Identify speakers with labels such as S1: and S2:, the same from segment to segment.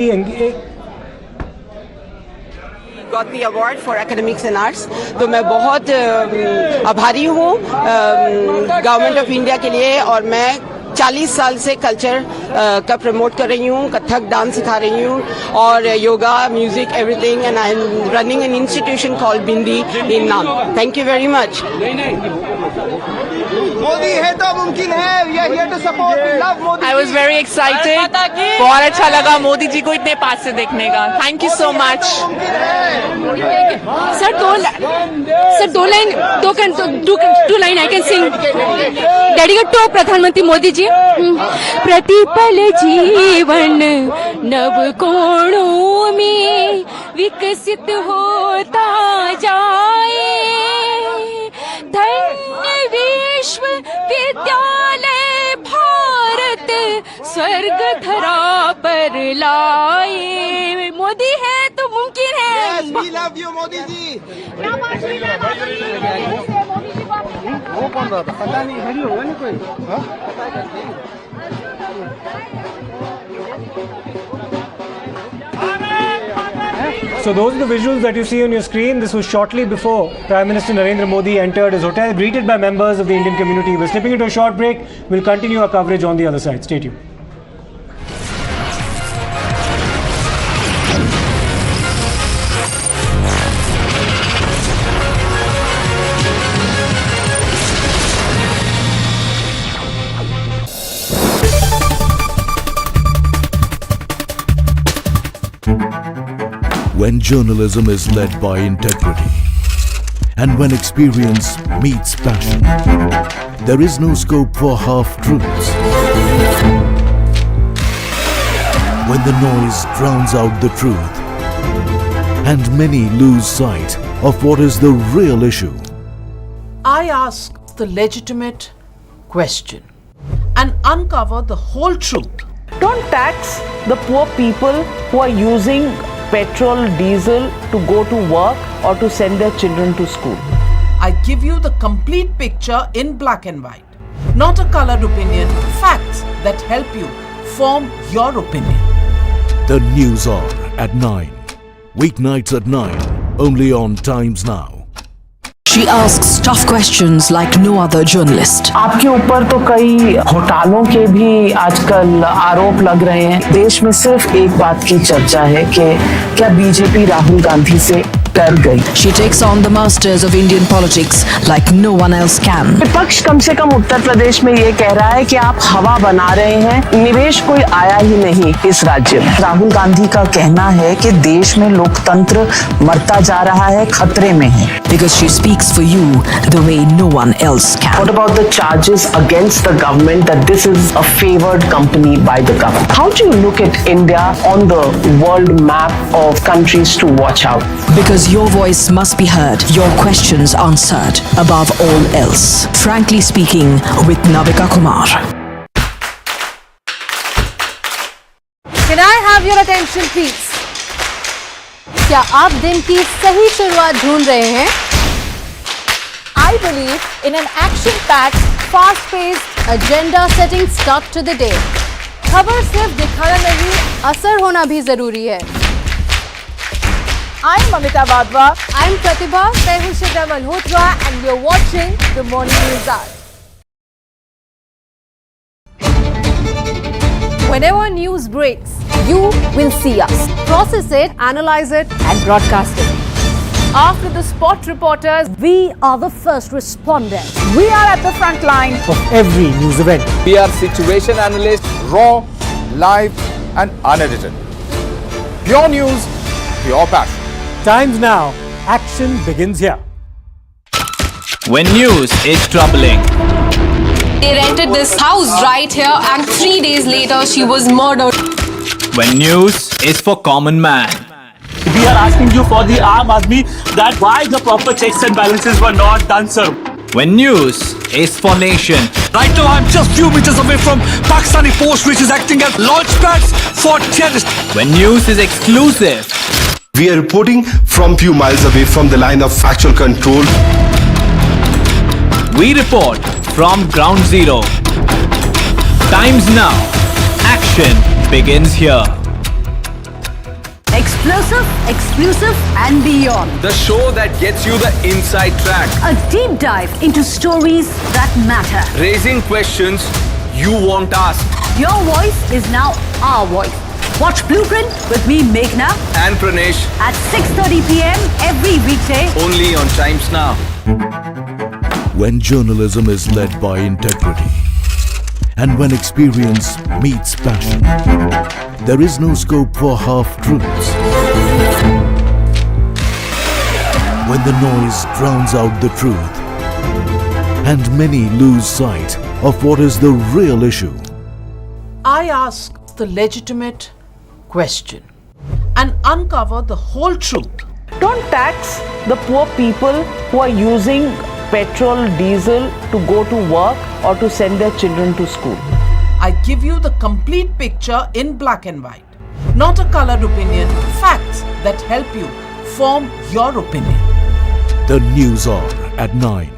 S1: Got the award for academics and arts. तो मैं बहुत आभारी हूँ गवर्नमेंट ऑफ इंडिया के लिए और मैं 40 साल से कल्चर का प्रमोट कर रही हूँ, कथक डांस सिखा रही हूँ और yoga, music, everything and I am running an institution called Bindi in नाम. Thank you very much.
S2: Modi है तो मुमकिन है. We are here to support. We love Modi.
S3: I was very excited. बहुत अच्छा लगा मोदी जी को इतने पास से देखने का. Thank you so much.
S4: Sir दो line I can sing. Dedicate प्रधानमंत्री मोदी जी. प्रतिपल जीवन नव कोणों में विकसित होता जाए. धन्य विश्व विद्यालय भारत स्वर्ग धरा पर लाए. मोदी है तो मुमकिन है.
S2: Yes, we love you, Modi ji. वो कौन रहा था? पता नहीं. इधर ही होगा ना कोई.
S5: So those are the visuals that you see on your screen. This was shortly before Prime Minister Narendra Modi entered his hotel, greeted by members of the Indian community. We're slipping into a short break. We'll continue our coverage on the other side. Stay tuned.
S6: When journalism is led by integrity and when experience meets passion, there is no scope for half-truths. When the noise drowns out the truth and many lose sight of what is the real issue.
S7: I ask the legitimate question and uncover the whole truth.
S8: Don't tax the poor people who are using petrol, diesel to go to work or to send their children to school.
S7: I give you the complete picture in black and white, not a colored opinion, facts that help you form your opinion.
S6: The News Hour at 9. Weeknights at 9. Only on Times Now.
S9: She asks tough questions like no other journalist.
S8: आपके ऊपर तो कई घोटालों के भी आजकल आरोप लग रहे हैं. देश में सिर्फ एक बात की चर्चा है कि क्या बीजेपी राहुल गांधी से डर गई.
S9: She takes on the masters of Indian politics like no one else can.
S8: विपक्ष कम से कम उत्तर प्रदेश में ये कह रहा है कि आप हवा बना रहे हैं, निवेश कोई आया ही नहीं इस राज्य में. राहुल गांधी का कहना है कि देश में लोकतंत्र मरता जा रहा है, खतरे में है.
S9: Because she speaks for you the way no one else can.
S8: What about the charges against the government that this is a favored company by the government? How do you look at India on the world map of countries to watch out?
S9: Because your voice must be heard, your questions answered, above all else. Frankly speaking, with Navika Kumar.
S4: Can I have your attention, please? क्या आप दिन की सही शुरुआत ढूंढ रहे हैं? I believe in an action-packed, fast-paced, agenda-setting start to the day. खबर सिर्फ दिखाना नहीं, असर होना भी जरूरी है. I'm Amita Badwa. I'm Pratibha Tehusha Malhotra, and you're watching the Morning News Hour. Whenever news breaks, you will see us. Process it, analyze it, and broadcast it. After the spot reporters, we are the first responders. We are at the front line
S5: Of every news event.
S2: We are situation analysts, raw, live and unedited. Pure news, pure passion.
S5: Times Now. Action begins here.
S10: When news is troubling.
S4: They rented this house right here, and 3 days later, she was murdered.
S10: When news is for common man.
S11: We are asking you for the Aam Aadmi that why the proper checks and balances were not done, sir.
S10: When news is for nation.
S11: Right now, I'm just few meters away from Pakistani post, which is acting as launch pads for terrorists.
S10: When news is exclusive.
S12: We are reporting from few miles away from the line of factual control.
S10: We report from ground zero. Times Now. Action begins here.
S4: Explosive, exclusive, and beyond.
S10: The show that gets you the inside track.
S4: A deep dive into stories that matter.
S10: Raising questions you won't ask.
S4: Your voice is now our voice. Watch Blueprint with me, Meghna,
S10: And Pranesh,
S4: at 6:30 p.m. every weekday.
S10: only on Times Now.
S6: When journalism is led by integrity and when experience meets passion, there is no scope for half-truths. When the noise drowns out the truth and many lose sight of what is the real issue.
S7: I ask the legitimate question and uncover the whole truth.
S8: Don't tax the poor people who are using petrol, diesel to go to work or to send their children to school.
S7: I give you the complete picture in black and white, not a colored opinion, facts that help you form your opinion.
S6: The news hour at 9.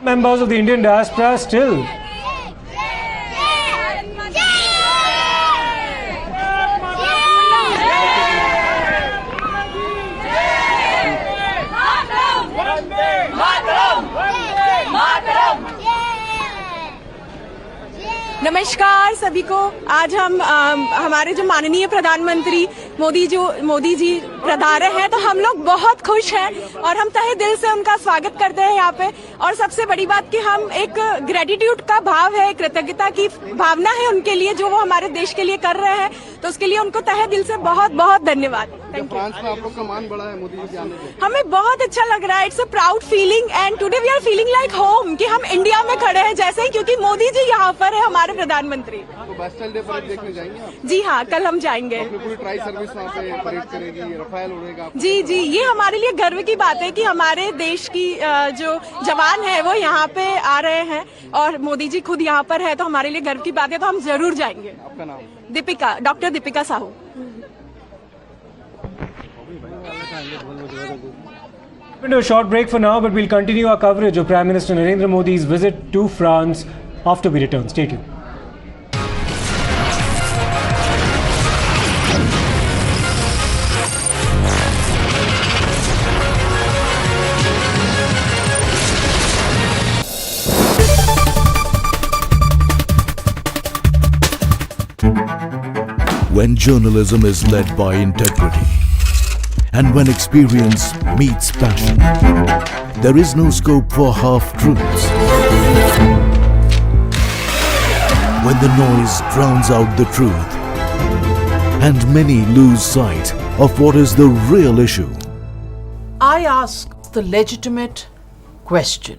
S5: Members of the Indian diaspora still.
S3: नमस्कार सभी को। आज हम हमारे जो माननीय प्रधानमंत्री मोदी जी पधारे हैं, तो हम लोग बहुत खुश हैं और हम तहे दिल से उनका स्वागत करते हैं यहाँ पे। और सबसे बड़ी बात कि हम एक ग्रेटिट्यूड का भाव है, कृतज्ञता की भावना है उनके लिए जो वो हमारे देश के लिए कर रहे हैं, तो उसके लिए उनको तहे दिल से बहुत बहुत धन्यवाद।
S12: फ्रांस में आप लोग का मान बढ़ा है मोदी जी के आने से।
S3: हमें बहुत अच्छा लग रहा है। It's a proud feeling and today we are feeling like home, कि हम इंडिया में खड़े हैं जैसे ही, क्योंकि मोदी जी यहाँ पर है, हमारे प्रधानमंत्री।
S12: तो बास्टिल डे परेड देखने जाएंगे आप?
S3: जी हाँ, कल हम जाएंगे।
S12: पूरी ट्राई सर्विस वहाँ पे परेड करेगी, रफाल उड़ेगा।
S3: जी जी, ये हमारे लिए गर्व की बात है कि हमारे देश की जो जवान है वो यहाँ पे आ रहे हैं और मोदी जी खुद यहाँ पर है, तो हमारे लिए गर्व की बात है, तो हम जरूर जाएंगे।
S12: आपका नाम?
S3: Deepika, doctor Deepika Sahu.
S5: We'll do a short break for now, but we'll continue our coverage of Prime Minister Narendra Modi's visit to France after we return. Stay tuned.
S6: When journalism is led by integrity and when experience meets passion, there is no scope for half-truths. When the noise drowns out the truth and many lose sight of what is the real issue.
S7: I ask the legitimate question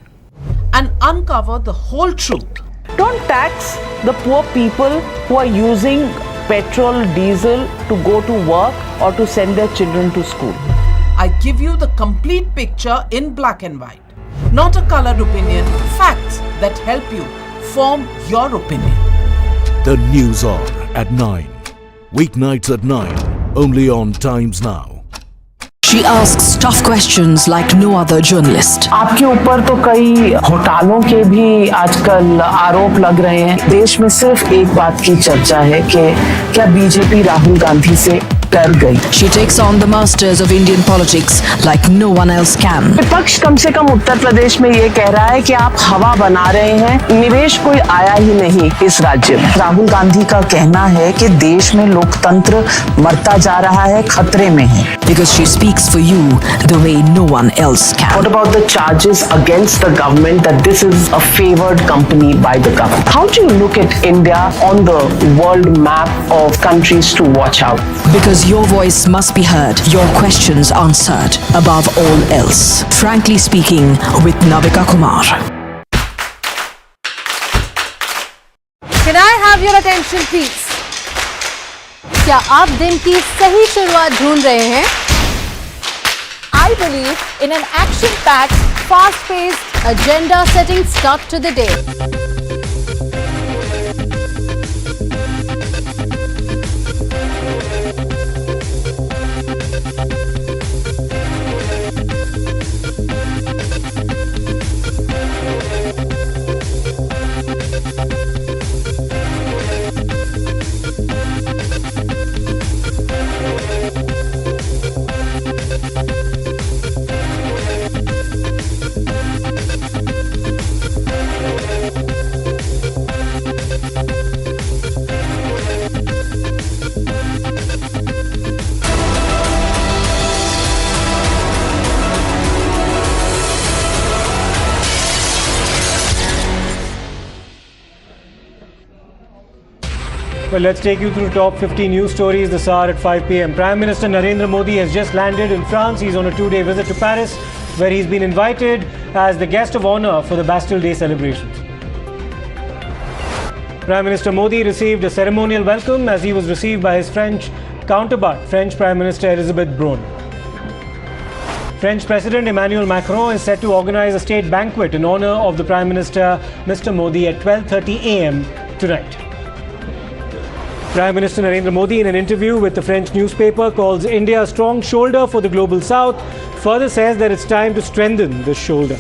S7: and uncover the whole truth.
S8: Don't tax the poor people who are using petrol, diesel to go to work or to send their children to school.
S7: I give you the complete picture in black and white, not a colored opinion, facts that help you form your opinion.
S6: The news hour at 9. Weeknights at 9. Only on Times Now.
S9: She asks tough questions like no other journalist.
S8: आपके ऊपर तो कई घोटालों के भी आजकल आरोप लग रहे हैं। देश में सिर्फ एक बात की चर्चा है कि क्या बीजेपी राहुल गांधी से डर गई।
S9: She takes on the masters of Indian politics like no one else can.
S8: विपक्ष कम से कम उत्तर प्रदेश में ये कह रहा है कि आप हवा बना रहे हैं, निवेश कोई आया ही नहीं इस राज्य में। राहुल गांधी का कहना है कि देश में लोकतंत्र मरता जा रहा है, खतरे में है।
S9: Because she speaks for you the way no one else can.
S8: What about the charges against the government that this is a favored company by the government? How do you look at India on the world map of countries to watch out?
S9: Because your voice must be heard, your questions answered, above all else. Frankly speaking, with Navika Kumar.
S4: Can I have your attention please? क्या आप दिन की सही शुरुआत ढूंढ रहे हैं? I believe in an action-packed, fast-paced, agenda-setting start to the day.
S5: Well, let's take you through top 50 news stories this hour at 5 p.m. Prime Minister Narendra Modi has just landed in France. He's on a 2-day visit to Paris, where he's been invited as the guest of honor for the Bastille Day celebrations. Prime Minister Modi received a ceremonial welcome as he was received by his French counterpart, French Prime Minister Elisabeth Borne. French President Immanuel Macron is set to organize a state banquet in honor of the Prime Minister, Mr. Modi, at 12:30 a.m. tonight. Prime Minister Narendra Modi, in an interview with the French newspaper, calls India a strong shoulder for the global south, further says that it's time to strengthen this shoulder.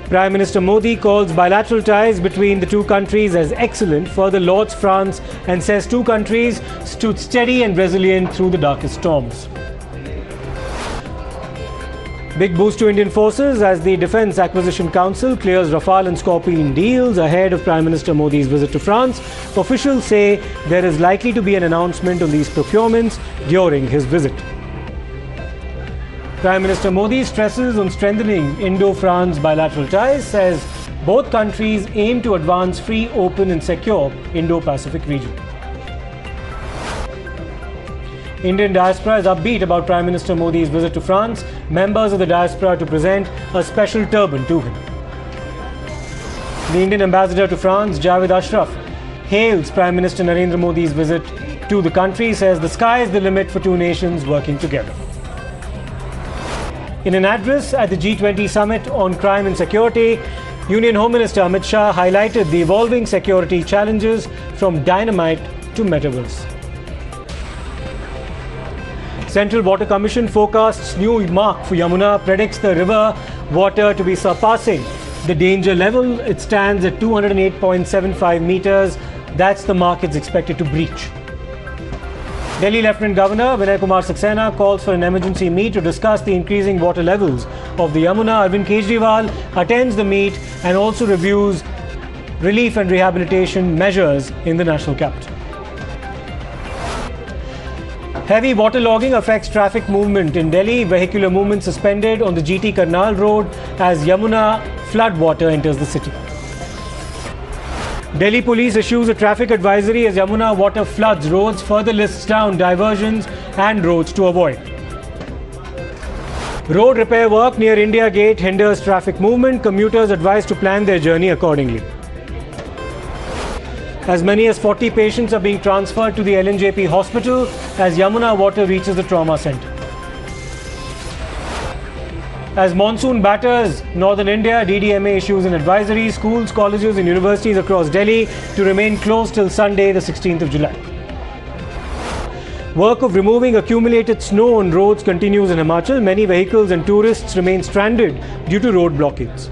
S5: Prime Minister Modi calls bilateral ties between the two countries as excellent, further lauds France and says two countries stood steady and resilient through the darkest storms. Big boost to Indian forces as the Defence Acquisition Council clears Rafale and Scorpion deals ahead of Prime Minister Modi's visit to France. Officials say there is likely to be an announcement on these procurements during his visit. Prime Minister Modi stresses on strengthening Indo-France bilateral ties, says both countries aim to advance free, open and secure Indo-Pacific region. Indian diaspora is upbeat about Prime Minister Modi's visit to France. Members of the diaspora to present a special turban to him. The Indian ambassador to France, Javed Ashraf, hails Prime Minister Narendra Modi's visit to the country, says the sky is the limit for two nations working together. In an address at the G20 summit on crime and security, Union Home Minister Amit Shah highlighted the evolving security challenges from dynamite to metaverse. Central Water Commission forecasts new mark for Yamuna, predicts the river water to be surpassing the danger level. It stands at 208.75 meters. That's the mark it's expected to breach. Delhi Lieutenant Governor Vinay Kumar Saxena calls for an emergency meet to discuss the increasing water levels of the Yamuna. Arvind Kejriwal attends the meet and also reviews relief and rehabilitation measures in the national capital. Heavy waterlogging affects traffic movement in Delhi. Vehicular movement suspended on the GT Karnal Road as Yamuna flood water enters the city. Delhi police issues a traffic advisory as Yamuna water floods roads, further lists down diversions and roads to avoid. Road repair work near India Gate hinders traffic movement. Commuters advised to plan their journey accordingly. As many as 40 patients are being transferred to the LNJP hospital as Yamuna water reaches the trauma centre. As monsoon batters northern India, DDMA issues an advisory. Schools, colleges and universities across Delhi to remain closed till Sunday, the 16th of July. Work of removing accumulated snow on roads continues in Himachal. Many vehicles and tourists remain stranded due to road blockades.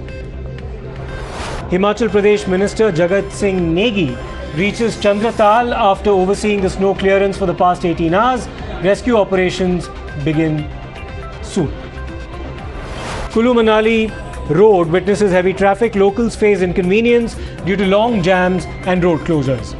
S5: Himachal Pradesh Minister Jagat Singh Negi reaches Chandratal after overseeing the snow clearance for the past 18 hours. Rescue operations begin soon. Kulu Manali road witnesses heavy traffic. Locals face inconvenience due to long jams and road closures.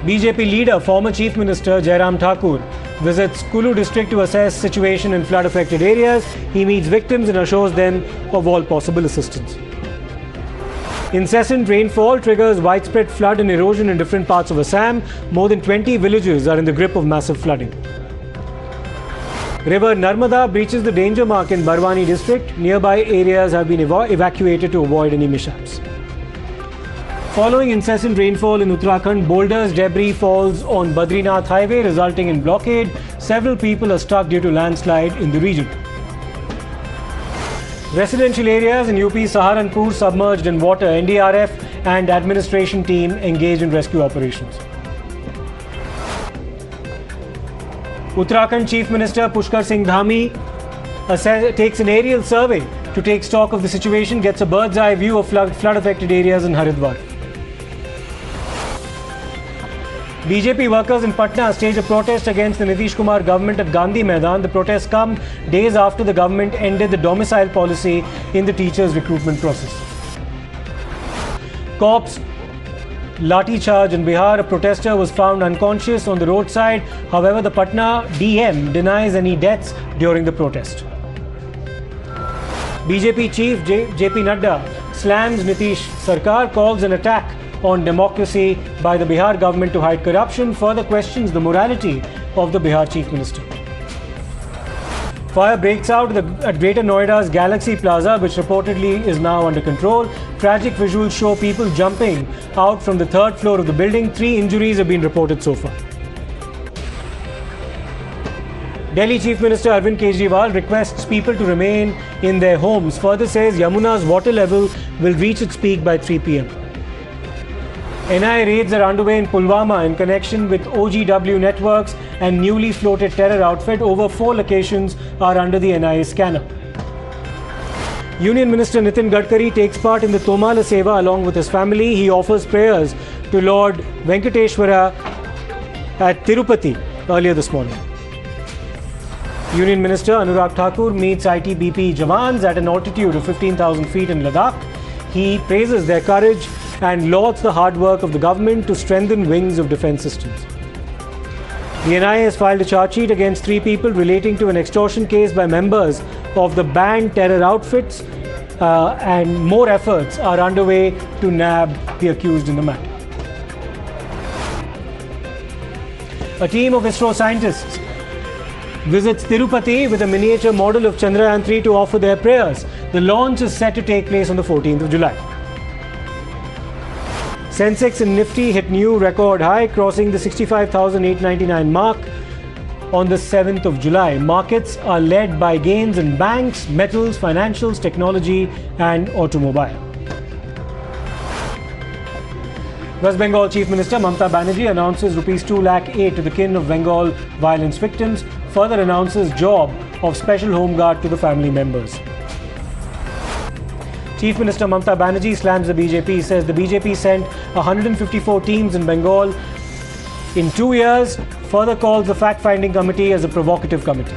S5: BJP leader, former Chief Minister Jairam Thakur visits Kulu district to assess situation in flood-affected areas. He meets victims and assures them of all possible assistance. Incessant rainfall triggers widespread flood and erosion in different parts of Assam. More than 20 villages are in the grip of massive flooding. River Narmada breaches the danger mark in Barwani district. Nearby areas have been evacuated to avoid any mishaps. Following incessant rainfall in Uttarakhand, boulders, debris falls on Badrinath highway resulting in blockade. Several people are stuck due to landslide in the region. Residential areas in UP Saharanpur submerged in water. NDRF and administration team engaged in rescue operations. Uttarakhand Chief Minister Pushkar Singh Dhami takes an aerial survey to take stock of the situation, gets a bird's eye view of flood-affected areas in Haridwar. BJP workers in Patna staged a protest against the Nitish Kumar government at Gandhi Maidan. The protests come days after the government ended the domicile policy in the teachers' recruitment process. Cops Lati charge in Bihar. A protester was found unconscious on the roadside. However, the Patna DM denies any deaths during the protest. BJP chief JP Nadda slams Nitish Sarkar, calls an attack on democracy by the Bihar government to hide corruption further questions the morality of the Bihar Chief Minister. Fire breaks out at Greater Noida's Galaxy Plaza, which reportedly is now under control. Tragic visuals show people jumping out from the third floor of the building. 3 injuries have been reported so far. Delhi Chief Minister Arvind Kejriwal requests people to remain in their homes. Further says Yamuna's water level will reach its peak by 3 p.m. NIA raids are underway in Pulwama in connection with OGW networks and newly floated terror outfit. Over 4 locations are under the NIA scanner. Union Minister Nitin Gadkari takes part in the Tomala Seva along with his family. He offers prayers to Lord Venkateshwara at Tirupati earlier this morning. Union Minister Anurag Thakur meets ITBP Jawans at an altitude of 15,000 feet in Ladakh. He praises their courage and lauds the hard work of the government to strengthen wings of defence systems. The NIA has filed a charge sheet against 3 people relating to an extortion case by members of the banned terror outfits, and more efforts are underway to nab the accused in the matter. A team of ISRO scientists visits Tirupati with a miniature model of Chandrayaan-3 to offer their prayers. The launch is set to take place on the 14th of July. Sensex and Nifty hit new record high, crossing the 65,899 mark on the 7th of July. Markets are led by gains in banks, metals, financials, technology and automobile. West Bengal Chief Minister Mamata Banerjee announces Rs 2 lakh aid to the kin of Bengal violence victims, further announces job of special home guard to the family members. Chief Minister Mamata Banerjee slams the BJP, says the BJP sent 154 teams in Bengal in 2 years, further calls the fact-finding committee as a provocative committee.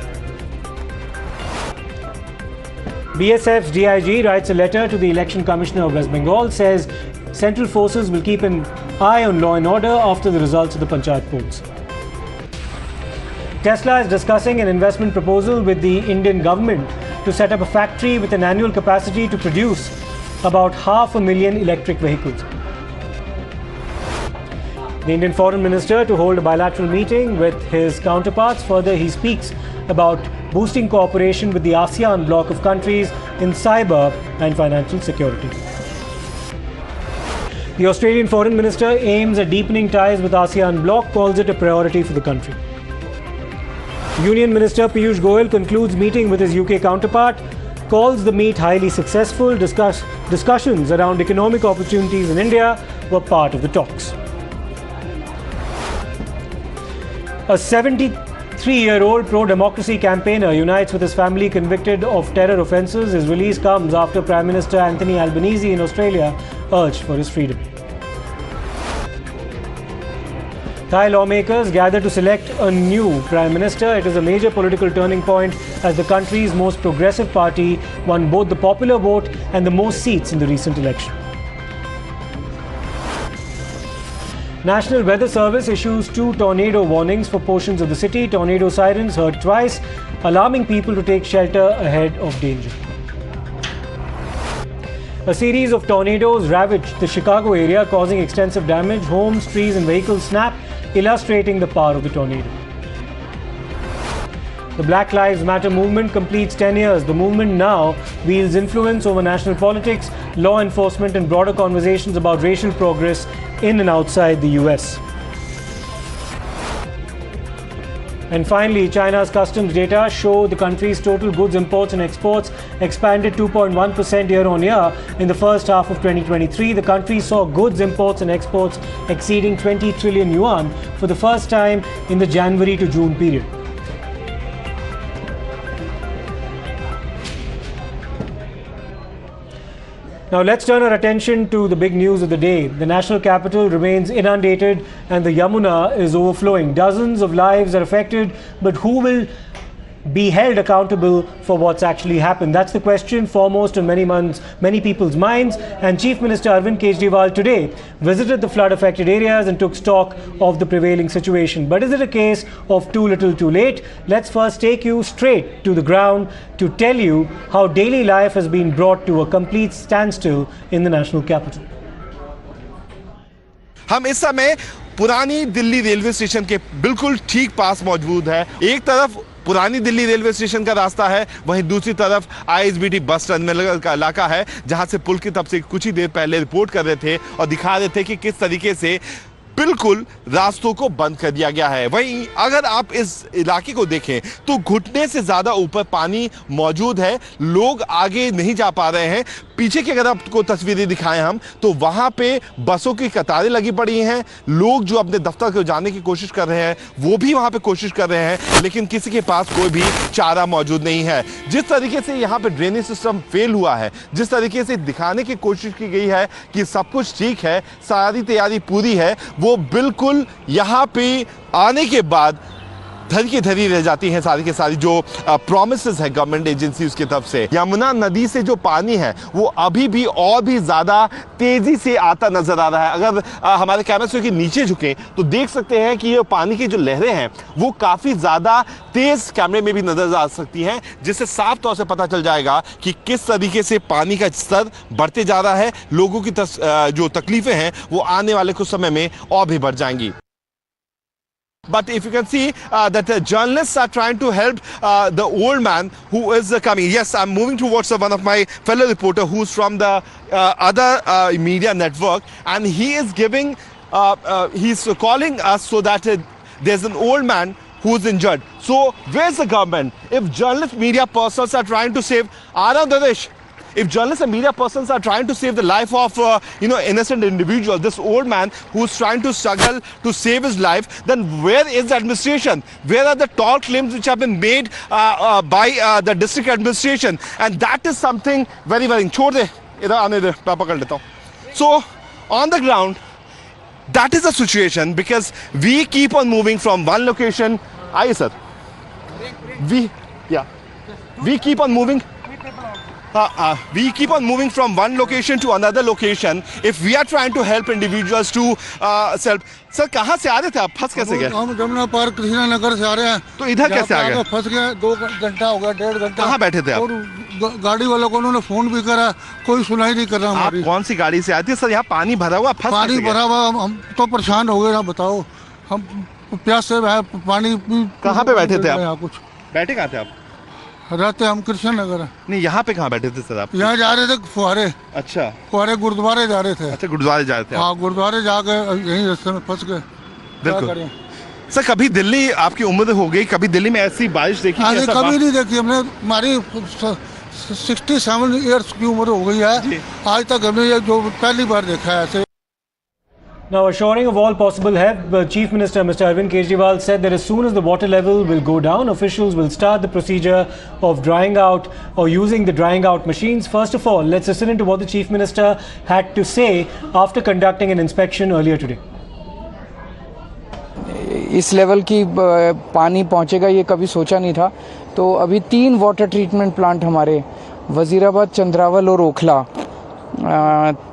S5: BSF's DIG writes a letter to the Election Commissioner of West Bengal, says central forces will keep an eye on law and order after the results of the Panchayat polls. Tesla is discussing an investment proposal with the Indian government to set up a factory with an annual capacity to produce about 500,000 electric vehicles. The Indian Foreign Minister to hold a bilateral meeting with his counterparts. Further, he speaks about boosting cooperation with the ASEAN bloc of countries in cyber and financial security. The Australian Foreign Minister aims at deepening ties with ASEAN bloc, calls it a priority for the country. Union Minister Piyush Goyal concludes meeting with his UK counterpart, calls the meet highly successful. Discussions around economic opportunities in India were part of the talks. A 73-year-old pro-democracy campaigner unites with his family convicted of terror offences. His release comes after Prime Minister Anthony Albanese in Australia urged for his freedom. Thai lawmakers gather to select a new Prime Minister. It is a major political turning point as the country's most progressive party won both the popular vote and the most seats in the recent election. National Weather Service issues 2 tornado warnings for portions of the city. Tornado sirens heard twice, alarming people to take shelter ahead of danger. A series of tornadoes ravaged the Chicago area, causing extensive damage. Homes, trees and vehicles snapped, illustrating the power of the tornado. The Black Lives Matter movement completes 10 years. The movement now wields influence over national politics, law enforcement and broader conversations about racial progress in and outside the US. And finally, China's customs data show the country's total goods imports and exports expanded 2.1% year-on-year in the first half of 2023. The country saw goods imports and exports exceeding 20 trillion yuan for the first time in the January to June period. Now let's turn our attention to the big news of the day. The national capital remains inundated and the Yamuna is overflowing. Dozens of lives are affected, but who will be held accountable for what's actually happened? That's the question foremost in many people's minds. And Chief Minister Arvind Kejriwal today visited the flood-affected areas and took stock of the prevailing situation. But is it a case of too little too late? Let's first take you straight to the ground to tell you how daily life has been brought to a complete standstill in the national capital.
S12: हम इस समय पुरानी Delhi railway station के बिल्कुल ठीक पास मौजूद है। एक तरफ पुरानी दिल्ली रेलवे स्टेशन का रास्ता है, वहीं दूसरी तरफ ISBT बस टर्मिनल का इलाका है, जहां से पुल की तरफ से कुछ ही देर पहले रिपोर्ट कर रहे थे और दिखा रहे थे कि किस तरीके से बिल्कुल रास्तों को बंद कर दिया गया है। वहीं अगर आप इस इलाके को देखें तो घुटने से ज्यादा ऊपर पानी मौजूद है, लोग आगे नहीं जा पा रहे हैं। पीछे की अगर आपको तस्वीरें दिखाएं हम तो वहां पे बसों की कतारें लगी पड़ी हैं, लोग जो अपने दफ्तर को जाने की कोशिश कर रहे हैं वो भी वहां पे कोशिश कर रहे हैं, लेकिन किसी के पास कोई भी चारा मौजूद नहीं है। जिस तरीके से यहाँ पे ड्रेनेज सिस्टम फेल हुआ है, जिस तरीके से दिखाने की कोशिश की गई है कि सब कुछ ठीक है, सारी तैयारी पूरी है, वो बिल्कुल यहाँ पे आने के बाद धरी की धरी रह जाती हैं सारी के सारी जो प्रॉमिसेस है गवर्नमेंट एजेंसी उसकी तरफ से। यमुना नदी से जो पानी है वो अभी भी और भी ज्यादा तेजी से आता नजर आ रहा है। अगर हमारे कैमरे से के नीचे झुके तो देख सकते हैं कि ये पानी की जो लहरें हैं वो काफी ज्यादा तेज कैमरे में भी नजर आ सकती हैं, जिससे साफ तौर से पता चल जाएगा कि किस तरीके से पानी का स्तर बढ़ते जा रहा है। लोगों की जो तकलीफें हैं वो आने वाले कुछ समय में और भी बढ़ जाएंगी। But if you can see that journalists are trying to help the old man who is coming. Yes, I'm moving towards one of my fellow reporter who's from the other media network, and he is giving, he's calling us so that there's an old man who's injured. So where's the government? If journalists, media persons are trying to save Dadesh, if journalists and media persons are trying to save the life of innocent individual, this old man who's trying to struggle to save his life, then where is the administration? Where are the tall claims which have been made by the district administration? And that is something very, very. छोड़ दे, इधर आने दे, मैं पकड़ लेता हूँ. So on the ground, that is the situation, because we keep on moving from one location. Aye sir. We keep on moving. We keep on moving from one location to another location. If we are trying to help individuals to self. Sir कहाँ से आ रहे थे आप? फंस कैसे गए?
S13: हम Jamuna park Krishna Nagar से आ रहे हैं।
S12: तो इधर कैसे आ गए?
S13: फंस गए, 2 घंटा हो गया, 1.5 घंटा।
S12: कहाँ बैठे थे आप?
S13: और गाड़ी वालों को उन्होंने फोन भी करा, कोई सुनाई नहीं कर रहा हमारी।
S12: आप कौन सी गाड़ी से आए थे? सर यहाँ पानी भरा हुआ, फंस
S13: पानी भरा हुआ, हम तो परेशान हो गए ना, बताओ। हम प्यास से पानी।
S12: कहाँ पे बैठे थे आप? कुछ बैठे कहाँ थे आप?
S13: रहते हम कृष्ण नगर।
S12: नहीं, यहाँ पे कहाँ बैठे थे सर आप?
S13: यहाँ जा रहे थे फुहारे।
S12: अच्छा,
S13: फुहारे गुरुद्वारे जा रहे थे।
S12: अच्छा, गुरुद्वारे जा रहे थे।
S13: हाँ, गुरुद्वारे जाके यहीं रास्ते में फंस गए।
S12: बिल्कुल सर, कभी दिल्ली, आपकी उम्र हो गई, कभी दिल्ली में ऐसी बारिश देखी?
S13: कभी नहीं देखी हमने। हमारी 67 ईयर्स की उम्र हो गई है, आज तक हमने ये जो पहली बार देखा है ऐसे।
S5: Now, assuring of all possible help, Chief Minister Mr. Arvind Kejriwal said that as soon as the water level will go down, officials will start the procedure of drying out or using the drying out machines. First of all, let's listen to what the Chief Minister had to say after conducting an inspection earlier today.
S14: इस level की पानी पहुंचेगा ये कभी सोचा नहीं था। तो अभी 3 वाटर ट्रीटमेंट प्लांट हमारे वजीराबाद, चंद्रावल और ओखला,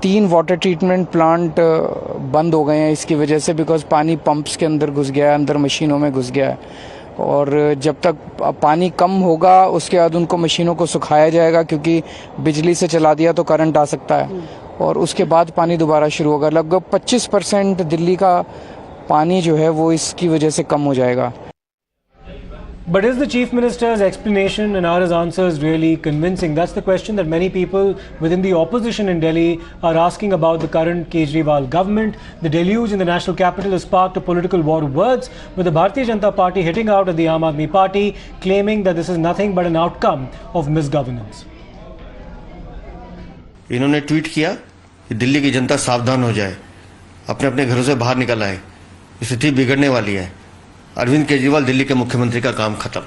S14: 3 वाटर ट्रीटमेंट प्लांट बंद हो गए हैं इसकी वजह से, बिकॉज पानी पंप्स के अंदर घुस गया है, अंदर मशीनों में घुस गया है। और जब तक पानी कम होगा उसके बाद उनको मशीनों को सुखाया जाएगा, क्योंकि बिजली से चला दिया तो करंट आ सकता है, और उसके बाद पानी दोबारा शुरू होगा। लगभग 25% दिल्ली का पानी जो है वो इसकी वजह से कम हो जाएगा।
S5: But is the Chief Minister's explanation and our answers really convincing? That's the question that many people within the opposition in Delhi are asking about the current Kejriwal government. The deluge in the national capital has sparked a political war of words, with the Bharatiya Janata Party hitting out at the Aam Aadmi Party, claiming that this is nothing but an outcome of misgovernance.
S15: इन्होंने tweet किया कि दिल्ली की जनता सावधान हो जाए, अपने अपने घरों से बाहर निकल आए, स्थिति बिगड़ने वाली है। अरविंद केजरीवाल दिल्ली के मुख्यमंत्री का काम खत्म।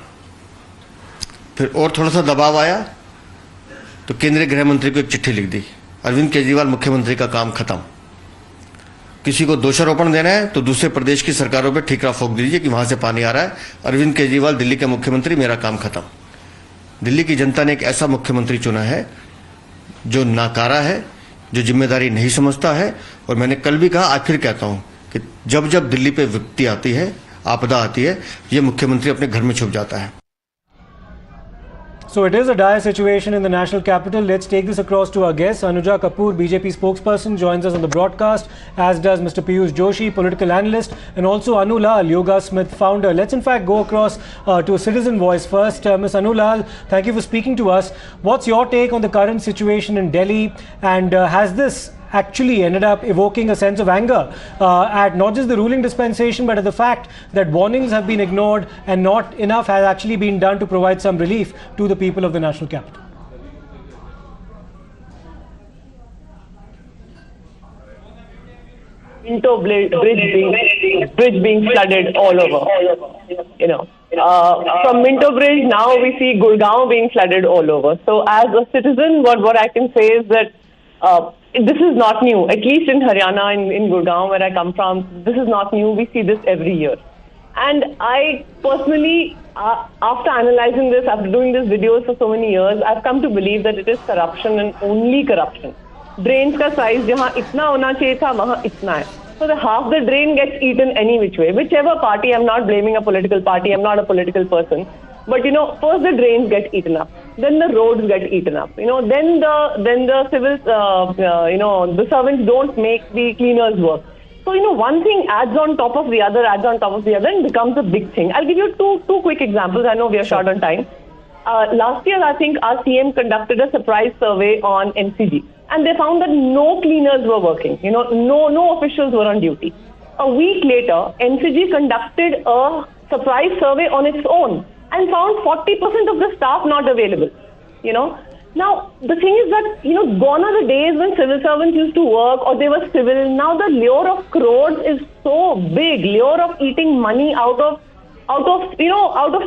S15: फिर और थोड़ा सा दबाव आया तो केंद्रीय गृह मंत्री को एक चिट्ठी लिख दी, अरविंद केजरीवाल मुख्यमंत्री का काम खत्म। किसी को दोषारोपण देना है तो दूसरे प्रदेश की सरकारों पे ठीकरा ठोक दीजिए कि वहां से पानी आ रहा है, अरविंद केजरीवाल दिल्ली के मुख्यमंत्री, मेरा काम खत्म। दिल्ली की जनता ने एक ऐसा मुख्यमंत्री चुना है जो नाकारा है, जो जिम्मेदारी नहीं समझता है। और मैंने कल भी कहा, आज फिर कहता हूं कि जब जब दिल्ली पे विपत्ति आती है, आपदा आती है, ये मुख्यमंत्री अपने घर में छुप जाता है।
S5: So it is a dire situation in the national capital. Let's take this across to our guest. Anuja Kapoor, BJP spokesperson, joins us on the broadcast, as does Mr. Piyush Joshi, political analyst, and also Anu Lal, Yoga Smith founder. Let's in fact go across to a citizen voice first. Ms. Anu Lal, thank you for speaking to us. What's your take on the current situation in Delhi, and has this actually ended up evoking a sense of anger at not just the ruling dispensation, but at the fact that warnings have been ignored and not enough has actually been done to provide some relief to the people of the national capital?
S16: Minto bridge being flooded all over, you know. From Minto Bridge, now we see Gurgaon being flooded all over. So as a citizen, what I can say is that this is not new. At least in Haryana, in Gurgaon, where I come from, this is not new. We see this every year. And I personally, after analyzing this, after doing these videos for so many years, I've come to believe that it is corruption and only corruption. Drains ka size jahan itna hona chahiye tha, wahan itna hai. So the half the drain gets eaten any which way. Whichever party, I'm not blaming a political party, I'm not a political person. But you know, first the drains get eaten up, then the roads get eaten up. You know, then the civil, the servants don't make the cleaners work. So you know, one thing adds on top of the other, and becomes a big thing. I'll give you two quick examples. I know we are short on time. Last year, I think our CM conducted a surprise survey on MCG, and they found that no cleaners were working. You know, no officials were on duty. A week later, MCG conducted a surprise survey on its own and found 40% of the staff not available, you know. Now, the thing is that, you know, gone are the days when civil servants used to work or they were civil. Now the lure of crores is so big, lure of eating money out of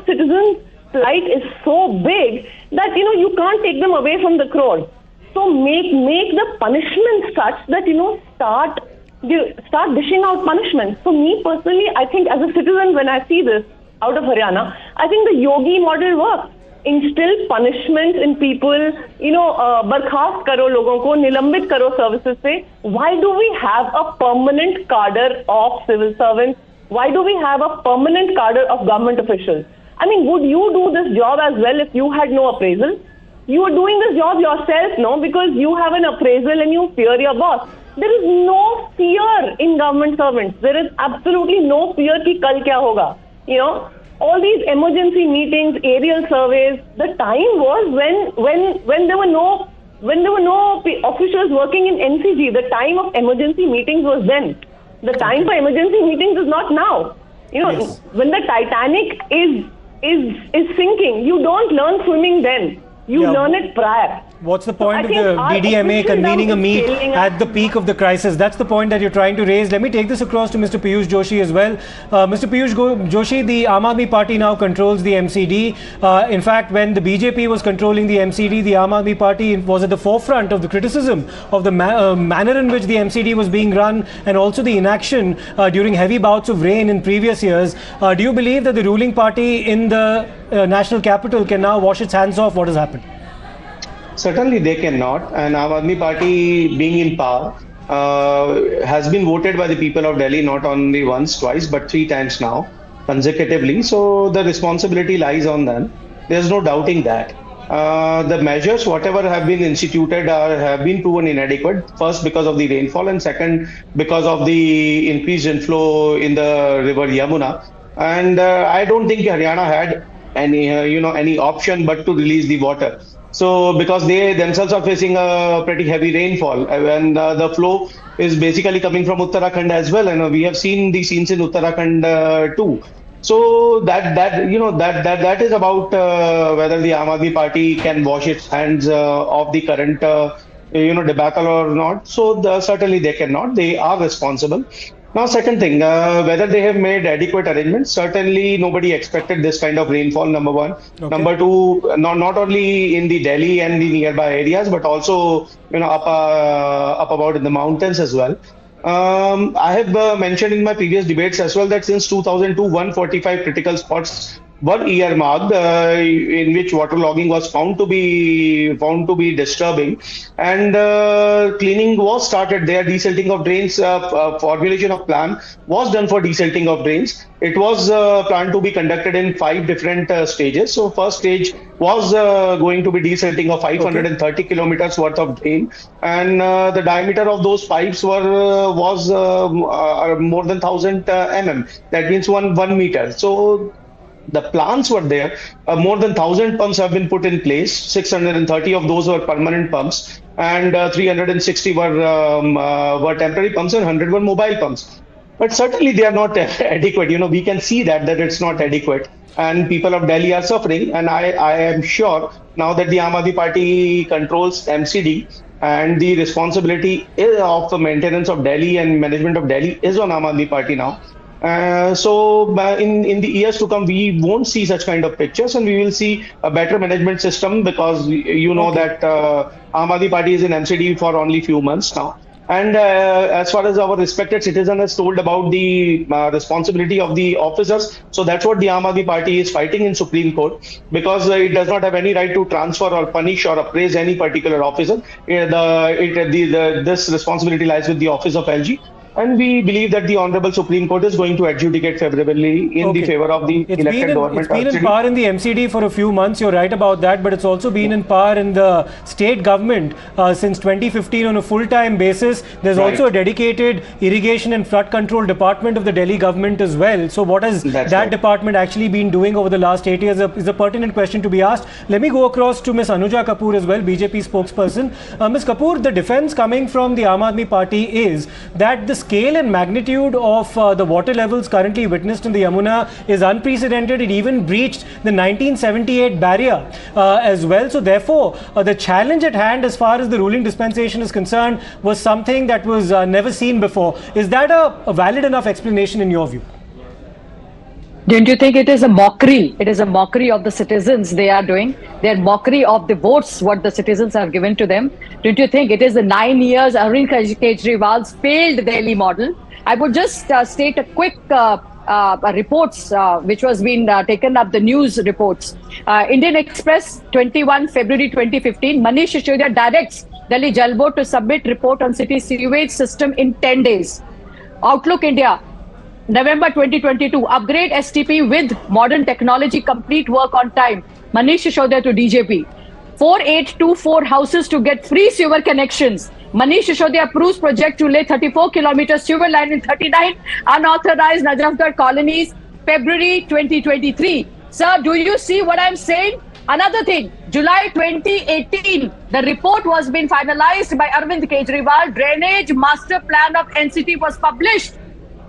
S16: citizens' plight is so big that, you know, you can't take them away from the crores. So make the punishment such that, you know, start dishing out punishments. So me personally, I think as a citizen, when I see this out of Haryana, I think the Yogi model works. Instill punishments in people, you know, barkhast karo logon ko, nilambit karo services se. Why do we have a permanent cadre of civil servants? Why do we have a permanent cadre of government officials? I mean, would you do this job as well if you had no appraisal? You are doing this job yourself, no? Because you have an appraisal and you fear your boss. There is no fear in government servants. There is absolutely no fear ki kal kya hoga. You know, all these emergency meetings, aerial surveys, the time was when there were no officials working in NCG. The time of emergency meetings was then. The time for emergency meetings is not now. You know, yes. When the Titanic is sinking, you don't learn swimming then. You learn it prior.
S5: What's the point of the DDMA convening a meet at the peak of the crisis? That's the point that you're trying to raise. Let me take this across to Mr. Piyush Joshi as well. Mr. Piyush Joshi, the Aam Aadmi Party now controls the MCD. In fact, when the BJP was controlling the MCD, the Aam Aadmi Party was at the forefront of the criticism of the manner in which the MCD was being run, and also the inaction during heavy bouts of rain in previous years. Do you believe that the ruling party in the national capital can now wash its hands off what has happened?
S17: Certainly they cannot, and Aam Aadmi Party being in power has been voted by the people of Delhi not only once, twice, but 3 times now consecutively. So the responsibility lies on them. There's no doubting that. The measures, whatever have been instituted, have been proven inadequate. First, because of the rainfall, and second, because of the increased inflow in the river Yamuna. And I don't think Haryana had any option but to release the water. So because they themselves are facing a pretty heavy rainfall, and the flow is basically coming from Uttarakhand as well, and we have seen the scenes in Uttarakhand too. So that is about whether the Aam Aadmi Party can wash its hands of the current debacle or not. So certainly they cannot. They are responsible. Now, second thing, whether they have made adequate arrangements, certainly nobody expected this kind of rainfall, number one. Okay. Number two, not only in the Delhi and the nearby areas, but also, up about in the mountains as well. I have mentioned in my previous debates as well that since 2002, 145 critical spots were earmarked, in which water logging was found to be disturbing, and cleaning was started there. Desilting of drains, formulation of plan was done for desilting of drains. It was planned to be conducted in 5 different stages. So first stage was going to be desilting of 530 kilometers worth of drain, and the diameter of those pipes was more than 1000 mm. That means one meter. So the plans were there. More than 1000 pumps have been put in place. 630 of those were permanent pumps, and 360 were temporary pumps, and 100 were mobile pumps. But certainly they are not adequate. We can see that it's not adequate, and people of Delhi are suffering. And I am sure now that the Aam Aadmi Party controls MCD, and the responsibility of the maintenance of Delhi and management of Delhi is on Aam Aadmi Party now. So in the years to come, we won't see such kind of pictures, and we will see a better management system, because that Aam Aadmi Party is in MCD for only few months now. And as far as our respected citizen has told about the responsibility of the officers, so that's what the Aam Aadmi Party is fighting in Supreme Court, because it does not have any right to transfer or punish or appraise any particular officer. This responsibility lies with the office of LG. And we believe that the Honorable Supreme Court is going to adjudicate favorably in the favor of the elected government.
S5: It's been in power in the MCD for a few months, you're right about that, but it's also been in power in the state government since 2015 on a full-time basis. There's also a dedicated irrigation and flood control department of the Delhi government as well. So what has that department actually been doing over the last 8 years is a pertinent question to be asked. Let me go across to Ms. Anuja Kapoor as well, BJP spokesperson. Ms. Kapoor, the defense coming from the Aam Aadmi Party is that the scale and magnitude of the water levels currently witnessed in the Yamuna is unprecedented. It even breached the 1978 barrier as well. So therefore, the challenge at hand as far as the ruling dispensation is concerned was something that was never seen before. Is that a valid enough explanation in your view?
S18: Don't you think it is a mockery? It is a mockery of the citizens they are doing. They are mockery of the votes what the citizens have given to them. Don't you think it is the 9 years Arvind Kejriwal's failed Delhi model? I would just state a quick reports which was being taken up, the news reports. Indian Express, 21 February 2015, Manish Sisodia directs Delhi Jal Board to submit report on city sewage system in 10 days. Outlook India, November 2022, upgrade STP with modern technology, complete work on time. Manish Sisodia to DJP. 4824 houses to get free sewer connections. Manish Sisodia approves project to lay 34 kilometers sewer line in 39 unauthorized Najafgarh colonies, February 2023. Sir, do you see what I'm saying? Another thing, July 2018, the report was being finalized by Arvind Kejriwal. Drainage master plan of NCT was published.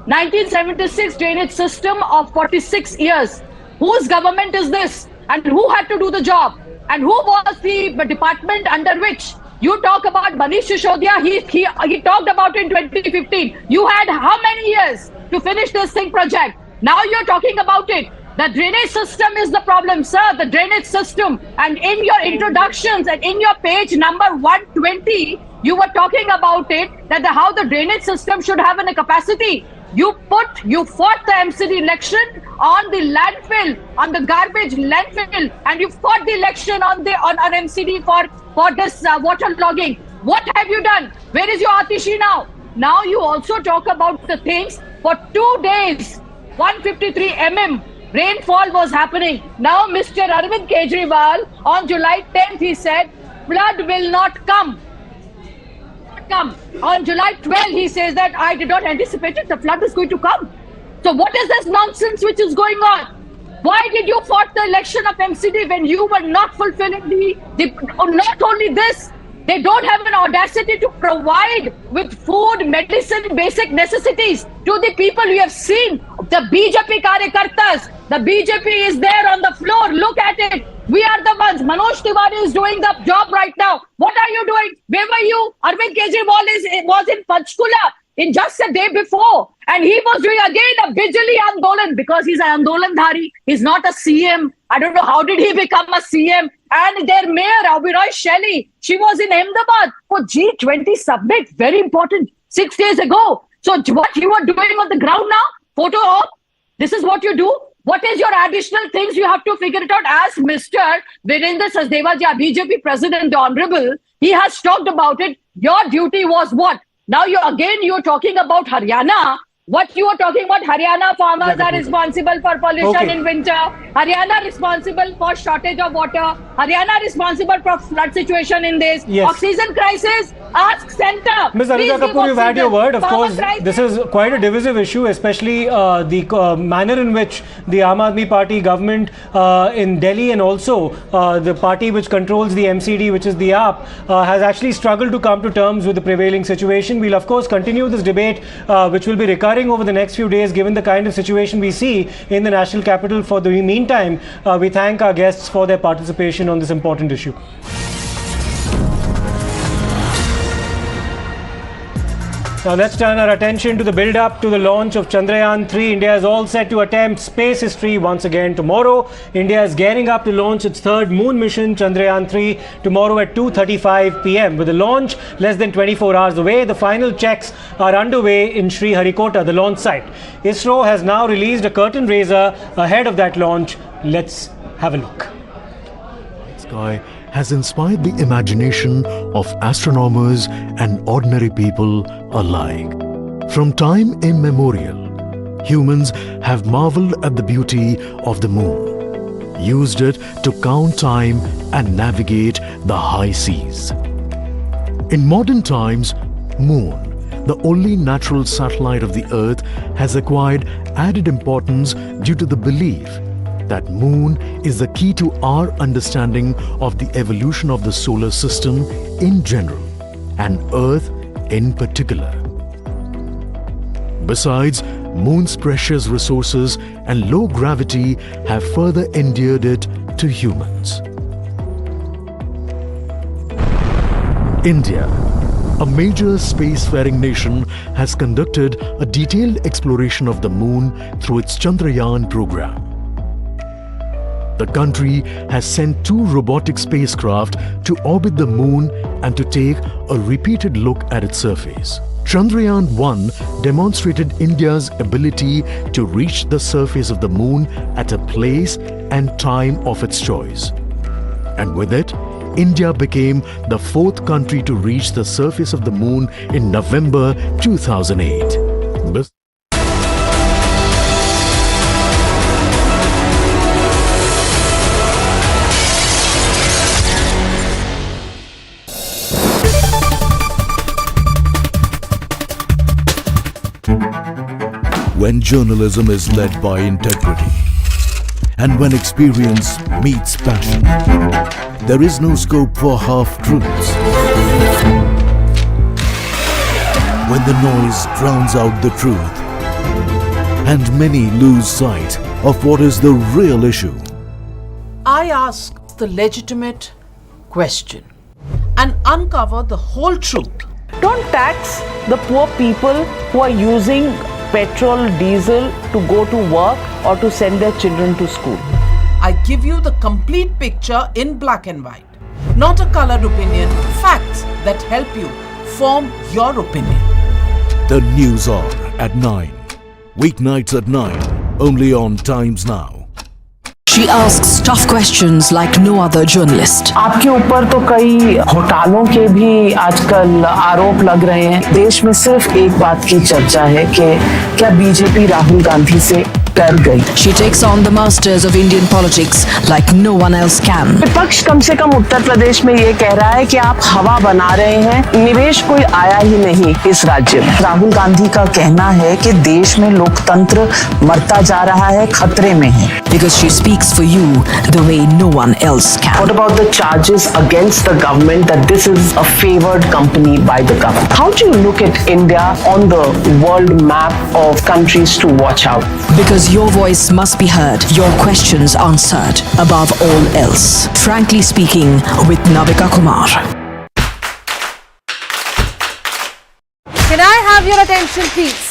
S18: 1976 drainage system of 46 years. Whose government is this? And who had to do the job? And who was the department under which? You talk about Manish Sisodia, he talked about it in 2015. You had how many years to finish this project? Now you're talking about it. The drainage system is the problem, sir, the drainage system. And in your introductions and in your page number 120, you were talking about it, that how the drainage system should have a capacity. You fought the MCD election on the landfill, on the garbage landfill, and you fought the election on MCD for this water logging. What have you done? Where is your Atishi now? Now you also talk about the things. For 2 days, 153 mm rainfall was happening. Now Mr. Arvind Kejriwal on July 10th, he said, flood will not come. On July 12th, he says that I did not anticipate it. The flood is going to come. So what is this nonsense which is going on? Why did you fight the election of MCD when you were not fulfilling not only this, they don't have an audacity to provide with food, medicine, basic necessities to the people. We have seen the BJP karyakartas. The BJP is there on the floor. Look at it. We are the ones. Manoj Tiwari is doing the job right now. What are you doing? Where were you? Arvind Kejriwal was in Panchkula in just a day before. And he was doing again a Bijli Andolan because he's an Andolandhari. He's not a CM. I don't know how did he become a CM. And their mayor, Abhiroy Shelley, she was in Ahmedabad for G20 summit. Very important. 6 days ago. So what you are doing on the ground now? Photo op. This is what you do. What is your additional things? You have to figure it out. As Mr. Virendra Sachdeva, BJP President, the Honorable, he has talked about it. Your duty was what? Now you're talking about Haryana. What you are talking about, Haryana farmers are responsible for pollution in winter. Haryana responsible for shortage of water. Haryana responsible for flood situation in this. Oxygen crisis, ask centre.
S5: Ms. Anita Kapoor, you've had your word. Of course, this is quite a divisive issue, especially the manner in which the Aam Aadmi Party government in Delhi and also the party which controls the MCD, which is the AAP, has actually struggled to come to terms with the prevailing situation. We'll, of course, continue this debate, which will be recurring over the next few days, given the kind of situation we see in the national capital. For the meantime, we thank our guests for their participation on this important issue. Now let's turn our attention to the build-up to the launch of Chandrayaan-3. India is all set to attempt space history once again tomorrow. India is gearing up to launch its third moon mission, Chandrayaan-3, tomorrow at 2:35 p.m. With the launch less than 24 hours away, the final checks are underway in Sriharikota, the launch site. ISRO has now released a curtain raiser ahead of that launch. Let's have a look.
S6: Sky has inspired the imagination of astronomers and ordinary people alike. From time immemorial, humans have marveled at the beauty of the moon, used it to count time and navigate the high seas. In modern times, Moon, the only natural satellite of the Earth, has acquired added importance due to the belief that Moon is the key to our understanding of the evolution of the solar system in general and Earth in particular. Besides, Moon's precious resources and low gravity have further endeared it to humans. India, a major spacefaring nation, has conducted a detailed exploration of the Moon through its Chandrayaan program. The country has sent 2 robotic spacecraft to orbit the Moon and to take a repeated look at its surface. Chandrayaan-1 demonstrated India's ability to reach the surface of the Moon at a place and time of its choice. And with it, India became the 4th country to reach the surface of the Moon in November 2008. When journalism is led by integrity and when experience meets passion, there is no scope for half-truths. When the noise drowns out the truth and many lose sight of what is the real issue.
S7: I ask the legitimate question and uncover the whole truth.
S8: Don't tax the poor people who are using petrol, diesel to go to work or to send their children to school.
S7: I give you the complete picture in black and white, not a colored opinion, facts that help you form your opinion.
S6: The News Hour at 9. Weeknights at 9, only on Times Now.
S9: She asks tough questions like no other journalist.
S8: आपके ऊपर तो कई घोटालों के भी आजकल आरोप लग रहे हैं। देश में सिर्फ एक बात की चर्चा है कि क्या बीजेपी राहुल गांधी से डर गई।
S9: She takes on the masters of Indian politics like no one else can.
S8: विपक्ष कम से कम उत्तर प्रदेश में ये कह रहा है कि आप हवा बना रहे हैं, निवेश कोई आया ही नहीं इस राज्य में। राहुल गांधी का कहना है कि देश में लोकतंत्र मरता जा रहा है, खतरे में है।
S9: Because she speaks for you the way no one else can.
S8: What about the charges against the government that this is a favored company by the government? How do you look at India on the world map of countries to watch out?
S9: Because your voice must be heard, your questions answered, above all else. Frankly Speaking with Navika Kumar.
S4: Can I have your attention please?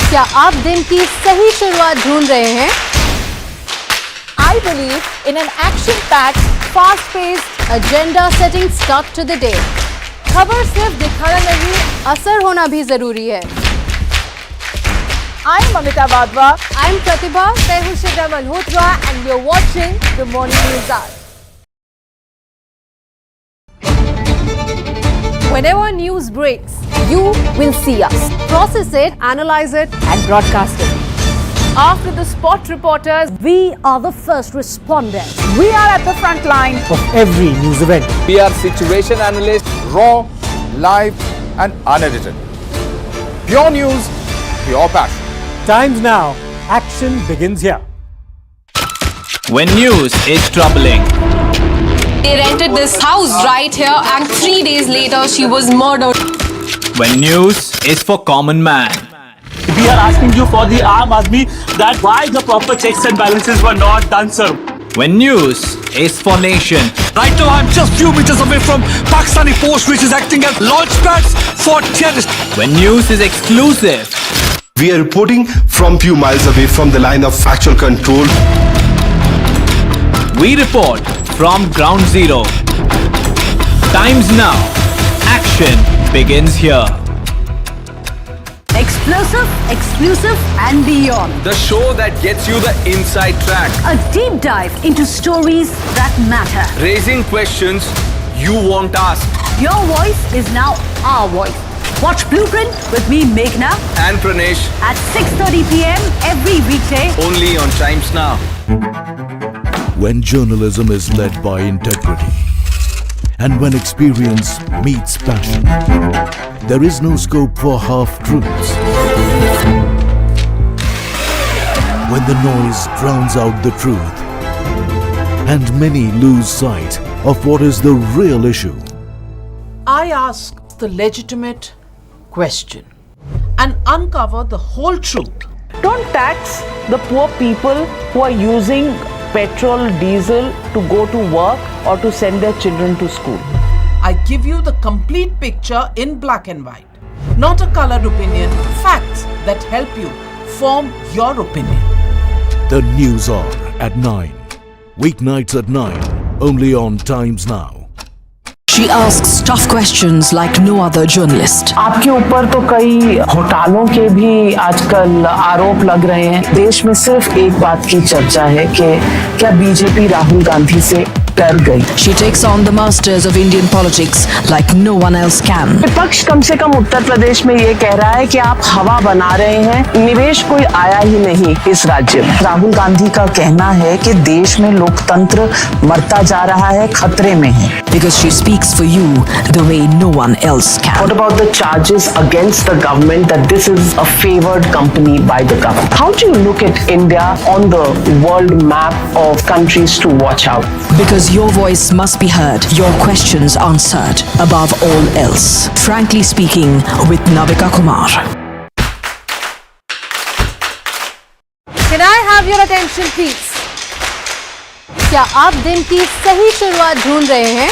S4: क्या आप दिन की सही शुरुआत ढूंढ रहे हैं? I believe in an action-packed, fast-paced, agenda-setting start to the day. खबर सिर्फ दिखाना नहीं, असर होना भी जरूरी है. I'm Amita Wadhwa. I'm Pratibha Tehushida Malhotra and you're watching the Morning News Hour. Whenever news breaks, you will see us. Process it, analyze it and broadcast it. After the spot reporters, we are the first responders. We are at the front line
S5: of every news event.
S2: We are situation analysts, raw, live, and unedited. Pure news, pure passion.
S5: Times now, action begins here.
S10: When news is troubling.
S3: They rented this house right here and 3 days later she was murdered.
S10: When news is for common man.
S11: We are asking you for the Aam Aadmi that why the proper checks and balances were not done, sir.
S10: When news is for nation.
S11: Right now, I'm just few meters away from Pakistani post, which is acting as launch pads for terrorists.
S10: When news is exclusive.
S19: We are reporting from few miles away from the line of actual control.
S10: We report from ground zero. Times now. Action begins here.
S9: Explosive, exclusive and beyond.
S10: The show that gets you the inside track.
S9: A deep dive into stories that matter.
S10: Raising questions you won't ask.
S9: Your voice is now our voice. Watch Blueprint with me, Meghna,
S10: And Pranesh.
S9: at 6:30 p.m. every weekday.
S10: Only on Times Now.
S6: When journalism is led by integrity and when experience meets passion, there is no scope for half-truths. When the noise drowns out the truth and many lose sight of what is the real issue.
S7: I ask the legitimate question and uncover the whole truth.
S8: Don't tax the poor people who are using petrol, diesel to go to work or to send their children to school.
S7: I give you the complete picture in black and white, not a colored opinion, facts that help you form your opinion.
S6: The News Hour at 9. Weeknights at 9. Only on Times Now.
S9: She asks tough questions like no other journalist.
S8: आपके ऊपर तो कई घोटालों के भी आजकल आरोप लग रहे हैं। देश में सिर्फ एक बात की चर्चा है कि क्या बीजेपी राहुल गांधी से डर गई।
S9: She takes on the masters of Indian politics like no one else can.
S8: विपक्ष कम से कम उत्तर प्रदेश में ये कह रहा है कि आप हवा बना रहे हैं, निवेश कोई आया ही नहीं इस राज्य में। राहुल गांधी का कहना है कि देश में लोकतंत्र मरता जा रहा है, खतरे में है।
S9: Because she speaks for you the way no one else can.
S8: What about the charges against the government that this is a favored company by the government? How do you look at India on the world map of countries to watch out?
S9: Because your voice must be heard, your questions answered, above all else. Frankly speaking, with Navika Kumar.
S4: Can I have your attention please? क्या आप दिन की सही शुरुआत ढूंढ रहे हैं?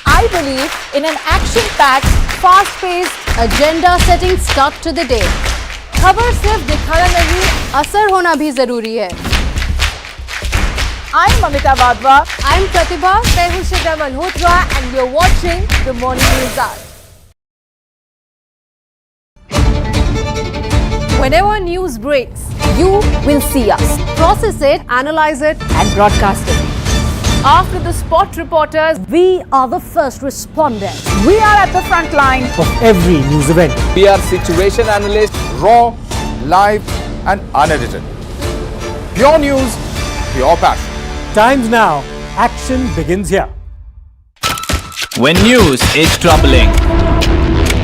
S4: I believe in an action-packed, fast-paced, agenda-setting start to the day. खबर सिर्फ दिखाना नहीं, असर होना भी जरूरी है. I'm Amita Wadhwa. I'm Pratibha Tehushida Malhotra and you're watching the Morning News Hour. Whenever news breaks, you will see us. Process it, analyze it and broadcast it. After the spot reporters, we are the first responders. We are at the front line
S5: of every news event.
S2: We are situation analysts, raw, live, and unedited. Pure news, pure passion.
S5: Times now, action begins here.
S10: When news is troubling.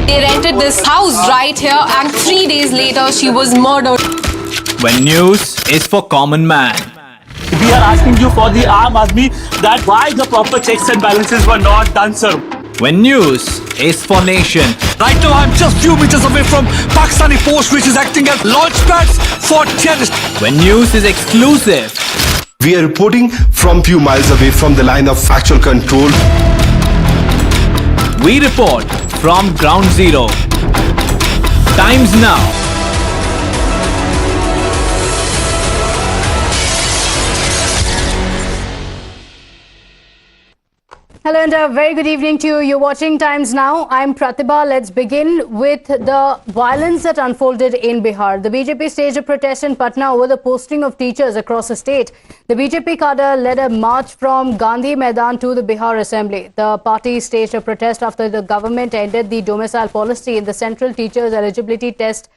S3: They rented this house right here and 3 days later she was murdered.
S10: When news is for common man.
S11: We are asking you for the Aam Aadmi that why the proper checks and balances were not done, sir.
S10: When news is for nation.
S11: Right now, I'm just few meters away from Pakistani post, which is acting as launch pads for terrorists.
S10: When news is exclusive.
S19: We are reporting from few miles away from the line of actual control.
S10: We report from ground zero. Times now.
S4: Hello and a very good evening to you. You're watching Times Now. I'm Pratibha. Let's begin with the violence that unfolded in Bihar. The BJP staged a protest in Patna over the posting of teachers across the state. The BJP cadre led a march from Gandhi Maidan to the Bihar Assembly. The party staged a protest after the government ended the domicile policy in the central teachers eligibility test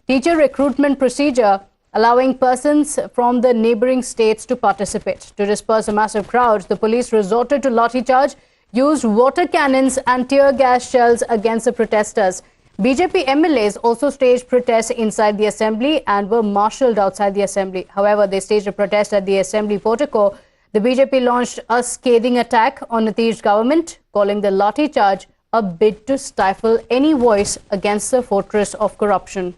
S4: teacher recruitment procedure, allowing persons from the neighbouring states to participate. To disperse a massive crowd, the police resorted to lathi charge, used water cannons and tear gas shells against the protesters. BJP MLAs also staged protests inside the assembly and were marshalled outside the assembly. However, they staged a protest at the assembly portico. The BJP launched a scathing attack on Nitish's government, calling the lathi charge a bid to stifle any voice against the fortress of corruption.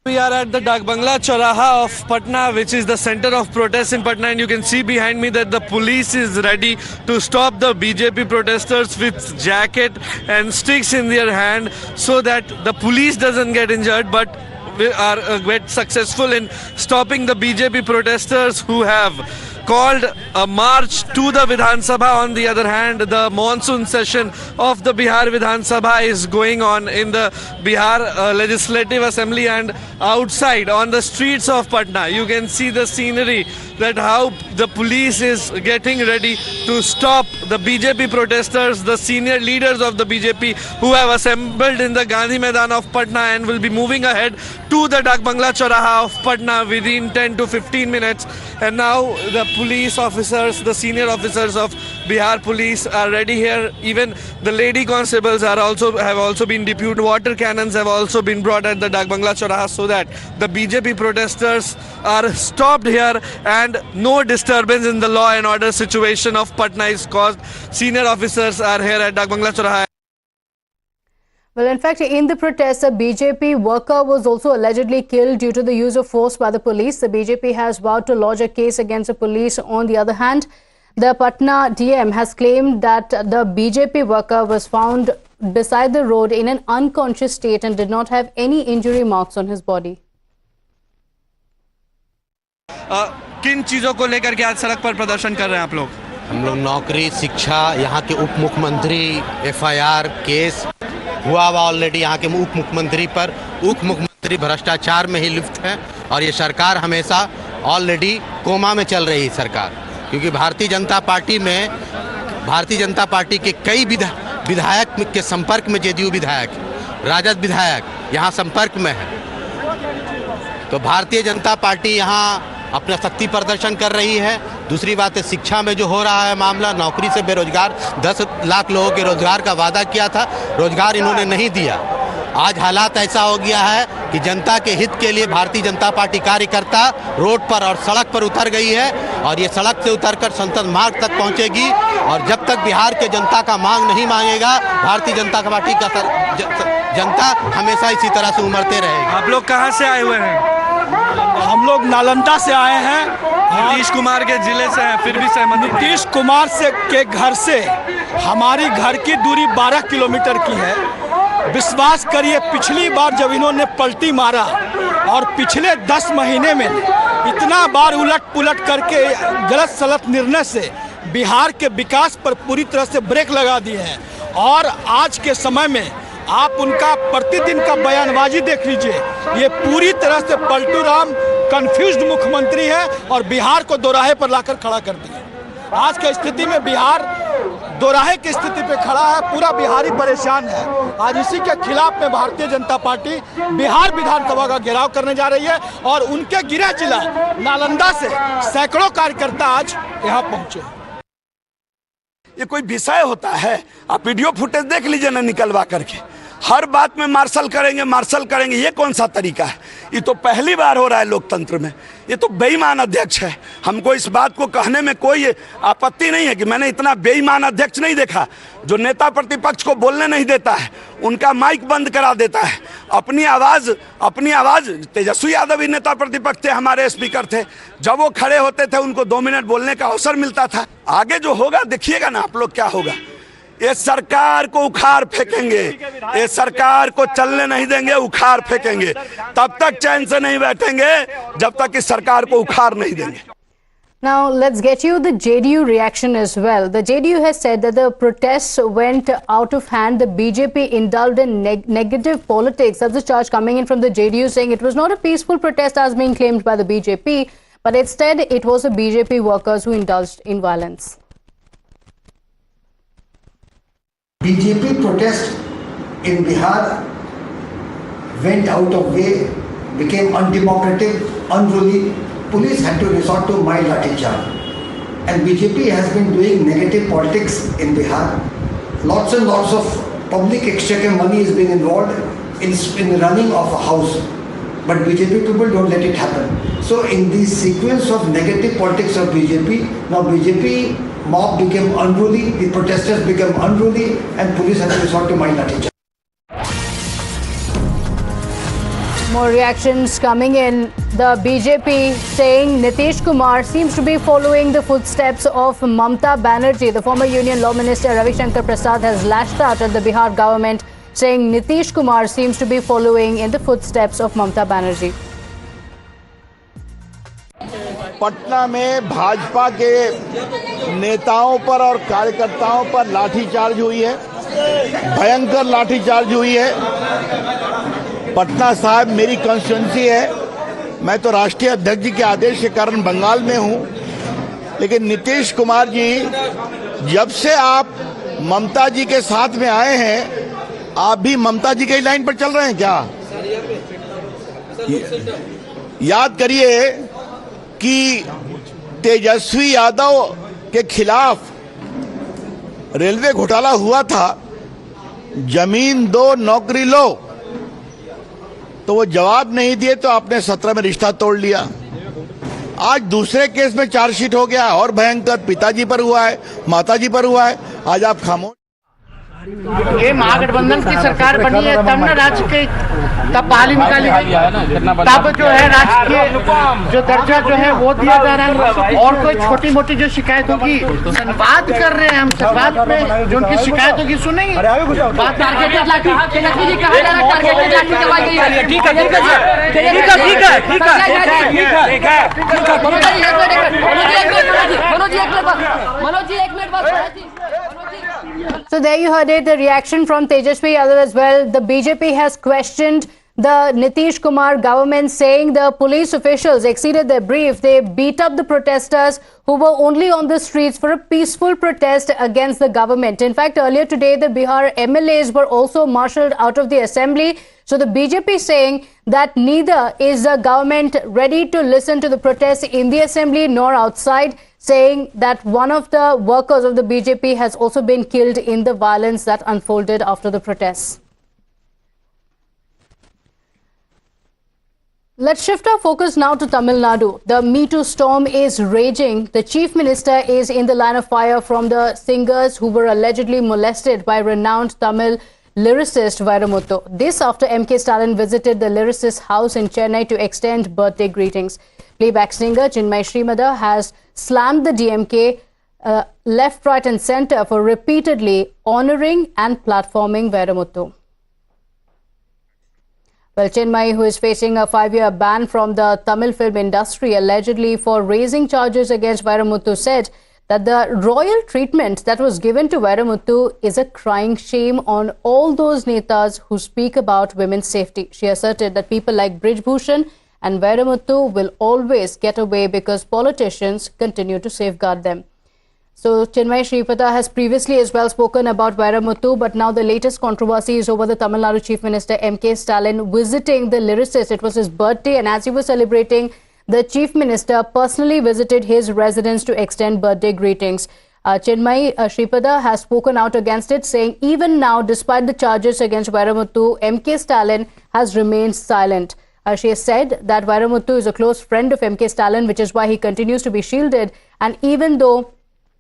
S11: We are at the Dak Bangla Chauraha of Patna, which is the center of protests in Patna, and you can see behind me that the police is ready to stop the BJP protesters with jacket and sticks in their hand so that the police doesn't get injured, but we are quite successful in stopping the BJP protesters who have called a march to the Vidhan Sabha. On the other hand, the monsoon session of the Bihar Vidhan Sabha is going on in the Bihar Legislative Assembly, and outside on the streets of Patna you can see the scenery, that how the police is getting ready to stop the BJP protesters, the senior leaders of the BJP who have assembled in the Gandhi Maidan of Patna and will be moving ahead to the Dak Bangla Chauraha of Patna within 10 to 15 minutes. And now the police officers, the senior officers of Bihar police are ready here. Even the lady constables have also been deputed. Water cannons have also been brought at the Dak Bangla Chauraha so that the BJP protesters are stopped here and no disturbance in the law and order situation of Patna is caused. Senior officers are here at Dak Bangla Chauraha.
S4: Well, in fact, in the protest, a BJP worker was also allegedly killed due to the use of force by the police. The BJP has vowed to lodge a case against the police. On the other hand, the Patna DM has claimed that the BJP worker was found beside the road in an unconscious state and did not have any injury marks on his body.
S11: किन चीजों को लेकर के आज सड़क पर प्रदर्शन कर रहे हैं आप लोग?
S20: हम लोग नौकरी, शिक्षा, यहाँ के उप मुख्यमंत्री, FIR केस हुआ ऑलरेडी यहाँ के उप मुख्यमंत्री पर। उप मुख्यमंत्री भ्रष्टाचार में ही लिप्त है और ये सरकार हमेशा ऑलरेडी कोमा में चल रही सरकार, क्योंकि भारतीय जनता पार्टी के कई विधायक के संपर्क में JDU विधायक, राजद विधायक यहाँ संपर्क में है। तो भारतीय जनता पार्टी यहाँ अपना शक्ति प्रदर्शन कर रही है। दूसरी बात है, शिक्षा में जो हो रहा है मामला, नौकरी से बेरोजगार 10 लाख लोगों के रोजगार का वादा किया था, रोजगार इन्होंने नहीं दिया। आज हालात ऐसा हो गया है कि जनता के हित के लिए भारतीय जनता पार्टी कार्यकर्ता रोड पर और सड़क पर उतर गई है और ये सड़क से उतरकर संसद मार्ग तक पहुंचेगी। और जब तक बिहार के जनता का मांग नहीं मांगेगा, भारतीय जनता पार्टी का जनता हमेशा इसी तरह से उमड़ते रहेगी।
S11: आप लोग कहाँ से आए हुए हैं?
S21: हम लोग नालंदा से आए हैं।
S11: नीतीश कुमार के जिले से हैं, फिर भी सहमति।
S21: नीतीश कुमार के घर से हमारी घर की दूरी 12 किलोमीटर की है। विश्वास करिए, पिछली बार जब इन्होंने पलटी मारा और पिछले 10 महीने में इतना बार उलट पुलट करके गलत सलत निर्णय से बिहार के विकास पर पूरी तरह से ब्रेक लगा दिए हैं। और आज के समय में आप उनका प्रतिदिन का बयानबाजी देख लीजिए, ये पूरी तरह से पलटू राम कंफ्यूज्ड मुख्यमंत्री है और बिहार को दोराहे पर लाकर खड़ा कर दिए। आज की स्थिति में बिहार दोराहे की स्थिति पे खड़ा है, पूरा बिहारी परेशान है। आज इसी के खिलाफ में भारतीय जनता पार्टी बिहार विधानसभा का घेराव करने जा रही है और उनके गृह जिला नालंदा से सैकड़ों कार्यकर्ता आज यहाँ पहुंचे।
S22: ये कोई विषय होता है? आप वीडियो फुटेज देख लीजिए ना, निकलवा करके हर बात में मार्शल करेंगे, ये कौन सा तरीका है? ये तो पहली बार हो रहा है लोकतंत्र में। ये तो बेईमान अध्यक्ष है। हमको इस बात को कहने में कोई आपत्ति नहीं है कि मैंने इतना बेईमान अध्यक्ष नहीं देखा, जो नेता प्रतिपक्ष को बोलने नहीं देता है, उनका माइक बंद करा देता है, अपनी आवाज तेजस्वी यादव ही नेता प्रतिपक्ष थे, हमारे स्पीकर थे, जब वो खड़े होते थे उनको 2 मिनट बोलने का अवसर मिलता था। आगे जो होगा देखिएगा ना आप लोग क्या होगा। ये सरकार को उखाड़ फेंकेंगे, ये सरकार को चलने नहीं देंगे, उखाड़ फेंकेंगे। तब तक चैन से नहीं बैठेंगे जब तक इस सरकार को उखाड़ नहीं देंगे।
S4: Now, let's get you the JDU reaction as well. The JDU has said that the protests went out of hand. The BJP indulged in negative politics. That's the charge coming in from the JDU, saying it was not a peaceful protest as being claimed by the BJP, but instead it was the BJP workers who indulged in violence.
S1: BJP protest in Bihar went out of way, became undemocratic, unruly. Police had to resort to mild lathicharge. And BJP has been doing negative politics in Bihar. Lots and lots of public exchequer money is being involved in the running of a house. But BJP people don't let it happen. So in the sequence of negative politics of BJP, now BJP mob became unruly, the protesters became unruly, and police had to resort to mild lathicharge.
S4: More reactions coming in. The BJP saying Nitish Kumar seems to be following the footsteps of Mamata Banerjee. The former Union Law Minister Ravi Shankar Prasad has lashed out at the Bihar government, saying Nitish Kumar seems to be following in the footsteps of Mamata Banerjee.
S12: Patna में भाजपा के नेताओं पर और कार्यकर्ताओं पर लाठीचार्ज हुई है, भयंकर लाठीचार्ज हुई है। पटना साहब मेरी कॉन्स्टिट्यूंसी है, मैं तो राष्ट्रीय अध्यक्ष जी के आदेश के कारण बंगाल में हूं, लेकिन नीतीश कुमार जी जब से आप ममता जी के साथ में आए हैं, आप भी ममता जी के लाइन पर चल रहे हैं क्या? याद करिए कि तेजस्वी यादव के खिलाफ रेलवे घोटाला हुआ था, जमीन दो नौकरी लो, तो वो जवाब नहीं दिए तो आपने 17 में रिश्ता तोड़ लिया। आज दूसरे केस में चार्जशीट हो गया और भयंकर, पिताजी पर हुआ है, माताजी पर हुआ है, आज आप खामोश।
S23: ये महागठबंधन की सरकार बनी है तब ना राज्य के तब बहाली निकाली गई, तब जो है राज्य के जो दर्जा जो है वो दिया जा रहा है। और कोई छोटी मोटी जो शिकायत होगी, संवाद कर रहे हैं हम, संवाद में जो उनकी शिकायत होगी सुनेंगे। बात टारगेटेड लाठी जी कहा जा रहा है, टारगेटेड लाठी दवाई गई है। ठीक है ठीक है ठीक है ठीक है ठीक है ठीक है मनोज जी एक minute.
S4: So there you heard it, the reaction from Tejasvi Yadav as well. The BJP has questioned the Nitish Kumar government, saying the police officials exceeded their brief. They beat up the protesters who were only on the streets for a peaceful protest against the government. In fact, earlier today, the Bihar MLAs were also marshalled out of the assembly. So the BJP saying that neither is the government ready to listen to the protests in the assembly nor outside, saying that one of the workers of the BJP has also been killed in the violence that unfolded after the protests. Let's shift our focus now to Tamil Nadu. The Me Too storm is raging. The Chief Minister is in the line of fire from the singers who were allegedly molested by renowned Tamil lyricist Vairamuthu. This after MK Stalin visited the lyricist's house in Chennai to extend birthday greetings. Playback singer Chinmay Srimadha has slammed the DMK left, right and centre for repeatedly honouring and platforming Vairamuthu. Well, Chinmay, who is facing a 5-year ban from the Tamil film industry allegedly for raising charges against Vairamuthu, said that the royal treatment that was given to Vairamuthu is a crying shame on all those netas who speak about women's safety. She asserted that people like Brij Bhushan and Vairamuthu will always get away because politicians continue to safeguard them. So Chinmay Sripadha has previously as well spoken about Vairamuthu, but now the latest controversy is over the Tamil Nadu Chief Minister MK Stalin visiting the lyricist. It was his birthday, and as he was celebrating, the Chief Minister personally visited his residence to extend birthday greetings. Chinmay Sripadha has spoken out against it, saying even now, despite the charges against Vairamuthu, MK Stalin has remained silent. She has said that Vairamuthu is a close friend of MK Stalin, which is why he continues to be shielded. And even though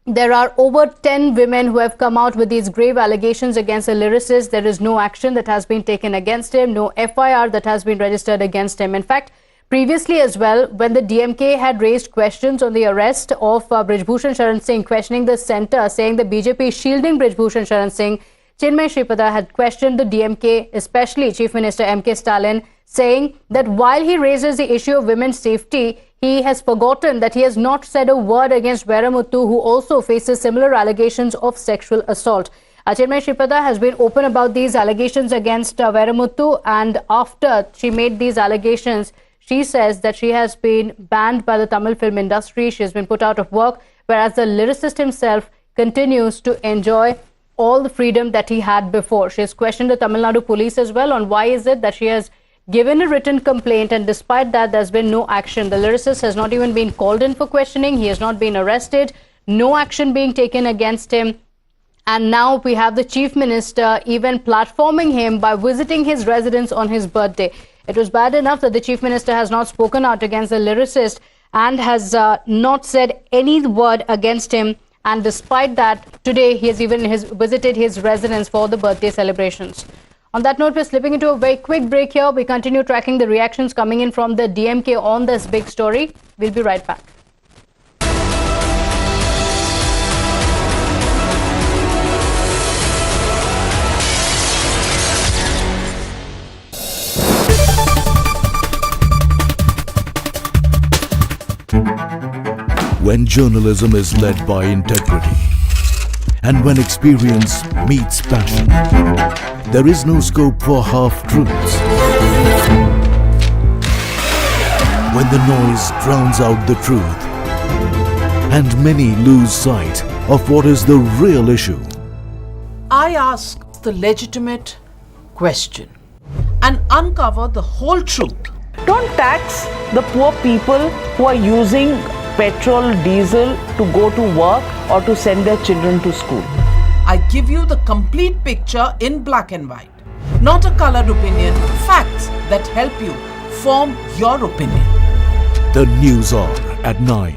S4: there are over 10 women who have come out with these grave allegations against the lyricist, there is no action that has been taken against him, no FIR that has been registered against him. In fact, previously as well, when the DMK had raised questions on the arrest of Brij Bhushan Sharan Singh, questioning the centre, saying the BJP is shielding Brij Bhushan Sharan Singh, Chinmay Sripadha had questioned the DMK, especially Chief Minister MK Stalin, saying that while he raises the issue of women's safety, he has forgotten that he has not said a word against Veramuthu, who also faces similar allegations of sexual assault. Chinmay Sripada has been open about these allegations against Veramuthu, and after she made these allegations, she says that she has been banned by the Tamil film industry. She has been put out of work, whereas the lyricist himself continues to enjoy all the freedom that he had before. She has questioned the Tamil Nadu police as well on why is it that she has given a written complaint, and despite that there's been no action. The lyricist has not even been called in for questioning. He has not been arrested. No action being taken against him. And now we have the Chief Minister even platforming him by visiting his residence on his birthday. It was bad enough that the Chief Minister has not spoken out against the lyricist and has not said any word against him. And despite that, today he has even visited his residence for the birthday celebrations. On that note, we're slipping into a very quick break here. We continue tracking the reactions coming in from the DMK on this big story. We'll be right back.
S6: When journalism is led by integrity, and when experience meets passion, there is no scope for half-truths. When the noise drowns out the truth, and many lose sight of what is the real issue.
S7: I ask the legitimate question and uncover the whole truth.
S8: Don't tax the poor people who are using petrol, diesel to go to work or to send their children to school.
S7: I give you the complete picture in black and white, not a colored opinion, facts that help you form your opinion.
S6: The News Hour at 9.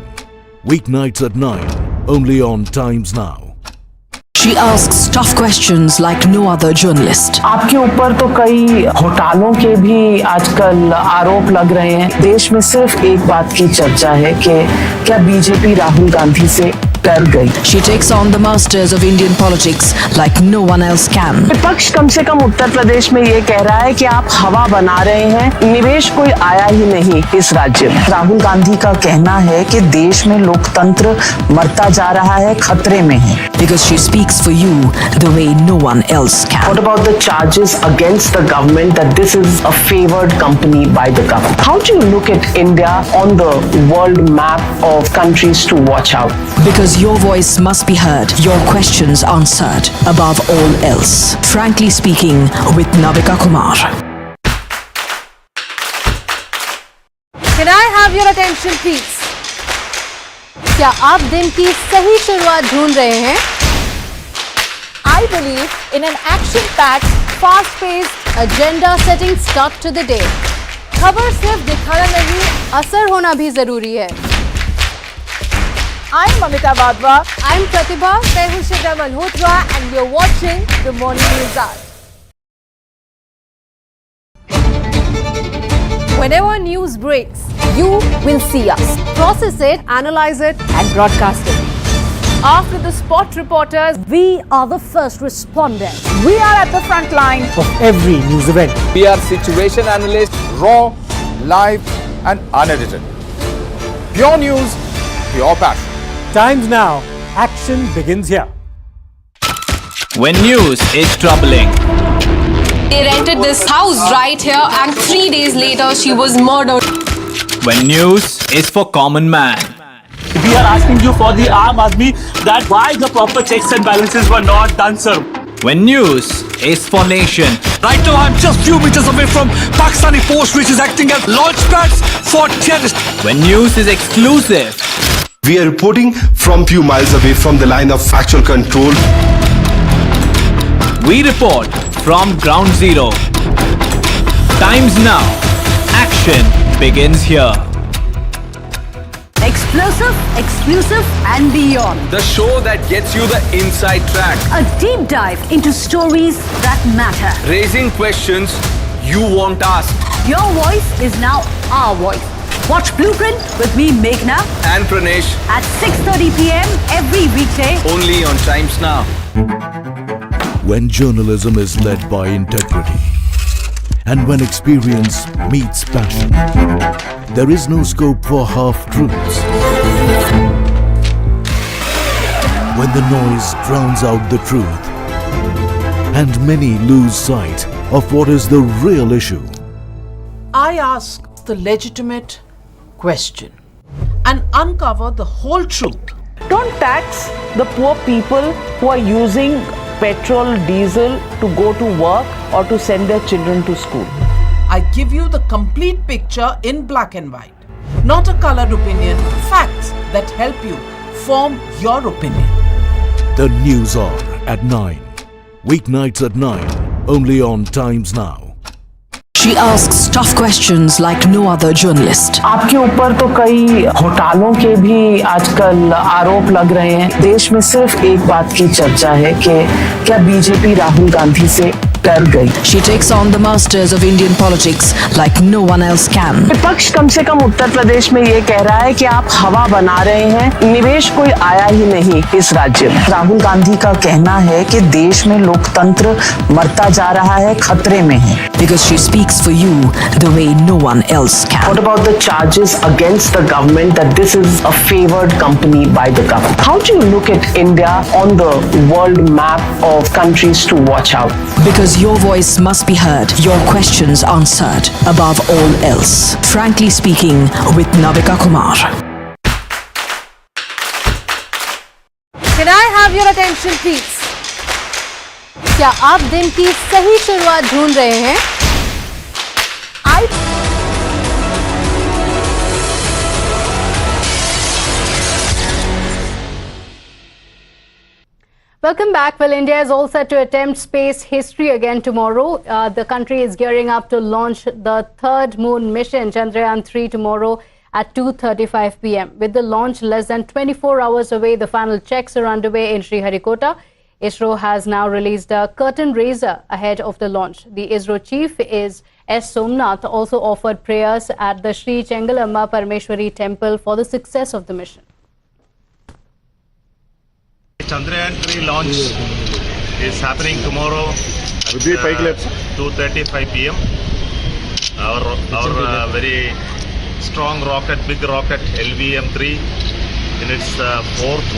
S6: Weeknights at 9, only on Times Now.
S9: She asks tough questions like no other journalist.
S8: आपके ऊपर तो कई घोटालों के भी आजकल आरोप लग रहे हैं। देश में सिर्फ एक बात की चर्चा है कि क्या बीजेपी राहुल गांधी से डर गई।
S9: She takes on the masters of Indian politics like no one else can.
S8: विपक्ष कम से कम उत्तर प्रदेश में ये कह रहा है कि आप हवा बना रहे हैं, निवेश कोई आया ही नहीं इस राज्य में। राहुल गांधी का कहना है कि देश में लोकतंत्र मरता जा रहा है, खतरे में है।
S9: Because she speaks for you the way no one else can.
S8: What about the charges against the government that this is a favored company by the government? How do you look at India on the world map of countries to watch out?
S9: Because your voice must be heard, your questions answered above all else. Frankly speaking with Navika Kumar.
S4: Can I have your attention please? क्या आप दिन की सही शुरुआत ढूंढ रहे हैं? I believe in an action-packed, fast-paced, agenda-setting start to the day. खबर सिर्फ दिखाना नहीं, असर होना भी जरूरी है. I'm Amita Badwa. I'm Pratibha. मैं हूँ शिवरा Malhotra and you're watching the Morning News Hour. Whenever news breaks, you will see us. Process it, analyze it and broadcast it. After the spot reporters, we are the first responders. We are at the front line
S5: of every news event.
S2: We are situation analysts, raw, live and unedited. Pure news, pure passion.
S5: Times Now, action begins here.
S10: When news is troubling.
S3: They rented this house right here and 3 days later she was murdered.
S10: When news is for common man.
S13: We are asking you for the Aam Aadmi that why the proper checks and balances were not done, sir.
S10: When news is for nation.
S21: Right now I'm just few meters away from Pakistani force which is acting as launch pads for terrorists.
S10: When news is exclusive.
S19: We are reporting from few miles away from the line of actual control.
S10: We report from ground zero. Times Now. Action begins here.
S14: Explosive, exclusive and beyond.
S11: The show that gets you the inside track.
S14: A deep dive into stories that matter.
S11: Raising questions you won't ask.
S14: Your voice is now our voice. Watch Blueprint with me, Meghna.
S11: And Pranesh.
S14: At 6:30 p.m. every weekday.
S11: Only on Times Now.
S6: When journalism is led by integrity, And when experience meets passion, there is no scope for half-truths. When the noise drowns out the truth, and many lose sight of what is the real issue.
S7: I ask the legitimate question and uncover the whole truth.
S8: Don't tax the poor people who are using petrol, diesel to go to work or to send their children to school.
S7: I give you the complete picture in black and white, not a colored opinion, facts that help you form your opinion.
S6: The News Hour at 9. Weeknights at 9, only on Times Now.
S9: She asks tough questions like no other journalist.
S8: आपके ऊपर तो कई घोटालों के भी आजकल आरोप लग रहे हैं। देश में सिर्फ एक बात की चर्चा है कि क्या बीजेपी राहुल गांधी से डर गई।
S9: She takes on the masters of Indian politics like no one else can.
S8: विपक्ष कम से कम उत्तर प्रदेश में ये कह रहा है कि आप हवा बना रहे हैं, निवेश कोई आया ही नहीं इस राज्य में। राहुल गांधी का कहना है कि देश में लोकतंत्र मरता जा रहा है, खतरे में है।
S9: Because she speaks for you the way no one else can.
S8: What about the charges against the government that this is a favored company by the government? How do you look at India on the world map of countries to watch out?
S9: Because your voice must be heard, your questions answered above all else. Frankly speaking with Navika Kumar.
S4: Can I have your attention please? क्या आप दिन की सही शुरुआत ढूंढ रहे हैं? Welcome back. Well, India is all set to attempt space history again tomorrow. The country is gearing up to launch the third moon mission, Chandrayaan 3, tomorrow at 2:35 p.m. With the launch less than 24 hours away, the final checks are underway in Sriharikota. ISRO has now released a curtain raiser ahead of the launch. The ISRO chief is S. Somnath also offered prayers at the Sri Chengalamma Parameshwari temple for the success of the mission.
S15: Chandrayaan 3 launch is happening tomorrow at 2:35 p.m. Our very strong rocket, big rocket LVM-3 in its fourth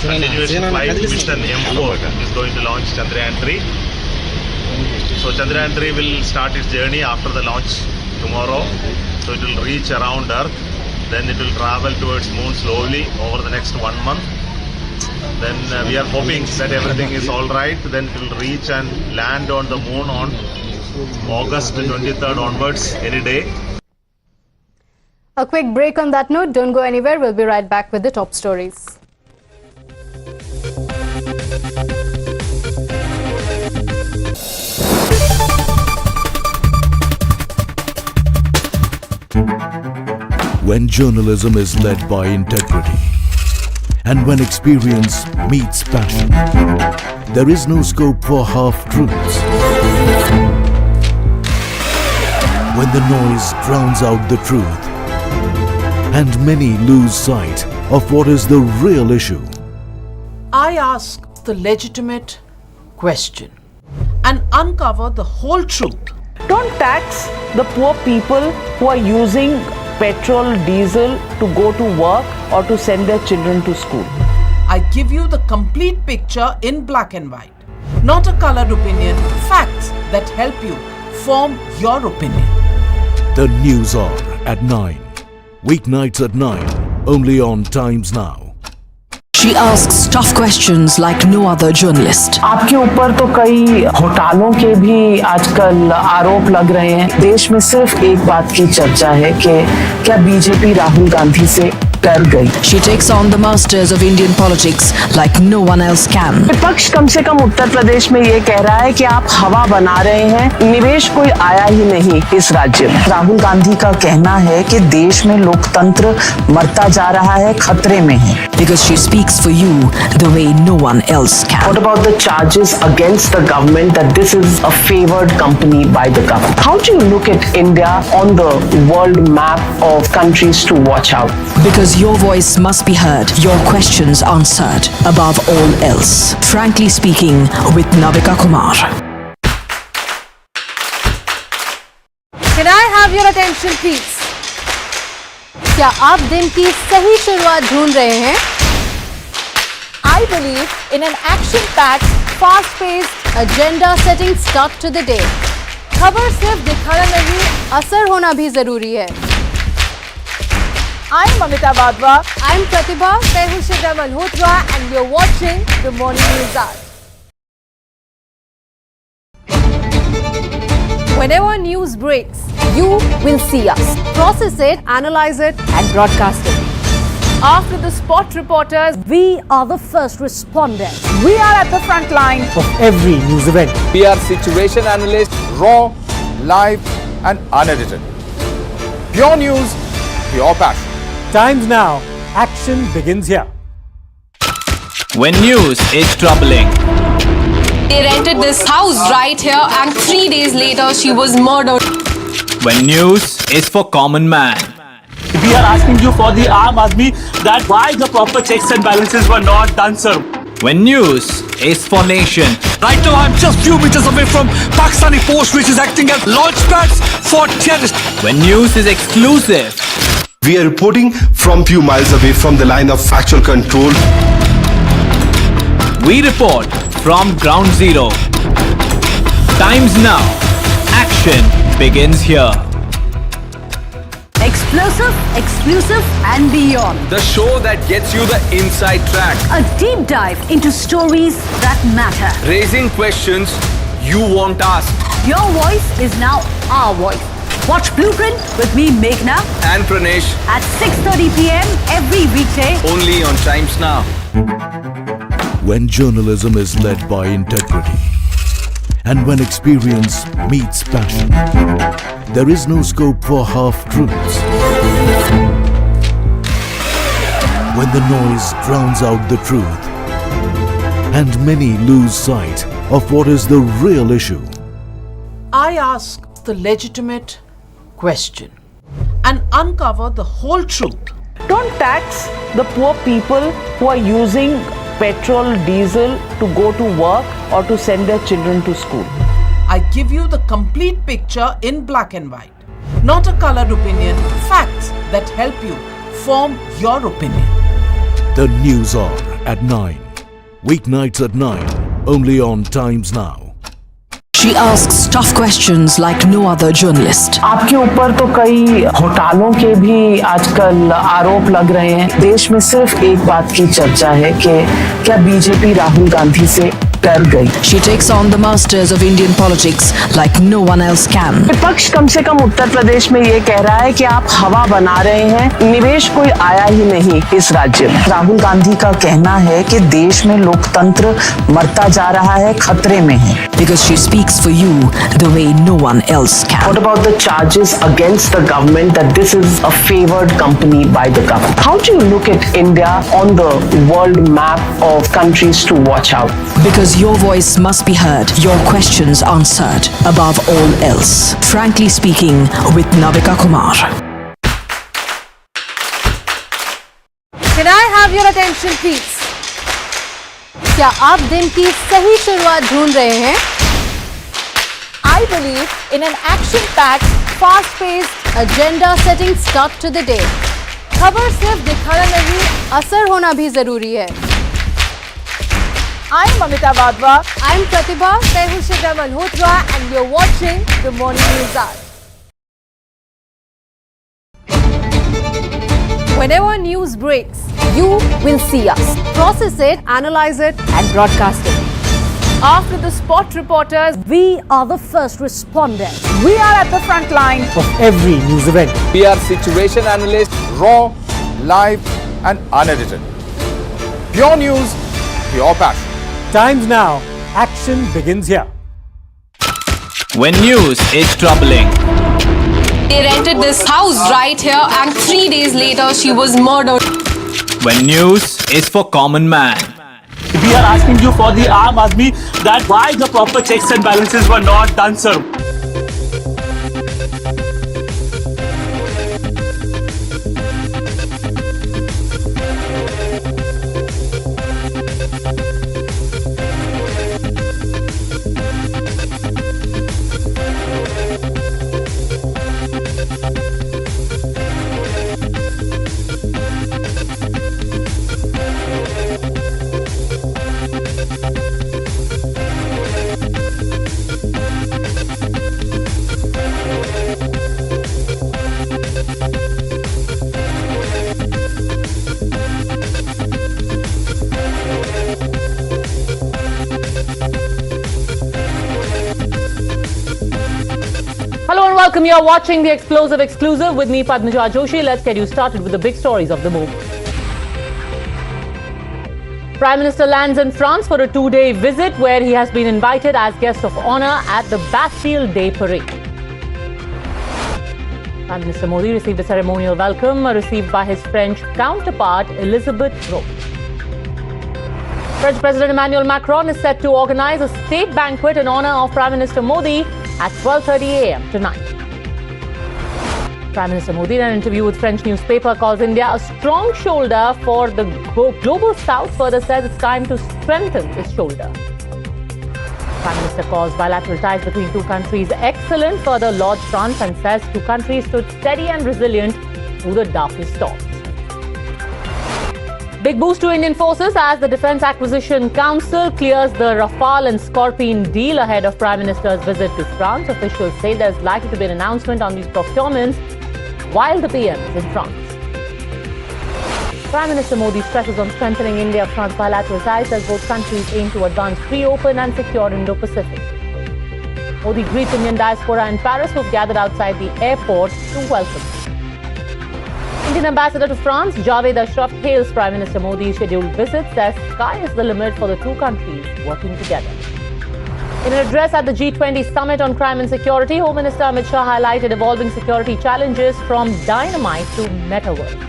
S15: continuous flight mission M4 is going to launch Chandrayaan 3. So Chandrayaan 3 will start its journey after the launch tomorrow. So it will reach around Earth, then it will travel towards Moon slowly over the next 1 month. Then we are hoping that everything is all right. Then it will reach and land on the moon on August 23rd onwards, any day.
S4: A quick break on that note. Don't go anywhere. We'll be right back with the top stories.
S6: When journalism is led by integrity, and when experience meets passion, there is no scope for half-truths. When the noise drowns out the truth, and many lose sight of what is the real issue.
S7: I ask the legitimate question and uncover the whole truth.
S8: Don't tax the poor people who are using petrol, diesel to go to work or to send their children to school.
S7: I give you the complete picture in black and white, not a colored opinion, facts that help you form your opinion.
S6: The News Hour at 9. Weeknights at 9, only on Times Now.
S9: She asks tough questions like no other journalist.
S8: आपके ऊपर तो कई घोटालों के भी आजकल आरोप लग रहे हैं। देश में सिर्फ एक बात की चर्चा है कि क्या बीजेपी राहुल गांधी से डर गई।
S9: She takes on the masters of Indian politics like no one else can.
S8: विपक्ष कम से कम उत्तर प्रदेश में ये कह रहा है कि आप हवा बना रहे हैं, निवेश कोई आया ही नहीं इस राज्य में। राहुल गांधी का कहना है कि देश में लोकतंत्र मरता जा रहा है, खतरे में है।
S9: Because she speaks for you the way no one else can.
S8: What about the charges against the government that this is a favored company by the government? How do you look at India on the world map of countries to watch out?
S9: Because your voice must be heard, your questions answered above all else. Frankly speaking with Navika Kumar.
S4: have your attention, please? क्या आप दिन की सही शुरुआत ढूंढ रहे हैं? I believe in an action-packed, fast-paced, agenda-setting start to the day. खबर सिर्फ दिखाना नहीं, असर होना भी जरूरी है. I'm Mamita Vadwa. I'm Pratibha Tehushida Malhotra, and you're watching the Morning News Hour. Whenever news breaks, you will see us. Process it, analyze it, and broadcast it. After the spot reporters, we are the first responders. We are at the front line
S5: of every news event.
S2: We are situation analysts, raw, live, and unedited. Pure news, pure passion.
S5: Times now, action begins here.
S10: When news is troubling.
S3: They rented this house right here, and 3 days later she was murdered.
S10: When news is for common man.
S13: We are asking you for the Aam Aadmi that why the proper checks and balances were not done, sir.
S10: When news is for nation.
S21: Right now I'm just few meters away from Pakistani force which is acting as launch pads for terrorists.
S10: When news is exclusive.
S19: We are reporting from few miles away from the line of actual control.
S10: We report from ground zero. Times now. Action begins here.
S14: Explosive, exclusive, and beyond.
S2: The show that gets you the inside track.
S14: A deep dive into stories that matter.
S2: Raising questions you won't ask.
S14: Your voice is now our voice. Watch Blueprint with me, Meghna,
S2: And Pranesh.
S14: at 6:30 p.m. every weekday.
S2: Only on Times Now.
S6: When journalism is led by integrity and when experience meets passion, there is no scope for half-truths. When the noise drowns out the truth and many lose sight of what is the real issue.
S7: I ask the legitimate question and uncover the whole truth.
S8: Don't tax the poor people who are using petrol, diesel to go to work or to send their children to school.
S7: I give you the complete picture in black and white, not a colored opinion, facts that help you form your opinion.
S6: The news hour at 9. Weeknights at 9. Only on Times Now.
S9: She asks tough questions like no other journalist.
S8: आपके ऊपर तो कई घोटालों के भी आजकल आरोप लग रहे हैं. देश में सिर्फ एक बात की चर्चा है कि क्या बीजेपी राहुल गांधी से डर गई.
S9: She takes on the masters of Indian politics like no one else can.
S8: विपक्ष कम से कम उत्तर प्रदेश में ये कह रहा है कि आप हवा बना रहे हैं, निवेश कोई आया ही नहीं इस राज्य में. राहुल गांधी का कहना है कि देश में लोकतंत्र मरता जा रहा है, खतरे में है.
S9: Because she speaks for you the way no one else can.
S8: What about the charges against the government that this is a favored company by the government? How do you look at India on the world map of countries to watch out?
S9: Because your voice must be heard, your questions answered above all else. Frankly speaking with Navika Kumar.
S4: Can I have your attention, please? क्या आप दिन की सही शुरुआत ढूंढ रहे हैं? I believe in an action-packed, fast-paced, agenda-setting start to the day. खबर सिर्फ दिखाना नहीं, असर होना भी जरूरी है. I'm Mamita Vadwa. I'm Pratibha Tehushida Malhotra, and you're watching the Morning News Hour. Whenever news breaks, you will see us. Process it, analyze it, and broadcast it. After the spot reporters, we are the first responders. We are at the front line
S5: of every news event.
S2: We are situation analysts, raw, live, and unedited. Pure news, pure passion.
S5: Times now, action begins here.
S10: When news is troubling.
S3: They rented this house right here, and 3 days later she was murdered.
S10: When news is for common man.
S13: We are asking you for the Aam Aadmi that why the proper checks and balances were not done, sir.
S4: Welcome, you are watching the Explosive Exclusive with me, Padmaja Joshi. Let's get you started with the big stories of the moment. Prime Minister lands in France for a 2-day visit where he has been invited as guest of honor at the Bastille Day Parade. Prime Minister Modi received a ceremonial welcome received by his French counterpart Elisabeth Borne. French President Immanuel Macron is set to organize a state banquet in honor of Prime Minister Modi at 12:30 a.m. tonight. Prime Minister Modi, in an interview with French newspaper, calls India a strong shoulder for the global South, further says it's time to strengthen this shoulder. Prime Minister calls bilateral ties between two countries excellent, further lauds France and says two countries stood steady and resilient through the darkest storms. Big boost to Indian forces as the Defence Acquisition Council clears the Rafale and Scorpion deal ahead of Prime Minister's visit to France. Officials say there's likely to be an announcement on these procurements while the PM is in France. Prime Minister Modi stresses on strengthening India-France bilateral ties as both countries aim to advance free, open and secure Indo-Pacific. Modi greets Indian diaspora in Paris who've gathered outside the airport to welcome him. Indian Ambassador to France, Javed Ashraf, hails Prime Minister Modi's scheduled visit, says sky is the limit for the two countries working together. In an address at the G20 Summit on Crime and Security, Home Minister Amit Shah highlighted evolving security challenges from dynamite to metaverse.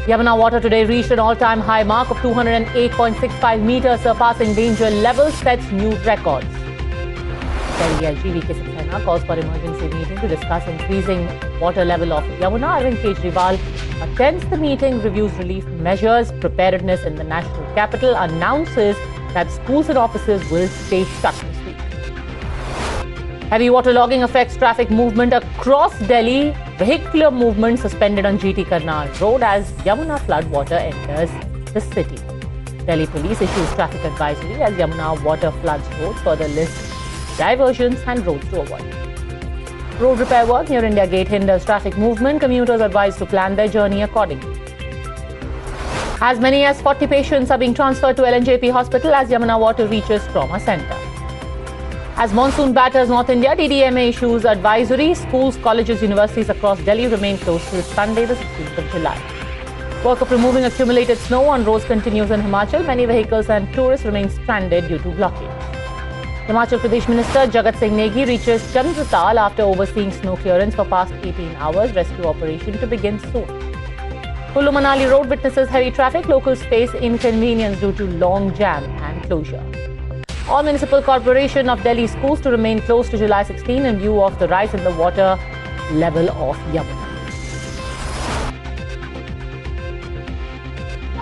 S4: Yamuna water today reached an all-time high mark of 208.65 meters, surpassing danger levels, sets new records. Delhi LG V.K. Saxena calls for emergency meeting to discuss increasing water level of Yamuna. Arvind Kejriwal attends the meeting, reviews relief measures, preparedness in the national capital, announces that schools and offices will stay shut this week. Heavy waterlogging affects traffic movement across Delhi. Vehicular movement suspended on GT Karnal Road as Yamuna flood water enters the city. Delhi police issues traffic advisory as Yamuna water floods roads, further lists diversions and roads to avoid. Road repair work near India Gate hinders traffic movement. Commuters advised to plan their journey accordingly. As many as 40 patients are being transferred to LNJP Hospital as Yamuna water reaches trauma center. As monsoon batters North India, DDMA issues advisory. Schools, colleges, universities across Delhi remain closed till Sunday, the 16th of July. Work of removing accumulated snow on roads continues in Himachal. Many vehicles and tourists remain stranded due to blockage. Himachal Pradesh Minister Jagat Singh Negi reaches Chandratal after overseeing snow clearance for past 18 hours. Rescue operation to begin soon. Kullu Manali road witnesses heavy traffic. Locals face inconvenience due to long jam and closure. All municipal corporation of Delhi schools to remain closed to July 16 in view of the rise in the water level of Yamuna.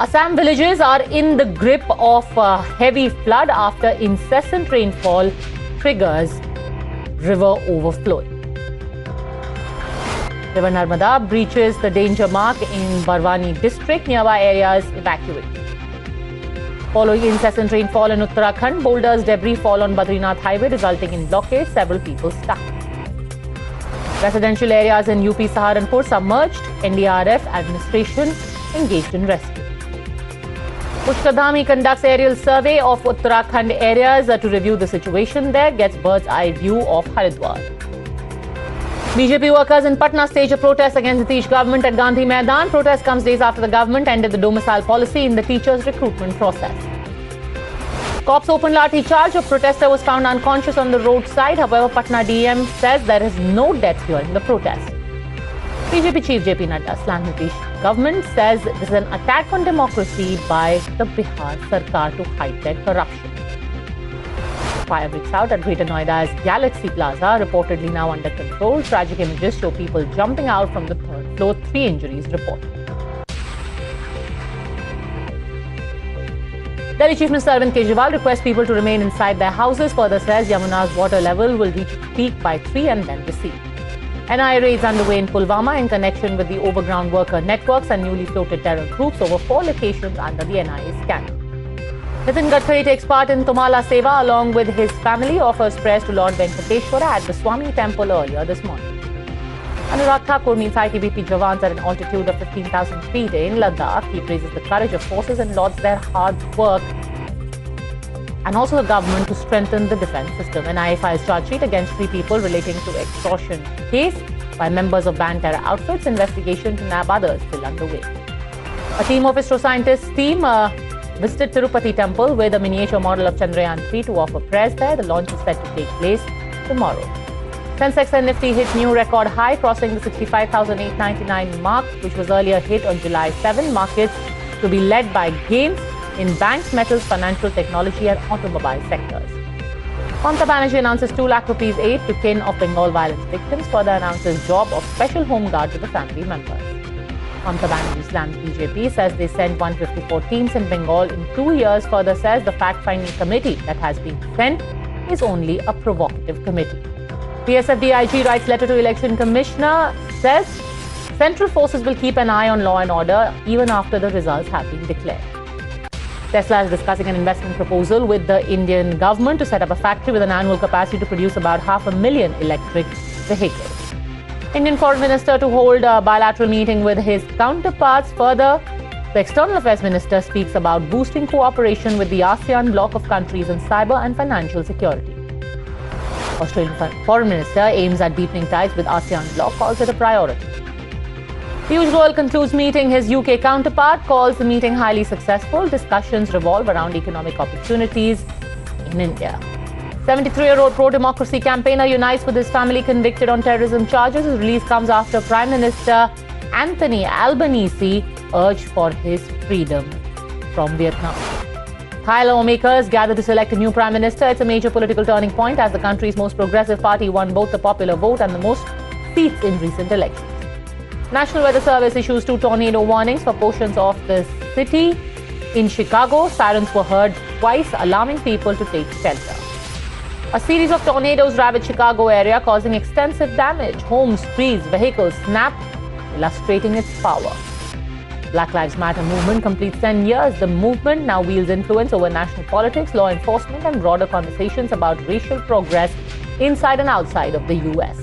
S4: Assam villages are in the grip of heavy flood after incessant rainfall triggers river overflowing. River Narmada breaches the danger mark in Barwani district. Nearby areas evacuated. Following incessant rainfall in Uttarakhand, boulders, debris fall on Badrinath highway resulting in blockade. Several people stuck. Residential areas in UP Saharanpur submerged. NDRF administration engaged in rescue. Pushkar Dhami conducts aerial survey of Uttarakhand areas to review the situation there, gets bird's eye view of Haridwar. BJP workers in Patna stage a protest against the Nitish government at Gandhi Maidan. Protest comes days after the government ended the domicile policy in the teachers' recruitment process. Cops opened lathi charge. A protester was found unconscious on the roadside. However, Patna DM says there is no death during the protest. BJP chief JP Nadda slammed Nitish government, says this is an attack on democracy by the Bihar Sarkar to hide their corruption. Fire breaks out at Greater Noida's Galaxy Plaza, reportedly now under control. Tragic images show people jumping out from the third floor. 3 injuries reported. Delhi Chief Minister Arvind Kejriwal requests people to remain inside their houses. Further says Yamuna's water level will reach peak by 3 and then recede. NIA raids underway in Pulwama in connection with the overground worker networks and newly floated terror groups over 4 locations under the NIA scanner. Nitin Gadkari takes part in Tumala Seva along with his family, offers prayers to Lord Venkateshwara at the Swami temple earlier this morning. Anurag Thakur meets ITBP Jawans at an altitude of 15,000 feet in Ladakh. He praises the courage of forces and lauds their hard work and also the government to strengthen the defense system. NIA files charge sheet against 3 people relating to extortion case by members of banned terror outfits. Investigation to nab others still underway. A team of ISRO scientists visited Tirupati temple with a miniature model of Chandrayaan-3 to offer prayers there. The launch is set to take place tomorrow. Sensex and Nifty hit new record high, crossing the 65,899 mark, which was earlier hit on July 7. Markets to be led by gains in banks, metals, financial technology and automobile sectors. Mamata Banerjee announces 2 lakh rupees aid to kin of Bengal violence victims. Further announces job of special home guard to the family members. Mamata Banerjee slams BJP, says they sent 154 teams in Bengal in 2 years. Further says the fact-finding committee that has been sent is only a provocative committee. PSF DIG writes letter to Election Commissioner, says central forces will keep an eye on law and order even after the results have been declared. Tesla is discussing an investment proposal with the Indian government to set up a factory with an annual capacity to produce about 500,000 electric vehicles. Indian Foreign Minister to hold a bilateral meeting with his counterparts. Further, the External Affairs Minister speaks about boosting cooperation with the ASEAN bloc of countries in cyber and financial security. Australian Foreign Minister aims at deepening ties with ASEAN bloc, calls it a priority. Piyush Goyal concludes meeting his UK counterpart, calls the meeting highly successful. Discussions revolve around economic opportunities in India. 73-year-old pro-democracy campaigner unites with his family convicted on terrorism charges. His release comes after Prime Minister Anthony Albanese urged for his freedom from Vietnam. Thai lawmakers gather to select a new Prime Minister. It's a major political turning point as the country's most progressive party won both the popular vote and the most seats in recent elections. National Weather Service issues 2 tornado warnings for portions of the city. In Chicago, sirens were heard twice, alarming people to take shelter. A series of tornadoes ravaged Chicago area, causing extensive damage. Homes, trees, vehicles snapped, illustrating its power. Black Lives Matter movement completes 10 years. The movement now wields influence over national politics, law enforcement, and broader conversations about racial progress inside and outside of the US.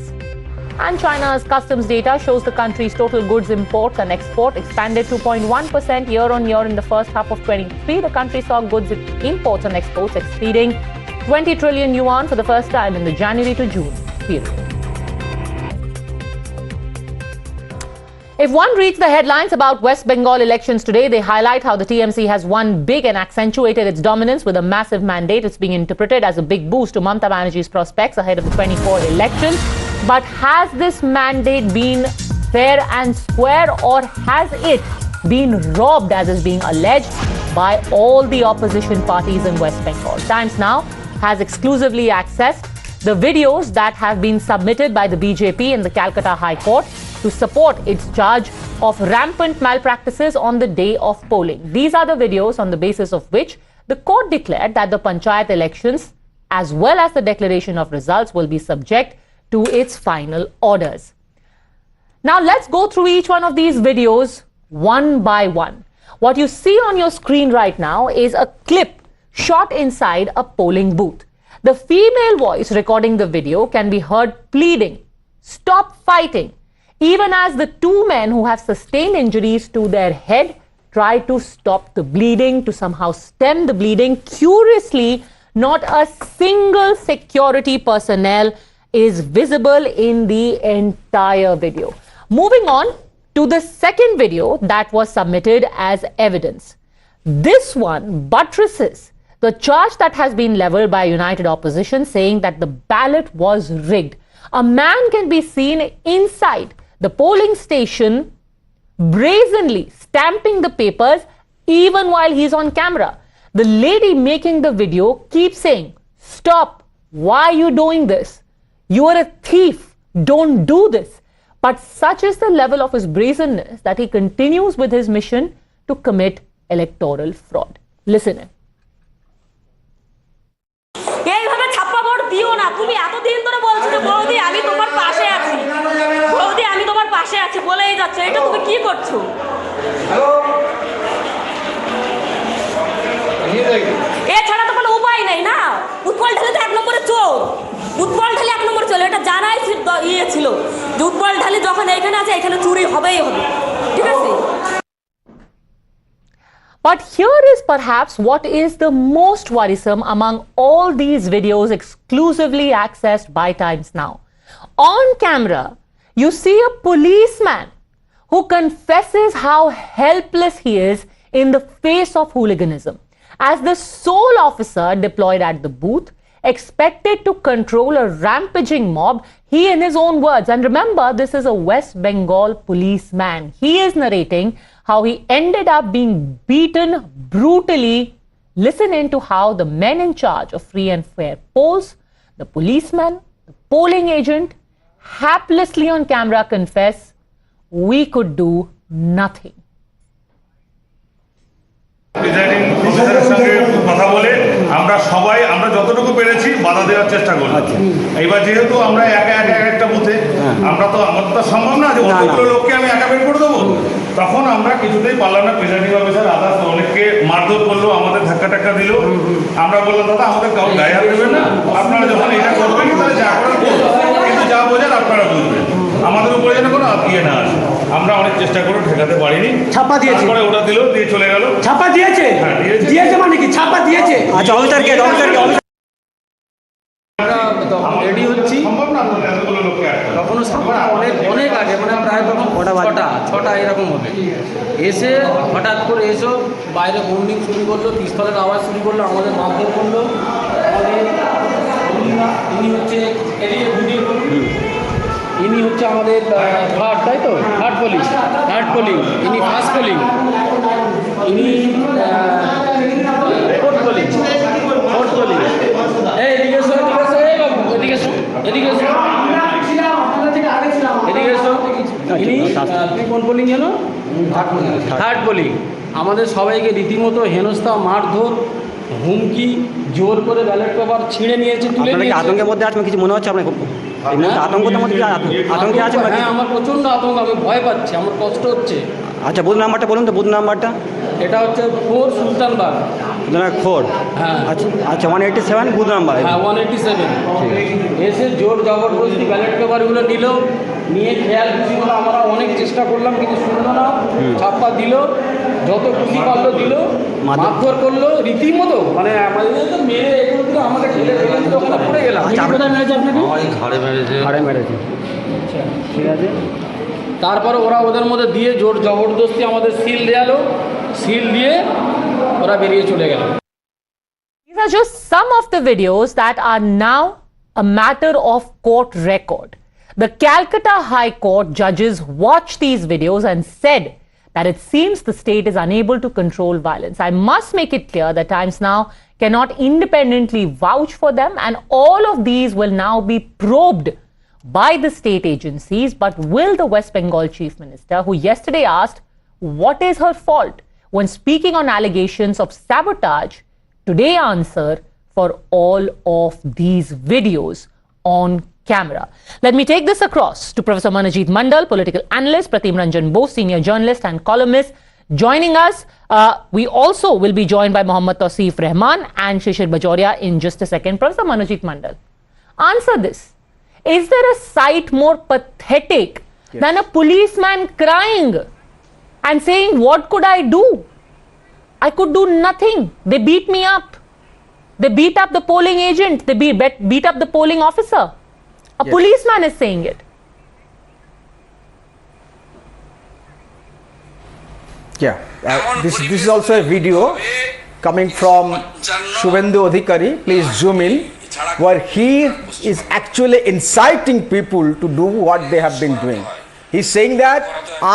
S4: And China's customs data shows the country's total goods imports and export expanded 2.1% year-on-year in the first half of 23. The country saw goods imports and exports exceeding 20 trillion yuan for the first time in the January to June period. If one reads the headlines about West Bengal elections today, they highlight how the TMC has won big and accentuated its dominance with a massive mandate. It's being interpreted as a big boost to Mamata Banerjee's prospects ahead of the 24 elections. But has this mandate been fair and square, or has it been robbed, as is being alleged, by all the opposition parties in West Bengal? Times Now has exclusively accessed the videos that have been submitted by the BJP in the Calcutta High Court to support its charge of rampant malpractices on the day of polling. These are the videos on the basis of which the court declared that the panchayat elections, as well as the declaration of results, will be subject to its final orders. Now let's go through each one of these videos one by one. What you see on your screen right now is a clip shot inside a polling booth. The female voice recording the video can be heard pleading, "Stop fighting," even as the 2 men who have sustained injuries to their head try to stop the bleeding, to somehow stem the bleeding. Curiously, not a single security personnel is visible in the entire video. Moving on to the second video that was submitted as evidence. This one buttresses the charge that has been leveled by United Opposition, saying that the ballot was rigged. A man can be seen inside the polling station brazenly stamping the papers even while he's on camera. The lady making the video keeps saying, "Stop, why are you doing this? You are a thief, don't do this." But such is the level of his brazenness that he continues with his mission to commit electoral fraud. Listen in.
S16: এইভাবে ছাপ্পা vote দিও না। তুমি এতদিন ধরে বলছো যে বৌদি আমি তোমার পাশে আছি, বৌদি আমি তোমার পাশে আছি বলেই যাচ্ছে, এটা তুমি কি করছো? এছাড়া তো কোনো উপায় নেই না। উৎপল ঢালি তো 1 নম্বরে চোর, উৎপল ঢালি 1 নম্বরে চলে, এটা জানাই ছিল যে উৎপল ঢালি যখন এইখানে আছে এখানে চুরি হবেই হবে, ঠিক আছে?
S4: But here is perhaps what is the most worrisome among all these videos exclusively accessed by Times Now. On camera, you see a policeman who confesses how helpless he is in the face of hooliganism. As the sole officer deployed at the booth, expected to control a rampaging mob, he in his own words, and remember this is a West Bengal policeman, he is narrating how he ended up being beaten brutally. Listen in to how the men in charge of free and fair polls, the policeman, the polling agent, haplessly on camera confess, we could do nothing.
S17: Presiding অফিসারের সঙ্গে কথা বলে আমরা সবাই আমরা যতটুকু পেরেছি বাধা দেওয়ার চেষ্টা করছি। এইবার যেহেতু আমরা একটা বুথে আমরা তো আমাদের তো সম্ভব না যে অতগুলো লোককে আমি একা বের করে দেবো, তখন আমরা কিছুতেই পারলাম না। প্রিজাইডিং অফিসার আদার্স অনেককে মারধর করলো, আমাদের ধাক্কা টাক্কা দিল। আমরা বললাম দাদা আমাদের কাউ গায়ে হাত দেবেন না, আপনারা যখন এটা করবেন তাহলে যা করার করবেন, কিন্তু যা বোঝেন আপনারা বুঝবেন, আমাদের উপরে যেন কোনো ইয়ে না আসে। আমরা অনেক চেষ্টা করে ঠেকাতে পারিনি।
S18: ছাপা দিয়েছে,
S17: পরে ওটা দিল, দিয়ে চলে গেল।
S18: ছাপা দিয়েছে? হ্যাঁ দিয়েছে। মানে কি ছাপা দিয়েছে? আচ্ছা অফিসারকে
S20: রেডি হচ্ছি তখন অনেক আগে, মানে প্রায় তখন ছটা এরকম হবে। এসে হঠাৎ করে এসো বাইরে বোম্বিং শুরু করলো, পিস্তলের আওয়াজ শুরু করলো, আমাদের মারধর করলো। ইনি হচ্ছে এদিকে ভিডিও করুন, ইনি হচ্ছে আমাদের থার্ড, তাই তো থার্ড পোলিং, ইনি ফার্স্ট পোলিং, ইনি ফোর্থ পোলিং। এদিকে এসো, এদিকে এসো, এদিকে এসো, এদিকে এসো। ইনি কোন পোলিং যেন? Third polling. আমাদের সবাইকে রীতিমতো হেনস্থা, মারধর, হুমকি, জোর করে ব্যালট পেপার ছিঁড়ে নিয়েছে, তুলে নিয়েছে।
S18: আতঙ্কের মধ্যে আজকে কিছু মনে হচ্ছে আপনার? আতঙ্কের মধ্যে আতঙ্কে আছে?
S20: হ্যাঁ আমার প্রচণ্ড আতঙ্ক, আমি ভয় পাচ্ছি, আমার কষ্ট হচ্ছে।
S18: আচ্ছা বুথ নাম্বারটা বলুন তো, বুথ নাম্বারটা?
S20: এটা হচ্ছে 4 সুলতানবাগ।
S18: 4?
S20: হ্যাঁ
S18: আচ্ছা 187 বুথ নাম্বার।
S20: হ্যাঁ 187। এসে জোর জবরদস্তি ব্যালট পেপারগুলো নিল, নিয়ে খেয়াল খুশি হলো। আমরা অনেক চেষ্টা করলাম কিন্তু শুনলো না, ছাপ্পা দিল, যত খুশি পারলো দিল, মারধর করলো রীতিমতো। মানে আমাদের তো মেরে এগুলো তো আমাকে ঠেলে ফেলে ওখানে পড়ে গেলাম।
S18: কোথায় মেরেছে আপনাকে?
S20: ঘাড়ে মেরেছে। আচ্ছা ঠিক আছে। তারপরে ওরা ওদের মধ্যে দিয়ে জোর জবরদস্তি আমাদের সিল দেয়ালো, সিল দিয়ে ওরা বেরিয়ে চলে গেল।
S4: These are just some of the videos that are now a matter of court record. The Calcutta High Court judges watched these videos and said that it seems the state is unable to control violence. I must make it clear that Times Now cannot independently vouch for them, and all of these will now be probed by the state agencies. But will the West Bengal Chief Minister, who yesterday asked what is her fault when speaking on allegations of sabotage, today answer for all of these videos on camera? Let me take this across to Professor Manojit Mandal, political analyst, Pratim Ranjan Bose, senior journalist and columnist, joining us. We also will be joined by Mohammad Tausif Rahman and Shishir Bajoria in just a second. Professor Manojit Mandal, answer this. Is there a sight more pathetic than a policeman crying and saying, what could I do? I could do nothing. They beat me up. They beat up the polling agent. They beat up the polling officer. A policeman is saying it.
S24: Yeah, this is also a video coming from Shubhendu Adhikari. Please zoom in, where he is actually inciting people to do what they have been doing. He's saying that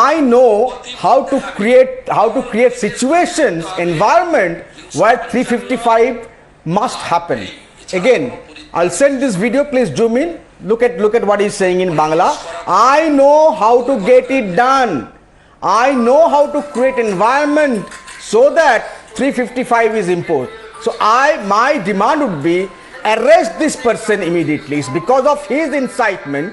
S24: I know how to create situations, environment where 355 must happen. Again, I'll send this video. Please zoom in. Look at what he's saying in Bangla. I know how to get it done. I know how to create environment so that 355 is imposed. So my demand would be arrest this person immediately. It's because of his incitement,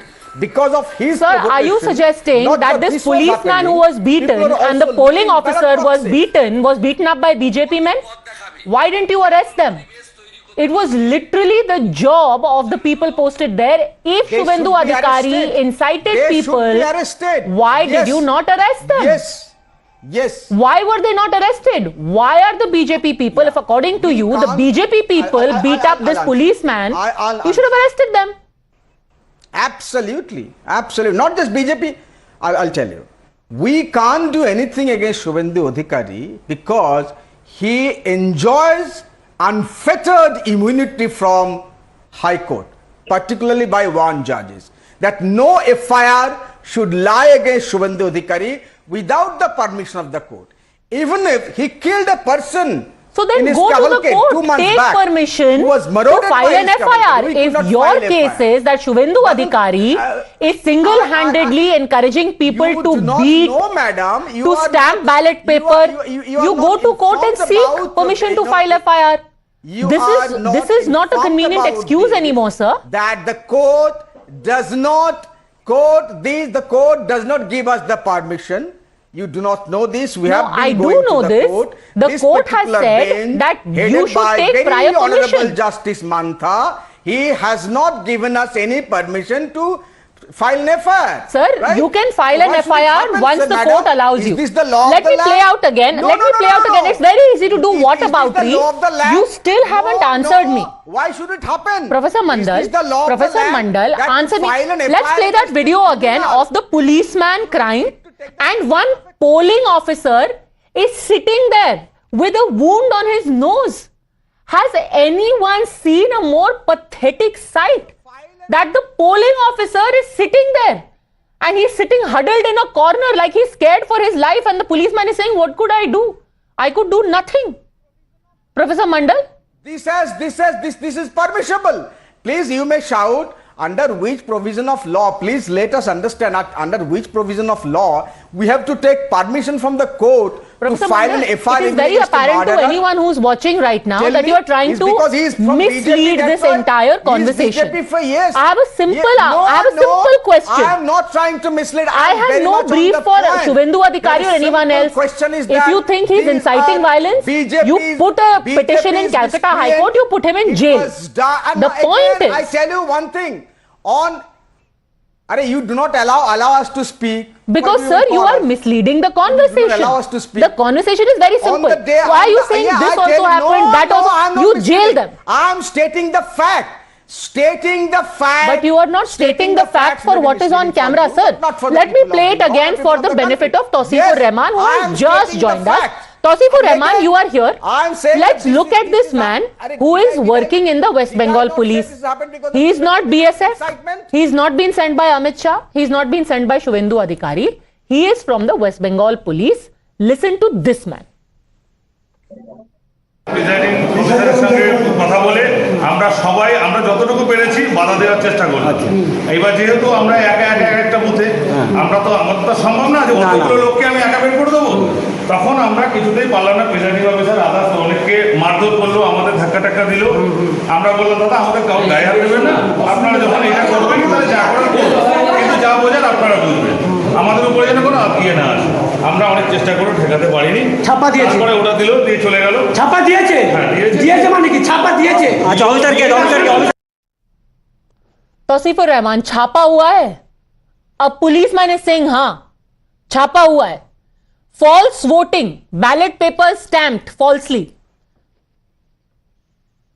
S24: because of his
S4: Sir, are you suggesting that this policeman who was beaten and the polling officer was beaten up by BJP men? Why didn't you arrest them? It was literally the job of the people posted there. If Shubhendu Adhikari incited people, why did you not arrest them?
S24: Yes, Yes.
S4: Why were they not arrested? Why are the BJP people, if according to you, the BJP people beat up this policeman, you should have arrested them.
S24: Absolutely. Absolutely. Not just BJP. I'll tell you. We can't do anything against Shubhendu Adhikari because he enjoys unfettered immunity from High Court, particularly by one judges, that no FIR should lie against Shubhendu Adhikari without the permission of the court. Even if he killed a person,
S4: so then go to the court, take permission to file an FIR. If your case is that Shubhendu Adhikari is single-handedly encouraging people to beat, to stamp ballot paper, you go to court and seek permission to file FIR. This is not a convenient excuse anymore, sir.
S24: That the court does not give us the permission. You do not know this. We have been
S4: I
S24: going
S4: do know
S24: to the
S4: this.
S24: court.
S4: The court has said that you should take prior permission.
S24: Honorable Justice Mantha, he has not given us any permission to file an FIR.
S4: Sir, right? You can file an FIR once the court allows you.
S24: Is this the law
S4: Let
S24: of the
S4: me play out again.
S24: No,
S4: It's very easy to do whataboutery. You still haven't answered me.
S24: Why should it happen?
S4: Professor Mandal, answer me. Let's play that video again of the policeman crying, and one polling officer is sitting there with a wound on his nose. Has anyone seen a more pathetic sight? That the polling officer is sitting there and he's sitting huddled in a corner like he's scared for his life, and the policeman is saying, what could I do? I could do nothing. Professor Mandal?
S24: This is permissible. Please, you may shout under which provision of law. Please let us understand under which provision of law we have to take permission from the court
S4: Professor
S24: to file
S4: Mandal,
S24: an FIR.
S4: it is very apparent to anyone who's watching right now that you are trying to mislead this entire conversation. I have a simple question.
S24: I am not trying to mislead.
S4: I have no brief for Shubhendu Adhikari or anyone else. If you think he's inciting violence, you put a petition in Calcutta High Court, you put him in jail. The point is,
S24: I tell you one thing. You do not allow us to speak.
S4: Because, sir, you are misleading the conversation.
S24: You allow us to speak.
S4: The conversation is very simple. Why are you saying this also happened, that also? You jail them.
S24: I am stating the fact.
S4: But you are not stating the fact for what is on camera, sir. Let me play it again for the benefit of Tausifur Rahman, who has just joined us. Tausifur Rahman, you are here. Let's look at this man who is working in the West Bengal police. He is not BSF. He is not been sent by Amit Shah. He is not been sent by Shubhendu Adhikari. He is from the West Bengal police. Listen to this man.
S17: Presiding অফিসারের সঙ্গে কথা বলে আমরা যতটুকু পেরেছি বাধা দেওয়ার চেষ্টা করছি। এইবার যেহেতু আমরা একটা বুথে আমাদের তো সম্ভব না যে অতগুলো লোককে আমি একা বের করে দেবো, তখন আমরা কিছুতেই পারলাম না। প্রিজাইডিং অফিসার আদার্স অনেককে মারধর করলো, আমাদের ধাক্কা দিল। আমরা বললাম দাদা আমাদের কাউ গায়ে হাত দেবেন না, আপনারা যখন এটা করবেন তাহলে যা করার কিন্তু যা বোঝেন আপনারা বুঝবেন, আমাদের উপরে যেন কোনো ইয়ে না আসে। আমরা অনেক চেষ্টা করে ঠেকাতে পারিনি। ছাপা দিয়েছে, তারপরে ওটা দিল, দিয়ে চলে গেল। ছাপা দিয়েছে? হ্যাঁ দিয়েছে মানে কি ছাপা দিয়েছে? আচ্ছা অফিসারকে
S4: तौसीफुर रहमान, छापा हुआ है? अब पुलिसमैन इज सेइंग हाँ छापा हुआ है. False voting, ballot papers stamped falsely.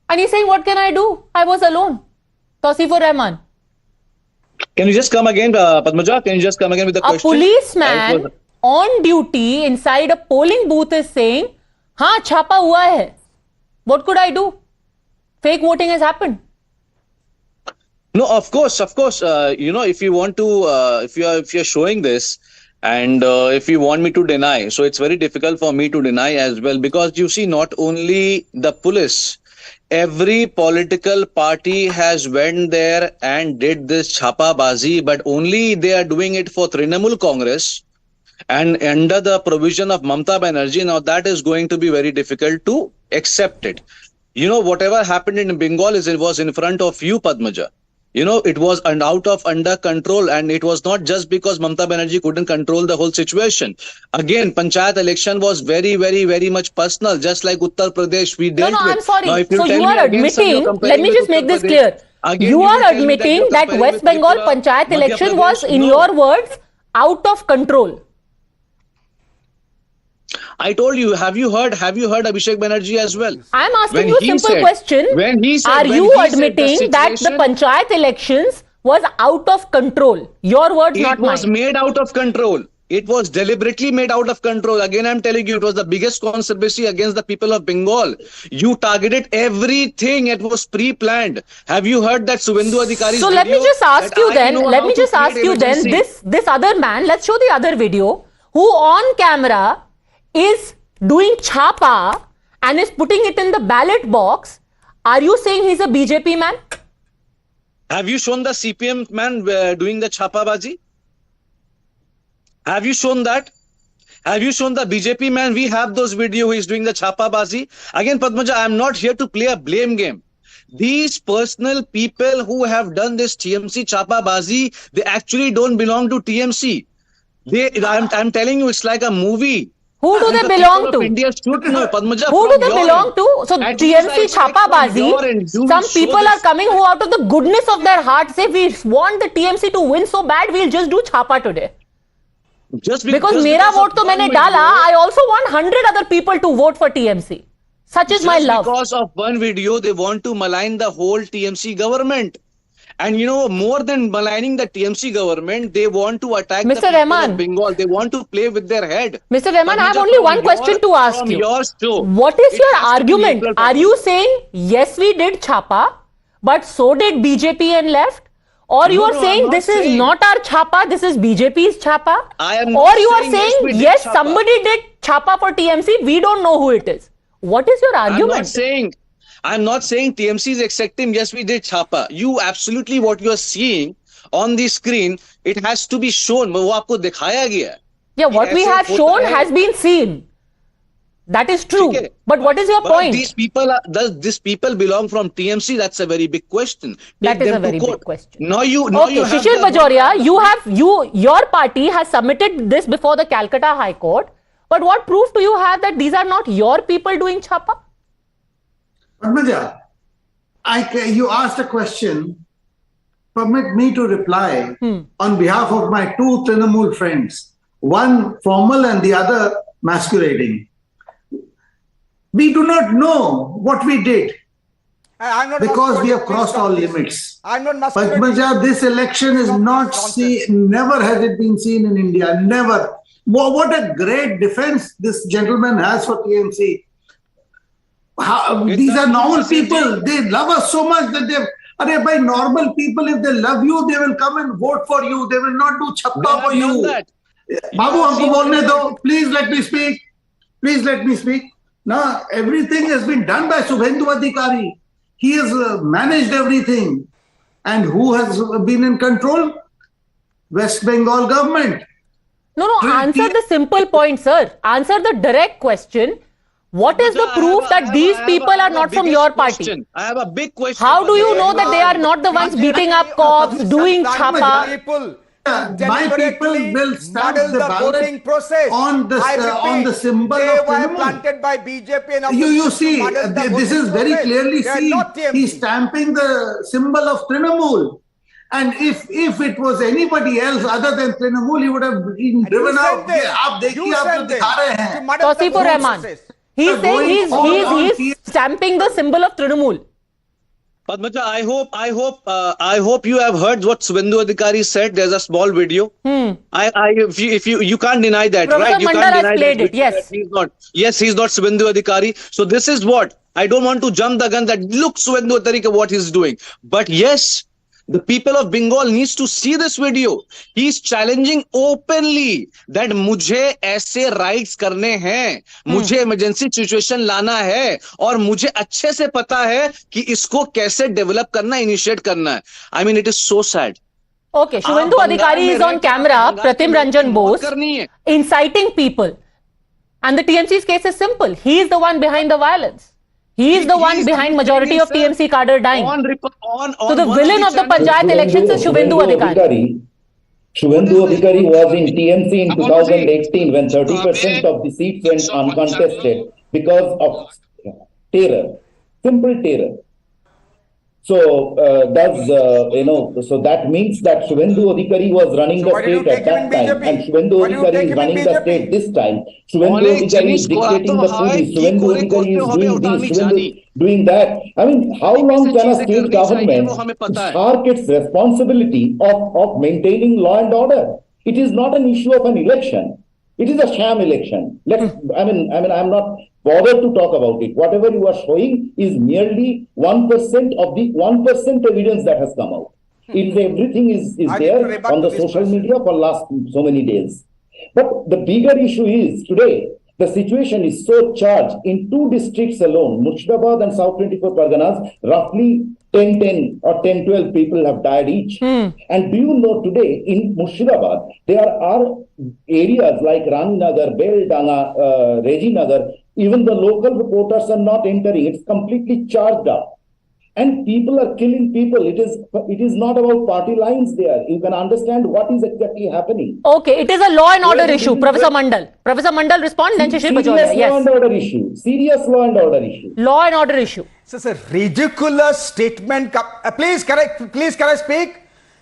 S4: And he's saying, what can I do? I was alone. Tausifur Rahman.
S10: Can you just come again, Padmaja? Can you just come again with the question?
S4: A policeman on duty inside a polling booth is saying, हाँ छापा हुआ है. What could I do? Fake voting has happened.
S10: No, of course. If you want to, if you're showing this, and if you want me to deny, so it's very difficult for me to deny as well, because you see, not only the police, every political party has went there and did this chhapabazi, but only they are doing it for Trinamool Congress and under the provision of Mamata Banerjee. Now that is going to be very difficult to accept it. You know, whatever happened in Bengal was in front of you, Padmaja. You know, it was under control, and it was not just because Mamata Banerjee couldn't control the whole situation. Again, Panchayat election was very, very, very much personal, just like Uttar Pradesh we dealt with.
S4: I'm sorry. Now, so you are admitting, let me just make this clear. You are admitting that West Bengal Panchayat election was, in your words, out of control.
S10: I told you. Have you heard Abhishek Banerjee as well?
S4: I'm asking
S10: When
S4: you a
S10: he
S4: simple
S10: said-
S4: question.
S10: when he said-
S4: Are
S10: when
S4: you
S10: he said the
S4: admitting that the
S10: situation-
S4: panchayat elections was out of control? Your words, not
S10: It was
S4: mine.
S10: made out of control. It was deliberately made out of control. Again, I'm telling you, it was the biggest conspiracy against the people of Bengal. You targeted everything. It was pre-planned. Have you heard that Suvendu Adhikari's
S4: So let me
S10: video
S4: just ask
S10: that
S4: you
S10: I
S4: then.
S10: know
S4: Let
S10: how
S4: me
S10: to
S4: just ask
S10: create
S4: you then.
S10: emergency?
S4: This other man. Let's show the other video. Who on camera is doing chapa and is putting it in the ballot box. Are you saying he's a BJP man?
S10: Have you shown the CPM man doing the chapabaji? Have you shown that? Have you shown the BJP man? We have those video. He's doing the chapabazi. Again, Padmaja, I'm not here to play a blame game. These personal people who have done this TMC chapabazi, they actually don't belong to TMC. I'm telling you, it's like a movie.
S4: Who do
S10: And
S4: they
S10: the
S4: belong
S10: people
S4: to?
S10: of India should know, Padmaja,
S4: Who do
S10: from
S4: they
S10: your
S4: belong
S10: end.
S4: to? So
S10: At least I
S4: TMC
S10: expect
S4: chapa
S10: from your end,
S4: bazi.
S10: you
S4: Some
S10: will show
S4: people
S10: this.
S4: are coming who out of the goodness of their hearts say we want the TMC to win so bad we'll just do chapa today.
S10: Just
S4: Because
S10: just
S4: मेरा
S10: because
S4: vote
S10: of
S4: तो
S10: one
S4: मैंने
S10: video-
S4: डाला. I also want 100 other people to vote for TMC. Such is my
S10: Just
S4: love.
S10: because of one video, they want to malign the whole TMC government. And you know, more than maligning the TMC government, they want to attack
S4: Mr.
S10: the people
S4: Rahman.
S10: of Bengal. They want to play with their head.
S4: Mr. Rahman, I have
S10: Padmaja,
S4: only
S10: from
S4: one question to ask
S10: from
S4: you.
S10: your show,
S4: What is
S10: it
S4: your
S10: has to be
S4: argument?
S10: neutral,
S4: Are you saying yes, we did chapa, but so did BJP and left? Or you
S10: No,
S4: are
S10: no,
S4: saying
S10: I'm not
S4: this is
S10: saying-
S4: not our chapa, this is BJP's chapa?
S10: I am
S4: Or
S10: not
S4: you are
S10: saying
S4: saying
S10: we did
S4: yes,
S10: chapa.
S4: somebody did chapa for TMC, we don't know who it is. What is your argument?
S10: I'm not saying TMC is accepting, yes, we did chapa. You absolutely what you are seeing on the screen, it has to be shown. वो आपको दिखाया गया है.
S4: Yeah, what we
S10: ऐसे
S4: have
S10: होता
S4: shown
S10: है.
S4: has been seen. That is true.
S10: ठीक है.
S4: But what is your
S10: But
S4: point?
S10: does these people belong from TMC? That's a very big question.
S4: That
S10: Take
S4: is a
S10: them to
S4: very
S10: court.
S4: big question.
S10: Now you
S4: Okay,
S10: have
S4: Shishir
S10: the-
S4: Bajoria, your party has submitted this before the Calcutta High Court. But what proof do you have that these are not your people doing chapa?
S1: Padmaja, you asked a question. Permit me to reply on behalf of my two Trinamool friends, one formal and the other masquerading. We do not know what we did
S24: I'm not
S1: because we
S24: masquerading.
S1: have crossed
S24: Please
S1: all
S24: stop this.
S1: limits.
S24: I'm not masquerading.
S1: Padmaja, this election is not seen, never has it been seen in India, never. What a great defense this gentleman has for TMC. These are normal people. They love us so much that they've. By normal people, if they love you, they will come and vote for you. They will not do chappa for you. Babu, humko bolne do. Please let me speak. Please let me speak. Now, everything has been done by Subhendu Adhikari. He has managed everything. And who has been in control? West Bengal government.
S4: No, answer the simple point, sir. Answer the direct question. What is the proof that these people are not from your party?
S10: I have a big question.
S4: How do you know that they are not the ones beating up cops, doing chapa?
S1: My people will stamp the ballot
S24: process.
S1: on the symbol
S24: they
S1: of
S24: were
S1: Trinamool.
S24: planted by BJP and
S1: You see,
S24: muddle the
S1: this is
S24: voting
S1: very
S24: process.
S1: clearly
S24: They are
S1: seen.
S24: not TMC.
S1: He's stamping the symbol of Trinamool. And if it was anybody else other than Trinamool, he would have been driven out. आप देखिए, आप जो दिखा रहे हैं.
S4: Tausifur Rahman. He's saying he's stamping the symbol of Trinamool.
S10: Padmaja, I hope you have heard what Suvendu Adhikari said. There's a small video. If you can't deny that,
S4: Professor
S10: right? You
S4: Mandal
S10: can't
S4: has
S10: deny
S4: played
S10: that
S4: it, yes.
S10: he's not. Yes, he's not Suvendu Adhikari. So this is what I don't want to jump the gun. That look, Suvendu Adhikari, what he's doing. But yes, the people of Bengal needs to see this video. He's challenging openly that मुझे ऐसे rights करने हैं, मुझे emergency situation लाना है और मुझे अच्छे से पता है कि इसको कैसे develop करना, initiate करना है. I mean, it is so sad.
S4: Okay, Suvendu Adhikari is on camera, Pratim Ranjan Bose, inciting people. And the TMC's case is simple. He is the one behind the violence. He is the one behind majority of TMC cadre dying. So the villain of the Panchayat elections is Suvendu Adhikari.
S12: Suvendu Adhikari was in TMC in 2018 when 30% of the seats went uncontested because of terror, simple terror. So so that means that Shubhendu Adhikari was running the state at that time, and Shubhendu Adhikari is running the state this time. Shubhendu Adhikari is dictating the food. Shubhendu Adhikari is doing this, Shubhendu doing that. I mean, how long can a state government shirk its responsibility of maintaining law and order? It is not an issue of an election. It is a sham election. I'm not bothered to talk about it. Whatever you are showing is merely 1% of the 1% evidence that has come out. Everything is there on the social media for last so many days. But the bigger issue is today, the situation is so charged in 2 districts alone, Murshidabad and South 24 Parganas, roughly 10 or 12 people have died each. And do you know today in Murshidabad, there are areas like Rani Nagar, Beldanga, Reji Nagar, even the local reporters are not entering. It's completely charged up. And people are killing people. It is not about party lines there. You can understand what is exactly happening.
S4: Okay, it is a law and order issue. Professor Mandal. Professor Mandal respond, then Shishir Bajoria.
S12: Yes. Law and order issue. Serious law and order issue.
S4: Law and order issue.
S24: So it's a ridiculous statement. Please can I speak?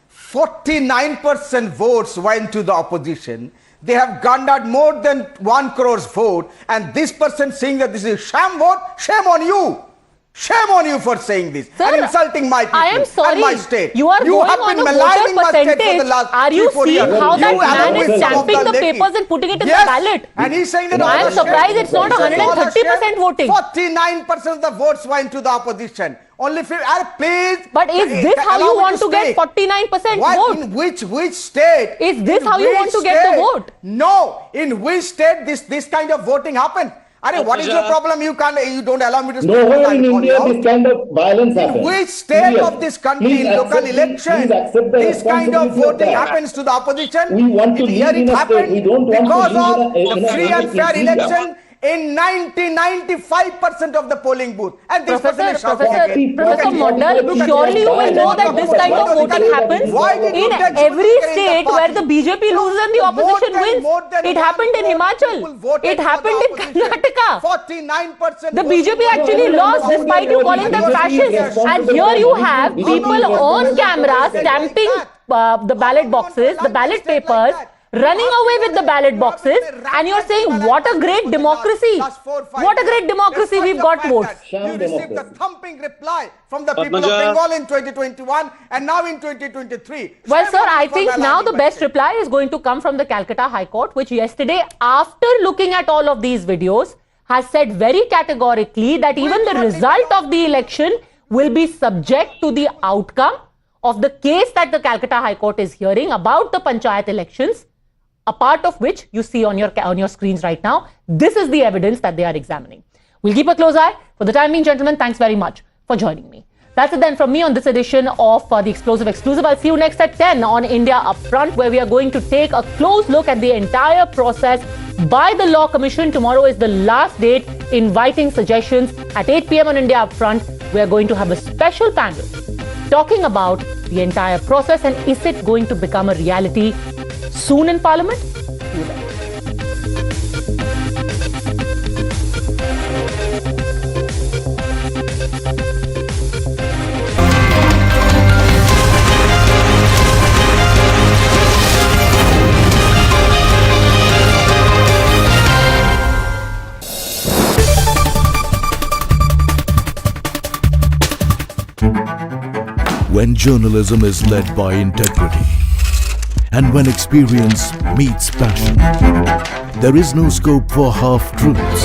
S24: 49% votes went to the opposition. They have garnered more than 1 crore vote, and this person saying that this is a sham vote, shame on you. Shame on you for saying this.
S4: Sir,
S24: and insulting my people
S4: I am sorry.
S24: and my state.
S4: You are going
S24: have
S4: on
S24: been
S4: a
S24: maligning
S4: voter
S24: my state for the
S4: percentage.
S24: last
S4: Are you
S24: 3-4
S4: seeing
S24: years.
S4: how that man is
S24: some
S4: stamping
S24: of
S4: the papers and putting it in the ballot?
S24: And he's saying that
S4: I am surprised it's not 130% voting.
S24: 49% of the votes went to the opposition. Only please.
S4: But is this how you want to get 49% vote?
S24: In which state?
S4: Is this how you want to get the vote?
S24: No. In which state this kind of voting happened? What is your problem? You don't allow me to speak.
S12: Nowhere in India this kind of violence happens.
S24: In which state of this country, in local election, this kind of voting happens to the opposition?
S12: We want to live in a state. We don't want to live in a
S24: free and fair election in 95% of the polling booth. And this
S4: Professor Mondal, surely you will know that this kind of voting happens in every state where the BJP loses and the opposition wins. It happened in Himachal. It happened in Karnataka.
S24: 49%.
S4: The BJP actually lost despite you calling them fascists. And here you have people on camera stamping the ballot boxes, the ballot papers, running away with the ballot boxes, and you're saying what a great democracy. What a great democracy, we've got votes.
S24: You received a thumping reply from the people of Bengal in 2021 and now in 2023.
S4: Well, sir, I think now the best reply is going to come from the Calcutta High Court, which yesterday, after looking at all of these videos, has said very categorically that even the result of the election will be subject to the outcome of the case that the Calcutta High Court is hearing about the Panchayat elections, a part of which you see on your screens right now. This is the evidence that they are examining. We'll keep a close eye. For the time being, gentlemen, thanks very much for joining me. That's it then from me on this edition of The Explosive Exclusive. I'll see you next at 10 on India Upfront, where we are going to take a close look at the entire process by the Law Commission. Tomorrow is the last date inviting suggestions. At 8 p.m. on India Upfront, we are going to have a special panel talking about the entire process and is it going to become a reality soon in Parliament? See you then.
S6: When journalism is led by integrity, and when experience meets passion, there is no scope for half-truths.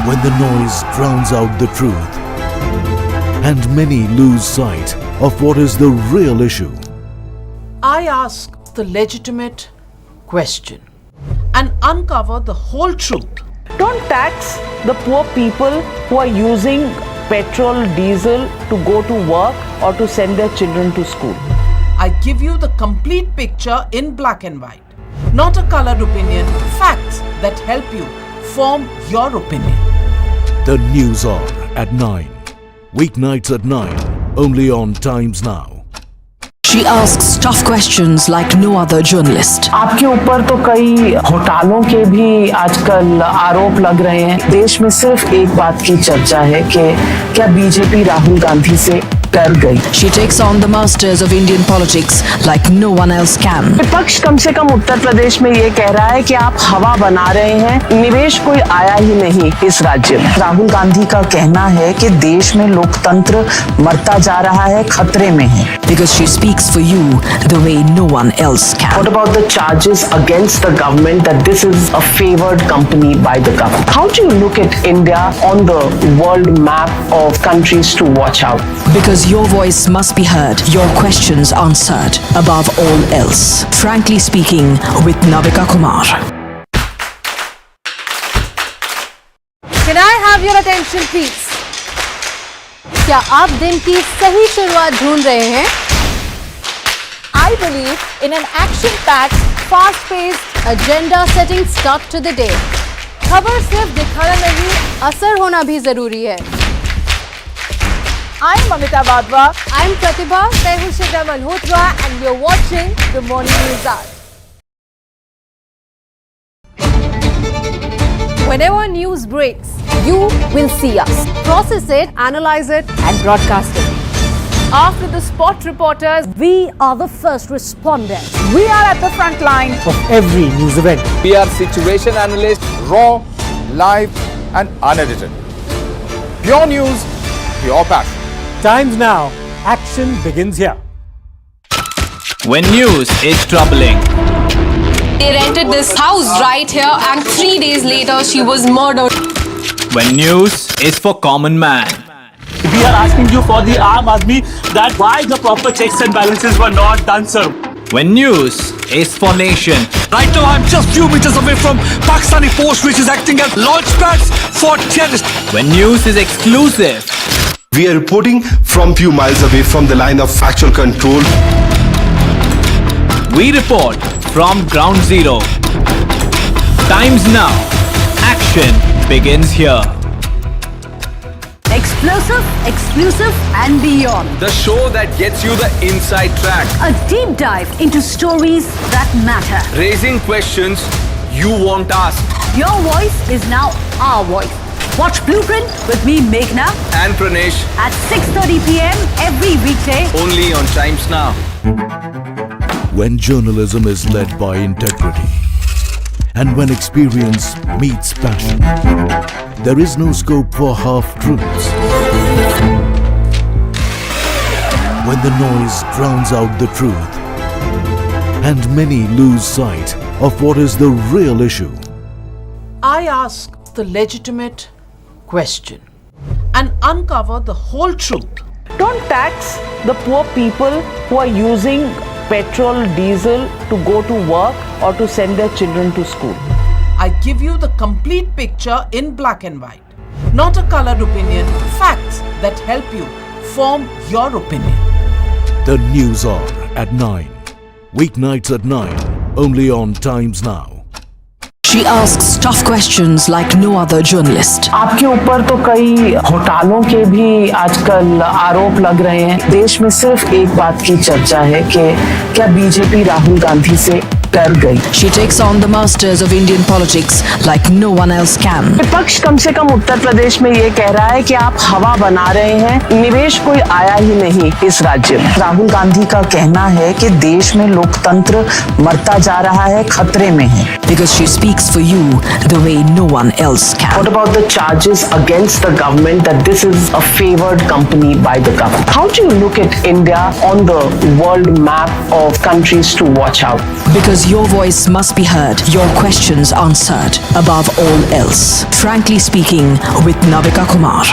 S6: When the noise drowns out the truth, and many lose sight of what is the real issue.
S7: I ask the legitimate question and uncover the whole truth.
S8: Don't tax the poor people who are using petrol, diesel to go to work or to send their children to school.
S7: I give you the complete picture in black and white, not a colored opinion, facts that help you form your opinion.
S6: The News Hour at 9. Weeknights at 9, only on Times Now.
S9: She asks tough questions like no other journalist.
S8: आपके ऊपर तो कई घोटालों के भी आजकल आरोप लग रहे हैं। देश में सिर्फ एक बात की चर्चा है कि क्या बीजेपी राहुल गांधी से डर गई।
S9: She takes on the masters of Indian politics like no one else can.
S8: विपक्ष कम से कम उत्तर प्रदेश में ये कह रहा है कि आप हवा बना रहे हैं, निवेश कोई आया ही नहीं इस राज्य में। राहुल गांधी का कहना है कि देश में लोकतंत्र मरता जा रहा है, खतरे में है।
S9: Because she speaks for you the way no one else can.
S8: What about the charges against the government that this is a favored company by the government? How do you look at India on the world map of countries to watch out?
S9: Because your voice must be heard, your questions answered above all else. Frankly speaking with Navika Kumar.
S4: Can I have your attention please? क्या आप दिन की सही शुरुआत ढूंढ रहे हैं? I believe in an action-packed, fast-paced, agenda-setting start to the day. खबर सिर्फ दिखाना नहीं, असर होना भी जरूरी है। I'm Mamita Vadva. I'm Pratibha Malhotra and you're watching the Morning News Hour. Whenever news breaks, you will see us. Process it, analyze it and broadcast it. After the spot reporters, we are the first responders. We are at the front line
S5: of every news event.
S2: We are situation analysts, raw, live and unedited. Pure news, pure passion.
S5: Times now, action begins here.
S11: When news is troubling.
S3: They rented this house right here and 3 days later she was murdered.
S11: When news is for common man.
S13: We are asking you for the Aam Aadmi that why the proper checks and balances were not done, sir.
S11: When news is for nation.
S21: Right now, I'm just few meters away from Pakistani force which is acting as launch pads for terrorists.
S11: When news is exclusive.
S19: We are reporting from few miles away from the line of factual control.
S11: We report from ground zero. Times now. Action begins here.
S14: Explosive, exclusive and beyond.
S2: The show that gets you the inside track.
S14: A deep dive into stories that matter.
S2: Raising questions you won't ask.
S14: Your voice is now our voice. Watch Blueprint with me, Meghna,
S2: And Pranesh.
S14: at 6:30 p.m. every weekday.
S2: Only on Times Now.
S6: When journalism is led by integrity and when experience meets passion, there is no scope for half-truths. When the noise drowns out the truth and many lose sight of what is the real issue.
S7: I ask the legitimate question and uncover the whole truth.
S8: Don't tax the poor people who are using petrol, diesel to go to work or to send their children to school.
S7: I give you the complete picture in black and white, not a colored opinion, facts that help you form your opinion.
S6: The News Hour at 9. Weeknights at 9. Only on Times Now.
S9: She asks tough questions like no other journalist.
S8: आपके ऊपर तो कई घोटालों के भी आजकल आरोप लग रहे हैं। देश में सिर्फ एक बात की चर्चा है कि क्या बीजेपी राहुल गांधी से डर गई।
S9: She takes on the masters of Indian politics like no one else can.
S8: विपक्ष कम से कम उत्तर प्रदेश में ये कह रहा है कि आप हवा बना रहे हैं, निवेश कोई आया ही नहीं इस राज्य में। राहुल गांधी का कहना है कि देश में लोकतंत्र मरता जा रहा है, खतरे में है।
S9: Because she speaks for you the way no one else can.
S8: What about the charges against the government that this is a favored company by the government? How do you look at India on the world map of countries to watch out?
S9: Because your voice must be heard, your questions answered above all else. Frankly speaking with Navika Kumar.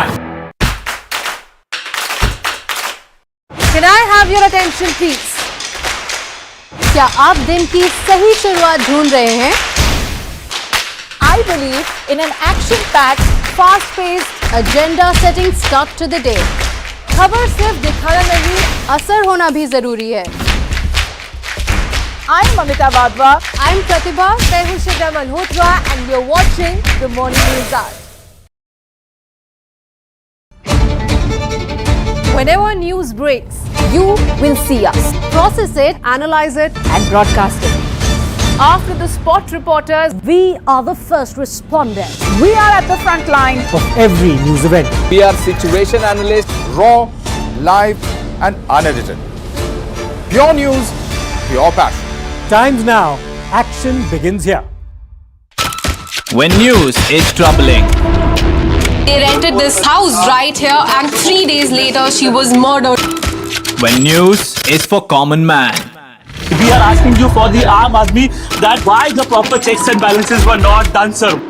S4: Can I have your attention please? क्या आप दिन की सही शुरुआत ढूंढ रहे हैं? I believe in an action-packed, fast-paced, agenda-setting start to the day. खबर सिर्फ दिखाना नहीं, असर होना भी जरूरी है। I'm Mamita Vadva. I'm Pratibha Malhotra and you're watching the Morning News Hour. Whenever news breaks, You will see us. Process it, analyze it, and broadcast it. After the spot reporters, we are the first responders. We are at the front line
S5: of every news event.
S2: We are situation analysts, raw, live, and unedited. Pure news, pure passion.
S5: Times now. Action begins here.
S11: When news is troubling.
S3: They rented this house right here and 3 days later she was murdered.
S11: When news is for common man.
S13: We are asking you for the Aam Aadmi that why the proper checks and balances were not done, sir.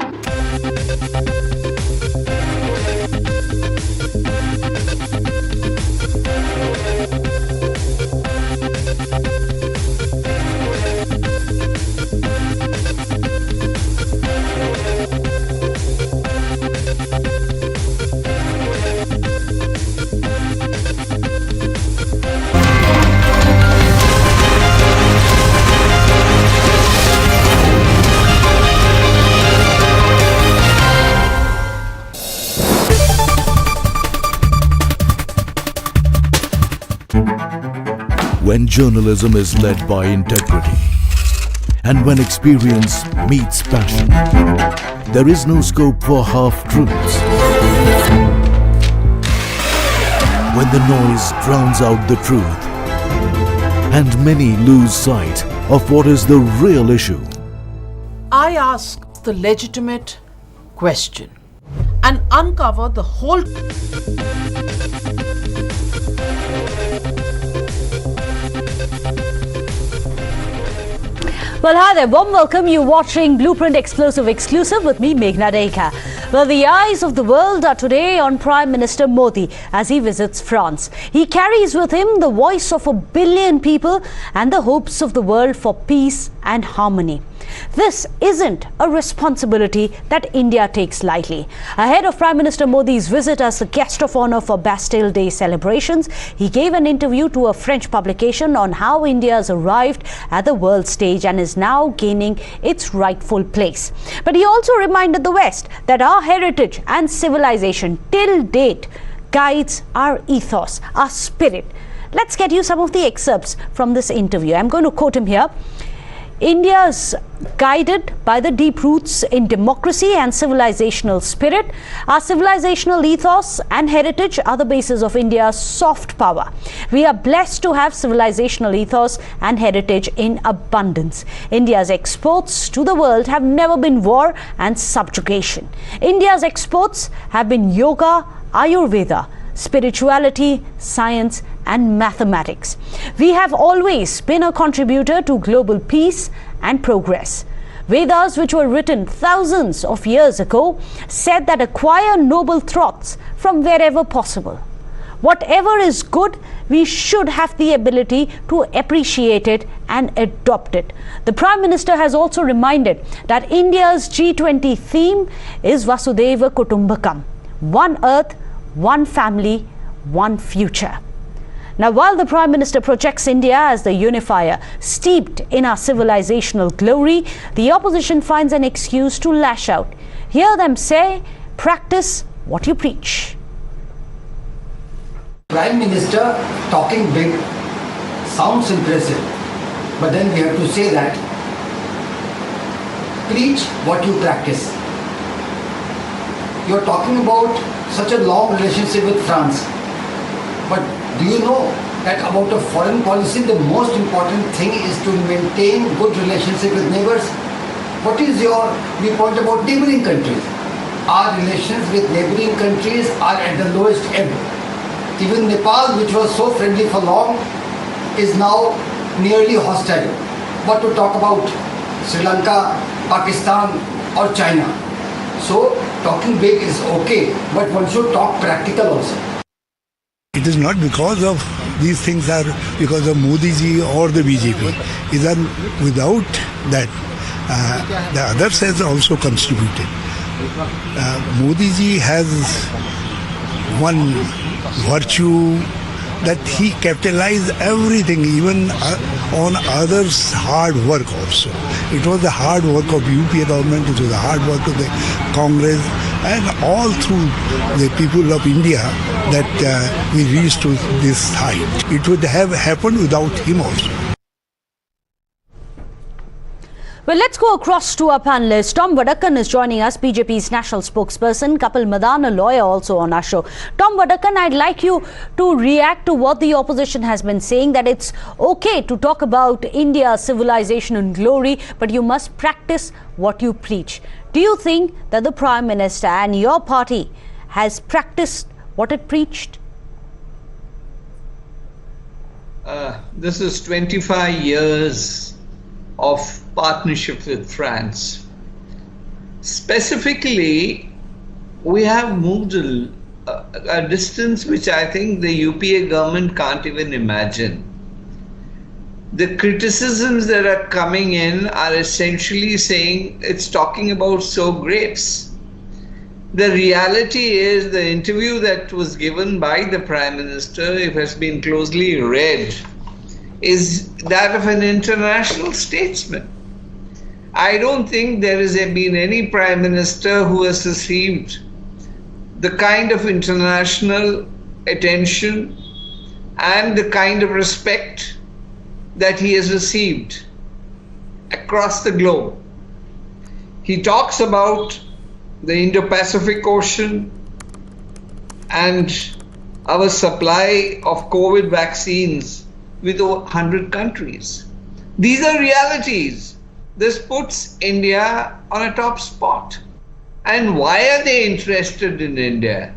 S6: When journalism is led by integrity and when experience meets passion, there is no scope for half-truths. When the noise drowns out the truth and many lose sight of what is the real issue.
S7: I ask the legitimate question and uncover the whole.
S14: Well, hi there. Warm welcome. You're watching Blueprint Explosive Exclusive with me, Meghna Deika. Well, the eyes of the world are today on Prime Minister Modi as he visits France. He carries with him the voice of 1 billion people and the hopes of the world for peace and harmony. This isn't a responsibility that India takes lightly. Ahead of Prime Minister Modi's visit as a guest of honor for Bastille Day celebrations, he gave an interview to a French publication on how India has arrived at the world stage and is now gaining its rightful place. But he also reminded the West that our heritage and civilization till date guides our ethos, our spirit. Let's get you some of the excerpts from this interview. I'm going to quote him here. India is guided by the deep roots in democracy and civilizational spirit. Our civilizational ethos and heritage are the basis of India's soft power. We are blessed to have civilizational ethos and heritage in abundance. India's exports to the world have never been war and subjugation. India's exports have been yoga, Ayurveda, spirituality, science, and mathematics. We have always been a contributor to global peace and progress. Vedas, which were written thousands of years ago, said that acquire noble thoughts from wherever possible. Whatever is good, we should have the ability to appreciate it and adopt it. The Prime Minister has also reminded that India's G20 theme is Vasudhaiva Kutumbakam, one earth, one family, one future. Now, while the Prime Minister projects India as the unifier steeped in our civilizational glory, the opposition finds an excuse to lash out. Hear them say, practice what you preach.
S15: Prime Minister talking big sounds impressive, but then we have to say that preach what you practice. You're talking about such a long relationship with France, but do you know that about a foreign policy, the most important thing is to maintain good relationship with neighbors? What is your viewpoint about neighboring countries? Our relations with neighboring countries are at the lowest ebb. Even Nepal, which was so friendly for long, is now nearly hostile. What to talk about Sri Lanka, Pakistan, or China? So talking big is okay, but one should talk practical also.
S16: It is not because of these things are because of Modi ji or the BJP. Is that without that, the others has also contributed. Modi ji has one virtue that he capitalized everything, even on others' hard work also. It was the hard work of UPA government, it was the hard work of the Congress, and all through the people of India that we reached to this height. It would have happened without him also.
S14: Well, let's go across to our panelists. Tom Vadakkan is joining us, BJP's national spokesperson. Kapil Madan, a lawyer, also on our show. Tom Vadakkan, I'd like you to react to what the opposition has been saying, that it's okay to talk about India's civilization and glory, but you must practice what you preach. Do you think that the Prime Minister and your party has practiced what it preached?
S18: This is 25 years of partnership with France. Specifically, we have moved a distance which I think the UPA government can't even imagine. The criticisms that are coming in are essentially saying it's talking about sour grapes. The reality is the interview that was given by the Prime Minister, if it has been closely read, is that of an international statesman. I don't think there has been any Prime Minister who has received the kind of international attention and the kind of respect that he has received across the globe. He talks about the Indo-Pacific Ocean and our supply of COVID vaccines with over 100 countries. These are realities. This puts India on a top spot. And why are they interested in India?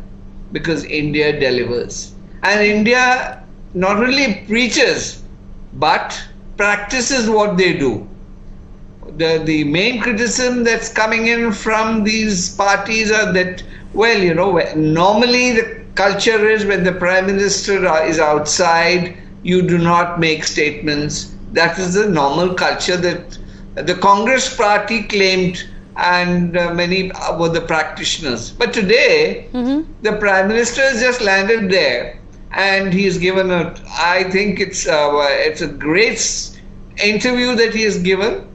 S18: Because India delivers. And India not only preaches, but practices what they do. The main criticism that's coming in from these parties are that, well, you know, normally the culture is when the Prime Minister is outside, you do not make statements. That is the normal culture that the Congress party claimed, and many were the practitioners. But today, the Prime Minister has just landed there, and he's given I think it's a great interview that he has given,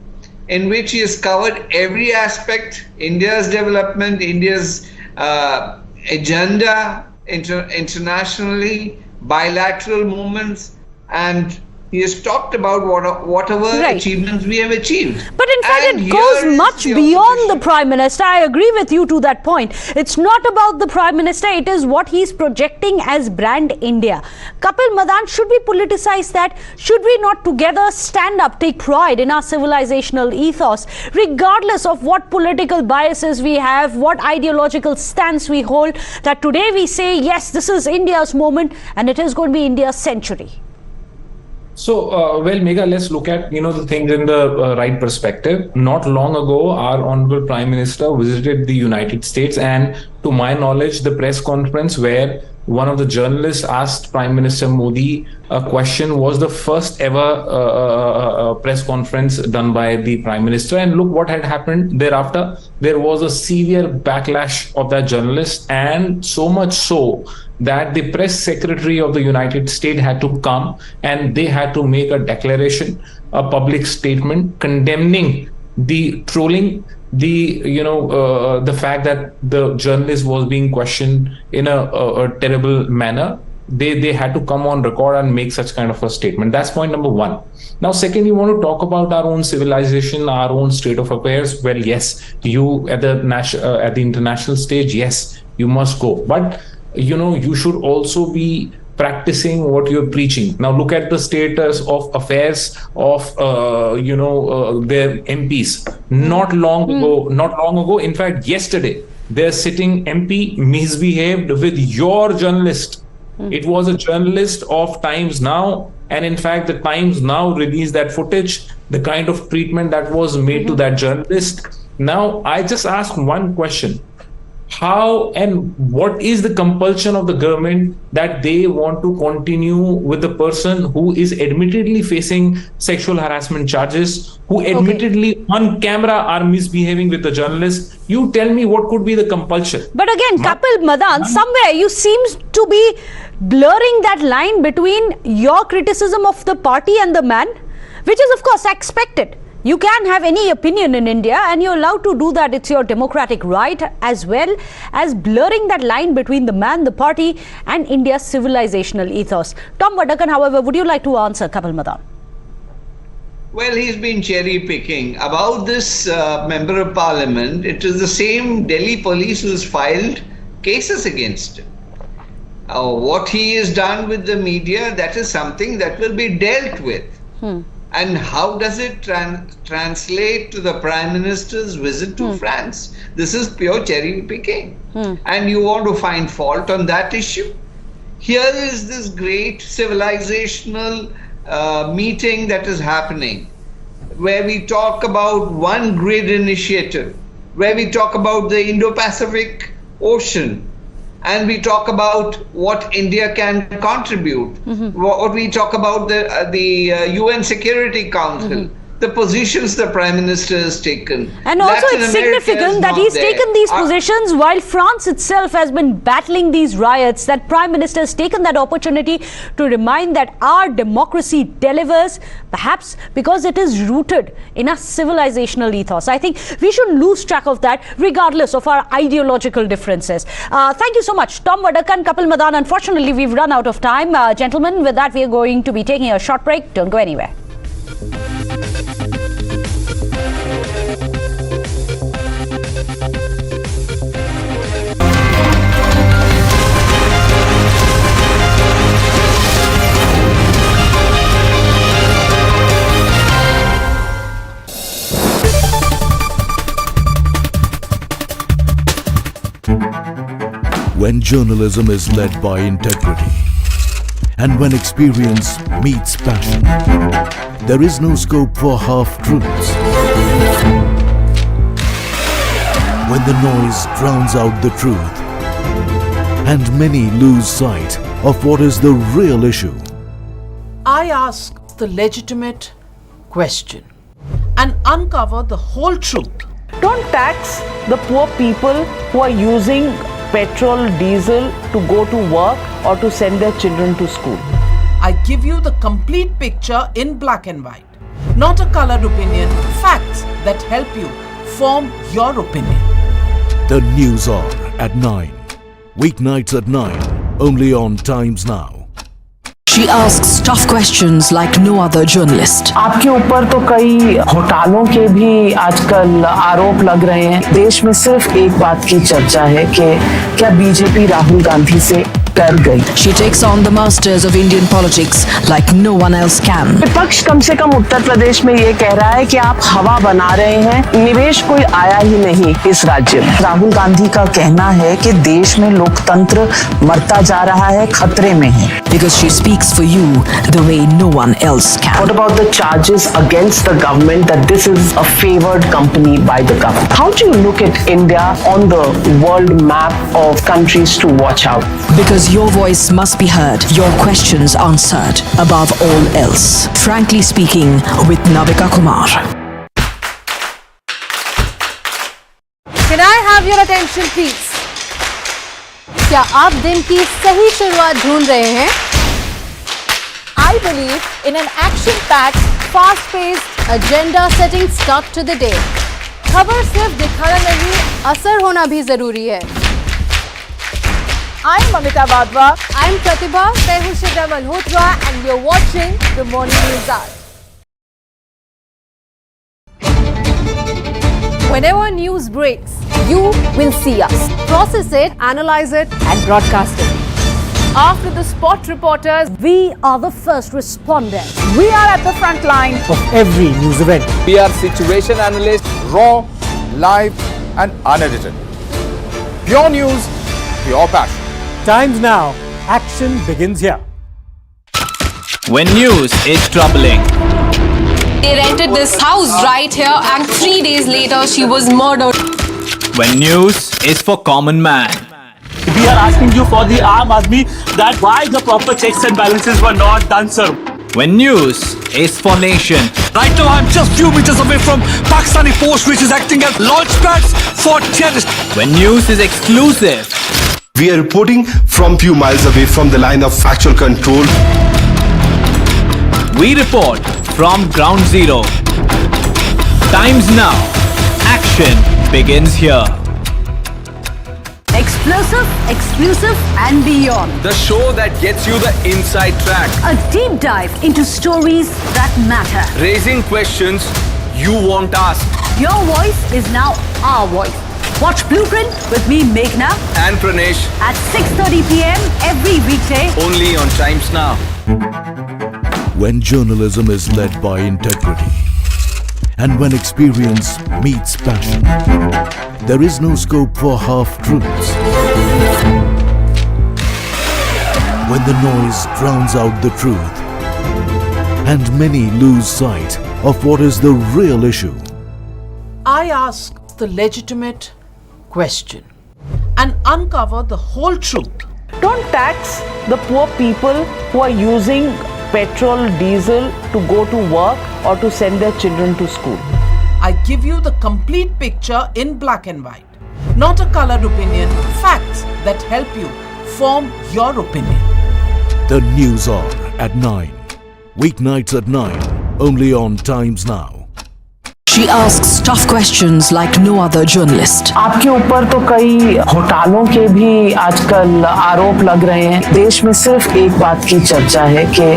S18: in which he has covered every aspect, India's development, India's agenda internationally, bilateral movements, and he has talked about whatever achievements we have achieved.
S14: But in fact, it goes much beyond the Prime Minister. I agree with you to that point. It's not about the Prime Minister. It is what he's projecting as brand India. Kapil Madan, should we politicize that? Should we not together stand up, take pride in our civilizational ethos, regardless of what political biases we have, what ideological stance we hold, that today we say, yes, this is India's moment and it is going to be India's century?
S20: So, well, Megha, let's look at, the things in the right perspective. Not long ago, our Honorable Prime Minister visited the United States, and to my knowledge, the press conference where one of the journalists asked Prime Minister Modi a question was the first ever press conference done by the Prime Minister. And look what had happened thereafter. There was a severe backlash of that journalist, and so much so that the press secretary of the United States had to come and they had to make a declaration, a public statement condemning the trolling, the fact that the journalist was being questioned in a terrible manner. They had to come on record and make such kind of a statement. That's point number one. Now, second, you want to talk about our own civilization, our own state of affairs. Well, yes, you at the international stage, yes, you must go. But you should also be practicing what you're preaching. Now look at the status of affairs of their MPs. Not long ago, in fact yesterday, their sitting MP misbehaved with your journalist. It was a journalist of Times Now, and in fact the Times Now released that footage, the kind of treatment that was made to that journalist. Now I just ask one question: how and what is the compulsion of the government that they want to continue with the person who is admittedly facing sexual harassment charges, who admittedly on camera are misbehaving with the journalist? You tell me what could be the compulsion.
S14: But again, Kapil Madan, somewhere you seem to be blurring that line between your criticism of the party and the man, which is of course expected. You can have any opinion in India and you're allowed to do that. It's your democratic right, as well as blurring that line between the man, the party and India's civilizational ethos. Tom Vadakan, however, would you like to answer Kapil Madan?
S18: Well, he's been cherry picking. About this member of parliament, it is the same Delhi police who's filed cases against him. What he has done with the media, that is something that will be dealt with. And how does it translate to the Prime Minister's visit to France? This is pure cherry picking. And you want to find fault on that issue? Here is this great civilizational meeting that is happening, where we talk about one grid initiative, where we talk about the Indo-Pacific Ocean, and we talk about what India can contribute, what we talk about the UN Security Council, the positions the Prime Minister has taken.
S14: And also it's significant that he's taken these positions while France itself has been battling these riots, that Prime Minister has taken that opportunity to remind that our democracy delivers, perhaps because it is rooted in a civilizational ethos. I think we shouldn't lose track of that regardless of our ideological differences. Thank you so much, Tom Vadakan, Kapil Madan. Unfortunately, we've run out of time. Gentlemen, with that, we are going to be taking a short break. Don't go anywhere.
S6: When journalism is led by integrity, and when experience meets passion, there is no scope for half-truths. When the noise drowns out the truth, and many lose sight of what is the real issue.
S7: I ask the legitimate question and uncover the whole truth.
S8: Don't tax the poor people who are using petrol, diesel to go to work or to send their children to school.
S7: I give you the complete picture in black and white, not a colored opinion, facts that help you form your opinion.
S6: The News Hour at 9. Weeknights at 9, only on Times Now.
S9: She asks tough questions like no other journalist.
S8: आपके ऊपर तो कई घोटालों के भी आजकल आरोप लग रहे हैं। देश में सिर्फ एक बात की चर्चा है कि क्या बीजेपी राहुल गांधी से डर गई।
S9: She takes on the masters of Indian politics like no one else can.
S8: विपक्ष कम से कम उत्तर प्रदेश में ये कह रहा है कि आप हवा बना रहे हैं, निवेश कोई आया ही नहीं इस राज्य में। राहुल गांधी का कहना है कि देश में लोकतंत्र मरता जा रहा है, खतरे में है।
S9: Because she speaks for you the way no one else can.
S8: What about the charges against the government that this is a favored company by the government? How do you look at India on the world map of countries to watch out?
S9: Because your voice must be heard, your questions answered, above all else. Frankly speaking, with Navika Kumar.
S4: Can I have your attention, please? क्या आप दिन की सही शुरुआत ढूंढ रहे हैं? I believe in an action-packed, fast-paced, agenda-setting start to the day. खबर सिर्फ दिखाना नहीं, असर होना भी जरूरी है. I'm Amita Badwa. I'm Pratibha. मैं हूँ शिवरा Malhotra and you're watching the Morning News Hour. Whenever news breaks, you will see us. Process it, analyze it and broadcast it. After the spot reporters,
S14: We are the first responders.
S8: We are at the front line
S24: of every news event.
S2: We are situation analysts, raw, live and unedited. Pure news, pure passion.
S5: Times Now. Action begins here.
S11: When news is troubling.
S1: They rented this house right here and 3 days later she was murdered.
S11: When news is for common man.
S13: We are asking you for the Aam Aadmi that why the proper checks and balances were not done, sir.
S11: When news is for nation.
S17: Right now I'm just few meters away from Pakistani post which is acting as launch pads for terrorists.
S11: When news is exclusive.
S19: We are reporting from few miles away from the line of factual control.
S11: We report from ground zero. Times Now. Action begins here.
S14: Explosive, exclusive, and beyond.
S17: The show that gets you the inside track.
S14: A deep dive into stories that matter.
S17: Raising questions you won't ask.
S14: Your voice is now our voice. Watch Blueprint with me, Meghna,
S17: And Pranesh.
S14: at 6:30 p.m. every weekday.
S17: Only on Times Now.
S6: When journalism is led by integrity and when experience meets passion, there is no scope for half-truths. When the noise drowns out the truth and many lose sight of what is the real issue.
S7: I ask the legitimate question and uncover the whole truth.
S8: Don't tax the poor people who are using petrol, diesel to go to work or to send their children to school.
S7: I give you the complete picture in black and white, not a colored opinion, facts that help you form your opinion.
S6: The News Hour at 9. Weeknights at 9. Only on Times Now.
S9: She asks tough questions like no other journalist.
S8: आपके ऊपर तो कई घोटालों के भी आजकल आरोप लग रहे हैं। देश में सिर्फ एक बात की चर्चा है कि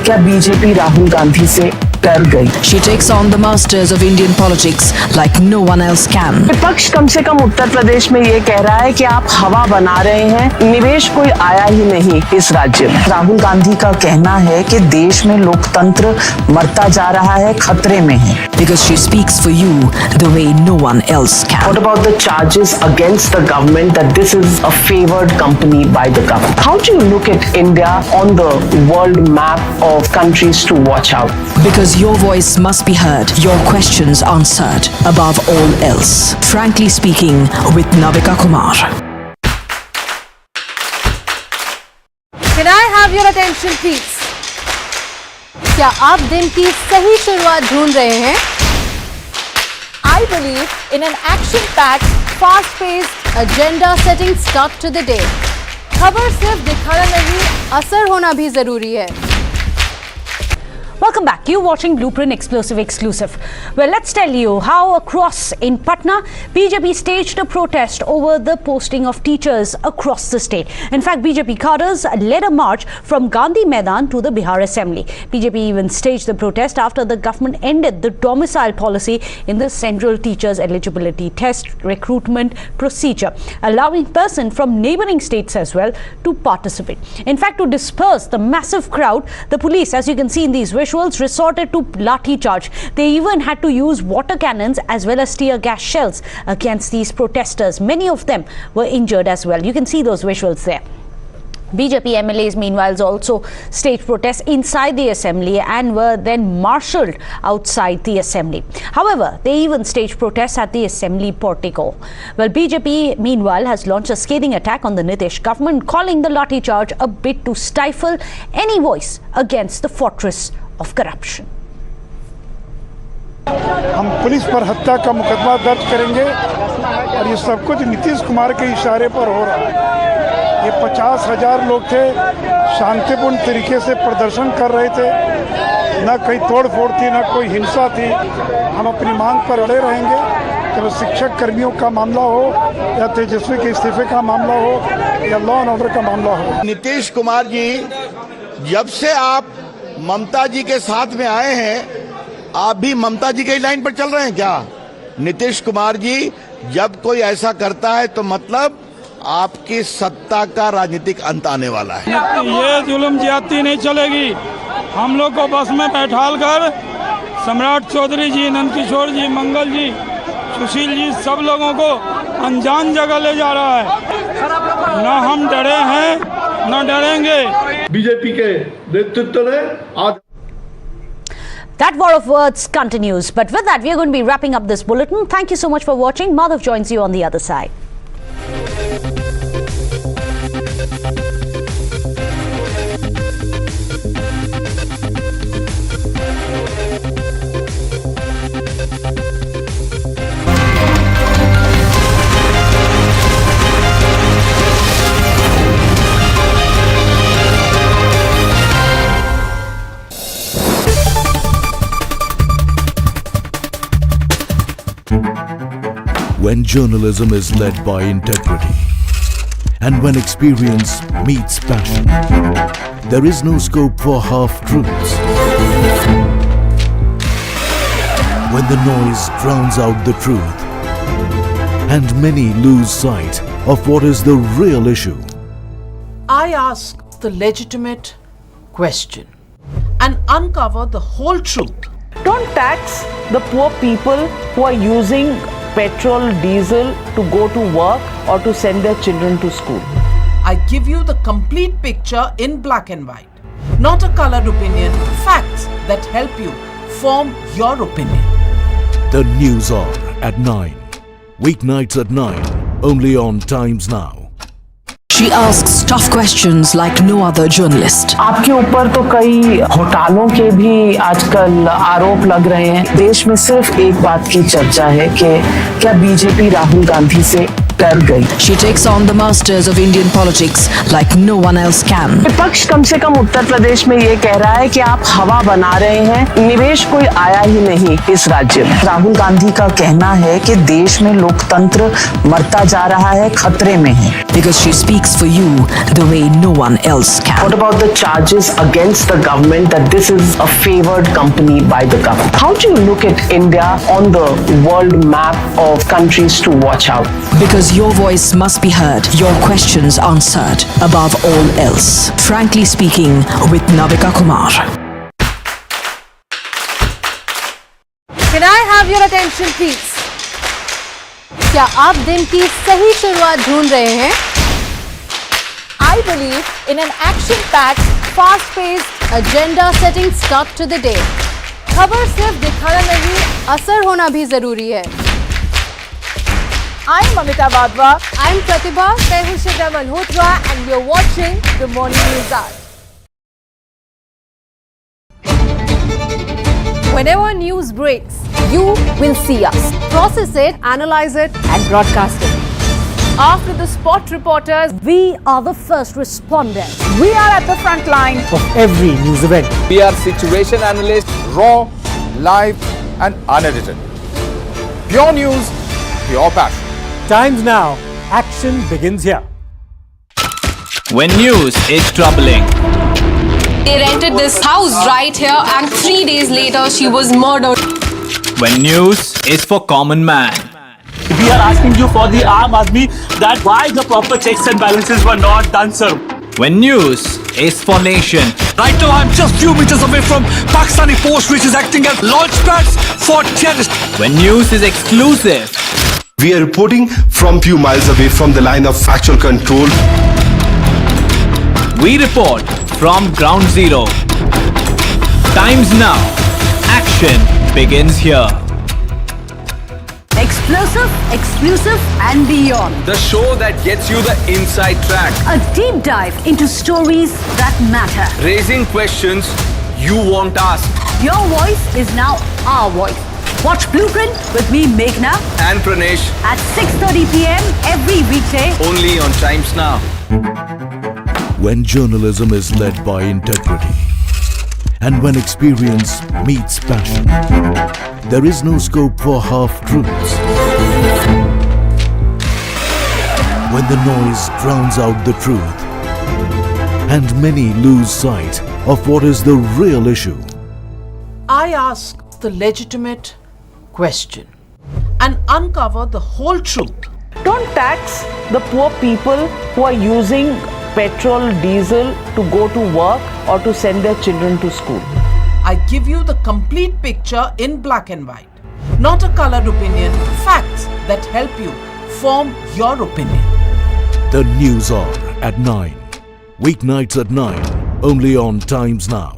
S8: क्या बीजेपी राहुल गांधी से डर गई।
S9: She takes on the masters of Indian politics like no one else can.
S8: विपक्ष कम से कम उत्तर प्रदेश में ये कह रहा है कि आप हवा बना रहे हैं, निवेश कोई आया ही नहीं इस राज्य में। राहुल गांधी का कहना है कि देश में लोकतंत्र मरता जा रहा है, खतरे में है।
S9: Because she speaks for you the way no one else can.
S8: What about the charges against the government that this is a favored company by the government? How do you look at India on the world map of countries to watch out?
S9: Because your voice must be heard, your questions answered, above all else. Frankly speaking, with Navika Kumar.
S4: Can I have your attention, please? क्या आप दिन की सही शुरुआत ढूंढ रहे हैं? I believe in an action-packed, fast-paced, agenda-setting start to the day. खबर सिर्फ दिखाना नहीं, असर होना भी जरूरी है.
S14: Welcome back. You're watching Blueprint Explosive Exclusive. Well, let's tell you how across in Patna, BJP staged a protest over the posting of teachers across the state. In fact, BJP cadres led a march from Gandhi Maidan to the Bihar Assembly. BJP even staged the protest after the government ended the domicile policy in the Central Teachers Eligibility Test recruitment procedure, allowing persons from neighboring states as well to participate. In fact, to disperse the massive crowd, the police, as you can see in these visuals, resorted to lathi charge. They even had to use water cannons as well as tear gas shells against these protesters. Many of them were injured as well. You can see those visuals there. BJP MLAs meanwhile also staged protests inside the assembly and were then marshalled outside the assembly. However, they even staged protests at the assembly portico. Well, BJP meanwhile has launched a scathing attack on the Nitish government, calling the lathi charge a bid to stifle any voice against the fortress of corruption.
S21: हम police पर हत्या का मुकदमा दर्ज करेंगे और ये सब कुछ नीतीश कुमार के इशारे पर हो रहा है। ये 50,000 लोग थे, शांतिपूर्ण तरीके से प्रदर्शन कर रहे थे, न कोई तोड़-फोड़ थी, न कोई हिंसा थी। हम अपनी मांग पर अड़े रहेंगे, चाहे शिक्षक कर्मियों का मामला हो या तेजस्वी के इस्तीफे का मामला हो या लॉ एंड ऑर्डर का मामला हो।
S10: नीतीश कुमार जी, जब से आप ममता जी के साथ में आए हैं, आप भी ममता जी की लाइन पर चल रहे हैं क्या? नीतीश कुमार जी, जब कोई ऐसा करता है तो मतलब आपकी सत्ता का राजनीतिक अंत आने वाला है।
S21: ये जुल्म ज्यादती नहीं चलेगी। हम लोग को बस में बैठाल कर सम्राट चौधरी जी, नंदकिशोर जी, मंगल जी, सुशील जी, सब लोगों को अनजान जगह ले जा रहा है। न हम डरे हैं, न डरेंगे।
S12: बीजेपी के नेतृत्व ने आज
S14: That war of words continues. But with that, we are going to be wrapping up this bulletin. Thank you so much for watching. Madhav joins you on the other side.
S6: When journalism is led by integrity, and when experience meets passion, there is no scope for half-truths. When the noise drowns out the truth, and many lose sight of what is the real issue.
S7: I ask the legitimate question and uncover the whole truth.
S8: Don't tax the poor people who are using petrol, diesel to go to work or to send their children to school.
S7: I give you the complete picture in black and white, not a colored opinion, facts that help you form your opinion.
S6: The news hour at 9. Weeknights at 9, only on Times Now.
S9: She asks tough questions like no other journalist.
S8: आपके ऊपर तो कई घोटालों के भी आजकल आरोप लग रहे हैं। देश में सिर्फ एक बात की चर्चा है कि क्या बीजेपी राहुल गांधी से डर गई।
S9: She takes on the masters of Indian politics like no one else can.
S8: विपक्ष कम से कम उत्तर प्रदेश में ये कह रहा है कि आप हवा बना रहे हैं, निवेश कोई आया ही नहीं इस राज्य में। राहुल गांधी का कहना है कि देश में लोकतंत्र मरता जा रहा है, खतरे में है।
S9: Because she speaks for you the way no one else can.
S8: What about the charges against the government that this is a favored company by the government? How do you look at India on the world map of countries to watch out?
S9: Because your voice must be heard, your questions answered, above all else. Frankly speaking, with Navika Kumar.
S4: Can I have your attention, please? क्या आप दिन की सही शुरुआत ढूंढ रहे हैं? I believe in an action-packed, fast-paced, agenda-setting start to the day. खबर सिर्फ दिखाना नहीं, असर होना भी जरूरी है. I'm Mamita Badwa. I'm Pratibha Tehushita Malhotra, and you're watching the Morning News Hour. Whenever news breaks, you will see us. Process it, analyze it, and broadcast it. After the spot reporters, we are the first responders. We are at the front line
S24: of every news event.
S2: We are situation analysts, raw, live, and unedited. Pure news, pure passion.
S5: Times Now. Action begins here.
S11: When news is troubling.
S1: They rented this house right here, and 3 days later she was murdered.
S11: When news is for common man.
S13: We are asking you for the Aam Aadmi that why the proper checks and balances were not done, sir.
S11: When news is for nation.
S17: Right now, I'm just few meters away from Pakistani post, which is acting as launch pads for terrorists.
S11: When news is exclusive.
S19: We are reporting from few miles away from the line of actual control.
S11: We report from ground zero. Times Now. Action begins here.
S14: Explosive, exclusive, and beyond.
S3: The show that gets you the inside track.
S14: A deep dive into stories that matter.
S3: Raising questions you won't ask.
S14: Your voice is now our voice. Watch Blueprint with me, Meghna,
S3: And Pranesh.
S14: at 6:30 p.m. every weekday.
S3: Only on Times Now.
S6: When journalism is led by integrity, and when experience meets passion, there is no scope for half-truths. When the noise drowns out the truth, and many lose sight of what is the real issue.
S7: I ask the legitimate question and uncover the whole truth.
S8: Don't tax the poor people who are using petrol, diesel to go to work or to send their children to school.
S7: I give you the complete picture in black and white, not a colored opinion, facts that help you form your opinion.
S6: The news hour at 9. Weeknights at 9, only on Times Now.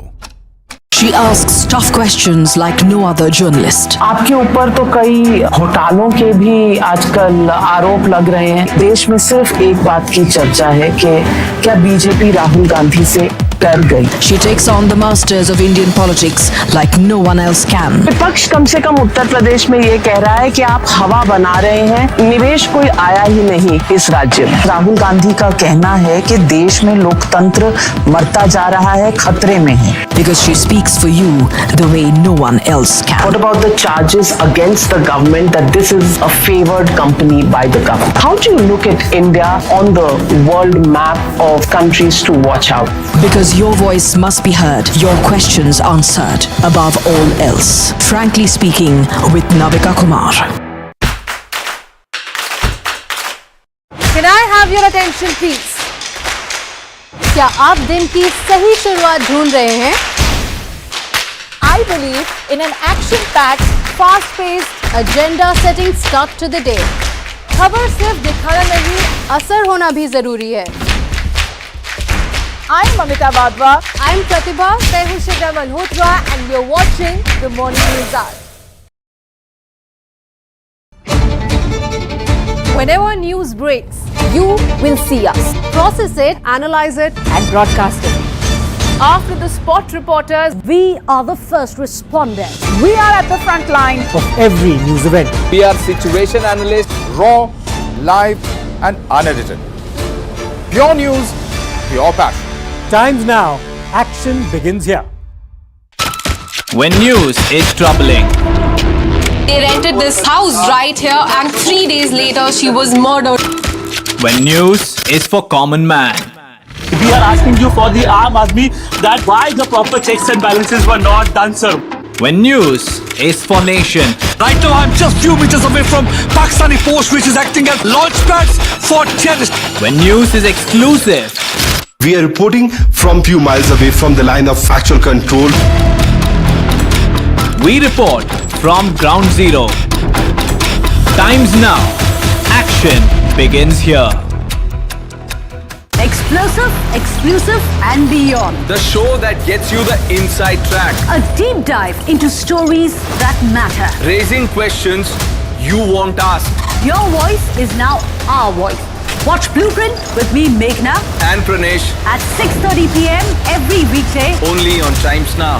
S9: She asks tough questions like no other journalist.
S8: आपके ऊपर तो कई घोटालों के भी आजकल आरोप लग रहे हैं। देश में सिर्फ एक बात की चर्चा है कि क्या बीजेपी राहुल गांधी से कर गई।
S9: She takes on the masters of Indian politics like no one else can.
S8: विपक्ष कम से कम उत्तर प्रदेश में ये कह रहा है कि आप हवा बना रहे हैं, निवेश कोई आया ही नहीं इस राज्य में। राहुल गांधी का कहना है कि देश में लोकतंत्र मरता जा रहा है, खतरे में है।
S9: Because she speaks for you the way no one else can.
S8: What about the charges against the government that this is a favored company by the government? How do you look at India on the world map of countries to watch out?
S9: Because your voice must be heard, your questions answered above all else. Frankly speaking with Navika Kumar.
S4: Can I have your attention please? क्या आप दिन की सही शुरुआत ढूंढ रहे हैं? I believe in an action-packed, fast-paced, agenda-setting start to the day. खबर सिर्फ दिखाना नहीं, असर होना भी जरूरी है। I'm Amita Badwa. I'm Pratibha Tehushika Malhotra and you're watching the Morning News Hour. Whenever news breaks, you will see us. Process it, analyze it, and broadcast it. After the spot reporters,
S14: We are the first responders.
S4: we are at the front line.
S24: Of every news event.
S2: We are situation analysts, raw, live, and unedited. Pure news, pure passion.
S5: Times now. Action begins here.
S11: When news is troubling,
S1: They rented this house right here and 3 days later she was murdered.
S11: when news is for common man,
S13: We are asking you for the Aam Aadmi that why the proper checks and balances were not done, sir.
S11: when news is for nation,
S17: Right now, I'm just few meters away from Pakistani force which is acting as launch pads for terrorists.
S11: when news is exclusive,
S19: We are reporting from few miles away from the line of actual control.
S11: we report from ground zero. Times now. Action begins here.
S14: Explosive, exclusive, and beyond.
S3: The show that gets you the inside track.
S14: A deep dive into stories that matter.
S3: Raising questions you won't ask.
S14: Your voice is now our voice. Watch Blueprint with me, Meghna,
S3: And Pranesh,
S14: at 6:30 p.m. every weekday.
S3: only on Times Now.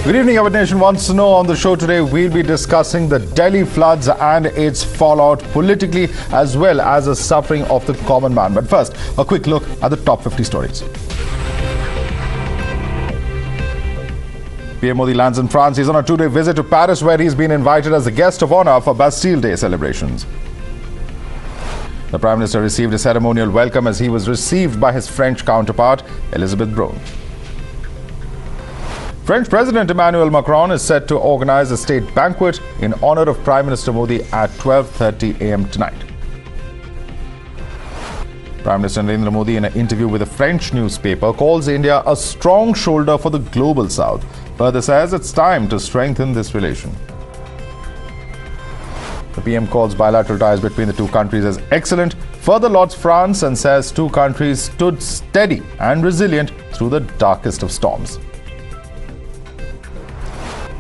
S2: Good evening, our nation wants to know. On the show today, we'll be discussing the Delhi floods and its fallout politically as well as the suffering of the common man. But first, a quick look at the top 50 stories. PM Modi lands in France. He's on a two-day visit to Paris where he's been invited as a guest of honor for Bastille Day celebrations. The Prime Minister received a ceremonial welcome as he was received by his French counterpart, Elisabeth Borne. French President Immanuel Macron is set to organize a state banquet in honor of Prime Minister Modi at 12:30 a.m. tonight. Prime Minister Narendra Modi, in an interview with a French newspaper, calls India a strong shoulder for the global south. Further says it's time to strengthen this relation. The PM calls bilateral ties between the two countries as excellent, further lauds France and says two countries stood steady and resilient through the darkest of storms.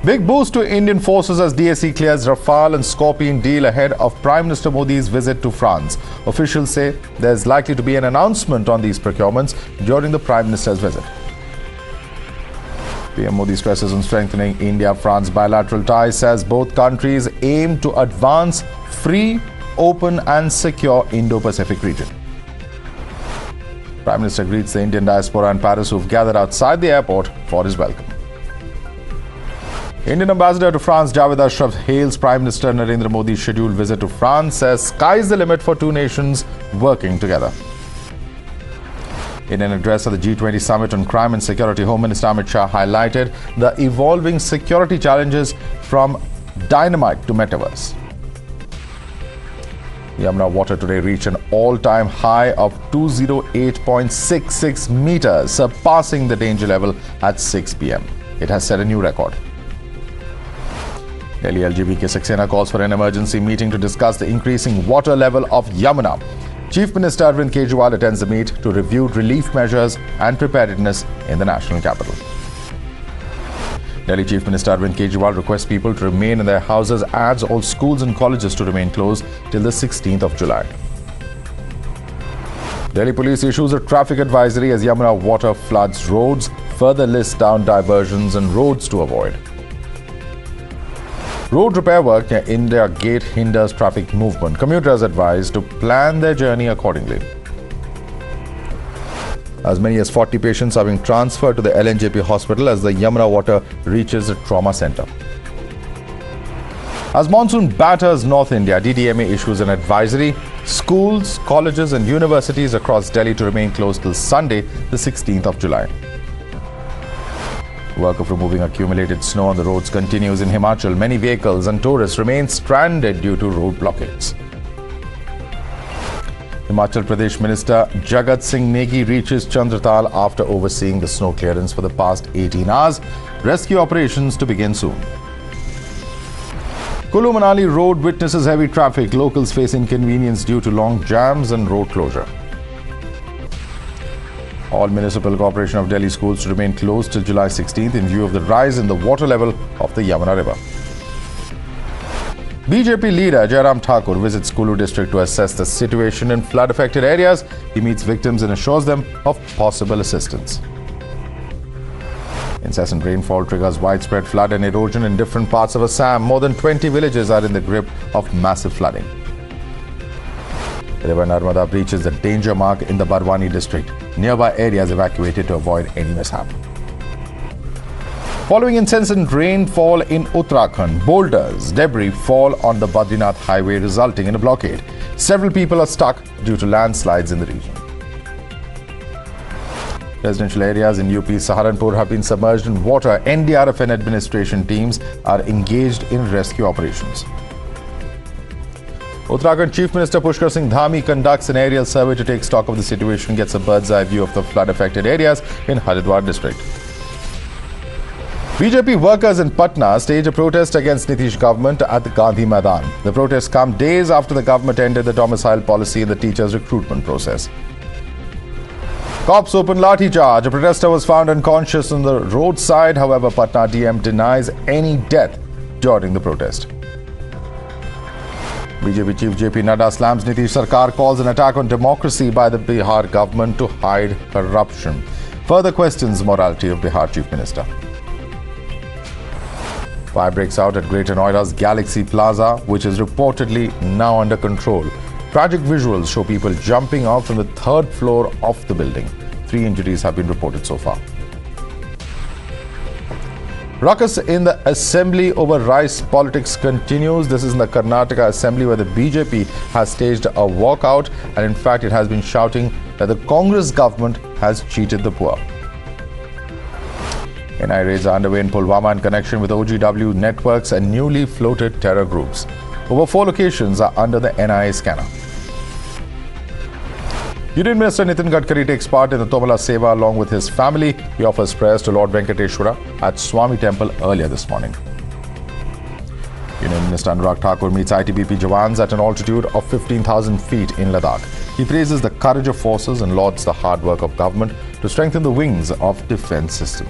S2: Big boost to Indian forces as DSE clears Rafale and Scorpion deal ahead of Prime Minister Modi's visit to France. Officials say there's likely to be an announcement on these procurements during the Prime Minister's visit. PM Modi stresses on strengthening India-France bilateral ties, says both countries aim to advance free, open and secure Indo-Pacific region. Prime Minister greets the Indian diaspora in Paris who've gathered outside the airport for his welcome. Indian Ambassador to France Javed Ashraf hails Prime Minister Narendra Modi's scheduled visit to France, says sky's the limit for two nations working together. In an address at the G20 Summit on Crime and Security, Home Minister Amit Shah highlighted the evolving security challenges from dynamite to metaverse. Yamuna water today reached an all-time high of 208.66 meters, surpassing the danger level at 6 p.m. It has set a new record. Delhi LGB Saxena calls for an emergency meeting to discuss the increasing water level of Yamuna. Chief Minister Arvind Kejriwal attends the meet to review relief measures and preparedness in the national capital. Delhi Chief Minister Arvind Kejriwal requests people to remain in their houses, adds all schools and colleges to remain closed till the 16th of July. Delhi Police issues a traffic advisory as Yamuna water floods roads, further lists down diversions and roads to avoid. Road repair work near India Gate hinders traffic movement. Commuters advised to plan their journey accordingly. As many as 40 patients are being transferred to the LNJP hospital as the Yamuna water reaches the trauma center. As monsoon batters North India, DDMA issues an advisory. Schools, colleges and universities across Delhi to remain closed till Sunday, the 16th of July. Work of removing accumulated snow on the roads continues in Himachal. Many vehicles and tourists remain stranded due to road blockades. Himachal Pradesh Minister Jagat Singh Negi reaches Chandratal after overseeing the snow clearance for the past 18 hours. Rescue operations to begin soon. Kullu Manali road witnesses heavy traffic. Locals face inconvenience due to long jams and road closure. All Municipal Corporation of Delhi schools to remain closed till July 16th in view of the rise in the water level of the Yamuna River. BJP leader Jairam Thakur visits Kullu district to assess the situation in flood-affected areas. He meets victims and assures them of possible assistance. Incessant rainfall triggers widespread flood and erosion in different parts of Assam. More than 20 villages are in the grip of massive flooding. The River Narmada breaches the danger mark in the Barwani district. Nearby areas evacuated to avoid any mishap. Following incessant rainfall in Uttarakhand, boulders, debris fall on the Badrinath highway, resulting in a blockade. Several people are stuck due to landslides in the region. Residential areas in UP's Saharanpur have been submerged in water. NDRF and administration teams are engaged in rescue operations. Uttarakhand Chief Minister Pushkar Singh Dhami conducts an aerial survey to take stock of the situation, gets a bird's eye view of the flood-affected areas in Haridwar district. BJP workers in Patna staged a protest against Nitish government at the Gandhi Maidan. The protests come days after the government ended the domicile policy in the teachers' recruitment process. Cops opened lathi charge. A protester was found unconscious on the roadside. However, Patna DM denies any death during the protest. BJP Chief JP Nadda slams Nitish Sarkar, calls an attack on democracy by the Bihar government to hide corruption. Further questions morality of Bihar Chief Minister. Fire breaks out at Greater Noida's Galaxy Plaza, which is reportedly now under control. Tragic visuals show people jumping out from the third floor of the building. 3 injuries have been reported so far. Ruckus in the assembly over rice politics continues. This is in the Karnataka assembly where the BJP has staged a walkout, and in fact it has been shouting that the Congress government has cheated the poor. NI raids are underway in Pulwama in connection with OGW networks and newly floated terror groups. Over 4 locations are under the NIA scanner. Union Minister Nitin Gadkari takes part in the Tomala Seva along with his family. He offers prayers to Lord Venkateshwara at Swami Temple earlier this morning. Union Minister Anurag Thakur meets ITBP Jawans at an altitude of 15,000 feet in Ladakh. He praises the courage of forces and lauds the hard work of government to strengthen the wings of defence system.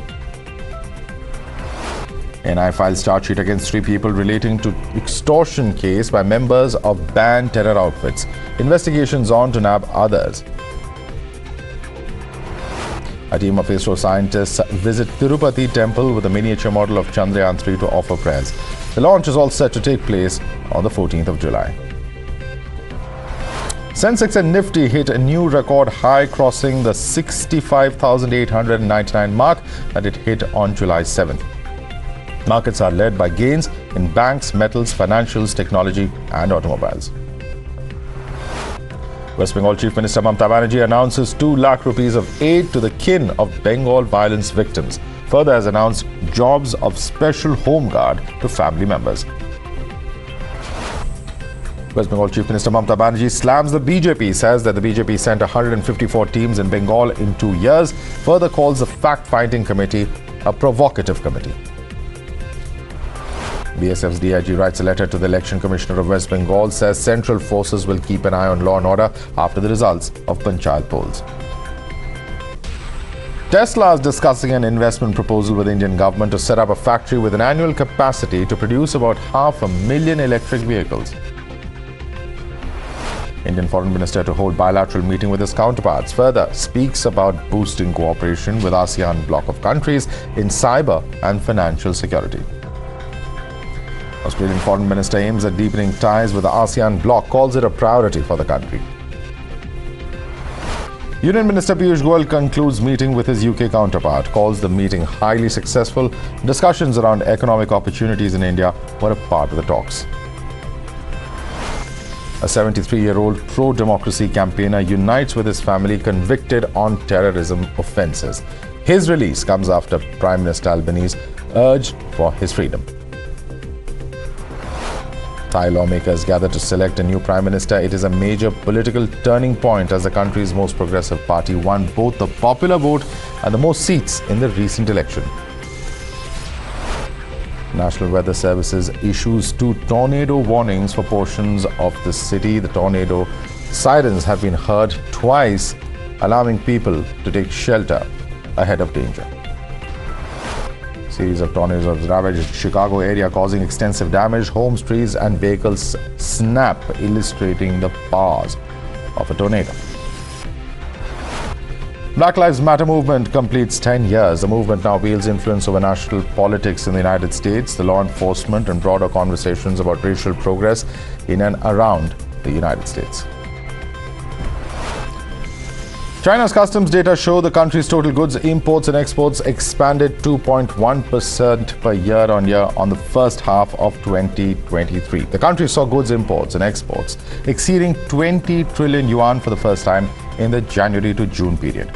S2: NI files charge sheet against 3 people relating to extortion case by members of banned terror outfits. Investigations on to nab others. A team of ISRO scientists visit Tirupati temple with a miniature model of Chandrayaan 3 to offer prayers. The launch is all set to take place on the 14th of July. Sensex and Nifty hit a new record high, crossing the 65,899 mark that it hit on July 7th. Markets are led by gains in banks, metals, financials, technology and automobiles. West Bengal Chief Minister Mamata Banerjee announces 2 lakh rupees of aid to the kin of Bengal violence victims. Further has announced jobs of special home guard to family members. West Bengal Chief Minister Mamata Banerjee slams the BJP, says that the BJP sent 154 teams in Bengal in 2 years. Further calls the fact-finding committee a provocative committee. BSF's DIG writes a letter to the Election Commissioner of West Bengal, says central forces will keep an eye on law and order after the results of Panchayat polls. Tesla is discussing an investment proposal with the Indian government to set up a factory with an annual capacity to produce about 500,000 electric vehicles. Indian Foreign Minister to hold bilateral meeting with his counterparts. Further speaks about boosting cooperation with ASEAN bloc of countries in cyber and financial security. Australian Foreign Minister aims at deepening ties with the ASEAN bloc, calls it a priority for the country. Union Minister Piyush Goyal concludes meeting with his UK counterpart, calls the meeting highly successful. Discussions around economic opportunities in India were a part of the talks. A 73-year-old pro-democracy campaigner unites with his family convicted on terrorism offences. His release comes after Prime Minister Albanese urged for his freedom. Thai lawmakers gather to select a new Prime Minister. It is a major political turning point as the country's most progressive party won both the popular vote and the most seats in the recent election. National Weather Services issues 2 tornado warnings for portions of the city. The tornado sirens have been heard twice, alarming people to take shelter ahead of danger. Series of tornadoes ravaged Chicago area, causing extensive damage. Homes, trees and vehicles snap, illustrating the powers of a tornado. Black Lives Matter movement completes 10 years. The movement now wields influence over national politics in the United States, the law enforcement and broader conversations about racial progress in and around the United States. China's customs data show the country's total goods imports and exports expanded 2.1% per year on year on the first half of 2023. The country saw goods imports and exports exceeding 20 trillion yuan for the first time in the January to June period.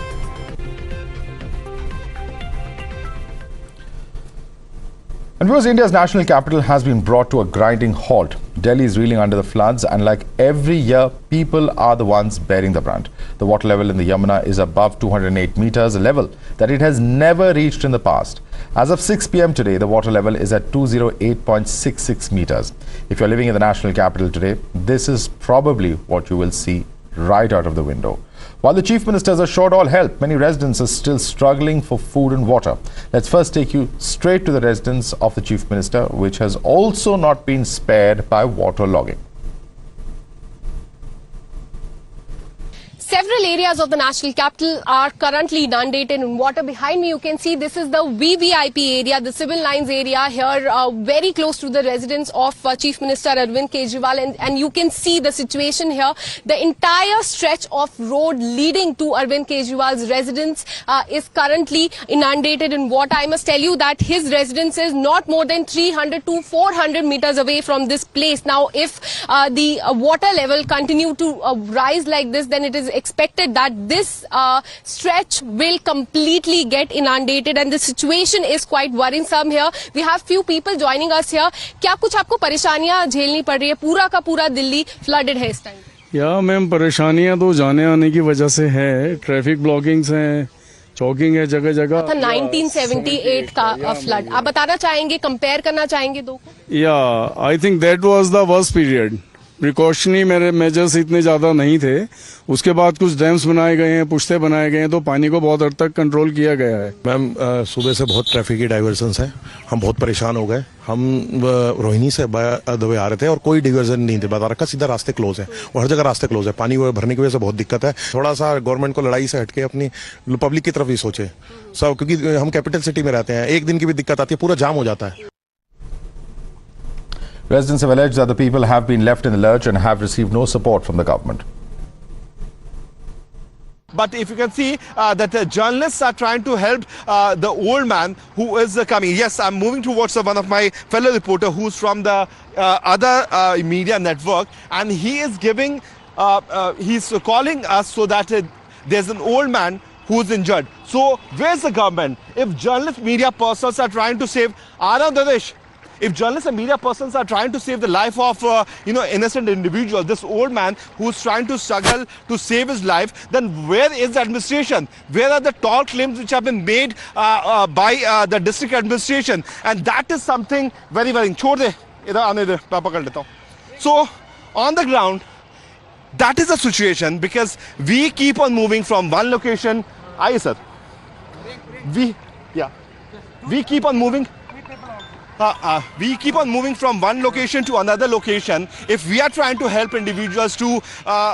S2: And because India's national capital has been brought to a grinding halt, Delhi is reeling under the floods, and like every year, people are the ones bearing the brunt. The water level in the Yamuna is above 208 meters, a level that it has never reached in the past. As of 6 p.m. today, the water level is at 208.66 meters. If you're living in the national capital today, this is probably what you will see right out of the window. While the Chief Minister has assured all help, many residents are still struggling for food and water. Let's first take you straight to the residence of the Chief Minister, which has also not been spared by water logging.
S1: Several areas of the national capital are currently inundated in water. Behind me, you can see this is the VVIP area, the civil lines area here, very close to the residence of Chief Minister Arvind Kejriwal. And you can see the situation here. The entire stretch of road leading to Arvind Kejriwal's residence is currently inundated in water. I must tell you that his residence is not more than 300 to 400 meters away from this place. Now, if the water level continue to rise like this, then it is expected that this stretch will completely get inundated, and the situation is quite worrisome here. We have few people joining us here. क्या कुछ आपको परेशानियां झेलनी पड़ रही है? पूरा का पूरा दिल्ली फ्लडेड है इस टाइम।
S15: या मैम, परेशानियां तो जाने आने की वजह से है, ट्रैफिक ब्लॉकिंग्स हैं, चौकिंग है जगह जगह।
S1: था 1978 का फ्लड। आप बताना चाहेंगे, कंपेयर करना चाहेंगे दो को?
S15: या I think that was the worst period. Precautionary measures इतने ज़्यादा नहीं थे। उसके बाद कुछ डैम्स बनाए गए हैं, पुश्ते बनाए गए हैं, तो पानी को बहुत हद तक कंट्रोल किया गया है।
S16: मैम, सुबह से बहुत ट्रैफिक की डाइवर्जन्स हैं, हम बहुत परेशान हो गए। हम रोहिणी से द वे आ रहे थे और कोई डिवर्जन नहीं थे, बता रखा सीधा रास्ते क्लोज है और हर जगह रास्ते क्लोज है। पानी भरने की वजह से बहुत दिक्कत है। थोड़ा सा गवर्नमेंट को लड़ाई से हटके अपनी पब्लिक की तरफ ही सोचे सब, क्योंकि हम कैपिटल सिटी में रहते हैं, एक दिन की भी दिक्कत आती है, पूरा जाम हो जाता है।
S2: Residents have alleged that the people have been left in the lurch and have received no support from the government.
S22: But if you can see that journalists are trying to help the old man who is coming. Yes, I'm moving towards one of my fellow reporter who's from the other media network, and he is giving, he's calling us so that there's an old man who's injured. So where's the government? If journalist media persons are trying to save Anand Dadesh, If journalists and media persons are trying to save the life of innocent individuals, this old man who's trying to struggle to save his life, then where is the administration? Where are the tall claims which have been made by the district administration? And that is something very worrying. So on the ground, that is the situation, because we keep on moving from one location. Aye, sir. We keep on moving. We keep on moving from one location to another location. If we are trying to help individuals to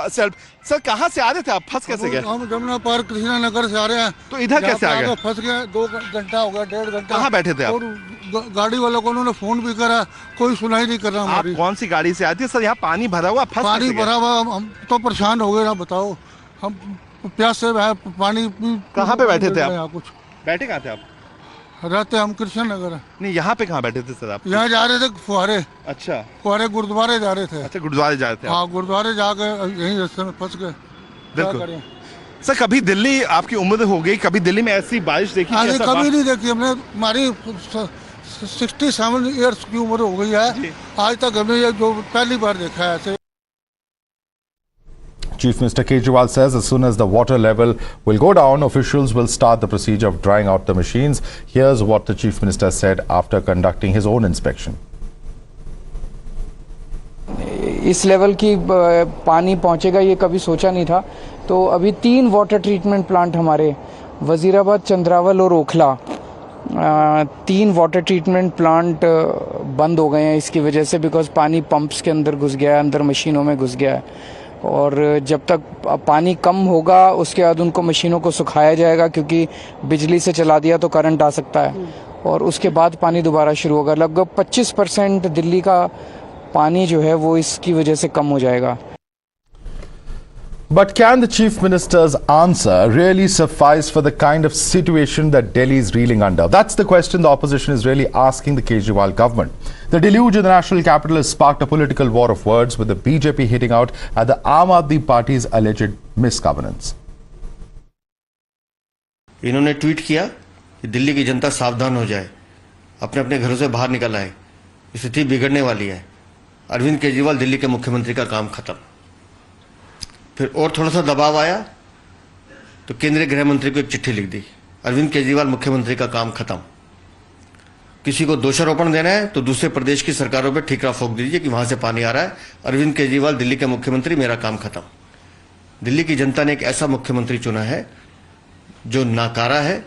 S22: self. Sir कहाँ से आ रहे थे आप? फंस कैसे गए?
S10: हम Jamuna park Krishna Nagar से आ रहे हैं।
S22: तो इधर कैसे आ गए?
S10: फंस गए, 2 घंटा हो गया, 1.5 घंटा।
S22: कहाँ बैठे थे आप?
S10: और गाड़ी वालों को उन्होंने फोन भी करा, कोई सुनाई नहीं कर रहा हमारी।
S22: आप कौन सी गाड़ी से आती है सर? यहाँ पानी भरा हुआ, फंस
S10: पानी भरा हुआ, हम तो परेशान हो गए ना, बताओ। हम प्यास से पानी।
S22: कहाँ पे बैठे थे आप? कुछ बैठे कहाँ थे आप?
S10: रहते हम कृष्ण नगर।
S22: नहीं, यहाँ पे कहाँ बैठे थे सर आप?
S10: यहाँ जा रहे थे फुहारे।
S22: अच्छा,
S10: फुहारे गुरुद्वारे जा रहे थे।
S22: अच्छा, गुरुद्वारे जा रहे थे।
S10: हाँ, गुरुद्वारे जाके यहीं रास्ते में फंस गए।
S22: बिल्कुल सर, कभी दिल्ली, आपकी उम्र हो गई, कभी दिल्ली में ऐसी बारिश देखी?
S10: कभी नहीं देखी हमने। हमारी 67 ईयर्स की उम्र हो गई है, आज तक हमने ये जो पहली बार देखा है ऐसे।
S2: Chief Minister Kejriwal says as soon as the water level will go down, officials will start the procedure of drying out the machines. Here's what the Chief Minister said after conducting his own inspection.
S18: इस level की पानी पहुंचेगा ये कभी सोचा नहीं था। तो अभी 3 वाटर ट्रीटमेंट प्लांट हमारे वजीराबाद, चंद्रावल और ओखला, 3 वाटर ट्रीटमेंट प्लांट बंद हो गए हैं इसकी वजह से, बिकॉज पानी पंप्स के अंदर घुस गया है, अंदर मशीनों में घुस गया है। और जब तक पानी कम होगा उसके बाद उनको मशीनों को सुखाया जाएगा, क्योंकि बिजली से चला दिया तो करंट आ सकता है, और उसके बाद पानी दोबारा शुरू होगा। लगभग 25% दिल्ली का पानी जो है वो इसकी वजह से कम हो जाएगा।
S2: But can the Chief Minister's answer really suffice for the kind of situation that Delhi is reeling under? That's the question the opposition is really asking the Kejriwal government. The deluge in the national capital has sparked a political war of words, with the BJP hitting out at the Aam Aadmi Party's alleged misgovernance.
S20: इन्होंने tweet किया कि दिल्ली की जनता सावधान हो जाए, अपने अपने घरों से बाहर निकल आए, स्थिति बिगड़ने वाली है। अरविंद केजरीवाल दिल्ली के मुख्यमंत्री का काम खत्म। फिर और थोड़ा सा दबाव आया तो केंद्रीय गृह मंत्री को एक चिट्ठी लिख दी, अरविंद केजरीवाल मुख्यमंत्री का काम खत्म। किसी को दोषारोपण देना है तो दूसरे प्रदेश की सरकारों पर ठीकरा ठोक दीजिए कि वहां से पानी आ रहा है, अरविंद केजरीवाल दिल्ली के मुख्यमंत्री, मेरा काम खत्म। दिल्ली की जनता ने एक ऐसा मुख्यमंत्री चुना है जो नाकारा है,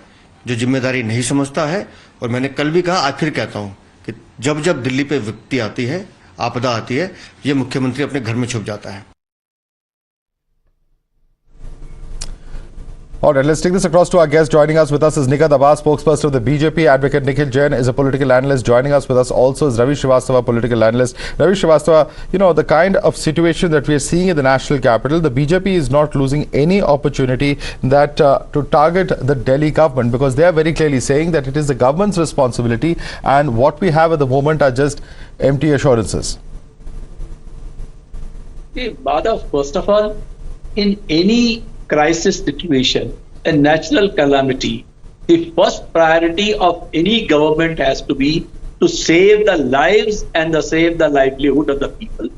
S20: जो जिम्मेदारी नहीं समझता है। और मैंने कल भी कहा, आज फिर कहता हूं कि जब जब दिल्ली पे विपत्ति आती है, आपदा आती है, ये मुख्यमंत्री अपने घर में छुप जाता है।
S2: All right, let's take this across to our guest. Joining us with us is Nikat Abbas, spokesperson of the BJP. Advocate Nikhil Jain is a political analyst. Joining us with us also is Ravi Srivastava, political analyst. Ravi Srivastava, you know, the kind of situation that we are seeing in the national capital, the BJP is not losing any opportunity that to target the Delhi government, because they are very clearly saying that it is the government's responsibility, and what we have at the moment are just empty assurances.
S23: Madhav, first of all, in any crisis situation, a natural calamity, the first priority of any government has to be to save the lives and save the livelihood of the people.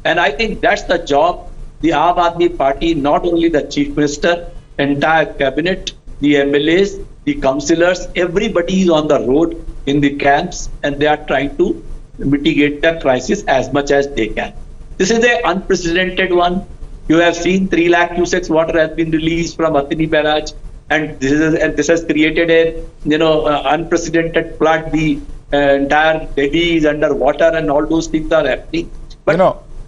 S23: And I think that's the job the Aam Aadmi Party, not only the Chief Minister, entire cabinet, the MLAs, the councillors, everybody is on the road in the camps, and they are trying to mitigate the crisis as much as they can. This is an unprecedented one. You have seen 3 lakh cusecs water has been released from Athini barrage, and this has created a unprecedented flood. The entire Delhi is under water, and all those things are happening. But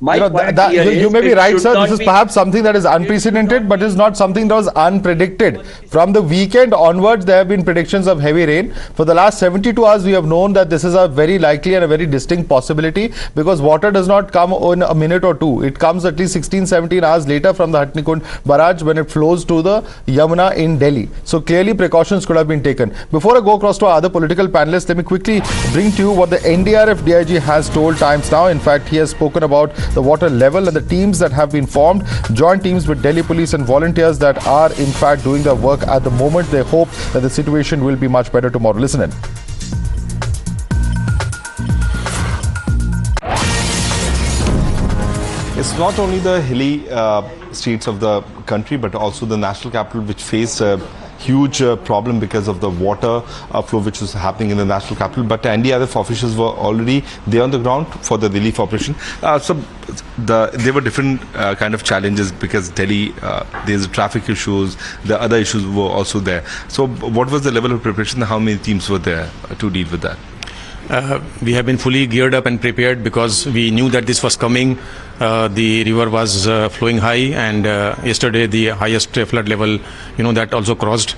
S2: you may be right, sir. This is perhaps something that is unprecedented, but is not something that was unpredicted. From the weekend onwards, there have been predictions of heavy rain. For the last 72 hours, we have known that this is a very likely and a very distinct possibility, because water does not come in a minute or two. It comes at least 16-17 hours later from the Hatnikund barrage when it flows to the Yamuna in Delhi. So clearly precautions could have been taken. Before I go across to our other political panelists, let me quickly bring to you what the NDRF DIG has told Times Now. In fact, he has spoken about the water level and the teams that have been formed, joint teams with Delhi police and volunteers that are in fact doing their work at the moment. They hope that the situation will be much better tomorrow. Listen in.
S22: It's not only the hilly streets of the country, but also the national capital, which faced a huge problem because of the water flow which was happening in the national capital. But NDRF officials were already there on the ground for the relief operation. There were different kind of challenges because Delhi, there's traffic issues, the other issues were also there. So what was the level of preparation? How many teams were there to deal with that?
S6: We have been fully geared up and prepared because we knew that this was coming. The river was flowing high, and yesterday the highest flood level, that also crossed.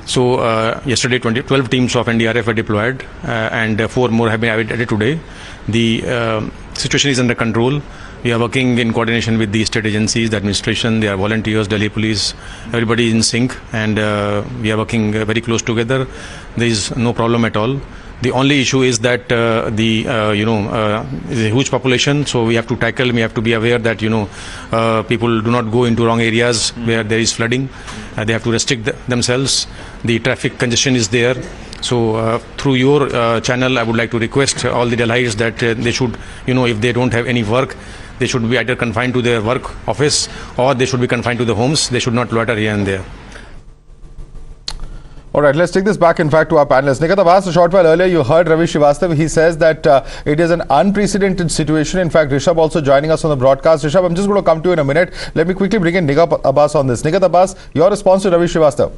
S6: So yesterday 12 teams of NDRF were deployed, and 4 more have been added today. The situation is under control. We are working in coordination with the state agencies, the administration, their volunteers, Delhi police. Everybody is in sync, and we are working very close together. There is no problem at all. The only issue is that is a huge population, so we have to tackle. We have to be aware that people do not go into wrong areas where there is flooding. They have to restrict themselves. The traffic congestion is there. So through your channel, I would like to request all the Delhiites that they should, if they don't have any work, they should be either confined to their work office or they should be confined to the homes. They should not loiter here and there.
S2: All right, let's take this back, in fact, to our panelists. Nikat Abbas, a short while earlier, you heard Ravi Srivastava. He says that it is an unprecedented situation. In fact, Rishabh also joining us on the broadcast. Rishabh, I'm just going to come to you in a minute. Let me quickly bring in Nikat Abbas on this. Nikat Abbas, your response to Ravi Srivastava.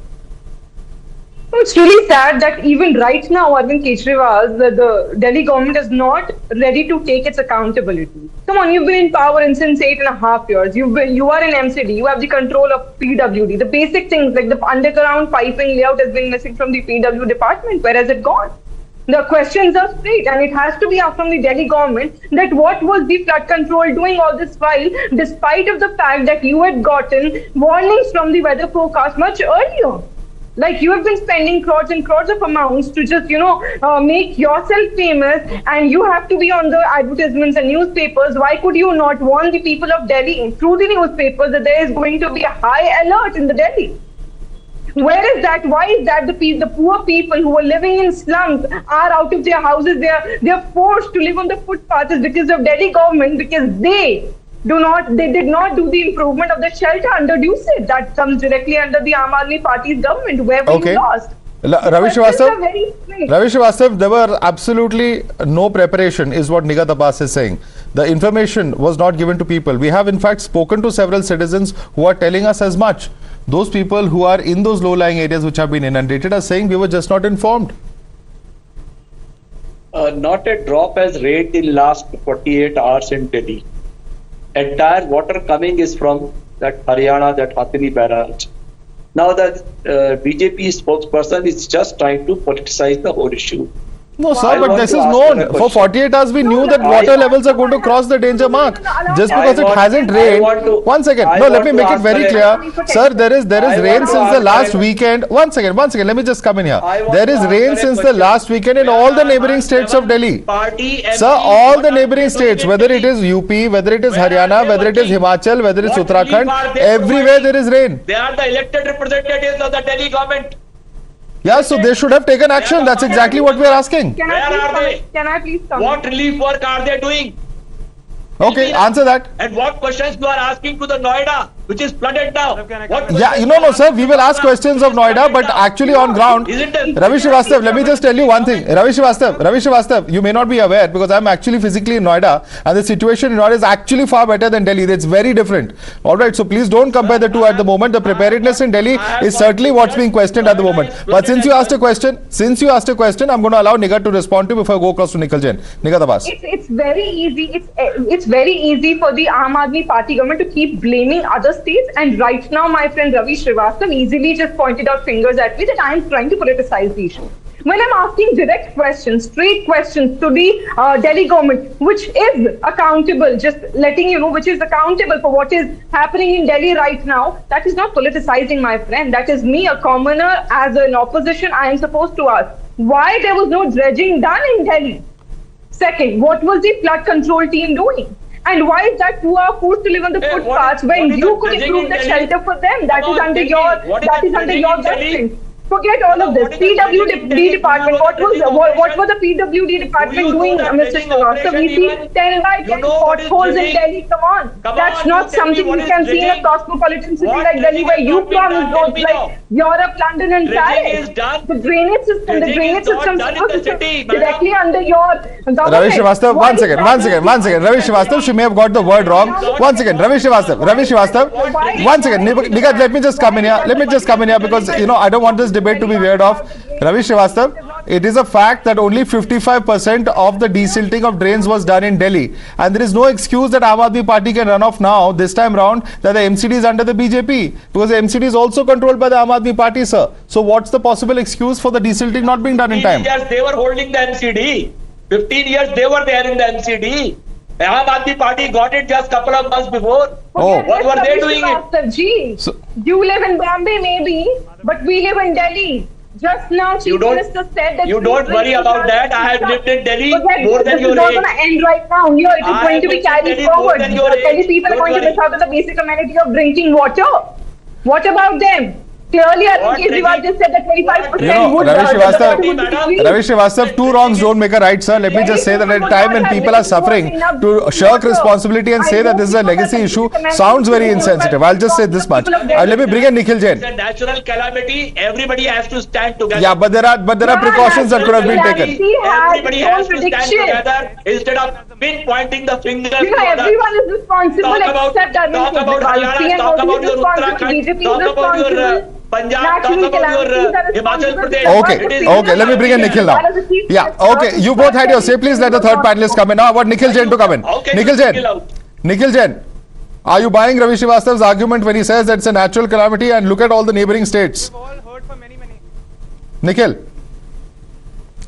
S7: It's really sad that even right now, Arvind Kejriwal, the Delhi government is not ready to take its accountability. Come on, you've been in power since 8.5 years. You are in MCD. You have the control of PWD. The basic things like the underground piping layout has been missing from the PW department. Where has it gone? The questions are straight, and it has to be asked from the Delhi government that what was the flood control doing all this while, despite of the fact that you had gotten warnings from the weather forecast much earlier. Like, you have been spending crores and crores of amounts to just, make yourself famous, and you have to be on the advertisements and newspapers. Why could you not warn the people of Delhi through the newspapers that there is going to be a high alert in the Delhi? Where is that? Why is that the poor people who are living in slums are out of their houses? They are forced to live on the footpaths because of Delhi government, because they did not do the improvement of the shelter under Dusit. That comes directly under the Aam Aadmi Party's government. Where were you lost?
S2: Ravi Srivastava, there were absolutely no preparation, is what Nikat Abbas is saying. The information was not given to people. We have in fact spoken to several citizens who are telling us as much. Those people who are in those low-lying areas which have been inundated are saying we were just not informed.
S23: Not a drop has rained in last 48 hours in Delhi. Entire water coming is from that Haryana, that Hathini barrage. Now the BJP spokesperson is just trying to politicize the whole issue.
S2: No, sir, but this is known. For 48 hours, we knew that water levels are going to cross the danger mark. Just because it hasn't rained. One second. No, let me make it very clear. Sir, there is rain since the last weekend. One second. Let me just come in here. There is rain since the last weekend in all the neighboring states of Delhi. Sir, all the neighboring states, whether it is UP, whether it is Haryana, whether it is Himachal, whether it is Uttarakhand, everywhere there is rain.
S23: They are the elected representatives of the Delhi government.
S2: Yeah, so they should have taken action. That's exactly what we are asking.
S23: Where are they?
S7: Can I please come?
S23: What relief work are they doing?
S2: Okay, answer that.
S23: And what questions you are asking to the Noida, which is flooded now?
S2: Yeah, no, sir. We will ask questions of Noida, but actually on ground, Ravi Srivastava, let me just tell you one thing. Ravi Srivastava, you may not be aware because I'm actually physically in Noida, and the situation in Noida is actually far better than Delhi. It's very different. All right, so please don't compare the two at the moment. The preparedness in Delhi is certainly what's being questioned at the moment. But since you asked a question, I'm going to allow Nigat to respond to before I go across to Nikhil Jain. Nigat Abbas.
S7: It's very easy. It's very easy for the Aam Aadmi Party government to keep blaming other states, and right now my friend Ravi Srivastava easily just pointed out fingers at me that I am trying to politicize the issue. When I'm asking direct questions, straight questions to the Delhi government, which is accountable, just letting you know, which is accountable for what is happening in Delhi right now, that is not politicizing, my friend. That is me, a commoner, as an opposition, I am supposed to ask why there was no dredging done in Delhi. Second, what was the flood control team doing? And why is that who are forced to live on the footpaths when you could improve the shelter for them? That is under your judgment. Forget all of this. PWD department. What was the PWD department doing, Mr. Srivastava? We see 10 by 10 potholes in Delhi. Come on. That's not something we can see in a cosmopolitan city like Delhi, where you promise roads like Europe, London and Paris. The drainage system is directly under your government.
S2: Ravi Srivastava, one second. Ravi Srivastava, she may have got the word wrong. One second, Ravi Srivastava, one second. Nikat, let me just come in here because, I don't want this debate to be veered off. Ravi Srivastava, it is a fact that only 55% of the desilting of drains was done in Delhi. And there is no excuse that Aam Aadmi Party can run off now, this time round, that the MCD is under the BJP. Because the MCD is also controlled by the Aam Aadmi Party, sir. So what's the possible excuse for the desilting not being done in time?
S13: 15 years they were holding the MCD. 15 years they were there in the MCD. Aam Aadmi Party got it just couple of months before.
S2: Oh.
S13: What were they doing it?
S7: So, you live in Bombay maybe, but we live in Delhi. Just now, Chief Minister said that...
S13: You don't worry about that. I have lived in Delhi more than your age.
S7: This is not going to end right now. Here, it is going to be carried forward. Delhi people are going to miss out on the basic amenity of drinking water. What about them? Clearly, I think Kejriwal just said that 25% would...
S2: Ravi Srivastava, two wrongs don't make a right, sir. Let me just say that at a time when people are suffering, to shirk responsibility and say that this is a legacy issue sounds very insensitive. I'll just say this much. Let me bring in Nikhil Jain.
S13: It's a natural calamity. Everybody has to stand together.
S2: Yeah, but there are precautions that could have been taken.
S13: Everybody has to stand together instead of pinpointing the finger.
S7: Everyone is responsible except Arvind Kejriwal.
S13: Talk about your Uttarakhand. Talk about your Punjab. Talk about your Himachal Pradesh.
S2: Okay, let me bring in Nikhil now. Yeah, okay, you both had your say. Please let the third panelist come in now. I want Nikhil Jain to come in. Nikhil Jain, are you buying Ravi Srivastava's argument when he says that it's a natural calamity and look at all the neighboring states? Nikhil.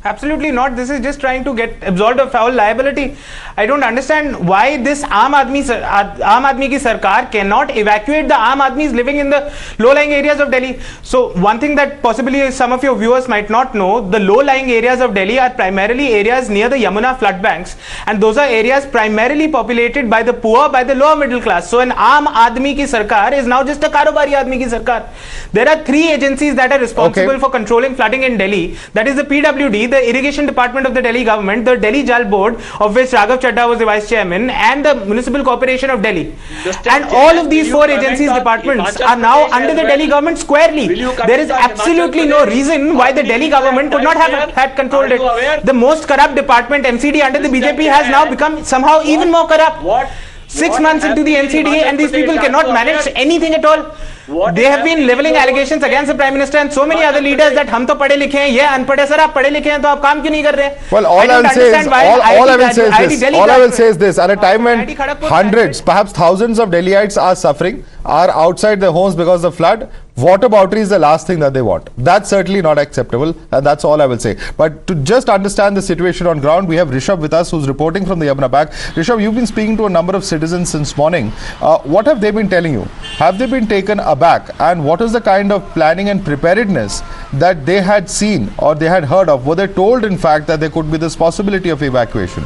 S8: Absolutely not. This is just trying to get absolved of all liability. I don't understand why this Aam Aadmi ki sarkar cannot evacuate the Aam Aadmis living in the low-lying areas of Delhi. So one thing that possibly some of your viewers might not know, the low-lying areas of Delhi are primarily areas near the Yamuna flood banks, and those are areas primarily populated by the poor, by the lower middle class. So an Aam Aadmi ki sarkar is now just a Karobari Aadmi ki sarkar. There are three agencies that are responsible for controlling flooding in Delhi. That is the PWD, the irrigation department of the Delhi government, the Delhi Jal board, of which Raghav Chadha was the vice chairman, and the municipal corporation of Delhi. And all of these four agencies, departments are now under the Delhi government squarely. There is absolutely no reason why the Delhi government could not have had controlled it. The most corrupt department, MCD, under the BJP has now become somehow even more corrupt. 6 months into the NCD and these people cannot manage anything at all. They have been leveling allegations against the Prime Minister and so many other leaders that हम तो पढ़े लिखे हैं, ये अनपढ़ है, sir आप पढ़े लिखे हैं तो आप काम क्यों नहीं कर रहे?
S2: Well, all I will say is this, at a time when hundreds, perhaps thousands of Delhiites are suffering, are outside their homes because of flood, water boundary is the last thing that they want. That's certainly not acceptable, and that's all I will say. But to just understand the situation on ground, we have Rishabh with us, who's reporting from the Yamuna Bank. Rishabh, you've been speaking to a number of citizens since morning. What have they been telling you? Have they been taken aback? And what is the kind of planning and preparedness that they had seen or they had heard of? Were they told, in fact, that there could be this possibility of evacuation?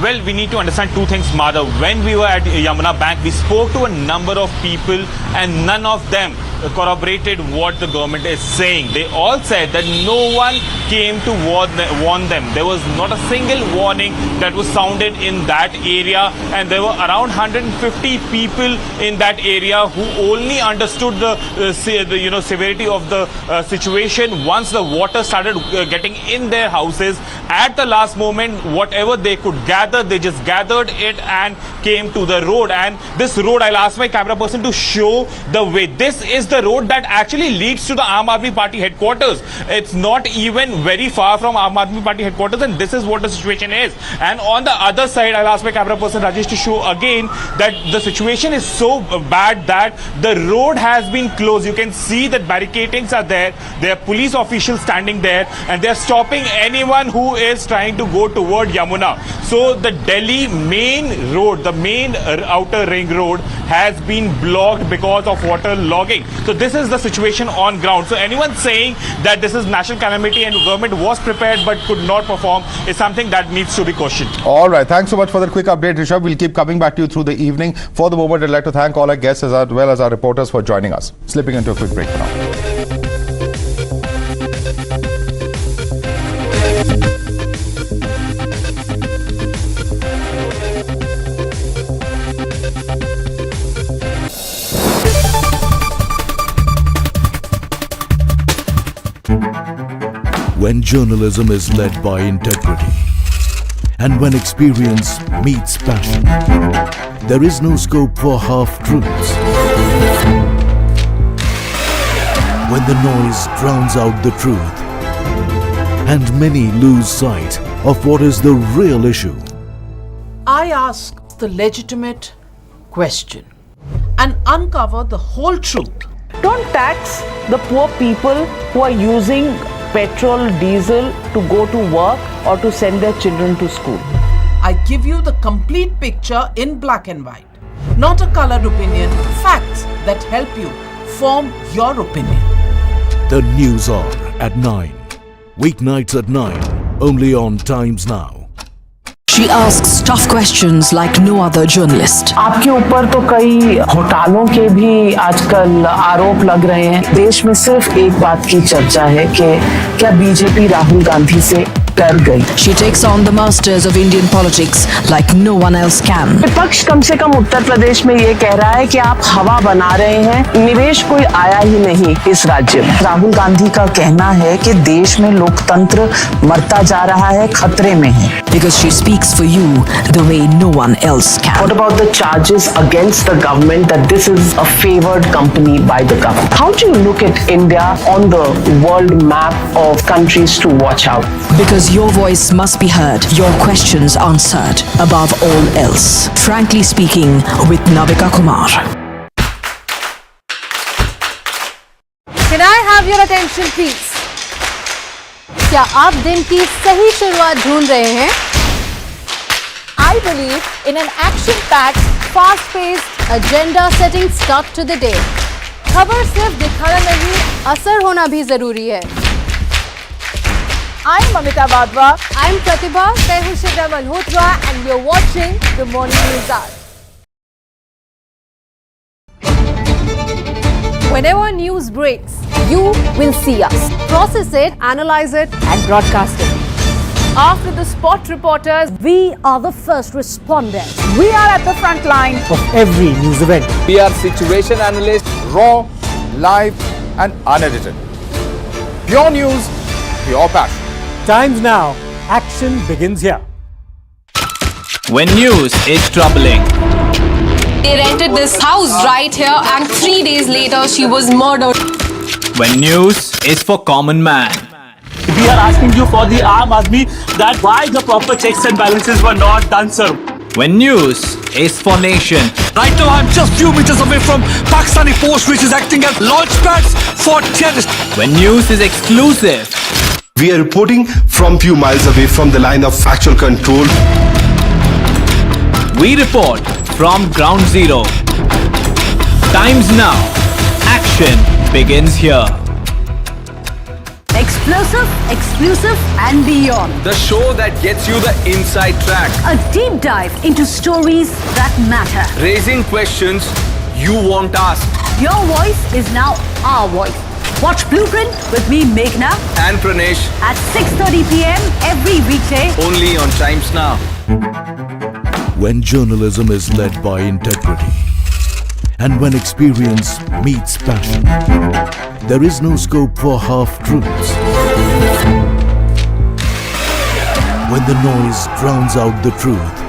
S9: Well, we need to understand two things, Madhav. When we were at Yamuna Bank, we spoke to a number of people and none of them corroborated what the government is saying. They all said that no one came to warn them. There was not a single warning that was sounded in that area, and there were around 150 people in that area who only understood the severity of the situation once the water started getting in their houses. At the last moment, whatever they could gather, they just gathered it and came to the road. And this road, I'll ask my camera person to show the way. This is the road that actually leads to the Aam Aadmi Party headquarters. It's not even very far from Aam Aadmi Party headquarters, and this is what the situation is. And on the other side, I'll ask my camera person Rajesh to show again that the situation is so bad that the road has been closed. You can see that barricadings are there. There are police officials standing there, and they're stopping anyone who is trying to go toward Yamuna. So the Delhi main road, the the main outer ring road has been blocked because of water logging. So this is the situation on ground. So anyone saying that this is national calamity and government was prepared but could not perform is something that needs to be questioned.
S2: All right. Thanks so much for that quick update, Rishabh. We'll keep coming back to you through the evening. For the moment, I'd like to thank all our guests as well as our reporters for joining us. Slipping into a quick break now.
S4: When journalism is led by integrity and when experience meets passion, there is no scope for half-truths. When the noise drowns out the truth and many lose sight of what is the real issue.
S12: I ask the legitimate question and uncover the whole truth.
S21: Don't tax the poor people who are using petrol, diesel to go to work or to send their children to school.
S12: I give you the complete picture in black and white, not a colored opinion, facts that help you form your opinion.
S4: The News Hour at 9. Weeknights at 9, only on Times Now.
S24: She asks tough questions like no other journalist.
S21: आपके ऊपर तो कई घोटालों के भी आजकल आरोप लग रहे हैं। देश में सिर्फ एक बात की चर्चा है कि क्या बीजेपी राहुल गांधी से डर गई।
S24: She takes on the masters of Indian politics like no one else can.
S21: विपक्ष कम से कम उत्तर प्रदेश में ये कह रहा है कि आप हवा बना रहे हैं, निवेश कोई आया ही नहीं इस राज्य में। राहुल गांधी का कहना है कि देश में लोकतंत्र मरता जा रहा है, खतरे में है।
S24: Because she speaks for you the way no one else can.
S21: What about the charges against the government that this is a favored company by the government? How do you look at India on the world map of countries to watch out?
S24: Because your voice must be heard, your questions answered, above all else. Frankly Speaking with Navika Kumar.
S1: Can I have your attention, please? क्या आप दिन की सही शुरुआत ढूंढ रहे हैं? I believe in an action-packed, fast-paced, agenda-setting start to the day. खबर सिर्फ दिखाना नहीं, असर होना भी जरूरी है. I'm Amita Badwa. I'm Pratibha Tehusha Malhotra, and you're watching the Morning News Hour. Whenever news breaks, you will see us. Process it, analyze it, and broadcast it. After the spot reporters,
S14: We are the first responders.
S21: We are at the front line
S5: of every news event.
S3: We are situation analysts,
S2: Raw, live and unedited. Pure news, pure passion.
S5: Times Now, action begins here.
S11: When news is troubling.
S1: they rented this house right here, and 3 days later, she was murdered.
S11: When news is for common man.
S17: We are asking you for the Aam Aadmi that why the proper checks and balances were not done, sir.
S11: When news is for nation.
S17: Right now, I'm just few meters away from Pakistani post which is acting as launch pads for terrorists.
S11: When news is exclusive.
S19: We are reporting from few miles away from the line of factual control.
S11: We report from ground zero. Times Now. Action begins here.
S14: Explosive, exclusive and beyond.
S3: The show that gets you the inside track.
S14: A deep dive into stories that matter.
S3: Raising questions you won't ask.
S14: Your voice is now our voice. Watch Blueprint with me, Meghna,
S3: And Pranesh,
S14: at 6:30 p.m. every weekday.
S3: only on Times Now.
S4: When journalism is led by integrity and when experience meets passion, there is no scope for half-truths. When the noise drowns out the truth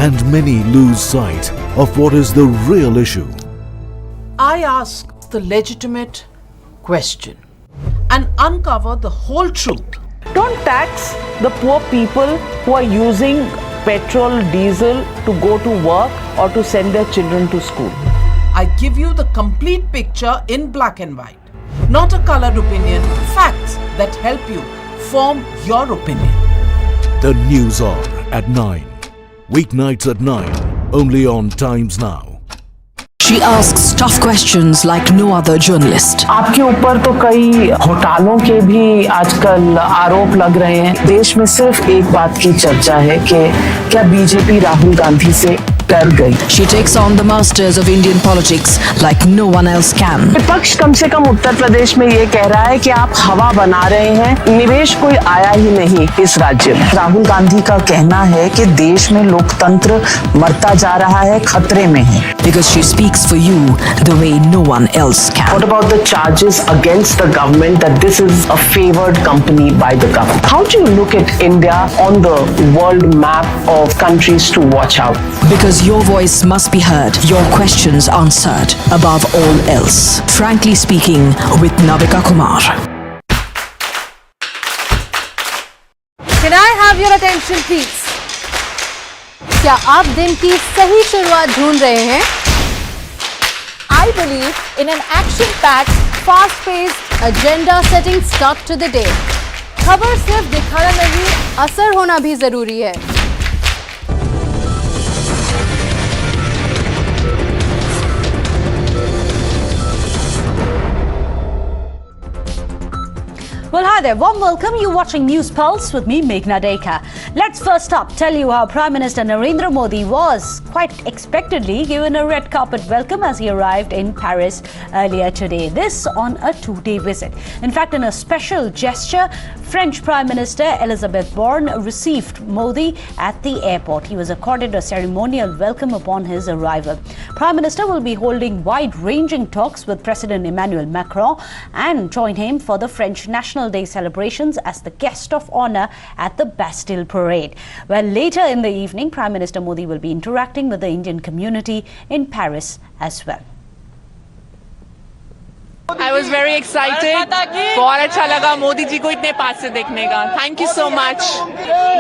S4: and many lose sight of what is the real issue.
S12: I ask the legitimate question and uncover the whole truth.
S21: Don't tax the poor people who are using petrol, diesel to go to work or to send their children to school.
S12: I give you the complete picture in black and white, not a colored opinion, facts that help you form your opinion.
S4: The News Hour at 9. Weeknights at 9, only on Times Now.
S24: She asks tough questions like no other journalist.
S21: आपके ऊपर तो कई घोटालों के भी आजकल आरोप लग रहे हैं। देश में सिर्फ एक बात की चर्चा है कि क्या बीजेपी राहुल गांधी से डर गई।
S24: She takes on the masters of Indian politics like no one else can.
S21: विपक्ष कम से कम उत्तर प्रदेश में ये कह रहा है कि आप हवा बना रहे हैं, निवेश कोई आया ही नहीं इस राज्य में। राहुल गांधी का कहना है कि देश में लोकतंत्र मरता जा रहा है, खतरे में है।
S24: Because she speaks for you the way no one else can.
S21: What about the charges against the government that this is a favored company by the government? How do you look at India on the world map of countries to watch out?
S24: Because your voice must be heard, your questions answered, above all else. Frankly speaking, with Navika Kumar.
S1: Can I have your attention, please? क्या आप दिन की सही शुरुआत ढूंढ रहे हैं? I believe in an action-packed, fast-paced, agenda-setting start to the day. खबर सिर्फ दिखाना नहीं, असर होना भी जरूरी है।
S14: Well, hi there. Warm welcome. You're watching News Pulse with me, Meghna Deka. Let's first up tell you how Prime Minister Narendra Modi was quite expectedly given a red carpet welcome as he arrived in Paris earlier today. This on a two-day visit. In fact, in a special gesture, French Prime Minister Elisabeth Borne received Modi at the airport. He was accorded a ceremonial welcome upon his arrival. Prime Minister will be holding wide-ranging talks with President Immanuel Macron and join him for the French National Day celebrations as the guest of honor at the Bastille parade. Well, later in the evening, Prime Minister Modi will be interacting with the Indian community in Paris as well.
S10: I was very excited. बहुत अच्छा लगा मोदी जी को इतने पास से देखने का. Thank you so much.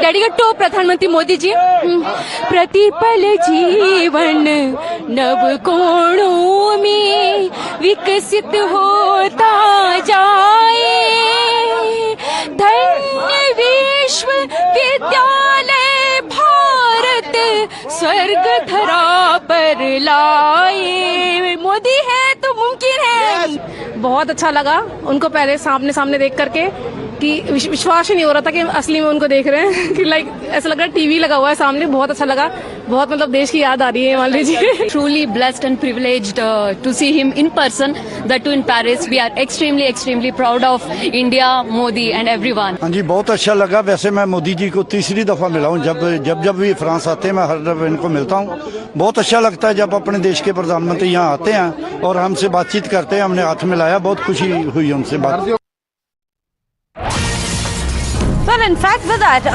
S15: Dedicated to प्रधानमंत्री मोदी जी. प्रतिपल जीवन नव कोणों में विकसित होता जाए. धन्य विश्व विद्यालय भारत स्वर्ग धरा पर लाए. मोदी है तो मुमकिन है.
S1: बहुत अच्छा लगा उनको पहले सामने देख करके कि विश्वास ही नहीं हो रहा था कि असली में उनको देख रहे हैं कि लाइक ऐसा लग रहा है टीवी लगा हुआ है सामने. बहुत अच्छा लगा. बहुत मतलब देश की याद आ रही है मान लीजिए.
S15: Truly blessed and privileged to see him in person, that too in Paris. We are extremely proud of India, Modi and everyone.
S16: हाँ जी, बहुत अच्छा लगा. वैसे मैं मोदी जी को तीसरी दफा मिला हूँ. जब भी फ्रांस आते हैं मैं हर दफा इनको मिलता हूँ. बहुत अच्छा लगता है जब अपने देश के प्रधानमंत्री यहाँ आते हैं और हमसे बातचीत करते हैं. हमने हाथ मिलाया, बहुत खुशी हुई उनसे बात.
S14: Well, in fact, with that,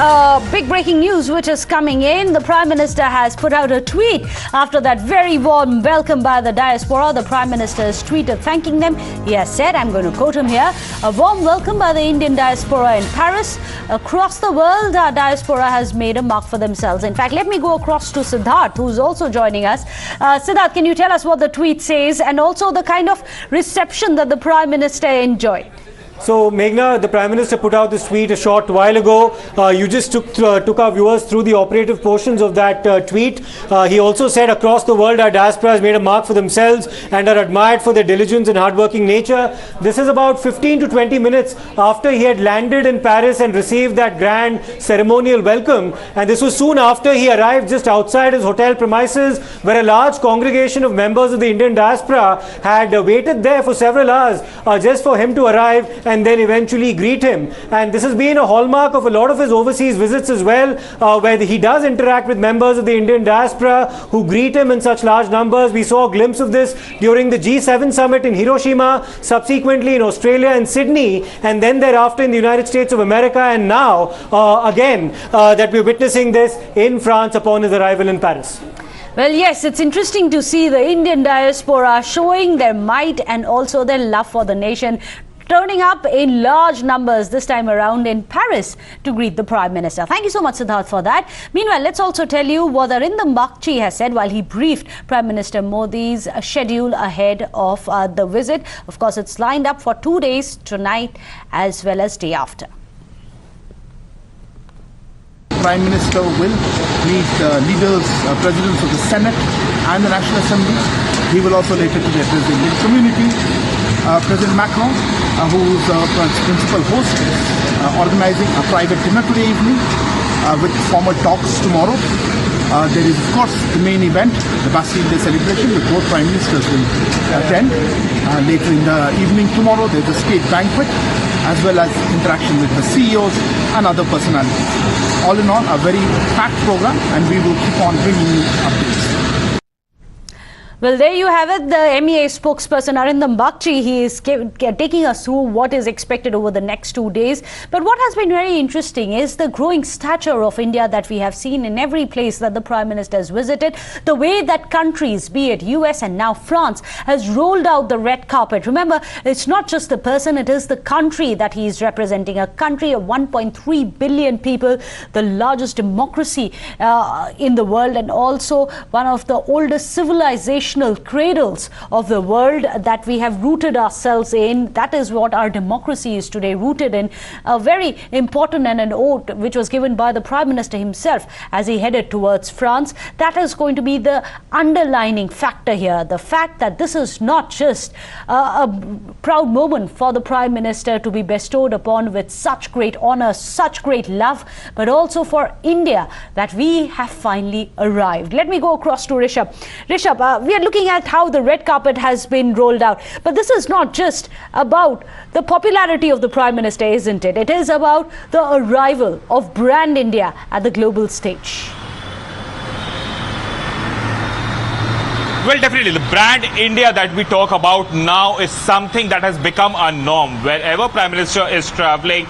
S14: big breaking news which is coming in. The Prime Minister has put out a tweet after that very warm welcome by the diaspora. The Prime Minister's tweeted thanking them. He has said, I'm going to quote him here, a warm welcome by the Indian diaspora in Paris. Across the world, our diaspora has made a mark for themselves. In fact, let me go across to Siddharth, who's also joining us. Siddharth, can you tell us what the tweet says and also the kind of reception that the Prime Minister enjoyed?
S5: So, Meghna, the Prime Minister put out this tweet a short while ago. You just took our viewers through the operative portions of that tweet. He also said across the world our diaspora has made a mark for themselves and are admired for their diligence and hardworking nature. This is about 15 to 20 minutes after he had landed in Paris and received that grand ceremonial welcome. And this was soon after he arrived just outside his hotel premises, where a large congregation of members of the Indian diaspora had waited there for several hours just for him to arrive and then eventually greet him. And this has been a hallmark of a lot of his overseas visits as well, where he does interact with members of the Indian diaspora who greet him in such large numbers. We saw a glimpse of this during the G7 summit in Hiroshima, subsequently in Australia and Sydney, and then thereafter in the United States of America, and now again that we're witnessing this in France upon his arrival in Paris.
S14: Well, yes, it's interesting to see the Indian diaspora showing their might and also their love for the nation, turning up in large numbers this time around in Paris to greet the Prime Minister. Thank you so much, Siddharth, for that. Meanwhile, let's also tell you what Narendra Macron has said while he briefed Prime Minister Modi's schedule ahead of the visit. Of course, it's lined up for 2 days, tonight as well as day after.
S6: Prime Minister will meet leaders, presidents of the Senate and the National Assembly. He will also later today address the Indian community. President Macron, who's principal host, is organizing a private dinner today evening with former talks tomorrow. There is, of course, the main event, the Bastille Day celebration, which both Prime Ministers will attend. Later in the evening tomorrow, there's a state banquet, as well as interaction with the CEOs and other personalities. All in all, a very packed program, and we will keep on bringing you updates.
S14: Well, there you have it. The MEA spokesperson Narendra, he is taking us through what is expected over the next 2 days. But what has been very interesting is the growing stature of India that we have seen in every place that the Prime Minister has visited. The way that countries, be it US and now France, has rolled out the red carpet. Remember, it's not just the person, it is the country that he is representing. A country of 1.3 billion people, the largest democracy in the world, and also one of the oldest civilizations cradles of the world that we have rooted ourselves in. That is what our democracy is today, rooted in. A very important and an oath which was given by the Prime Minister himself as he headed towards France. That is going to be the underlining factor here. The fact that this is not just a proud moment for the Prime Minister to be bestowed upon with such great honor, such great love, but also for India that we have finally arrived. Let me go across to Rishabh. Rishabh, we are looking at how the red carpet has been rolled out. But this is not just about the popularity of the Prime Minister, isn't it? It is about the arrival of brand India at the global stage.
S9: Well, definitely. The brand India that we talk about now is something that has become a norm. Wherever Prime Minister is traveling,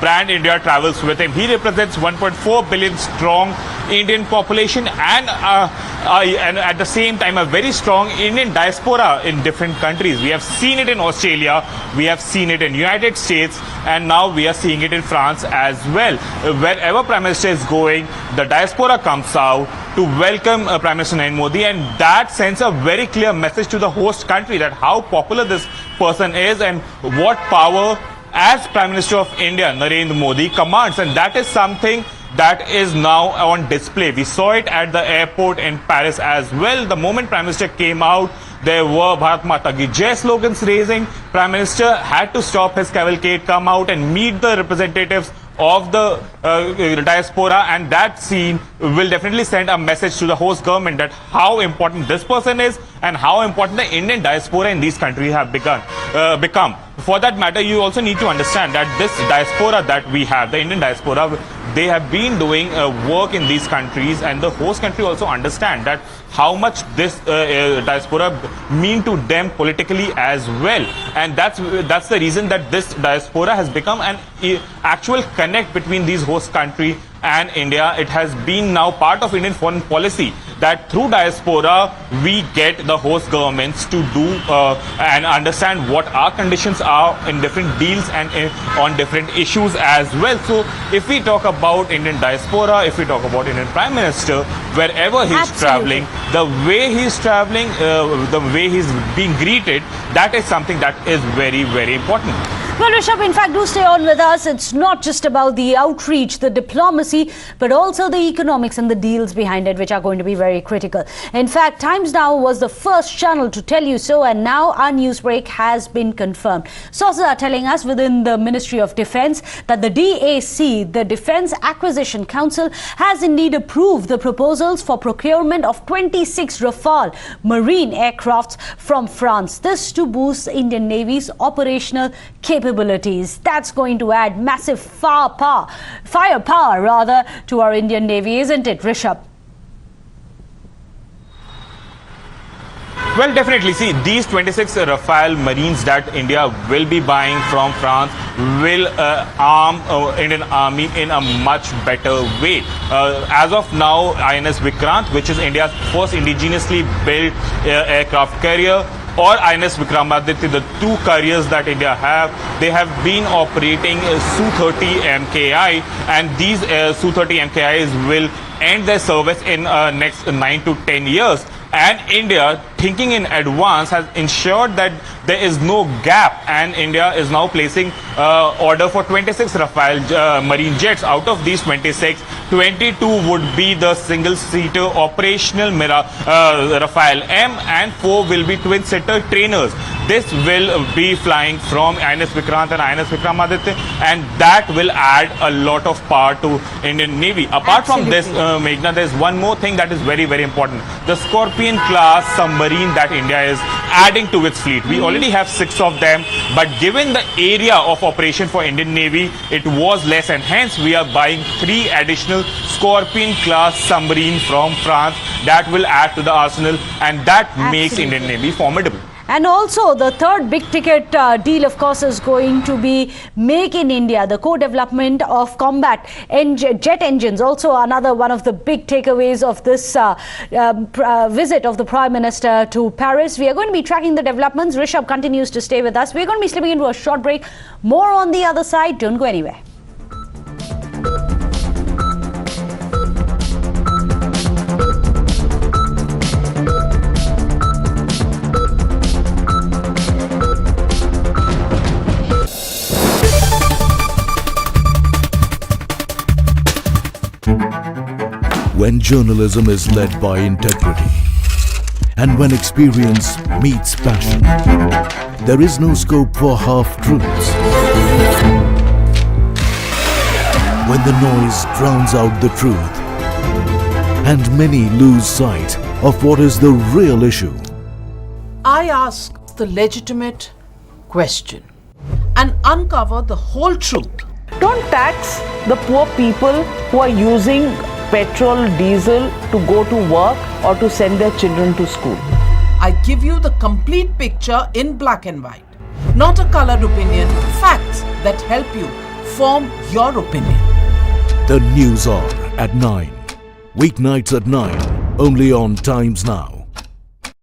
S9: brand India travels with him. He represents 1.4 billion strong Indian population and at the same time a very strong Indian diaspora in different countries. We have seen it in Australia, we have seen it in United States, and now we are seeing it in France as well. Wherever Prime Minister is going, the diaspora comes out to welcome Prime Minister Narendra Modi, and that sends a very clear message to the host country that how popular this person is and what power as Prime Minister of India Narendra Modi commands, and that is something that is now on display. We saw it at the airport in Paris as well. The moment Prime Minister came out, there were Bharat Mata Ki Jai slogans raising. Prime Minister had to stop his cavalcade, come out and meet the representatives of the diaspora, and that scene will definitely send a message to the host government that how important this person is and how important the Indian diaspora in these countries have become. For that matter, you also need to understand that this diaspora that we have, the Indian diaspora, they have been doing work in these countries, and the host country also understand that how much this diaspora mean to them politically as well, and that's the reason that this diaspora has become an actual connect between these host country and India. It has been now part of Indian foreign policy that through diaspora we get the host governments to do and understand what our conditions are in different deals and on different issues as well. So if we talk about Indian diaspora, if we talk about Indian Prime Minister, wherever he's traveling, the way he's traveling, the way he's being greeted, that is something that is very, very important.
S14: Well, Rishabh, in fact, do stay on with us. It's not just about the outreach, the diplomacy, but also the economics and the deals behind it, which are going to be very critical. In fact, Times Now was the first channel to tell you so, and now our news break has been confirmed. Sources are telling us within the Ministry of Defence that the DAC, the Defence Acquisition Council, has indeed approved the proposals for procurement of 26 Rafale marine aircrafts from France. This to boost the Indian Navy's operational capabilities. That's going to add massive firepower to our Indian Navy, isn't it, Rishabh?
S9: Well, definitely. See, these 26 Rafale Marines that India will be buying from France will arm Indian Army in a much better way. As of now, INS Vikrant, which is India's first indigenously built aircraft carrier, or INS Vikramaditya, the two carriers that India have, they have been operating Su-30 MKI, and these Su-30 MKIs will end their service in next 9 to 10 years. And India, thinking in advance, has ensured that there is no gap, and India is now placing order for 26 Rafale marine jets. Out of these 26, 22 would be the single-seater operational Rafale M, and 4 will be twin-seater trainers. This will be flying from INS Vikrant and INS Vikramaditya, and that will add a lot of power to Indian Navy. Apart from this, Meghna, there is one more thing that is very, very important. The Scorpion class submarine that India is adding to its fleet. We already have 6 of them, but given the area of operation for Indian Navy, it was less, and hence we are buying 3 additional Scorpion class submarine from France that will add to the arsenal, and that makes Indian Navy formidable.
S14: And also the third big ticket deal, of course, is going to be Make in India, the co-development of combat jet engines. Also another one of the big takeaways of this visit of the Prime Minister to Paris. We are going to be tracking the developments. Rishabh continues to stay with us. We're going to be slipping into a short break. More on the other side. Don't go anywhere.
S4: When journalism is led by integrity and when experience meets passion, there is no scope for half-truths. When the noise drowns out the truth and many lose sight of what is the real issue.
S12: I ask the legitimate question and uncover the whole truth.
S21: Don't tax the poor people who are using petrol, diesel to go to work or to send their children to school.
S12: I give you the complete picture in black and white, not a colored opinion, facts that help you form your opinion.
S4: The News Hour at 9. Weeknights at 9, only on Times Now.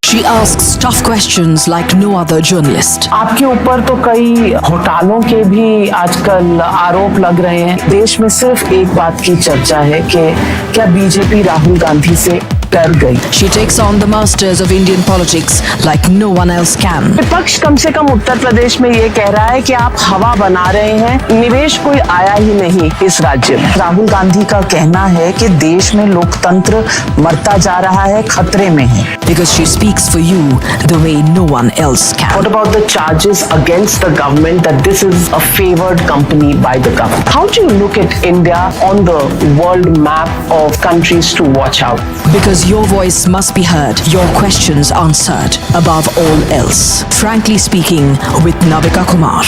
S24: She asks tough questions like no other journalist.
S21: आपके ऊपर तो कई घोटालों के भी आजकल आरोप लग रहे हैं। देश में सिर्फ एक बात की चर्चा है कि क्या बीजेपी राहुल गांधी से डर गई।
S24: She takes on the masters of Indian politics like no one else can.
S21: विपक्ष कम से कम उत्तर प्रदेश में ये कह रहा है कि आप हवा बना रहे हैं, निवेश कोई आया ही नहीं इस राज्य में। राहुल गांधी का कहना है कि देश में लोकतंत्र मरता जा रहा है, खतरे में है।
S24: Because she speaks for you the way no one else can.
S21: What about the charges against the government that this is a favored company by the government? How do you look at India on the world map of countries to watch out?
S24: Because your voice must be heard, your questions answered, above all else. Frankly speaking, with Navika Kumar.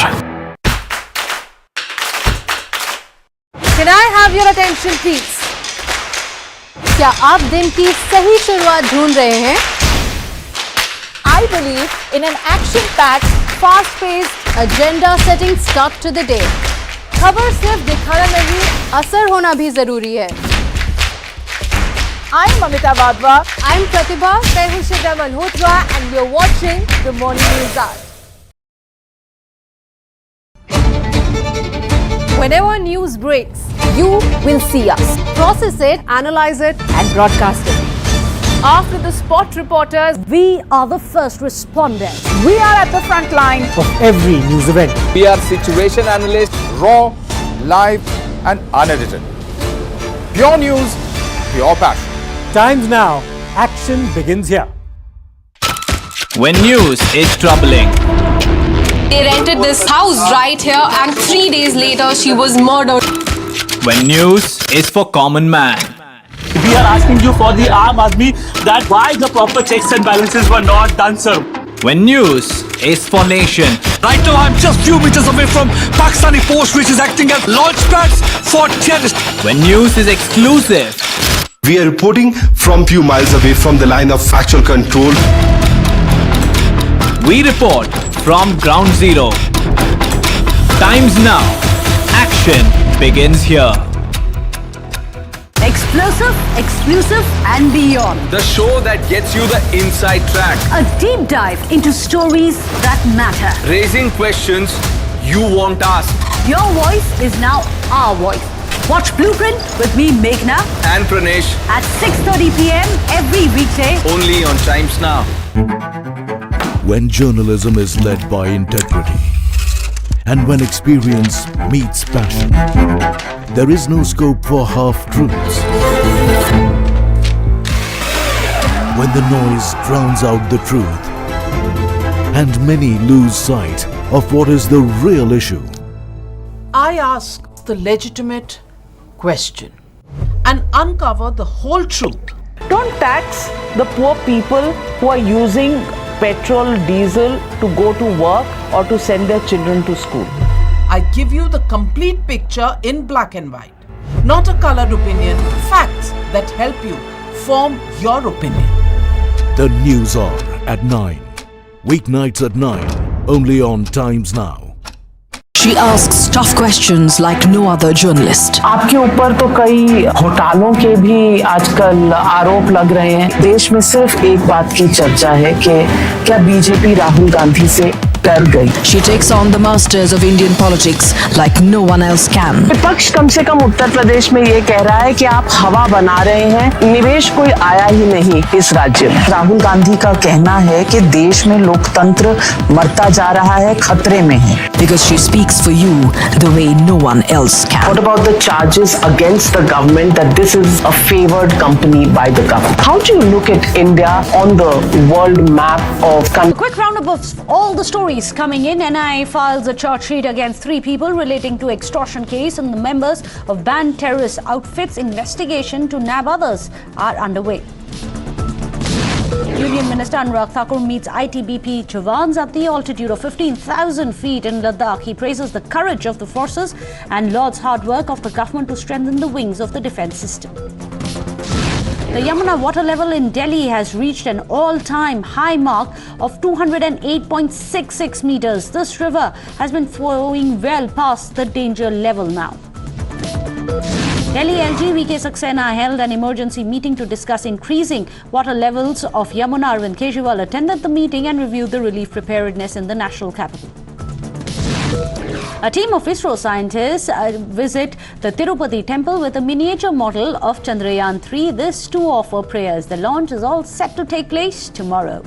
S1: Can I have your attention, please? क्या आप दिन की सही शुरुआत ढूंढ रहे हैं? I believe in an action-packed, fast-paced, agenda-setting start to the day. खबर सिर्फ दिखाना नहीं, असर होना भी जरूरी है. I'm Amita Wadhwa. I'm Pratibha. मैं हूँ शिवरा Malhotra and we are watching the Morning News Hour. Whenever news breaks, you will see us. Process it, analyze it, and broadcast it. After the spot reporters,
S14: we are the first responders.
S1: we are at the front line
S5: of every news event.
S3: We are situation analysts,
S2: Raw, live and unedited. Pure news, pure passion.
S5: Times Now, action begins here.
S11: When news is troubling.
S1: they rented this house right here and 3 days later she was murdered.
S11: When news is for common man.
S17: We are asking you for the Aam Aadmi that why the proper checks and balances were not done, sir.
S11: When news is for nation.
S17: Right now, I'm just few meters away from Pakistani post which is acting as launch pads for terrorists.
S11: When news is exclusive.
S19: We are reporting from few miles away from the line of factual control.
S11: We report from ground zero. Times Now. Action begins here.
S14: Explosive, exclusive and beyond.
S3: The show that gets you the inside track.
S14: A deep dive into stories that matter.
S3: Raising questions you won't ask.
S14: Your voice is now our voice. Watch Blueprint with me, Meghna,
S3: And Pranesh.
S14: at 6:30 p.m. every weekday.
S3: Only on Times Now.
S4: When journalism is led by integrity and when experience meets passion, there is no scope for half-truths. When the noise drowns out the truth and many lose sight of what is the real issue.
S12: I ask the legitimate question and uncover the whole truth.
S21: Don't tax the poor people who are using petrol, diesel to go to work or to send their children to school.
S12: I give you the complete picture in black and white, not a colored opinion, facts that help you form your opinion.
S4: The News Hour at 9. Weeknights at 9. Only on Times Now.
S24: She asks tough questions like no other journalist.
S21: आपके ऊपर तो कई घोटालों के भी आजकल आरोप लग रहे हैं। देश में सिर्फ एक बात की चर्चा है कि क्या बीजेपी राहुल गांधी से डर गई?
S24: She takes on the masters of Indian politics like no one else can.
S21: विपक्ष कम से कम उत्तर प्रदेश में ये कह रहा है कि आप हवा बना रहे हैं, निवेश कोई आया ही नहीं इस राज्य में। राहुल गांधी का कहना है कि देश में लोकतंत्र मरता जा रहा है, खतरे में है।
S24: Because she speaks for you the way no one else can.
S21: What about the charges against the government that this is a favored company by the government? How do you look at India on the world map of
S14: A quick roundup of all the stories coming in. NIA files a charge sheet against 3 people relating to extortion case, and the members of banned terrorist outfits. Investigation to nab others are underway. Union Minister Anurag Thakur meets ITBP jawans at the altitude of 15,000 feet in Ladakh. He praises the courage of the forces and lauds hard work of the government to strengthen the wings of the defence system. The Yamuna water level in Delhi has reached an all-time high mark of 208.66 meters. This river has been flowing well past the danger level now. Delhi LG V.K. Saxena held an emergency meeting to discuss increasing water levels of Yamuna. Arvind Kejriwal attended the meeting and reviewed the relief preparedness in the national capital. A team of ISRO scientists visit the Tirupati temple with a miniature model of Chandrayaan-3. This to offer prayers. The launch is all set to take place tomorrow.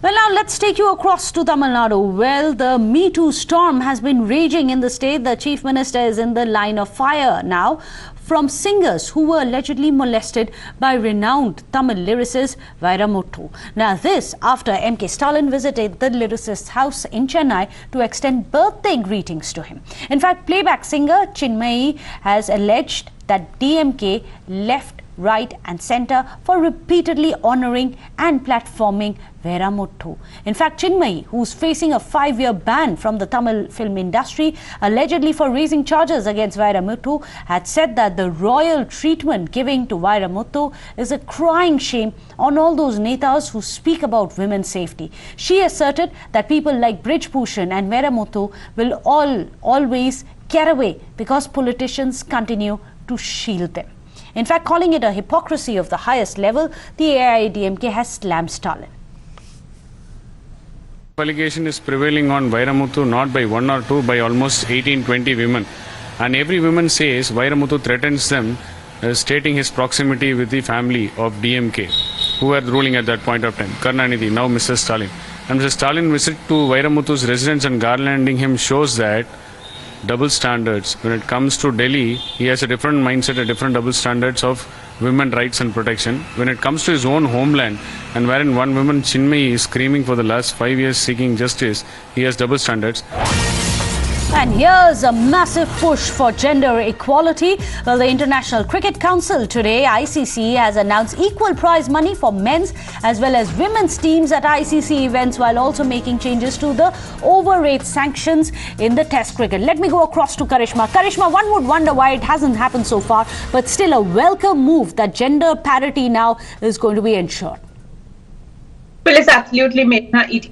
S14: Well, now let's take you across to Tamil Nadu. Well, the Me Too storm has been raging in the state. The Chief Minister is in the line of fire now from singers who were allegedly molested by renowned Tamil lyricist Vairamuthu. Now this after M.K. Stalin visited the lyricist's house in Chennai to extend birthday greetings to him. In fact, playback singer Chinmayi has alleged that DMK left, right and centre for repeatedly honouring and platforming Vairamuthu. In fact, Chinmayi, who's facing a 5-year ban from the Tamil film industry, allegedly for raising charges against Vairamuthu, had said that the royal treatment given to Vairamuthu is a crying shame on all those netas who speak about women's safety. She asserted that people like Brij Bhushan and Vairamuthu will always get away because politicians continue to shield them. In fact, calling it a hypocrisy of the highest level, the AIADMK has slammed Stalin.
S18: Allegation is prevailing on Vairamuthu not by 1 or 2, by almost 18-20 women. And every woman says Vairamuthu threatens them, stating his proximity with the family of DMK, who were ruling at that point of time. Karunanidhi, now Mr. Stalin. And Mr. Stalin visit to Vairamuthu's residence and garlanding him shows that double standards. When it comes to Delhi, he has a different mindset, a different double standards of women rights and protection. When it comes to his own homeland, and wherein one woman, Chinmayi, is screaming for the last 5 years seeking justice, he has double standards.
S14: And here's a massive push for gender equality. Well, the International Cricket Council today, ICC, has announced equal prize money for men's as well as women's teams at ICC events, while also making changes to the overrate sanctions in the Test cricket. Let me go across to Karishma. Karishma, one would wonder why it hasn't happened so far, but still a welcome move that gender parity now is going to be ensured.
S7: Well, it's absolutely, Meghna, it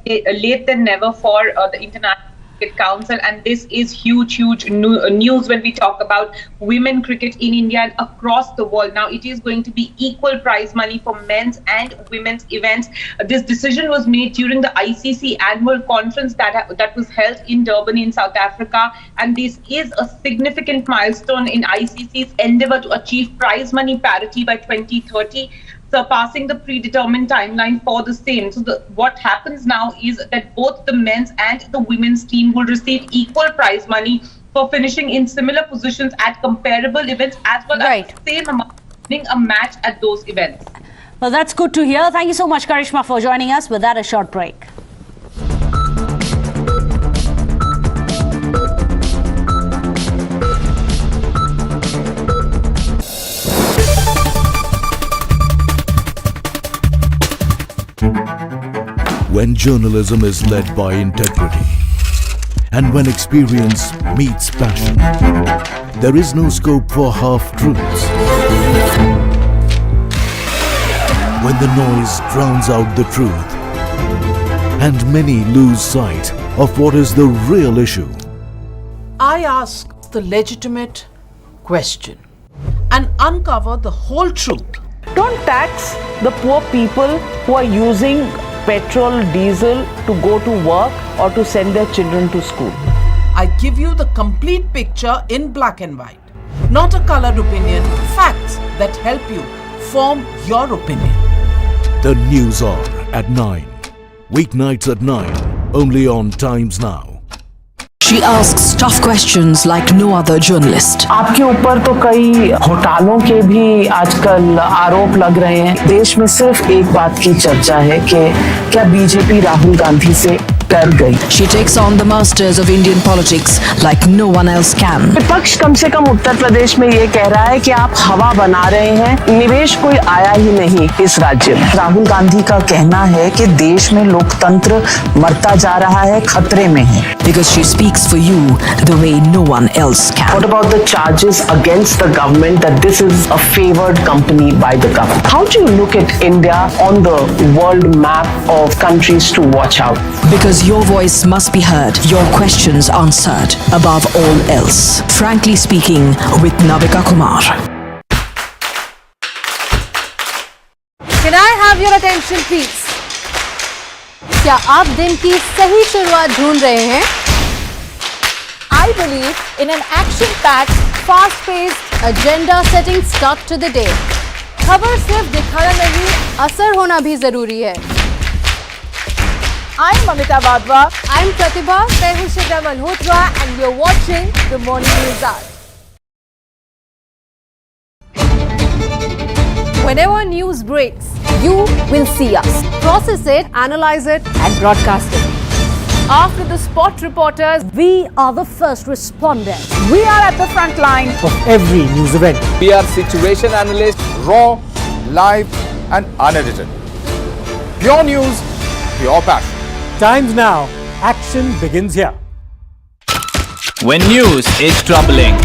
S7: is late than never for the international
S13: Cricket Council, and this is huge news when we talk about women cricket in India and across the world. Now it is going to be equal prize money for men's and women's events. This decision was made during the ICC annual conference that was held in Durban in South Africa, and this is a significant milestone in ICC's endeavour to achieve prize money parity by 2030. Surpassing the predetermined timeline for the same. So what happens now is that both the men's and the women's team will receive equal prize money for finishing in similar positions at comparable events, as well as the same amount winning a match at those events.
S14: Well, that's good to hear. Thank you so much, Karishma, for joining us. With that, a short break.
S4: When journalism is led by integrity and when experience meets passion, there is no scope for half-truths. When the noise drowns out the truth and many lose sight of what is the real issue.
S12: I ask the legitimate question and uncover the whole truth.
S21: Don't tax the poor people who are using petrol, diesel to go to work or to send their children to school.
S12: I give you the complete picture in black and white, not a colored opinion, facts that help you form your opinion.
S4: The News Hour at 9. Weeknights at 9. Only on Times Now.
S24: She asks tough questions like no other journalist.
S21: आपके ऊपर तो कई घोटालों के भी आजकल आरोप लग रहे हैं। देश में सिर्फ एक बात की चर्चा है कि क्या बीजेपी राहुल गांधी से डर गई।
S24: She takes on the masters of Indian politics like no one else can.
S21: विपक्ष कम से कम उत्तर प्रदेश में ये कह रहा है कि आप हवा बना रहे हैं, निवेश कोई आया ही नहीं इस राज्य में। राहुल गांधी का कहना है कि देश में लोकतंत्र मरता जा रहा है, खतरे में है।
S24: Because she speaks for you the way no one else can.
S21: What about the charges against the government that this is a favored company by the government? How do you look at India on the world map of countries to watch out?
S24: Because your voice must be heard, your questions answered, above all else. Frankly Speaking with Navika Kumar.
S1: Can I have your attention, please? क्या आप दिन की सही शुरुआत ढूंढ रहे हैं? I believe in an action-packed, fast-paced, agenda-setting start to the day. खबर सिर्फ दिखाना नहीं, असर होना भी जरूरी है. I'm Mamita Vadwa. I'm Pratibha. मैं हूँ शिखा Malhotra and you're watching the Morning News Hour. Whenever news breaks, you will see us. Process it, analyze it and broadcast it. After the spot reporters,
S14: we are the first responders.
S1: we are at the front line
S5: of every news event.
S3: We are situation analysts,
S2: Raw, live and unedited. Pure news, pure passion.
S5: Times Now, action begins here.
S11: When news is troubling.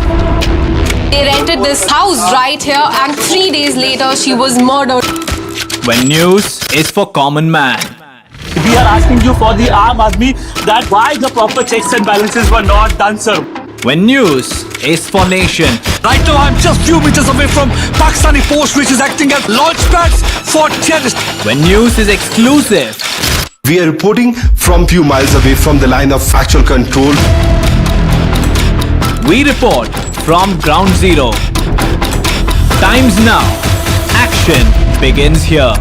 S1: They rented this house right here and 3 days later she was murdered.
S11: When news is for common man.
S17: We are asking you for the Aam Aadmi that why the proper checks and balances were not done, sir.
S11: When news is for nation.
S17: Right now, I'm just few meters away from Pakistani force which is acting as launch pads for terrorists.
S11: When news is exclusive.
S19: We are reporting from few miles away from the line of factual control.
S11: We report from ground zero. Times Now. Action begins here.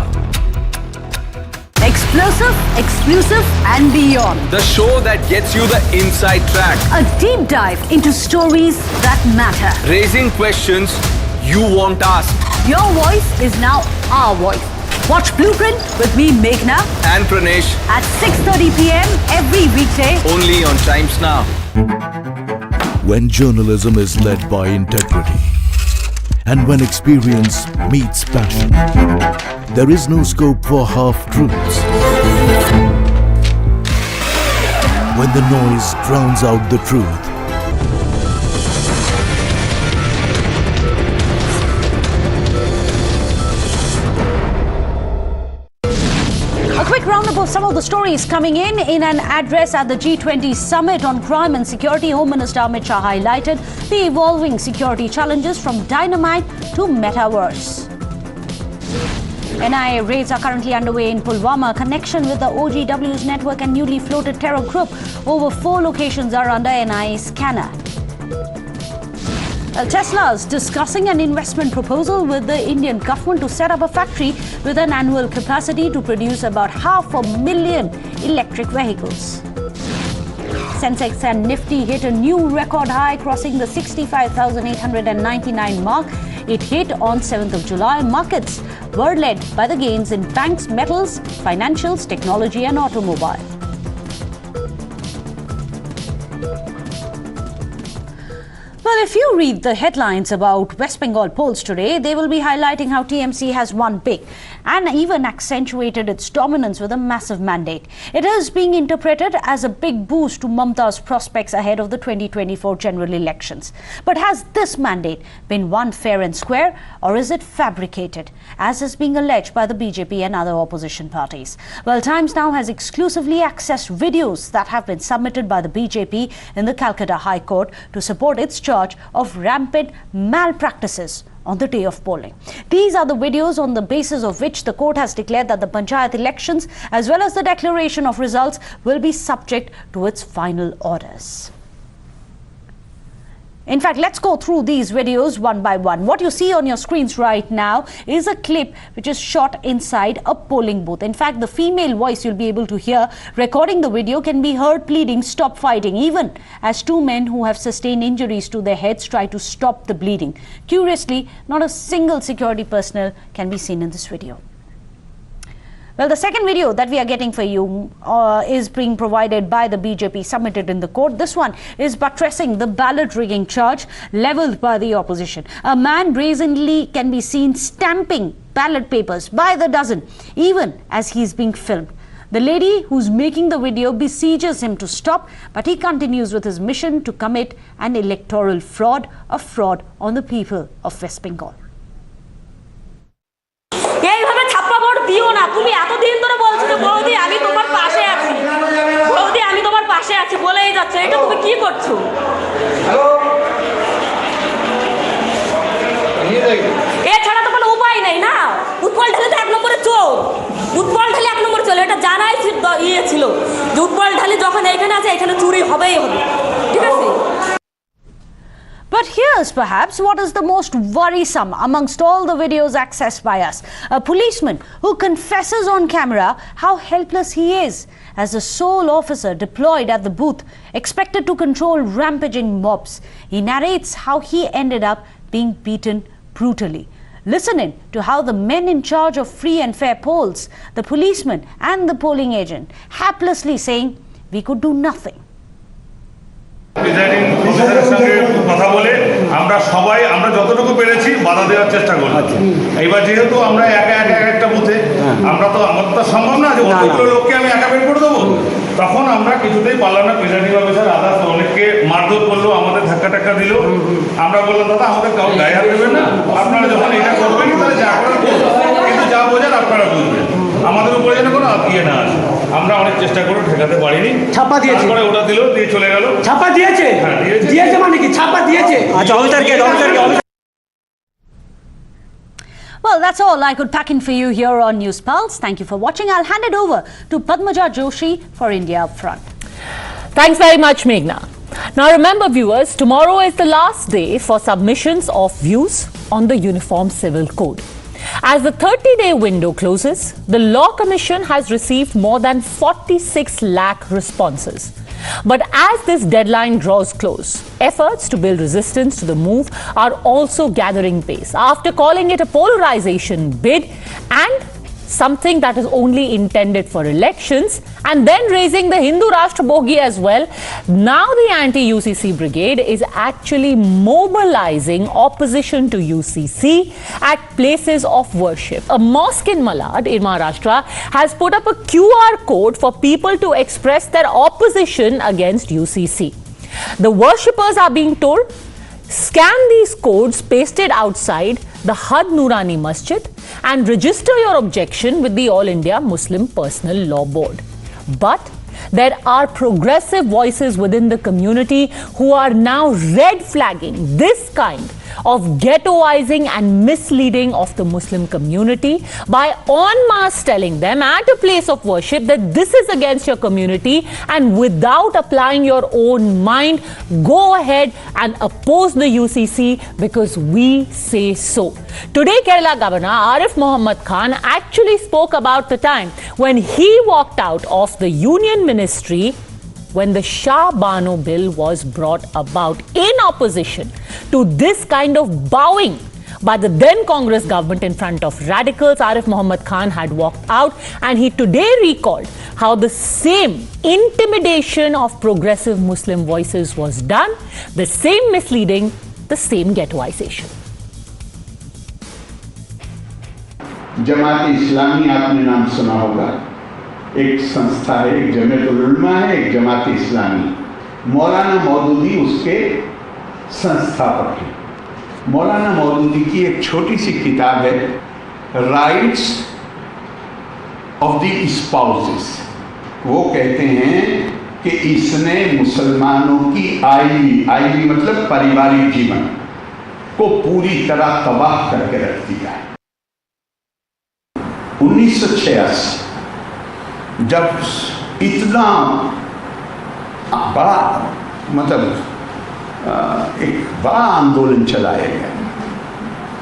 S14: Explosive, exclusive and beyond.
S3: the show that gets you the inside track,
S14: A deep dive into stories that matter.
S3: raising questions you won't ask,
S14: Your voice is now our voice. Watch Blueprint with me, Meghna,
S3: and Pranesh
S14: at 6:30 p.m. every weekday.
S3: only on Times Now.
S4: When journalism is led by integrity and when experience meets passion, there is no scope for half-truths. When the noise drowns out the truth,
S14: A quick round the some of the stories coming in an address at the G20 summit on crime and security, Home Minister Amit Shah highlighted the evolving security challenges from dynamite to metaverse. NIA raids are currently underway in Pulwama. Connection with the OGW's network and newly floated terror group. Over 4 locations are under NIA scanner. Tesla's discussing an investment proposal with the Indian government to set up a factory with an annual capacity to produce about 500,000 electric vehicles. Sensex and Nifty hit a new record high, crossing the 65,899 mark. It hit on 7th of July. Markets were led by the gains in banks, metals, financials, technology and automobile. Well, if you read the headlines about West Bengal polls today, they will be highlighting how TMC has won big and even accentuated its dominance with a massive mandate. It is being interpreted as a big boost to Mamta's prospects ahead of the 2024 general elections. But has this mandate been won fair and square, or is it fabricated, as is being alleged by the BJP and other opposition parties? Well, Times Now has exclusively accessed videos that have been submitted by the BJP in the Calcutta High Court to support its charge of rampant malpractices on the day of polling. These are the videos on the basis of which the court has declared that the panchayat elections as well as the declaration of results will be subject to its final orders. In fact, let's go through these videos one by one. What you see on your screens right now is a clip which is shot inside a polling booth. In fact, the female voice you'll be able to hear recording the video can be heard pleading, "Stop fighting," even as 2 men who have sustained injuries to their heads try to stop the bleeding. Curiously, not a single security personnel can be seen in this video. Well, the second video that we are getting for you is being provided by the BJP, submitted in the court. This one is buttressing the ballot rigging charge leveled by the opposition. A man brazenly can be seen stamping ballot papers by the dozen, even as he's being filmed. The lady who's making the video besieges him to stop, but he continues with his mission to commit an electoral fraud, a fraud on the people of West Bengal.
S8: এইভাবে ছাপ্পা vote দিও না। তুমি এতদিন ধরে বলছো যে বৌদি আমি তোমার পাশে আছি, বৌদি আমি তোমার পাশে আছি বলেই যাচ্ছে, এটা তুমি কি করছো? এছাড়া তো কোনো উপায় নেই না। উৎপল ঢালি তো 1 নম্বরে চোর, উৎপল ঢালি 1 নম্বরে চলে, এটা জানাই ছিল যে উৎপল ঢালি যখন এখানে আছে এখানে চুরি হবেই হবে, ঠিক আছে?
S14: But here's perhaps what is the most worrisome amongst all the videos accessed by us. A policeman who confesses on camera how helpless he is as a sole officer deployed at the booth, expected to control rampaging mobs. He narrates how he ended up being beaten brutally. Listen in to how the men in charge of free and fair polls, the policeman and the polling agent, haplessly saying, "We could do nothing."
S20: Presiding অফিসারের সঙ্গে কথা বলে আমরা সবাই আমরা যতটুকু পেরেছি বাধা দেওয়ার চেষ্টা করছি। এইবার যেহেতু আমরা একা একটা বুথে আমরা তো আমাদের তো সম্ভব না যে অতগুলো লোককে আমি একা বের করে দেবো, তখন আমরা কিছুতেই পারলাম না। প্রিজাইডিং অফিসার আদার্স অনেককে মারধর করলো, আমাদের ধাক্কা টাক্কা দিল। আমরা বললাম দাদা আমাদের কাউ গায়ে হাত দেবেন না, আপনারা যখন এটা করবেন তাহলে যা করার করবেন, কিন্তু যা বোঝার আপনারা বুঝবেন, আমাদের উপরে যেন কোনো ইয়ে না আসে। আমরা অনেক চেষ্টা করে ঠেকাতে পারিনি। ছাপা দিয়েছে, তারপরে ওটা দিল, দিয়ে চলে গেল। ছাপা দিয়েছে? হ্যাঁ দিয়েছে মানে কি ছাপা দিয়েছে? আচ্ছা অফিসারকে
S14: Well, that's all I could pack in for you here on News Pulse. Thank you for watching. I'll hand it over to Padmaja Joshi for India Upfront.
S22: Thanks very much, Meghna. Now remember, viewers, tomorrow is the last day for submissions of views on the Uniform Civil Code. As the 30-day window closes, the Law Commission has received more than 46 lakh responses. But as this deadline draws close, efforts to build resistance to the move are also gathering pace. After calling it a polarization bid and something that is only intended for elections, and then raising the Hindu Rashtra bogie as well, now the anti-UCC brigade is actually mobilizing opposition to UCC at places of worship. A mosque in Malad in Maharashtra has put up a QR code for people to express their opposition against UCC. The worshippers are being told Scan these codes pasted outside the Had Noorani Masjid and register your objection with the All India Muslim Personal Law Board. But there are progressive voices within the community who are now red flagging this kind of ghettoizing and misleading of the Muslim community by en masse telling them at a place of worship that this is against your community, and without applying your own mind, go ahead and oppose the UCC because we say so. Today, Kerala Governor Arif Muhammad Khan actually spoke about the time when he walked out of the Union Ministry when the Shah Bano bill was brought about in opposition to this kind of bowing by the then Congress government in front of radicals. Arif Muhammad Khan had walked out, and he today recalled how the same intimidation of progressive Muslim voices was done, the same misleading, the same ghettoization.
S10: Jamaat-e-Islami आपने नाम सुना होगा, एक संस्था है, एक जमीयत-उल-उलमा है, एक जमात-ए-इस्लामी। मौलाना मौदूदी उसके संस्थापक हैं। मौलाना मौदूदी की एक छोटी सी किताब है, राइट्स ऑफ द स्पाउसेस। वो कहते हैं कि इसने मुसलमानों की आईवी मतलब पारिवारिक जीवन को पूरी तरह तबाह करके रख दिया है। 1986 जब इतना बड़ा मतलब एक बड़ा आंदोलन चलाया गया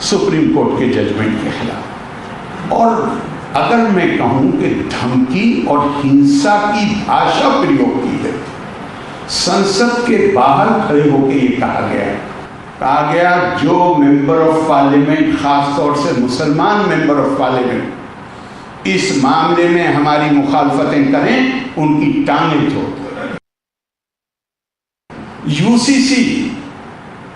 S10: सुप्रीम कोर्ट के जजमेंट के खिलाफ, और अगर मैं कहूं कि धमकी और हिंसा की भाषा प्रयोग की गई, संसद के बाहर खड़े होकर ये कहा गया जो मेंबर ऑफ पार्लियामेंट, खासतौर से मुसलमान मेंबर ऑफ पार्लियामेंट इस मामले में हमारी मुखालफतें करें, उनकी टांगें तोड़ दो। यूसीसी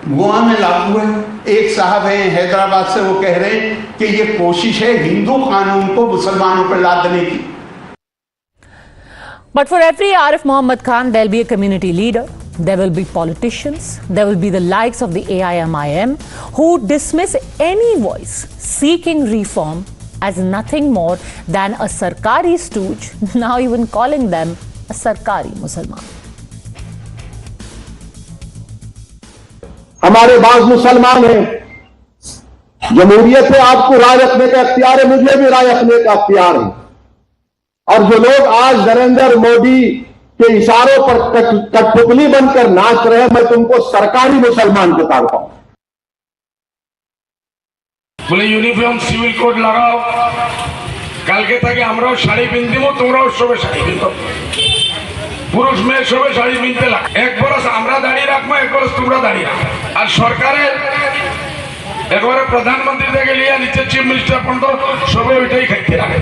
S10: गोवा में लागू है। एक साहब हैं हैदराबाद से, वो कह रहे हैं कि ये कोशिश है हिंदू कानून को मुसलमानों पर लादने की।
S22: But for every Arif Muhammad Khan, there will be a community leader, there will be politicians, there will be the likes of the AIMIM who dismiss any voice seeking reform as nothing more than a Sarkari stooge, now even calling them a Sarkari Musalman.
S15: हमारे पास मुसलमान हैं, जमहूरियत है, आपको राय रखने का अख्तियार है, मुझे भी राय रखने का अख्तियार है। और जो लोग आज नरेंद्र मोदी के इशारों पर कठपुतली बनकर नाच रहे हैं, मैं तुमको सरकारी मुसलमान बताता हूं।
S16: बोले यूनिफॉर्म सिविल कोड लगाओ, কালকে থেকে আমরাও শাড়ি পিনদিব, তোমরাও সবে শাড়ি পিনতো, পুরুষ মেয়ে সবে শাড়ি পিনতে লাগে। এক বরস আমরা দাঁড়িয়ে রাখবো, এক বরস তোমরা দাঁড়িয়ে রাখো। আর সরকারের একবারে প্রধানমন্ত্রী থেকে নিয়ে নিচে চিফ মিনিস্টার পর্যন্ত সবে ওইটাই খাইতে লাগে।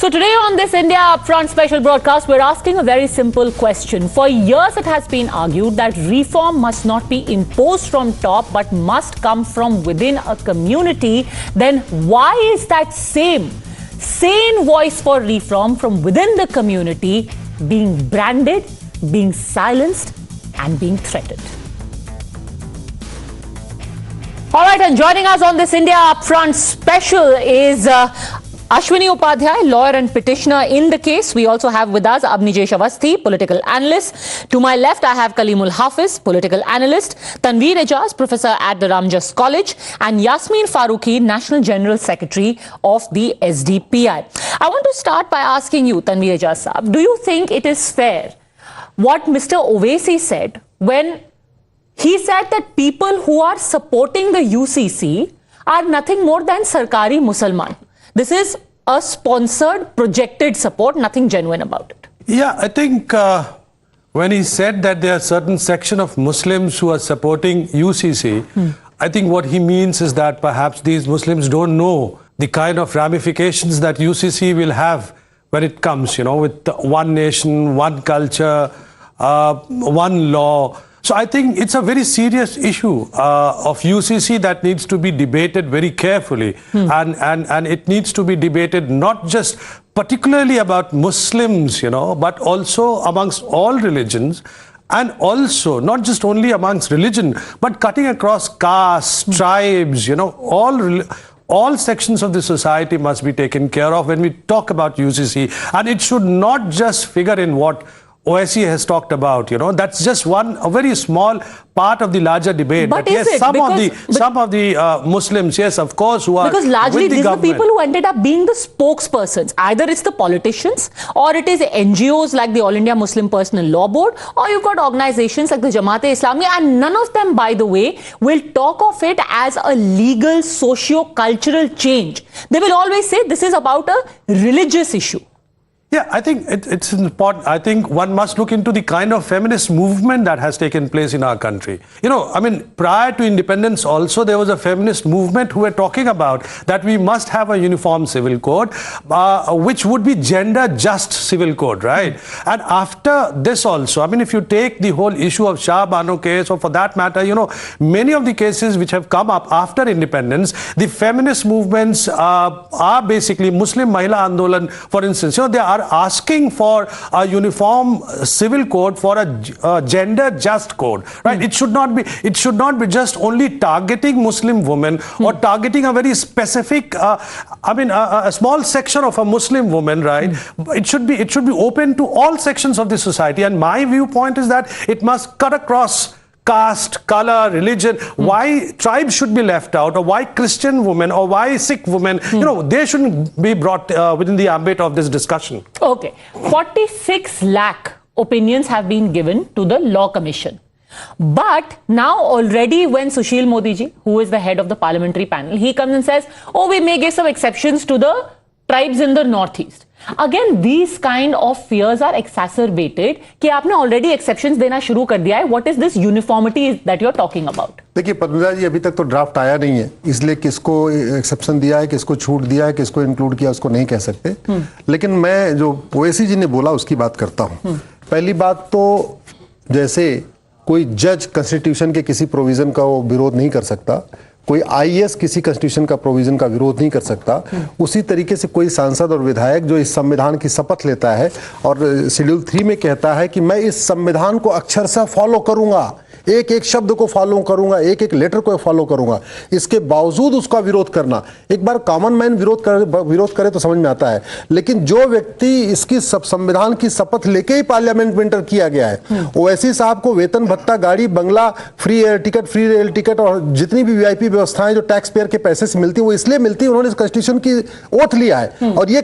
S22: So today on this India Upfront special broadcast, we're asking a very simple question. For years it has been argued that reform must not be imposed from top but must come from within a community. Then why is that sane voice for reform from within the community being branded, being silenced and being threatened? All right, and joining us on this India Upfront special is Ashwini Upadhyay, lawyer and petitioner in the case. We also have with us Abnijesh Awasthi, political analyst. To my left, I have Kalimul Hafiz, political analyst, Tanveer Ejaz, professor at the Ramjas College, and Yasmin Farooqi, National General Secretary of the SDPI. I want to start by asking you, Tanveer Ejaz Saab, do you think it is fair what Mr. Owaisi said when he said that people who are supporting the UCC are nothing more than Sarkari Musalman? This is a sponsored, projected support, nothing genuine about it.
S23: Yeah, I think when he said that there are certain section of Muslims who are supporting UCC, I think what he means is that perhaps these Muslims don't know the kind of ramifications that UCC will have when it comes, with one nation, one culture, one law. So I think it's a very serious issue of UCC that needs to be debated very carefully. And it needs to be debated not just particularly about Muslims, but also amongst all religions. And also, not just only amongst religion, but cutting across caste, tribes, all sections of the society must be taken care of when we talk about UCC. And it should not just figure in what OSCE has talked about, that's just a very small part of the larger debate.
S22: But
S23: yes, some of the Muslims, yes, of course, who are
S22: because largely
S23: with the
S22: these are the
S23: government.
S22: people who ended up being the spokespersons. Either it's the politicians, or it is NGOs like the All India Muslim Personal Law Board, or you've got organizations like the Jamaat-e-Islami, and none of them, by the way, will talk of it as a legal, socio-cultural change. They will always say this is about a religious issue.
S23: Yeah, I think it's important. I think one must look into the kind of feminist movement that has taken place in our country. Prior to independence also, there was a feminist movement who were talking about that we must have a uniform civil code, which would be gender just civil code, right? And after this also, if you take the whole issue of Shah Bano case, or for that matter, many of the cases which have come up after independence, the feminist movements are basically Muslim Mahila Andolan, for instance, they are asking for a uniform civil code, for a gender just code, right? It should not be just only targeting Muslim women or targeting a very specific a small section of a Muslim woman, right? It should be open to all sections of the society, and my viewpoint is that it must cut across caste, color, religion. Why tribes should be left out, or why Christian women, or why Sikh women, they shouldn't be brought within the ambit of this discussion.
S22: Okay, 46 lakh opinions have been given to the Law Commission. But now already when Sushil Modi ji, who is the head of the parliamentary panel, he comes and says, we may give some exceptions to the tribes in the northeast. Again, these kind of fears are exacerbated कि आपने already exceptions देना शुरू कर दिया है. What is this uniformity that you're talking about?
S6: देखिए पद्मजा जी, अभी तक तो ड्राफ्ट आया नहीं है, इसलिए किसको एक्सेप्शन दिया है, किसको छूट दिया है, किसको इंक्लूड किया, उसको नहीं कह सकते. लेकिन मैं जो ओवैसी जी ने बोला उसकी बात करता हूँ. पहली बात तो जैसे कोई जज कॉन्स्टिट्यूशन के किसी प्रोविजन का वो विरोध नहीं कर सकता, कोई आईएएस किसी कॉन्स्टिट्यूशन का प्रोविजन का विरोध नहीं कर सकता, उसी तरीके से कोई सांसद और विधायक जो इस संविधान की शपथ लेता है और शेड्यूल 3 में कहता है कि मैं इस संविधान को अक्षरशः फॉलो करूंगा, एक एक शब्द को फॉलो करूंगा, एक एक लेटर को फॉलो करूंगा, इसके बावजूद उसका विरोध करना, एक बार कॉमन मैन विरोध करे तो समझ में आता है, लेकिन जो व्यक्ति इसकी संविधान की शपथ लेके ही पार्लियामेंट में एंटर किया गया है, ओवैसी साहब को वेतन भत्ता, गाड़ी, बंगला, free air ticket, free rail ticket और जितनी भी वीआईपी व्यवस्थाएं जो टैक्स पेयर के पैसे से मिलती है, वो इसलिए मिलती है, उन्होंने कॉन्स्टिट्यूशन की ओथ लिया है और ये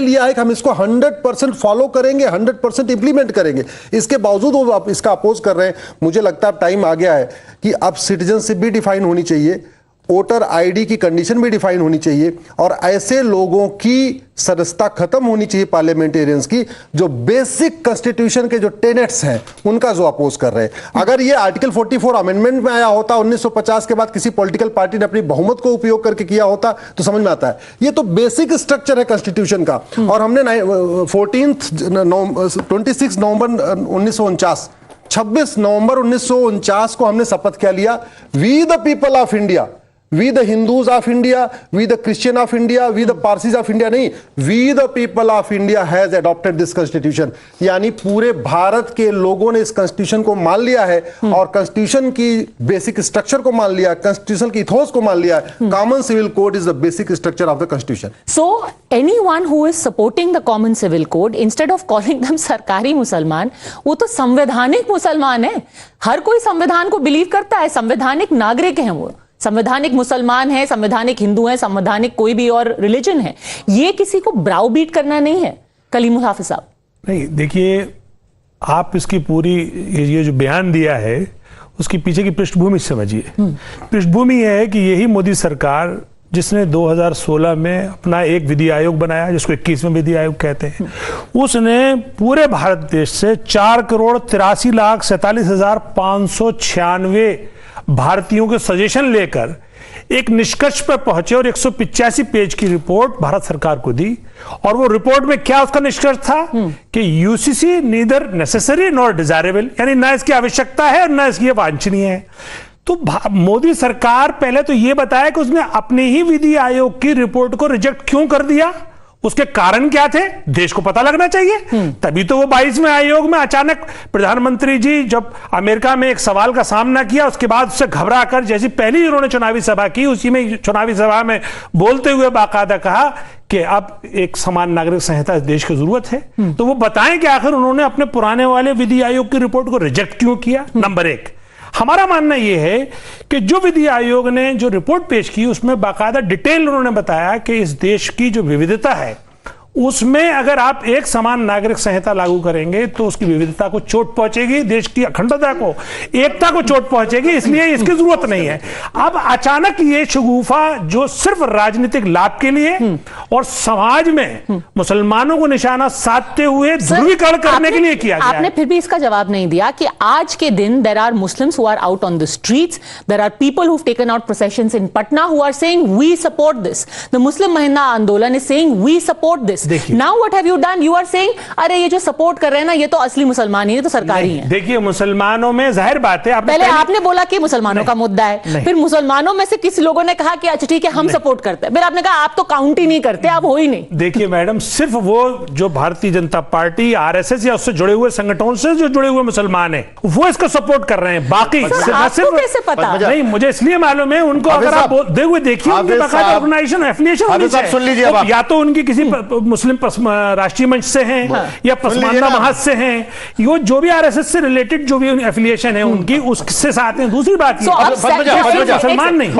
S6: लिया है कि हम इसको 100% फॉलो करेंगे, 100% इंप्लीमेंट करेंगे. इसके बावजूद वो इसका अपोज कर रहे हैं. मुझे लगता है टाइम आ गया है कि अब सिटीजनशिप भी डिफाइन होनी चाहिए, वोटर आईडी की कंडीशन भी डिफाइन होनी चाहिए और ऐसे लोगों की सदस्यता खत्म होनी चाहिए पार्लियामेंटेरियंस की, जो बेसिक कॉन्स्टिट्यूशन के जो टेनेट्स हैं उनका जो अपोज कर रहे हैं. अगर ये आर्टिकल 44 अमेंडमेंट में आया होता, 1950 के बाद किसी पॉलिटिकल पार्टी ने अपनी बहुमत को उपयोग करके किया होता तो समझ में आता है. ये तो बेसिक स्ट्रक्चर है कॉन्स्टिट्यूशन का. और हमने 26 नवंबर 1949 26 नवंबर 1949 को हमने शपथ क्या लिया, we the people of India, we the Hindus of India, we the Christian of India, we the Parsis of India, नहीं, we the people of India has adopted this constitution. यानी पूरे भारत के लोगों ने इस कॉन्स्टिट्यूशन को मान लिया है और कॉन्स्टिट्यूशन की बेसिक स्ट्रक्चर को मान लिया, कॉन्स्टिट्यूशन की इथोस को मान लिया है. Common civil code is the basic structure of the constitution.
S22: So anyone who is supporting the common civil code, instead of calling them सरकारी मुसलमान, वो तो संवैधानिक मुसलमान है. हर कोई संविधान को बिलीव करता है, संवैधानिक नागरिक हैं, वो संवैधानिक मुसलमान है, संवैधानिक हिंदू है, संवैधानिक कोई भी और रिलीजन है. ये किसी को ब्राउ बीट करना नहीं है. कलीमुल हाफिज साहब,
S23: नहीं, देखिए आप इसकी पूरी ये जो बयान दिया है उसकी पीछे की पृष्ठभूमि समझिए. पृष्ठभूमि है कि यही मोदी सरकार जिसने 2016 में अपना एक विधि आयोग बनाया, जिसको 21वें विधि आयोग कहते हैं, उसने पूरे भारत देश से 4,83,47,596 भारतीयों के सजेशन लेकर एक निष्कर्ष पर पहुंचे और 185 पेज की रिपोर्ट भारत सरकार को दी. और वो रिपोर्ट में क्या उसका निष्कर्ष था कि UCC neither necessary nor desirable, यानी ना इसकी आवश्यकता है और ना इसकी वांछनीय है. तो मोदी सरकार पहले तो ये बताया कि उसने अपने ही विधि आयोग की रिपोर्ट को रिजेक्ट क्यों कर दिया, उसके कारण क्या थे, देश को पता लगना चाहिए। तभी तो वो 22वें आयोग में अचानक प्रधानमंत्री जी जब अमेरिका में एक सवाल का सामना किया, उसके बाद उससे घबरा कर जैसी पहली उन्होंने चुनावी सभा की, उसी में चुनावी सभा में बोलते हुए बाकायदा कहा कि अब एक समान नागरिक संहिता इस देश की जरूरत है। तो वो बताएं कि आखिर उन्होंने अपने पुराने वाले विधि आयोग की रिपोर्ट को रिजेक्ट क्यों किया। नंबर एक, हमारा मानना यह है कि जो विधि आयोग ने जो रिपोर्ट पेश की उसमें बाकायदा डिटेल उन्होंने बताया कि इस देश की जो विविधता है उसमें अगर आप एक समान नागरिक संहिता लागू करेंगे तो उसकी विविधता को चोट पहुंचेगी, देश की अखंडता को, एकता को चोट पहुंचेगी, इसलिए इसकी जरूरत नहीं है। अब अचानक ये शगुफा जो सिर्फ राजनीतिक लाभ के लिए और समाज में मुसलमानों को निशाना साधते हुए ध्रुवीकरण करने के लिए किया गया।
S22: आपने फिर भी इसका जवाब नहीं दिया कि आज के दिन there are Muslims who are out on the streets, there are people who have taken out processions in Patna who are saying we support this, the Muslim Mahila Andolan is saying we support this. Now what have you done? You are saying अरे ये जो support कर रहे हैं ना ये तो असली मुसलमान ही है, तो सरकारी है।
S23: देखिए मुसलमानों में जाहिर बात है,
S22: पहले आपने बोला कि मुसलमानों का मुद्दा है, फिर मुसलमानों में से किसी लोगों ने कहा कि अच्छा ठीक है हम सपोर्ट करते हैं, फिर आपने कहा आप तो काउंट ही नहीं करते, आप हो ही नहीं।
S23: देखिए मैडम, सिर्फ वो जो भारतीय जनता पार्टी आरएसएस या उससे जुड़े हुए संगठनों से जो जुड़े हुए मुसलमान है वो इसको सपोर्ट कर रहे हैं, बाकी
S22: आपको कैसे पता?
S23: नहीं, मुझे इसलिए मालूम है। उनको अगर आप देखिए उनकी बाकायदा ऑर्गेनाइजेशन एफिलिएशन या तो उनकी किसी मुस्लिम राष्ट्रीय मंच से हैं या पसमानदा महज से हैं, ये जो भी आरएसएस से रिलेटेड जो भी एफिलिएशन है उनकी उससे साथ हैं। दूसरी बात ये मुसलमान नहीं,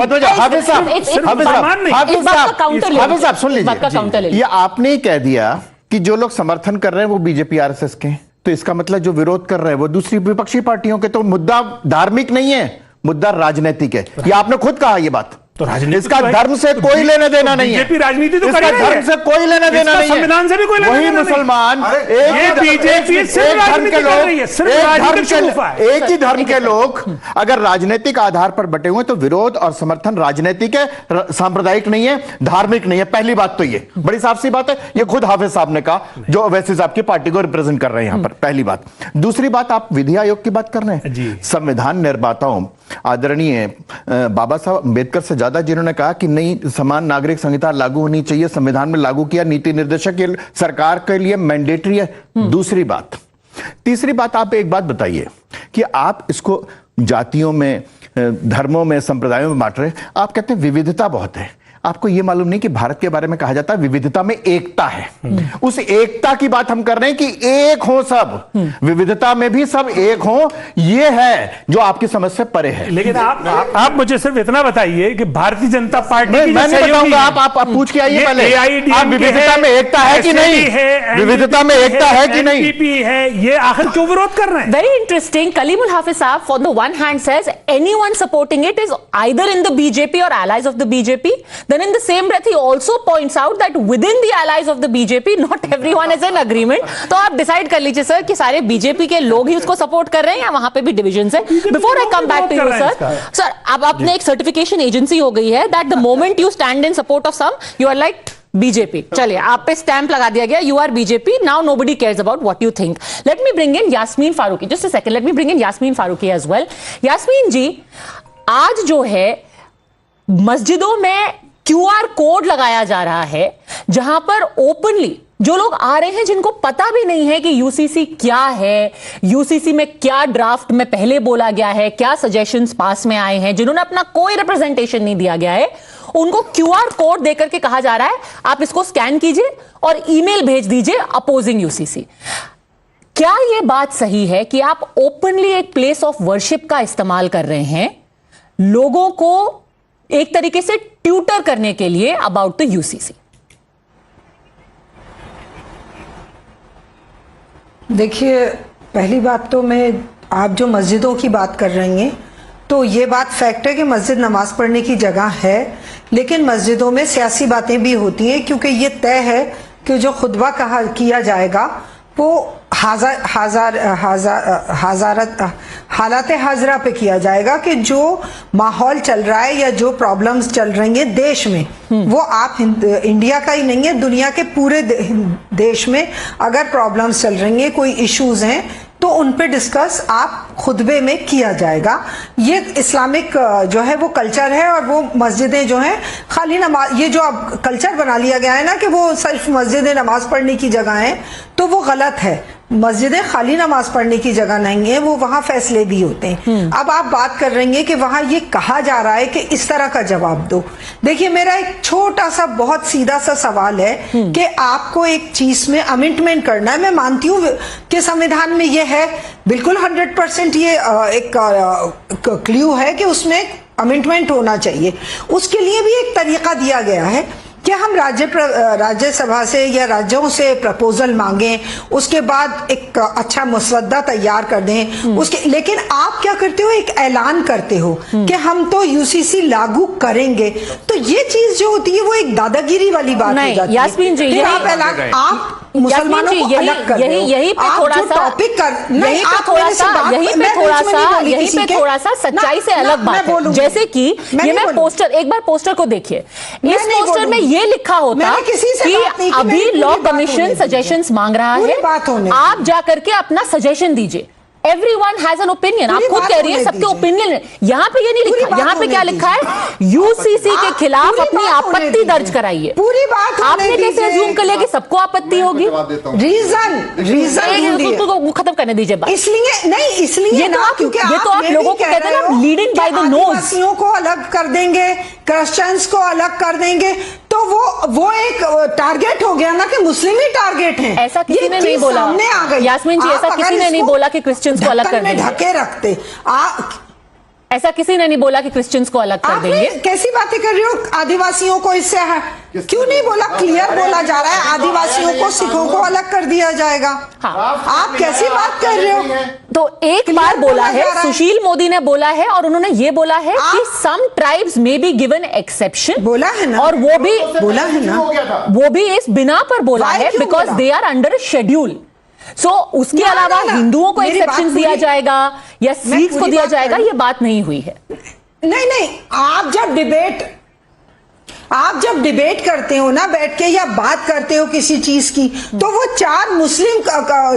S7: साहब सुन लीजिए, ये आपने कह दिया कि जो लोग समर्थन कर रहे हैं वो बीजेपी आरएसएस के, तो इसका मतलब जो विरोध कर रहे हैं वो दूसरी विपक्षी पार्टियों के। तो मुद्दा धार्मिक नहीं है, मुद्दा राजनीतिक है। ये आपने खुद कहा ये बात।
S23: तो राजनीति
S7: इसका धर्म से कोई लेना देना नहीं है,
S23: बीजेपी राजनीति तो
S7: इसका धर्म से कोई लेना देना नहीं है,
S23: संविधान से भी कोई लेना देना नहीं।
S7: मुसलमान
S23: बीजेपी
S7: एक ही धर्म के लोग अगर राजनीतिक आधार पर बटे हुए तो विरोध और समर्थन राजनीतिक है, सांप्रदायिक नहीं है, धार्मिक नहीं है। पहली बात तो ये बड़ी साफ सी बात है, ये खुद हाफिज साहब ने कहा जो अवैसी साहब की पार्टी को रिप्रेजेंट कर रहे हैं यहां पर। पहली बात। दूसरी बात, आप विधि आयोग की बात कर रहे हैं। संविधान निर्माताओं आदरणीय बाबा साहब अम्बेडकर से ज्यादा जिन्होंने कहा कि नहीं समान नागरिक संहिता लागू होनी चाहिए, संविधान में लागू किया, नीति निर्देशक के सरकार के लिए मैंडेटरी है। दूसरी बात। तीसरी बात, आप एक बात बताइए कि आप इसको जातियों में, धर्मों में, संप्रदायों में बांट रहे, आप कहते हैं विविधता बहुत है। आपको यह मालूम नहीं कि भारत के बारे में कहा जाता है विविधता में एकता है। उस एकता की बात हम कर रहे हैं कि एक हो सब, विविधता में भी सब एक हो, ये है जो आपकी समझ से परे है।
S23: लेकिन आप मुझे सिर्फ इतना बताइए कि भारतीय जनता पार्टी
S7: मैं नहीं बताऊंगा, आप पूछ के आइए पहले। आप विविधता में एकता है कि नहीं, विविधता में एकता है कि नहीं
S23: है, ये आखिर क्यों विरोध कर रहे हैं?
S22: Very interesting. कलीमुल हाफिज साहब for the one hand says anyone supporting it is either in the BJP और allies of the BJP. Then in the same breath he also points out that within the allies of the BJP not everyone is in agreement. तो आप decide कर लीजिए sir कि सारे BJP के लोग ही उसको सपोर्ट कर रहे हैं या वहां पे भी डिविजन है। Before I come back to you sir, अब आपने एक सर्टिफिकेशन एजेंसी हो गई है that the moment you stand in support of some you are like BJP. चलिए आप पे स्टैंप लगा दिया गया, you are BJP, now nobody cares about what you think. Let me bring in Yasmin Farooqui, just a second, let me bring in Yasmin Farooqui as well. Yasmin ji, आज जो है मस्जिदों में QR कोड लगाया जा रहा है जहां पर ओपनली जो लोग आ रहे हैं जिनको पता भी नहीं है कि यूसीसी क्या है, यूसीसी में क्या ड्राफ्ट में पहले बोला गया है, क्या सजेशंस पास में आए हैं, जिन्होंने अपना कोई रिप्रेजेंटेशन नहीं दिया गया है, उनको QR कोड देकर के कहा जा रहा है आप इसको स्कैन कीजिए और ईमेल भेज दीजिए अपोजिंग यूसीसी। क्या यह बात सही है कि आप ओपनली एक प्लेस ऑफ वर्शिप का इस्तेमाल कर रहे हैं लोगों को एक तरीके से ट्यूटर करने के लिए अबाउट द यूसीसी?
S9: देखिए, पहली बात तो आप जो मस्जिदों की बात कर रही हैं तो ये बात फैक्ट है कि मस्जिद नमाज पढ़ने की जगह है, लेकिन मस्जिदों में सियासी बातें भी होती हैं क्योंकि ये तय है कि जो खुतबा किया जाएगा वो हालात हाजरा पे किया जाएगा कि जो माहौल चल रहा है या जो प्रॉब्लम्स चल रही हैं देश में, वो आप इंडिया का ही नहीं है, दुनिया के पूरे देश में अगर प्रॉब्लम्स चल रही हैं, कोई इश्यूज हैं, तो उन पे डिस्कस आप खुतबे में किया जाएगा। ये इस्लामिक जो है वो कल्चर है, और वो मस्जिदें जो हैं खाली नमाज, ये जो अब कल्चर बना लिया गया है ना कि वो सिर्फ मस्जिदें नमाज पढ़ने की जगह है, तो वो गलत है। मस्जिदें खाली नमाज पढ़ने की जगह नहीं है, वो वहां फैसले भी होते हैं। अब आप बात कर रही हैं कि वहां ये कहा जा रहा है कि इस तरह का जवाब दो। देखिए, मेरा एक छोटा सा बहुत सीधा सा सवाल है कि आपको एक चीज में अमेंडमेंट करना है। मैं मानती हूँ कि संविधान में ये है, बिल्कुल 100% ये एक क्ल्यू है कि उसमें अमेंडमेंट होना चाहिए। उसके लिए भी एक तरीका दिया गया है कि हम राज्यसभा से या राज्यों से प्रपोजल मांगें, उसके बाद एक अच्छा मसवदा तैयार कर दें उसके। लेकिन आप क्या करते हो, एक ऐलान करते हो कि हम तो यूसीसी लागू करेंगे। तो ये चीज जो होती है वो एक दादागिरी वाली बात हो जाती है।
S22: यास्मीन जी,
S9: आप मुसलमानों को अलग कर रहे हो।
S22: यही पे थोड़ा सा सच्चाई से अलग बात है। जैसे कि ये मैं पोस्टर, एक बार पोस्टर को देखिए, इस पोस्टर में ये लिखा होता कि अभी लॉ कमीशन सजेशंस मांग रहा है, आप जाकर के अपना सजेशन दीजिए। Everyone has an opinion. आप खुद कह रही हैं सबके ओपिनियन है। यहाँ पे ये नहीं लिखा, यहाँ पे क्या लिखा है, यूसीसी के खिलाफ अपनी आपत्ति दर्ज कराइए।
S9: पूरी बात
S22: आपने कैसे अज्यूम कर लिया कि सबको आपत्ति होगी?
S9: रीजन
S22: को खत्म करने दीजिए बात।
S9: इसलिए नहीं, इसलिए
S22: ये तो आप लोगों को कहते हैं ना, लीडिंग बाय द नोज।
S9: आदिवासियों को अलग कर देंगे, क्रिश्चियंस को अलग कर देंगे, तो वो एक टारगेट हो गया ना कि मुस्लिम ही टारगेट हैं।
S22: ऐसा किसी ने नहीं बोला,
S9: सामने आ गई।
S22: यास्मीन जी, ऐसा किसी ने नहीं बोला कि क्रिश्चियंस को अलग कर देंगे।
S9: ढके रखते
S22: ऐसा किसी ने नहीं बोला कि क्रिश्चियंस को अलग कर देंगे।
S9: कैसी बातें कर रही हो? आदिवासियों को इससे क्यों नहीं बोला? क्लियर बोला जा रहा है आदिवासियों को, सिखों को अलग कर दिया जाएगा। हाँ, आप कैसी बात कर रहे हो?
S22: तो एक बार बोला है, सुशील मोदी ने बोला है, और उन्होंने ये बोला है कि सम ट्राइब्स में बी गिवन एक्सेप्शन,
S9: बोला है ना,
S22: और वो भी
S9: बोला है ना,
S22: वो भी इस बिना पर बोला है because they are under schedule. So उसके अलावा हिंदुओं को एक्सेप्शन दिया जाएगा या सिख्स को दिया जाएगा, ये बात नहीं हुई है।
S9: नहीं, आप जब डिबेट करते हो ना बैठ के, या बात करते हो किसी चीज की, तो वो 4 मुस्लिम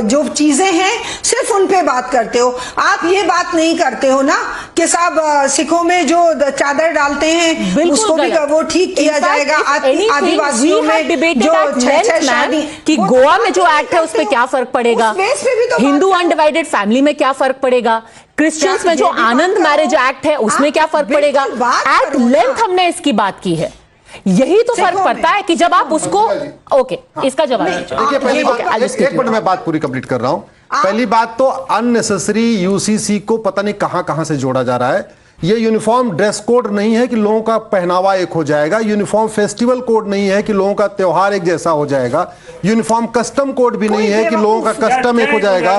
S9: जो चीजें हैं सिर्फ उन पे बात करते हो। आप ये बात नहीं करते हो ना कि साहब सिखों में जो चादर डालते हैं उसको भी वो ठीक किया जाएगा। आदिवासियों में जो शादी
S22: कि गोवा में जो एक्ट है उस पर क्या फर्क पड़ेगा, हिंदू अनडिवाइडेड फैमिली में क्या फर्क पड़ेगा, क्रिश्चियंस में जो आनंद मैरिज एक्ट है उसमें क्या फर्क पड़ेगा। एट लेंथ हमने इसकी बात की है। यही तो फर्क पड़ता है कि जब आप उसको ओके इसका जवाब
S6: देखिए। पहली बात, एक मिनट मैं बात पूरी कंप्लीट कर रहा हूं। पहली बात तो अननेसेसरी यूसीसी को पता नहीं कहां से जोड़ा जा रहा है। ये यूनिफॉर्म ड्रेस कोड नहीं है कि लोगों का पहनावा एक हो जाएगा। यूनिफॉर्म फेस्टिवल कोड नहीं है कि लोगों का त्योहार एक जैसा हो जाएगा। यूनिफॉर्म कस्टम कोड भी नहीं है कि लोगों का कस्टम एक हो जाएगा।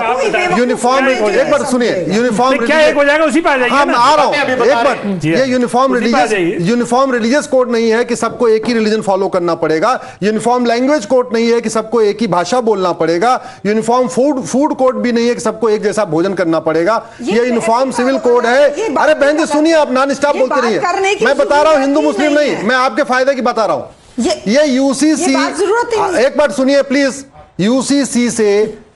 S6: यूनिफॉर्म, एक बार सुनिए, यूनिफॉर्म
S5: क्या एक हो जाएगा उसी पे आ जाइए।
S6: हाँ, मैं आ रहा हूं, एक बार। ये यूनिफॉर्म रिलीजियस कोड नहीं है कि सबको एक ही रिलीजन फॉलो करना पड़ेगा। यूनिफॉर्म लैंग्वेज कोड नहीं है कि सबको एक ही भाषा बोलना पड़ेगा। यूनिफॉर्म फूड कोड भी नहीं है कि सबको एक जैसा भोजन करना पड़ेगा। ये यूनिफॉर्म सिविल कोड है। अरे बहन, सुनिए, आप नॉन स्टॉप बोलते रहिए। मैं बता रहा हूं, हिंदू मुस्लिम नहीं, मैं आपके फायदे की बता रहा हूं। ये यूसीसी, एक बार सुनिए प्लीज। यूसीसी से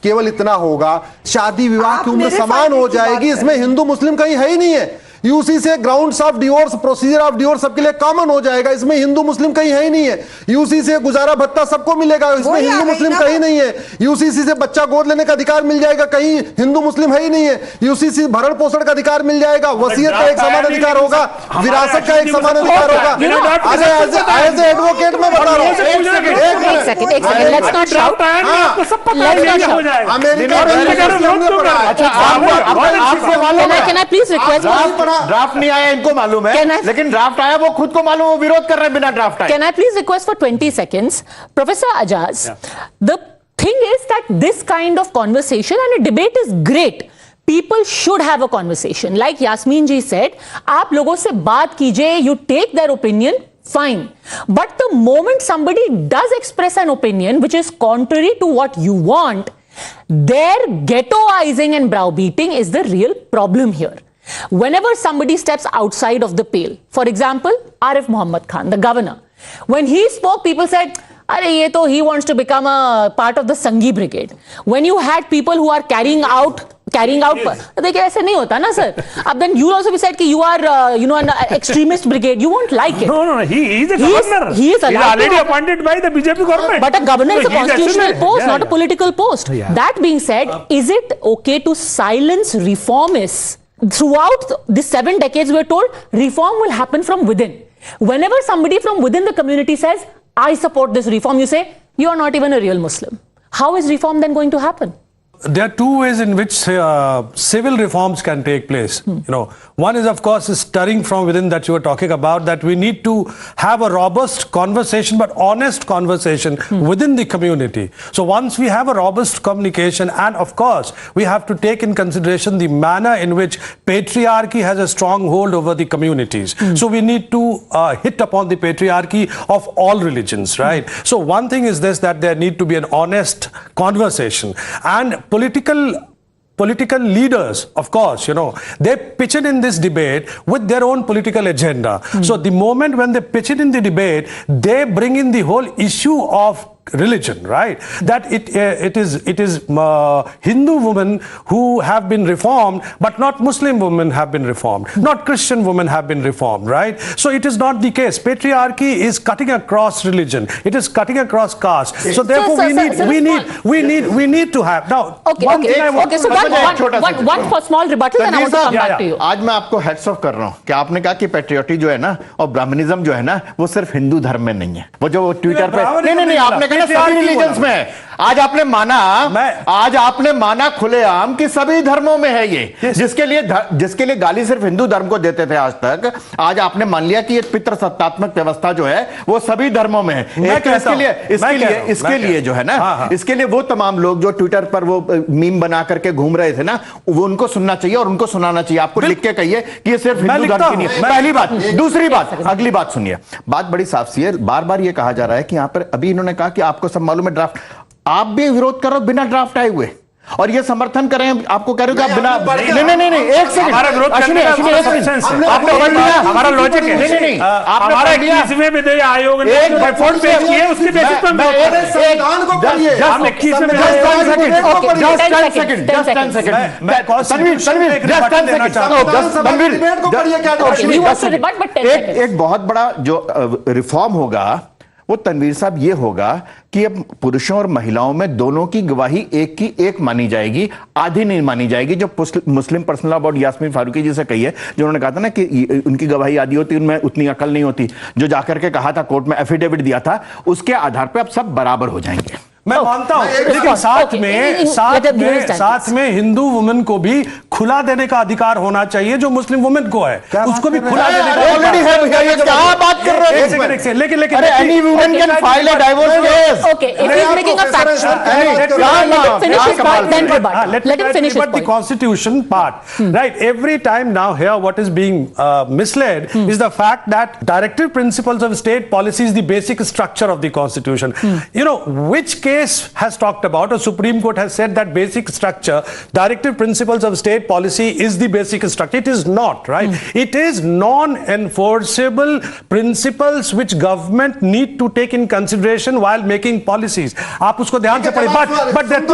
S6: केवल इतना होगा, शादी विवाह की उम्र समान हो जाएगी। इसमें हिंदू मुस्लिम कहीं है ही नहीं है। यूसी से grounds of divorce, procedure of divorce सबके लिए कॉमन हो जाएगा। इसमें हिंदू मुस्लिम कहीं है ही नहीं है। यूसी से गुजारा भत्ता सबको मिलेगा, इसमें हिंदू मुस्लिम कहीं नहीं है। यूसीसी से बच्चा गोद लेने का अधिकार मिल जाएगा, कहीं हिंदू मुस्लिम है ही नहीं है। यूसीसी भरण पोषण का अधिकार मिल जाएगा, वसीयत का एक समान अधिकार होगा, विरासत का एक समान अधिकार होगा। अरे एज ए एडवोकेट में बता रहा हूँ।
S7: ड्राफ्ट नहीं आया, इनको मालूम है, लेकिन ड्राफ्ट आया, वो खुद को मालूम, वो विरोध कर रहे हैं बिना ड्राफ्ट आए।
S22: Can I please request for 20 seconds? Professor Ajaz, the thing is that this kind of conversation and a debate is great. People should have a conversation. Like Yasmin ji said, आप लोगों से बात कीजिए, you take their opinion, fine. But the moment somebody does express an opinion which is contrary to what you want, their ghettoizing and browbeating is the real problem here. Whenever somebody steps outside of the pale, for example, Arif Muhammad Khan, the governor, when he spoke, people said, he wants to become a part of the Sanghi brigade. When you had people who are carrying out carrying out. देखिए ऐसे नहीं होता ना sir. अब then you also be said कि you are an extremist brigade. You won't like it.
S12: No. He is a governor.
S22: He is
S12: already appointed by the BJP government.
S22: But a governor is a constitutional post, not a political post. That being said, is it okay to silence reformists? Throughout the 7 decades, we are told reform will happen from within. Whenever somebody from within the community says, I support this reform, you say, you are not even a real Muslim. How is reform then going to happen?
S23: There are two ways in which civil reforms can take place. One is, of course, stirring from within that you were talking about, that we need to have a robust conversation, but honest conversation within the community. So once we have a robust communication, and of course, we have to take in consideration the manner in which patriarchy has a strong hold over the communities. So we need to hit upon the patriarchy of all religions, right? So one thing is this, that there need to be an honest conversation. And political leaders, of course, they pitch in this debate with their own political agenda. So the moment when they pitch in the debate, they bring in the whole issue of religion, right? That it is Hindu women who have been reformed, but not Muslim women have been reformed, not Christian women have been reformed, right? So it is not the case. Patriarchy is cutting across religion. It is cutting across caste. So therefore, we need to have now.
S22: Okay. So one small rebuttal, and I want to come back to you.
S7: आज मैं आपको heads of कर रहा हूं कि आपने कहा कि पेट्रियोटिक जो है ना और ब्राह्मणिज्म जो है ना वो सिर्फ हिंदू धर्म में नहीं है. वो जो ट्विटर पे नहीं आपने सभी रिलीजन्स में है. आज आपने माना खुलेआम कि सभी धर्मों में है ये. जिसके लिए गाली सिर्फ हिंदू धर्म को देते थे आज तक, आज आपने मान लिया कि ये पितृसत्तात्मक व्यवस्था जो है वो सभी धर्मों में है. इसके लिए जो है ना, इसके लिए वो तमाम लोग जो ट्विटर पर वो मीम बना करके घूम रहे थे ना, वो उनको सुनना चाहिए और उनको सुनाना चाहिए. आपको लिख के कहिए कि ये सिर्फ हिंदू धर्म की नहीं है. पहली बात. दूसरी बात, अगली बात सुनिए. बात बड़ी साफ सी है. बार बार ये कहा जा रहा है कि यहां पर अभी इन्होंने कहा कि आपको सब मालूम है ड्राफ्ट. आप भी विरोध कर रहे हो बिना ड्राफ्ट आए हुए, और ये समर्थन कर रहे हैं. आपको कह रहे हो कि आप बिना नहीं एक सेकंड,
S12: हमारा विरोध करने का आपने पढ़ लिया. हमारा लॉजिक है. नहीं हमारा 21वें विधेय आयोग ने जो रिपोर्ट पेश की है उसके बेसिस पर
S6: संविधान को पढ़िए.
S12: हम 21वें
S7: एक बहुत बड़ा जो रिफॉर्म होगा वो तनवीर साहब ये होगा कि अब पुरुषों और महिलाओं में दोनों की गवाही एक की एक मानी जाएगी, आधी नहीं मानी जाएगी. जो मुस्लिम पर्सनल लॉ बोर्ड यास्मीन फारूकी जी से कही है, जो उन्होंने कहा था ना कि उनकी गवाही आधी होती, उनमें उतनी अकल नहीं होती, जो जाकर के कहा था कोर्ट में एफिडेविट दिया था, उसके आधार पर अब सब बराबर हो जाएंगे.
S23: मैं मानता हूं, लेकिन साथ में हिंदू वुमेन को भी खुला देने का अधिकार होना चाहिए जो मुस्लिम वुमेन को है. उसको भी खुला देने का
S7: ऑलरेडी है भैया. क्या बात कर रहे हैं?
S23: लेकिन
S7: any women can file a divorce case.
S22: Okay, it is making a fact. Finish his part, then rebut. Let him finish his point.
S23: The constitution part, right? Every time now here, what is being misled is the fact that directive principles of state policy is the basic structure of the constitution. Which case has talked about, or Supreme Court has said that basic structure, directive principles of state policy is the basic structure. It is not, right? It is non-enforceable principles which government need to take in consideration while making policies. आप उसको ध्यान से पढ़िए. But there are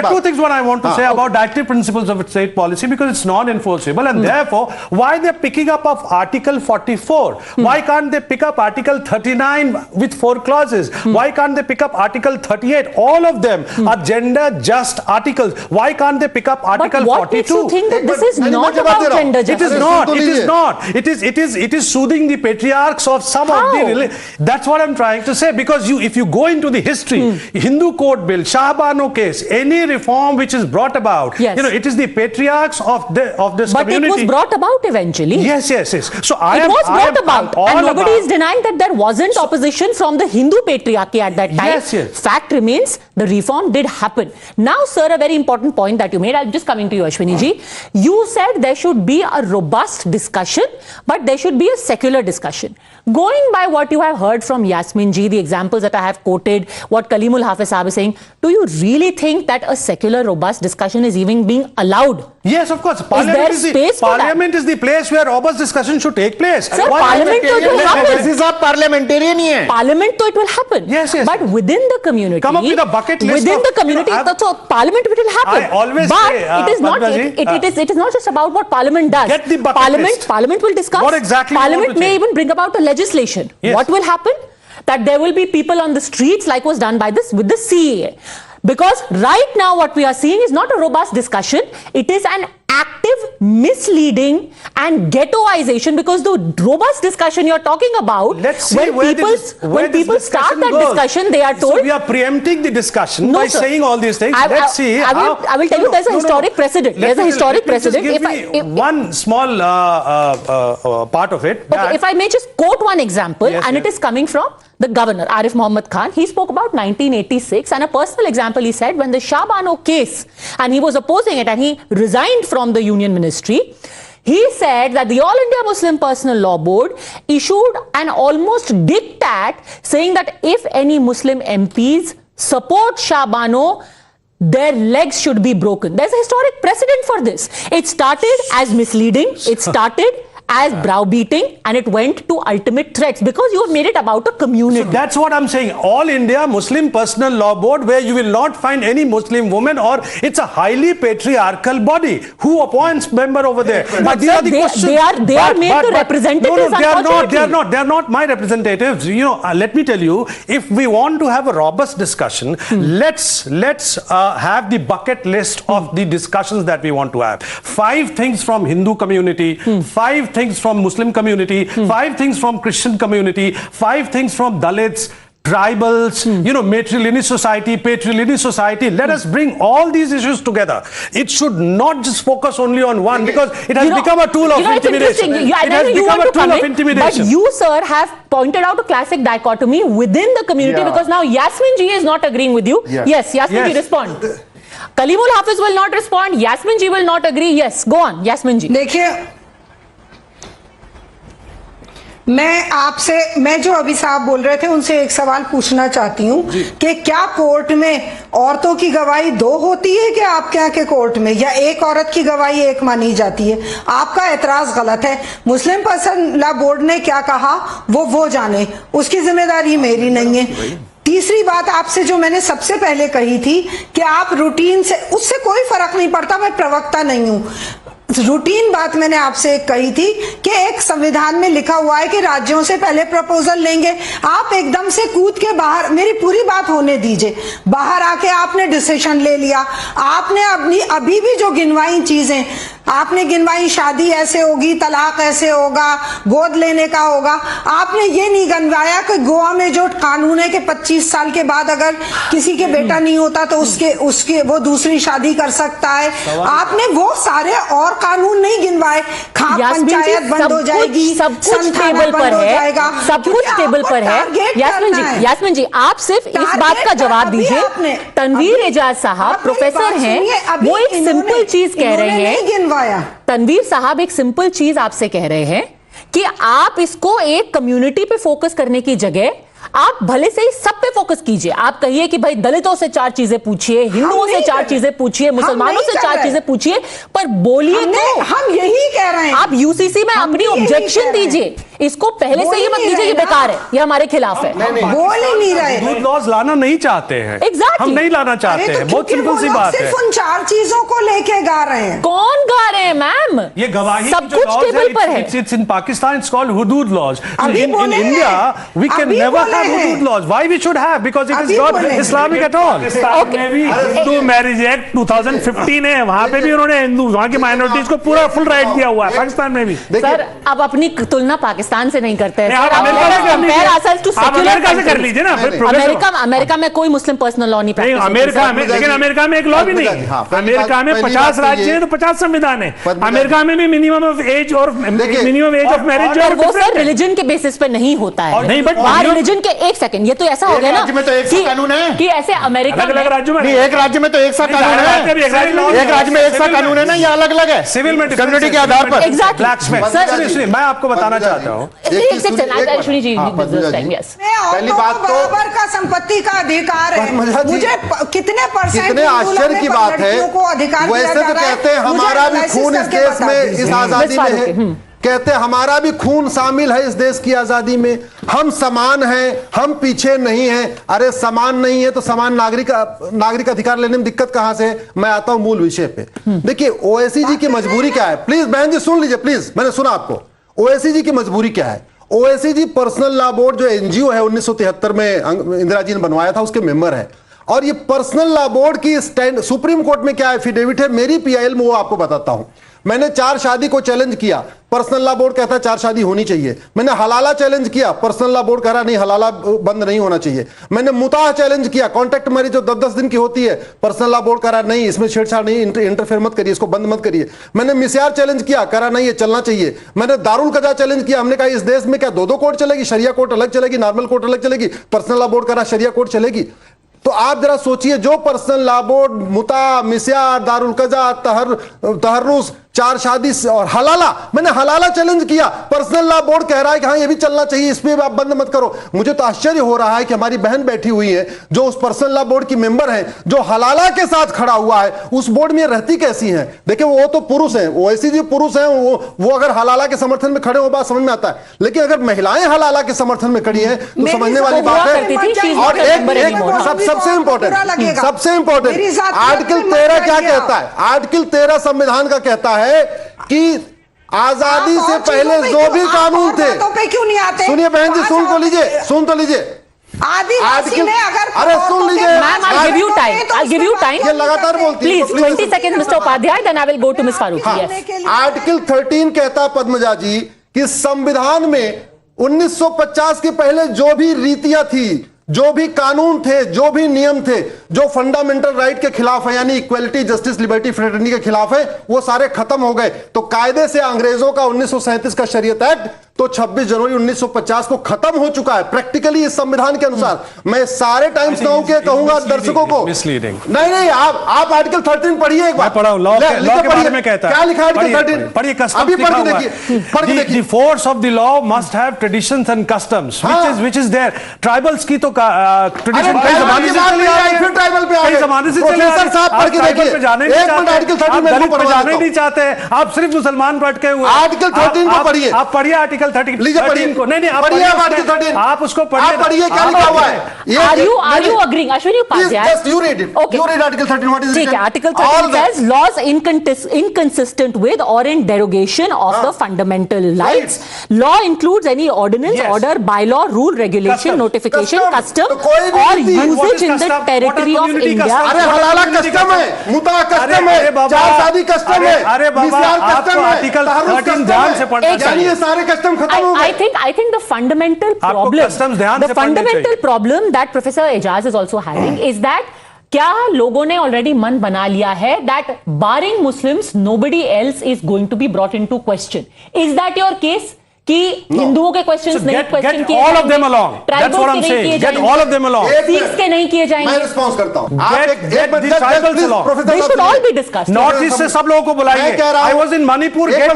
S23: two things what I want to say about directive principles of state policy, because it's non-enforceable, and therefore why they're picking up of Article 44? Why can't they pick up Article 39 with 4 clauses? Why can't they pick up Article 38? All of them are gender just articles. Why can't they pick up Article 42?
S22: What makes you think that this is not about gender justice?
S23: It is not. It is soothing the patriarchs of some of the religion. That's what I'm trying to say. Because if you go into the history, Hindu Code Bill, Shah Bano case, any reform which is brought about, it is the patriarchs of this community.
S22: But it was brought about eventually.
S23: Yes. So
S22: it was brought about, and nobody is denying that there wasn't opposition from the Hindu patriarchy at that time.
S23: Yes.
S22: Fact remains, the reform did happen. Now, sir, a very important point that you made. I'm just coming to you, Ashwini ji. You said there should be a robust discussion, but there should be a secular discussion. Going by what you have heard from Yasmin ji, the examples that I have quoted, what Kalimul Hafiz Saab is saying, do you really think that a secular, robust discussion is even being allowed
S23: Yes, of course.
S22: Parliament
S23: is the place where robust discussion should take place.
S22: Sir, Parliament तो it will happen.
S7: This is a parliamentarian ही है.
S22: Parliament तो it will happen.
S23: Yes.
S22: But within the community,
S23: come up with a bucket list.
S22: Within the community, so Parliament it will happen.
S23: I always
S22: but
S23: say,
S22: it is not. It is not just about what Parliament does.
S23: Get the bucket list.
S22: Parliament will discuss.
S23: What exactly?
S22: Parliament may even bring about a legislation.
S23: Yes.
S22: What will happen? That there will be people on the streets, like was done by this with the CAA. Because right now what we are seeing is not a robust discussion, it is an active misleading and ghettoization, because the robust discussion you're talking about, when people start that discussion, they are told...
S23: So we are preempting the discussion by saying all these things. Let's see
S22: I will tell you there's a historic precedent. There's a historic precedent.
S23: Give me one small part of it.
S22: Okay, if I may just quote one example, and it is coming from the governor, Arif Mohammed Khan. He spoke about 1986, and a personal example he said, when the Shah Bano case, and he was opposing it, and he resigned from the Union Ministry, he said that the All India Muslim Personal Law Board issued an almost diktat saying that if any Muslim MPs support Shah Bano, their legs should be broken. There's a historic precedent for this. It started as misleading, it started as browbeating, and it went to ultimate threats because you have made it about a community.
S23: So that's what I'm saying. All India Muslim Personal Law Board, where you will not find any Muslim woman, or it's a highly patriarchal body. Who appoints member over there?
S22: But these are the questions. They are made to representatives.
S23: No, they are not my representatives. You know, let me tell you, if we want to have a robust discussion, let's have the bucket list of the discussions that we want to have. 5 things from Hindu community, 5 things from Muslim community, 5 things from Christian community, 5 things from Dalits, tribals, you know, matrilineal society. Let us bring all these issues together. It should not just focus only on one, because it has become a tool of intimidation. It has become a tool of intimidation.
S22: But you, sir, have pointed out a classic dichotomy within the community, because now Yasmin ji is not agreeing with you. Yes, Yasmin ji, respond. Kalimul Hafiz will not respond. Yasmin ji will not agree. Yes, go on, Yasmin ji.
S9: देखिए, मैं जो अभी साहब बोल रहे थे उनसे एक सवाल पूछना चाहती हूँ कि क्या कोर्ट में औरतों की गवाही 2 होती है क्या आपके यहाँ के कोर्ट में, या एक औरत की गवाही 1 मानी जाती है? आपका एतराज गलत है। मुस्लिम पर्सनल लॉ बोर्ड ने क्या कहा वो जाने, उसकी जिम्मेदारी मेरी नहीं है। तीसरी बात आपसे जो मैंने सबसे पहले कही थी कि आप रूटीन से, उससे कोई फर्क नहीं पड़ता, मैं प्रवक्ता नहीं हूँ। रूटीन बात मैंने आपसे कही थी कि एक संविधान में लिखा हुआ है कि राज्यों से पहले प्रपोजल लेंगे। आप एकदम से कूद के बाहर, मेरी पूरी बात होने दीजिए, बाहर आके आपने डिसीजन ले लिया। आपने अभी भी जो गिनवाई चीजें आपने गिनवाई, शादी ऐसे होगी, तलाक ऐसे होगा, गोद लेने का होगा, आपने ये नहीं गिनवाया कि गोवा में जो कानून है कि 25 साल के बाद अगर किसी के बेटा नहीं होता तो उसके वो दूसरी शादी कर सकता है। आपने वो सारे और कानून नहीं गिनवाए। खाप पंचायत बंद हो जाएगी,
S22: सब कुछ टेबल पर है, सब कुछ टेबल पर है। यास्मीन जी, आप सिर्फ इस बात का जवाब दीजिए। तनवीर एजाज साहब प्रोफेसर हैं, वो एक सिंपल चीज कह रहे हैं। तनवीर साहब एक सिंपल चीज आपसे कह रहे हैं कि आप इसको एक कम्युनिटी पे फोकस करने की जगह आप भले से ही सब पे फोकस कीजिए। आप कहिए कि भाई दलितों से 4 चीजें पूछिए, हिंदुओं से 4 चीजें पूछिए, मुसलमानों से 4 चीजें पूछिए, पर बोलिए तो।
S9: हम यही कह रहे हैं।
S22: आप यूसीसी में अपनी ऑब्जेक्शन दीजिए, इसको पहले से ही मत कीजिए कि बेकार है, ये हमारे खिलाफ है।
S9: बोल ही नहीं रहे।
S23: हुदूद लॉज लाना नहीं चाहते हैं।
S22: एग्जैक्टली,
S23: हम नहीं लाना चाहते हैं। बहुत सिंपल सी बात है।
S9: सिर्फ उन 4 चीजों को लेके गा रहे हैं।
S22: कौन गा रहे हैं मैम?
S23: ये गवाही
S22: सब कुछ टेबल पर है।
S23: It's in Pakistan it's called Hudood laws. In India we can never have Hudood laws. Why we should have? Because it is not Islamic at all.
S12: Pakistan में भी हिंदू मैरिज एक्ट 2015 है, वहाँ पे भी उन्होंने हिंदू, वहाँ की माइनॉरिटीज को पूरा फुल राइट दिया हुआ है। पाकिस्तान में भी।
S22: सर, अब अपनी तुलना पाकिस्तान से नहीं करते हैं।
S12: आप अमेरिका से कर लीजिए ना।
S22: अमेरिका में कोई मुस्लिम पर्सनल लॉ नहीं प्रैक्टिस।
S12: अमेरिका में, लेकिन अमेरिका में एक लॉ भी नहीं। अमेरिका में 50 राज्य हैं तो 50 संविधान है। अमेरिका में भी मिनिमम ऑफ एज और मिनिमम एज ऑफ मैरिज
S22: और वो सर रिलीजन के बेसिस पे नहीं होता है।
S12: नहीं, बट
S22: वहाँ रिलीजन के एक सेकंड, ये तो ऐसा हो गया ना
S7: में तो एक सा कानून है
S22: कि ऐसे अमेरिका
S12: अलग राज्यों में
S7: नहीं, एक राज्य में तो एक सा कानून है। एक राज्य में एक सा कानून है ना, ये अलग अलग है
S23: सिविल में
S7: कम्युनिटी के आधार पर।
S22: एग्जैक्टली।
S23: मैं आपको बताना चाहता हूँ, हूँ।
S9: पहली बात तो बराबर का संपत्ति का अधिकार है। मुझे कितने
S6: कितने आश्चर्य की बात है, वैसे तो कहते हैं हमारा भी खून इस देश में, इस आजादी में है, कहते हैं हमारा भी खून शामिल है इस देश की आजादी में, हम समान हैं, हम पीछे नहीं हैं। अरे समान नहीं है तो समान नागरिक अधिकार लेने में दिक्कत कहां से है? मैं आता हूं मूल विषय पे। देखिए ओवैसी जी की मजबूरी क्या है, प्लीज बहन जी सुन लीजिए, प्लीज, मैंने सुना आपको। ओवैसी जी की मजबूरी क्या है? ओवैसी जी पर्सनल लॉ बोर्ड जो एनजीओ है 1973 में इंदिरा जी ने बनवाया था, उसके मेंबर है। और ये पर्सनल लॉ बोर्ड की स्टैंड सुप्रीम कोर्ट में क्या एफिडेविट है मेरी पीआईएल में, वो आपको बताता हूं। मैंने 4 शादी को चैलेंज किया, पर्सनल लॉ बोर्ड कहता है 4 शादी होनी चाहिए। मैंने हलाला चैलेंज किया, पर्सनल लॉ बोर्ड कह रहा नहीं हलाला बंद नहीं होना चाहिए। मैंने मुताह चैलेंज किया, कॉन्ट्रैक्ट मैरिज जो 10-10 दिन की होती है, पर्सनल लॉ बोर्ड कह रहा नहीं इसमें छेड़छाड़ नहीं, इंटरफेयर मत करिए, इसको बंद मत करिए। मैंने मिस्यार चैलेंज किया, कह रहा नहीं ये चलना चाहिए। मैंने दारुल कजा चैलेंज किया, हमने कहा इस देश में क्या 2-2 कोर्ट चलेगी, शरिया कोर्ट अलग चलेगी, नॉर्मल कोर्ट अलग चलेगी, पर्सनल लॉ बोर्ड कह रहा शरिया कोर्ट चलेगी। तो आप जरा सोचिए, जो पर्सनल लॉ बोर्ड मुता, मिस्यार, दारुल कजा, तहर्रुस, 4 शादी और हलाला, मैंने हलाला चैलेंज किया, पर्सनल लॉ बोर्ड कह रहा है कि हाँ ये भी चलना चाहिए, इस पे आप बंद मत करो। मुझे तो आश्चर्य हो रहा है कि हमारी बहन बैठी हुई है जो उस पर्सनल लॉ बोर्ड की मेंबर है, जो हलाला के साथ खड़ा हुआ है, उस बोर्ड में रहती कैसी हैं? देखिए वो तो पुरुष हैं, ओवैसी जी पुरुष हैं, वो अगर हलाला के समर्थन में खड़े हो बात समझ में आता है, लेकिन अगर महिलाएं हलाला के समर्थन में खड़ी हैं तो समझने वाली बात है। और एक सबसे इंपॉर्टेंट आर्टिकल 13 क्या कहता है? आर्टिकल 13 संविधान का कहता है कि आजादी से पहले जो भी कानून थे,
S9: क्यों नहीं आते?
S6: सुनिए बहन जी, सुन तो लीजिए।
S9: आदिवासी ने अगर
S6: अरे सुन लीजिए,
S22: I'll give you time. I'll give you time.
S6: ये लगातार बोलती है।
S22: Please, 20 seconds, Mr. Upadhyay, then I will go to Ms. Farooqi. Yes.
S6: Article 13 कहता है पद्मजा जी कि संविधान में 1950 के पहले जो भी रीतियां थी, जो भी कानून थे, जो भी नियम थे, जो फंडामेंटल राइट के खिलाफ है, यानी इक्वलिटी, जस्टिस, लिबर्टी, फ्रेटर्निटी के खिलाफ है, वो सारे खत्म हो गए। तो कायदे से अंग्रेजों का 1937 का शरीयत एक्ट तो 26 जनवरी 1950 को खत्म हो चुका है प्रैक्टिकली इस संविधान के अनुसार। मैं सारे टाइम्स नाउ के कहूंगा दर्शकों को, नहीं आप आर्टिकल 13 पढ़िए एक बार।
S23: पढ़ा हूं, लॉ के बारे में कहता है।
S6: क्या लिखा है आर्टिकल 13?
S23: पढ़िए, कस्टम्स
S6: अभी पढ़ के देखिए।
S23: The force of the law must have traditions and customs, which is there. Tribals की तो ट्रेडिशन कई जमाने से चली आ रही है,
S6: फिर ट्राइबल पे आ गए,
S23: कई जमाने से चली आ रही है।
S6: साहब पढ़ के देखिए,
S23: पे जाने नहीं चाहते,
S6: आप
S23: दलित पे जाने नहीं चाहते, आप सिर्फ मुसलमान पर अटके हुए।
S6: आर्टिकल 13 को पढ़िए,
S23: आप पढ़िए आर्टिकल 13 को। नहीं आप
S6: पढ़िए आर्टिकल 13,
S23: आप उसको पढ़िए,
S6: क्या लिखा हुआ है।
S22: Are you agreeing, Ashwini Upadhyay?
S6: Just you read it. You read article 13. What is it?
S22: ठीक है, article 13 says laws inconsistent with or in derogation of the fundamental rights. Law includes any ordinance, order, bylaw, rule, regulation, notification, custom or usage in the territory of India.
S6: अरे हलाला custom है, मुता custom है, 4 शादी custom है,
S23: अरे बाबा आपको article 13 ध्यान से पढ़ना चाहिए।
S6: ये सारे कस्टम खत्म हो गए।
S22: I think the fundamental problem that Professor Ejaz is also having is that क्या लोगों ने ऑलरेडी मन बना लिया है that barring Muslims nobody else is going to be brought into question. Is that your case? कि हिंदुओं के क्वेश्चंस नहीं क्वेश्चन किए
S23: all of them along. That's what I'm saying. Get all of them along.
S22: Six के नहीं किए जाएंगे।
S6: मैं रिस्पॉन्स करता हूं।
S23: Get the tribals along.
S22: They should all be discussed.
S23: North east से सब लोगों को बुलाएंगे। I was in Manipur. Get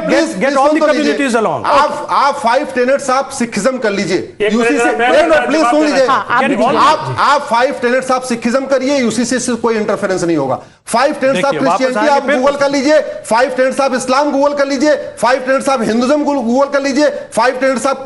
S23: all the communities along.
S6: आप 5 tenets आप सिखिज्म कर लीजिए, यूसी से प्लीज सुन लीजिए। आप 5 tenets आप सिखिज्म करिए, यूसी से कोई इंटरफेरेंस नहीं होगा। 5 tenets आप क्रिश्चियनिटी आप गूगल कर लीजिए, 5 tenets आप इस्लाम गूगल कर लीजिए, 5 tenets आप हिंदुज्म गूगल कर लीजिए, 5 tenets आप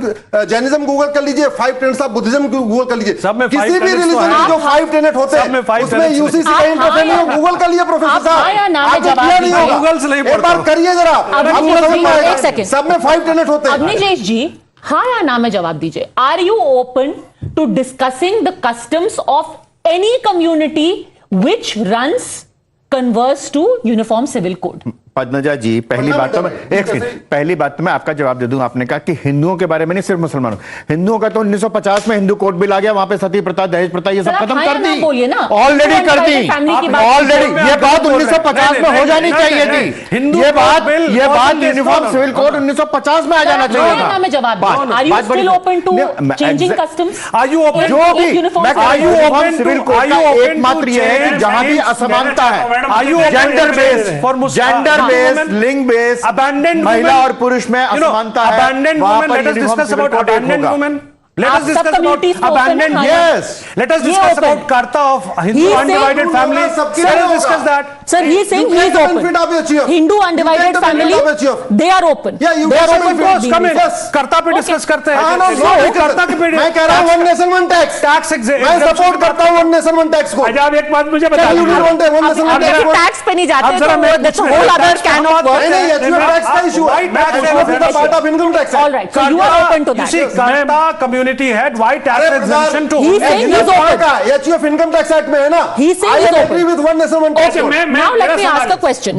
S6: जैनिज्म गूगल कर लीजिए, 5 tenets आप बुद्धिज्म गूगल कर लीजिए। किसी भी रिलीजन में जो 5 tenet होते हैं उसमें यूसीसी का इंटरफेरेंस नहीं हो। गूगल कर लिए प्रोफेसर साहब, आपको किया नहीं होगा, गूगल से नहीं पढ़ता। एक बार करिए जरा, आपको समझ में आएगा। सब में 5 tenet होते हैं।
S22: अग्निजेश जी, हाँ या ना में जवाब दीजिए। Are you open to discussing the customs of any community which runs converse to uniform civil code?
S7: Padmaja ji, पहली बात तो मैं आपका जवाब दे दूं। आपने कहा कि हिंदुओं के बारे में नहीं, सिर्फ मुसलमानों, हिंदुओं का तो 1950 में हिंदू कोड बिल आ गया, वहां पे सती प्रथा, दहेज प्रथा ये सब खत्म कर दी, ऑलरेडी कर दी ऑलरेडी। ये बात 1950 में हो जानी चाहिए थी। ये बात यूनिफॉर्म सिविल कोड 1950 में आ जाना चाहिए था।
S22: मैं जवाब are you still open to changing customs?
S23: Are you open
S7: जो भी यूनिफॉर्म सिविल कोड का एकमात्र ये है कि जहां भी असमानता है, जेंडर लिंग बेस महिला और पुरुष में असमानता है।
S23: Abandoned women, let us discuss about abandoned women. Let us discuss about abandoned. Yes. Let us discuss about Karta of Hindu undivided family. Let us discuss that.
S14: Sir, he is saying he is open. Hindu undivided family, they are open.
S23: They are open to us. Come in. Karta पे discuss करते हैं.
S6: Karta के पे मैं कह रहा हूँ one nation one tax.
S23: Tax exemption.
S6: मैं support करता हूँ one nation one tax को.
S23: अच्छा आप एक बात मुझे बता
S14: दीजिए. टैक्स पे नहीं जाते तो that's a whole other can of work.
S6: नहीं ये tax का issue है. Part of income tax.
S14: All right. So you are open to that.
S23: You see, Karta community had why tax exemption to.
S14: He is saying he is open.
S6: HUF income tax act में है ना.
S14: He is saying he is open.
S6: I agree with one nation one tax.
S14: Now let me ask a question.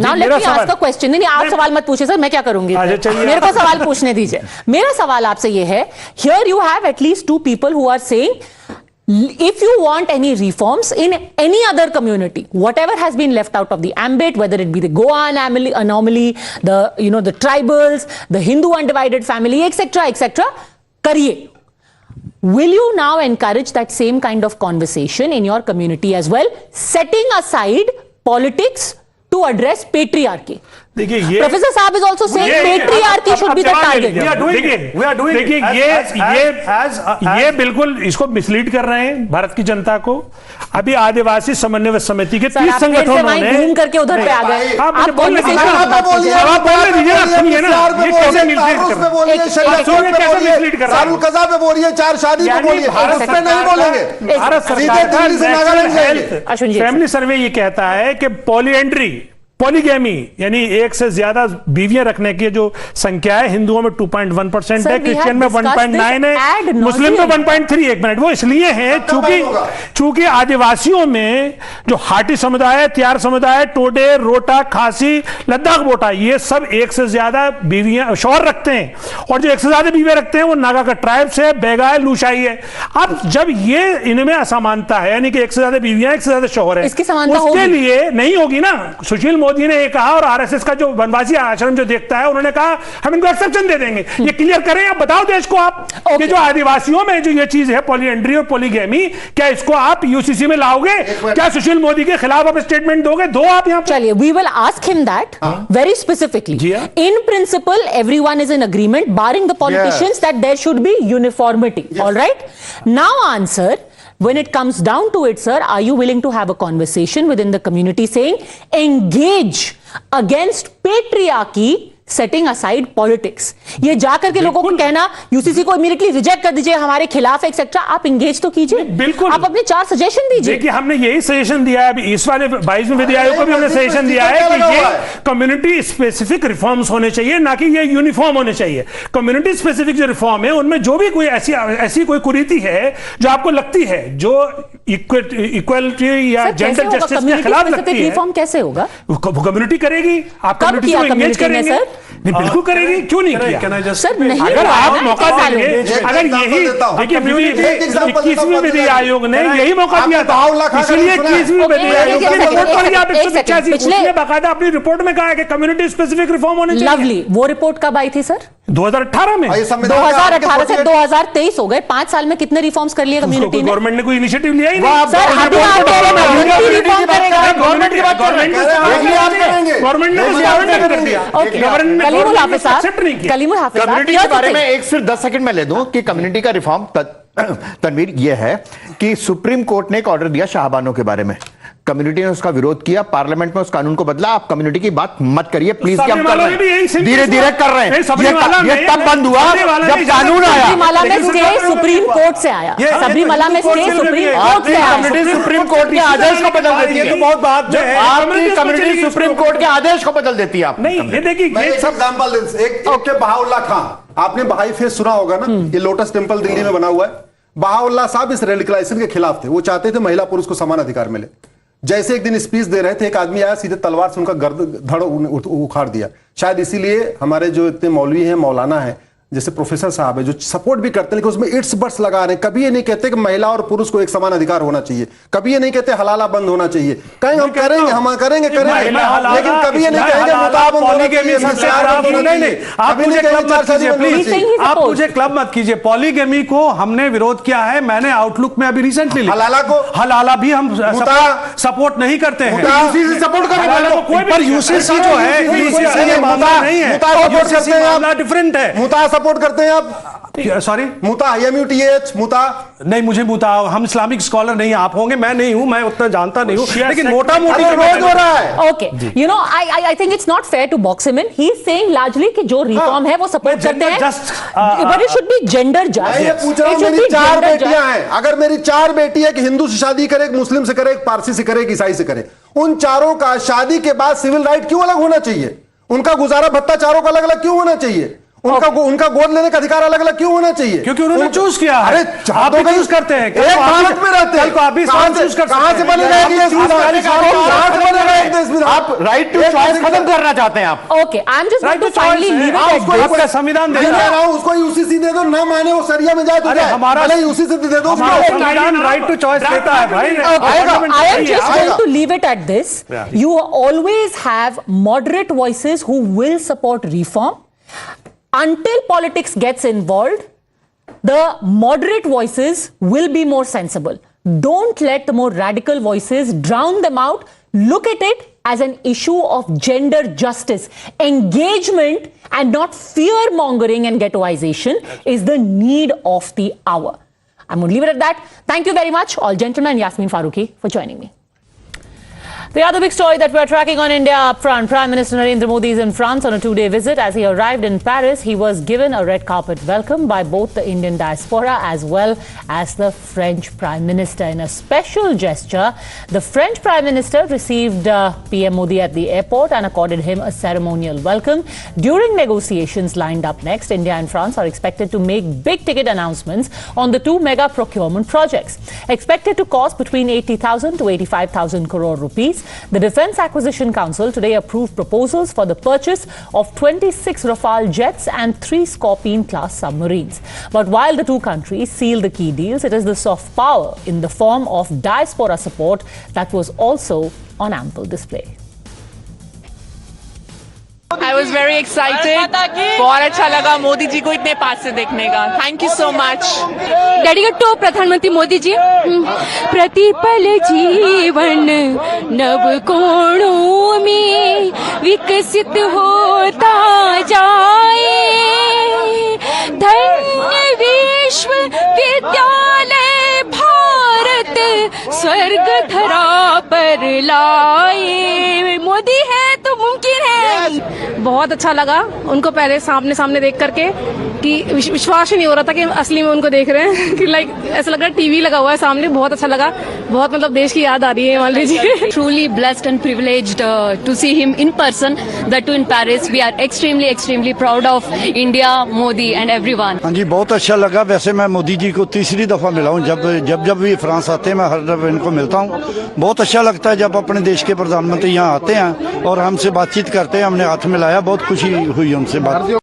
S14: नहीं आप सवाल मत पूछिए sir, मैं क्या करूंगी? मेरे को सवाल पूछने दीजिए. मेरा सवाल आपसे ये है, here you have at least two people who are saying if you want any reforms in any other community, whatever has been left out of the ambit, whether it be the Goa anomaly, the tribals, the Hindu undivided family, etc., kariye. Will you now encourage that same kind of conversation in your community as well, setting aside politics to address patriarchy?
S23: देखिए ये
S14: Professor Saab is also saying patriarchy should be the target.
S23: We are doing देखिए ये बिल्कुल इसको mislead कर रहे हैं भारत की जनता को. अभी आदिवासी समन्वय समिति के 30 संगठनों ने
S14: घूम करके उधर पे आ गए.
S23: आप बोलने दीजिए ना, सुनिए ना, ये कैसे मिसलीड कर रहा है.
S6: कजा पे बोलिए, 4 शादी पे बोलिए, भारत पे नहीं बोलेंगे.
S23: भारत सरकार फैमिली सर्वे ये कहता है कि पॉलीगैमी यानी एक से ज्यादा बीवियां रखने की जो संख्या है हिंदुओं में 2.1% है, क्रिश्चियन में 1.9 है, मुस्लिम में 1.3. एक मिनट, वो इसलिए है चूंकि आदिवासियों में जो हाटी समुदाय, त्यार समुदाय, टोडे, रोटा, खासी, लद्दाख बोटा, ये सब एक से ज्यादा बीवियां शौहर रखते हैं. और जो एक से ज्यादा बीवियां रखते हैं वो नागा का ट्राइब से, बेगा है, लूशाई है. अब जब ये इनमें असमानता है, यानी कि एक से ज्यादा बीवियां, एक से ज्यादा शौहर है, उसके लिए नहीं होगी ना. सुशील मोदी ने ये कहा और आरएसएस का जो वनवासी आश्रम जो देखता है, उन्होंने कहा हम इनको एक्सेप्शन दे देंगे. ये क्लियर करें, आप बताओ देश को आप कि जो आदिवासियों में जो ये चीज है पॉलीएंड्री और पॉलीगैमी, क्या इसको आप यूसीसी में लाओगे? क्या सुशील मोदी के खिलाफ आप स्टेटमेंट दोगे? दो आप यहाँ.
S14: चलिए, we will ask him that very specifically. In principle everyone is in agreement barring the politicians that there should be uniformity. Alright, now answer. When it comes down to it, sir, are you willing to have a conversation within the community saying engage against patriarchy, setting aside politics? ये जाकर के लोगों को कहना UCC को immediately reject कर दीजिए, हमारे खिलाफ एक्सेट्रा, आप इंगेज तो कीजिए.
S23: बिल्कुल,
S14: आप अपने 4 सजेशन दीजिए.
S23: देखिए हमने यही सजेशन दिया है. अभी इस वाले 22वें विधि आयोग को भी हमने सजेशन दिया है कि ये कम्युनिटी स्पेसिफिक रिफॉर्म्स होने चाहिए, ना कि ये यूनिफॉर्म होने चाहिए. कम्युनिटी स्पेसिफिक जो रिफॉर्म है उनमें जो भी कोई ऐसी कोई कुरीति है जो आपको लगती है जो इक्वलिटी या जेंडर जस्टिस के खिलाफ लगती है,
S14: रिफॉर्म कैसे होगा?
S23: कम्युनिटी करेगी. आप कम्युनिटी को एंगेज करेंगे. बिल्कुल करेगी, क्यों नहीं किया?
S14: सर नहीं,
S23: अगर आप मौका देंगे, अगर यही देखिए 21वीं विधि आयोग ने यही मौका दिया था, इसलिए 21वीं विधि आयोग की रिपोर्ट पर आप 185 उसने बाकायदा अपनी रिपोर्ट में कहा है कि कम्युनिटी स्पेसिफिक रिफॉर्म होने चाहिए.
S14: लवली, वो रिपोर्ट कब आई थी सर?
S23: 2018 में.
S14: 2018 से 2023 हो गए. 5 साल में कितने रिफॉर्म्स कर लिए कम्युनिटी ने?
S23: गवर्नमेंट ने कोई इनिशिएटिव लिया ही नहीं.
S14: सर अभी आप रिफॉर्म करेगा.
S23: गवर्नमेंट की बात करेंगे. गवर्नमेंट ने कर दिया.
S14: कलीमुल हाफिज साहब,
S7: कम्युनिटी के बारे में एक सिर्फ 10 सेकंड में ले दूं कि कम्युनिटी का रिफॉर्म तनवीर ये है कि सुप्रीम कोर्ट ने एक ऑर्डर दिया शाहबानों के बारे में. कम्युनिटी ने उसका विरोध किया, पार्लियामेंट में उस कानून को बदला. आप कम्युनिटी की बात मत करिए प्लीज. हम कर रहे हैं, धीरे धीरे कर रहे हैं. ये तब बंद हुआ जब कानून आया.
S14: सबरीमाला में स्टे सुप्रीम कोर्ट से आया. सबरीमाला में स्टे सुप्रीम कोर्ट से आया.
S7: कम्युनिटी सुप्रीम कोर्ट के आदेश को बदल देती है. तो बहुत बात जो है, आपकी कम्युनिटी सुप्रीम कोर्ट के आदेश को बदल देती है. आप
S23: नहीं, ये देखिए
S6: एक एग्जांपल, एक बहाउल्लाह खां, आपने बहाई फेस सुना होगा ना, ये लोटस टेंपल दिल्ली में बना हुआ है. बहाउल्लाह साहब इस रेडिकलाइजेशन के खिलाफ थे. वो चाहते थे महिला पुरुष को समान अधिकार मिले. जैसे एक दिन स्पीच दे रहे थे, एक आदमी आया, सीधे तलवार से उनका धड़ उखाड़ दिया. शायद इसीलिए हमारे जो इतने मौलवी हैं, मौलाना हैं, जैसे प्रोफेसर साहब है जो सपोर्ट भी करते हैं, लेकिन उसमें इट्स बट्स लगा रहे हैं। कभी ये नहीं कहते कि महिला और पुरुष को एक समान अधिकार होना चाहिए, कभी ये नहीं कहते हलाला बंद होना चाहिए। कहेंगे हम करेंगे, हम करेंगे, लेकिन कभी ये नहीं कहेंगे
S23: आप मुझे क्लब मत कीजिए। पॉलीगेमी को हमने विरोध किया है, मैंने आउटलुक में अभी रिसेंटली हलाला भी हम सपोर्ट नहीं करते हैं।
S6: सपोर्ट
S23: पर यूसीसी जो है यूसीसी मामला नहीं है, यूसीसी मामला डिफरेंट है।
S6: सपोर्ट करते हैं आप?
S23: सॉरी,
S6: मुता MUTH मुता
S23: नहीं, मुझे मुता, हम इस्लामिक स्कॉलर नहीं, आप होंगे, मैं नहीं हूं, मैं उतना जानता नहीं हूं, लेकिन मोटा मोटी
S6: रोज हो रहा है।
S22: Okay, you know, I think it's not fair to box him in. He's saying largely कि जो रिफॉर्म है वो सपोर्ट करते हैं, but it should be gender just.
S6: मैं पूछ रहा हूं, मेरी 4 बेटियां हैं, अगर मेरी 4 बेटी है कि हिंदू से शादी करे, एक मुस्लिम से करे, एक पारसी से करे, एक ईसाई से करे, उन चारों का शादी के बाद सिविल राइट क्यों अलग होना चाहिए? उनका गुजारा भत्ता चारों का अलग अलग क्यों होना चाहिए? उनका गोद लेने का अधिकार अलग अलग क्यों होना चाहिए?
S23: क्योंकि उन्होंने चूज किया है।
S6: अरे आप भी चूज करते हैं, एक भारत में रहते हैं, कहां से बनेगा
S7: आप राइट टू चॉइस खत्म करना चाहते हैं आप?
S22: Okay, I am just going to finally leave it at this.
S23: आपका संविधान दे रहा है,
S6: उसको यूसीसी दे दो, ना माने वो सरिया में जाए तो जाए, हमारा यूसीसी दे दो,
S23: संविधान राइट टू चॉइस देता है भाई।
S22: I am just going to leave it at this. You always have moderate voices who will support reform. Until politics gets involved, the moderate voices will be more sensible. Don't let the more radical voices drown them out. Look at it as an issue of gender justice. Engagement and not fear-mongering and ghettoization is the need of the hour. I'm going to leave it at that. Thank you very much, all gentlemen, Yasmin Farooqi, for joining me. The other big story that we're tracking on India up front, Prime Minister Narendra Modi is in France on a 2-day visit. As he arrived in Paris, he was given a red carpet welcome by both the Indian diaspora as well as the French Prime Minister. In a special gesture, the French Prime Minister received PM Modi at the airport and accorded him a ceremonial welcome. During negotiations lined up next, India and France are expected to make big-ticket announcements on the 2 mega procurement projects, expected to cost between 80,000 to 85,000 crore rupees. The Defence Acquisition Council today approved proposals for the purchase of 26 Rafale jets and 3 Scorpene-class submarines. But while the two countries sealed the key deals, it is the soft power in the form of diaspora support that was also on ample display.
S13: I was very excited. बहुत अच्छा लगा मोदी जी को इतने पास से देखने का. Thank you so much.
S18: Dedicate to प्रधानमंत्री मोदी जी. प्रतिपल जीवन नव कोणों में विकसित होता जाए. धन्य विश्व विद्यालय भारत स्वर्ग धरा पर लाए. मोदी है तो मुमकिन है.
S1: बहुत अच्छा लगा उनको पहले सामने देख करके कि विश्वास ही नहीं हो रहा था कि असली में उनको देख रहे हैं कि लाइक ऐसा लग रहा है टीवी लगा हुआ है सामने. बहुत अच्छा लगा, बहुत मतलब देश की याद आ रही है मान लीजिए.
S18: Truly blessed and privileged to see him in person, that too in Paris. We are extremely proud of India, Modi and everyone.
S21: हाँ जी, बहुत अच्छा लगा. वैसे मैं मोदी जी को तीसरी दफा मिला हूँ. जब भी फ्रांस आते हैं मैं हर दफा इनको मिलता हूँ. बहुत अच्छा लगता है जब अपने देश के प्रधानमंत्री यहाँ आते हैं और हमसे बातचीत करते हैं. हमने हाथ मिलाया, बहुत खुशी हुई उनसे बात.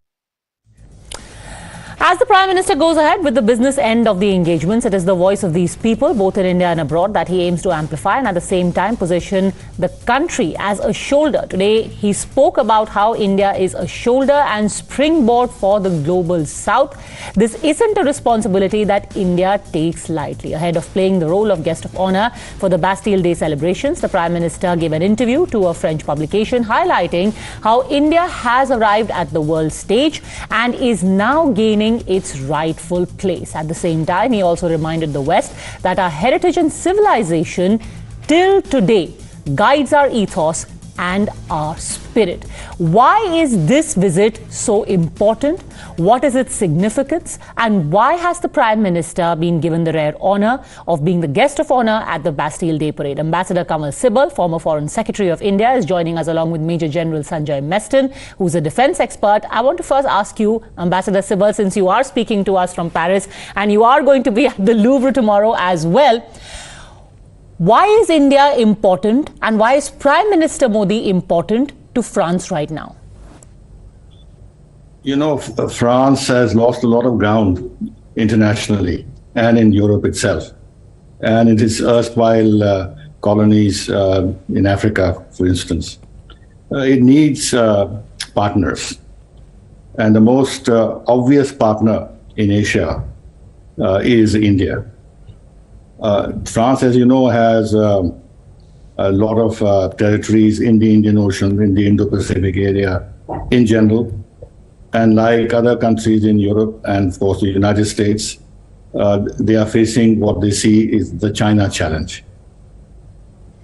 S22: As the Prime Minister goes ahead with the business end of the engagements, it is the voice of these people, both in India and abroad, that he aims to amplify and at the same time position the country as a shoulder. Today, he spoke about how India is a shoulder and springboard for the global south. This isn't a responsibility that India takes lightly. Ahead of playing the role of guest of honor for the Bastille Day celebrations, the Prime Minister gave an interview to a French publication highlighting how India has arrived at the world stage and is now gaining its rightful place. At the same time, he also reminded the West that our heritage and civilization till today guides our ethos and our spirit. Why is this visit so important? What is its significance? And why has the Prime Minister been given the rare honor of being the guest of honor at the Bastille Day Parade? Ambassador Kamal Sibal, former Foreign Secretary of India, is joining us along with Major General Sanjay Meston, who's a defense expert. I want to first ask you, Ambassador Sibal, since you are speaking to us from Paris and you are going to be at the Louvre tomorrow as well, why is India important and why is Prime Minister Modi important to France right now?
S2: You know, France has lost a lot of ground internationally and in Europe itself. And it is erstwhile colonies in Africa, for instance. It needs partners. And the most obvious partner in Asia is India. France, as you know, has a lot of territories in the Indian Ocean, in the Indo-Pacific area in general. And like other countries in Europe and, of course, the United States, they are facing what they see is the China challenge.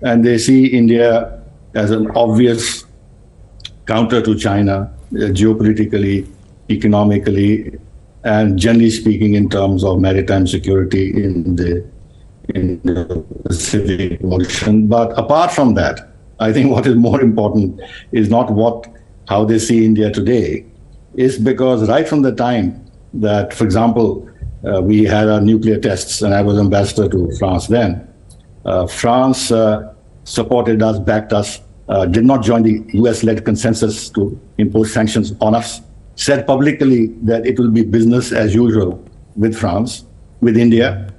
S2: And they see India as an obvious counter to China, geopolitically, economically, and generally speaking in terms of maritime security in the Pacific Ocean. But apart from that, I think what is more important is not how they see India today, is because right from the time that, for example, we had our nuclear tests and I was ambassador to France then, France supported us, backed us, did not join the US-led consensus to impose sanctions on us, said publicly that it will be business as usual with France, with India,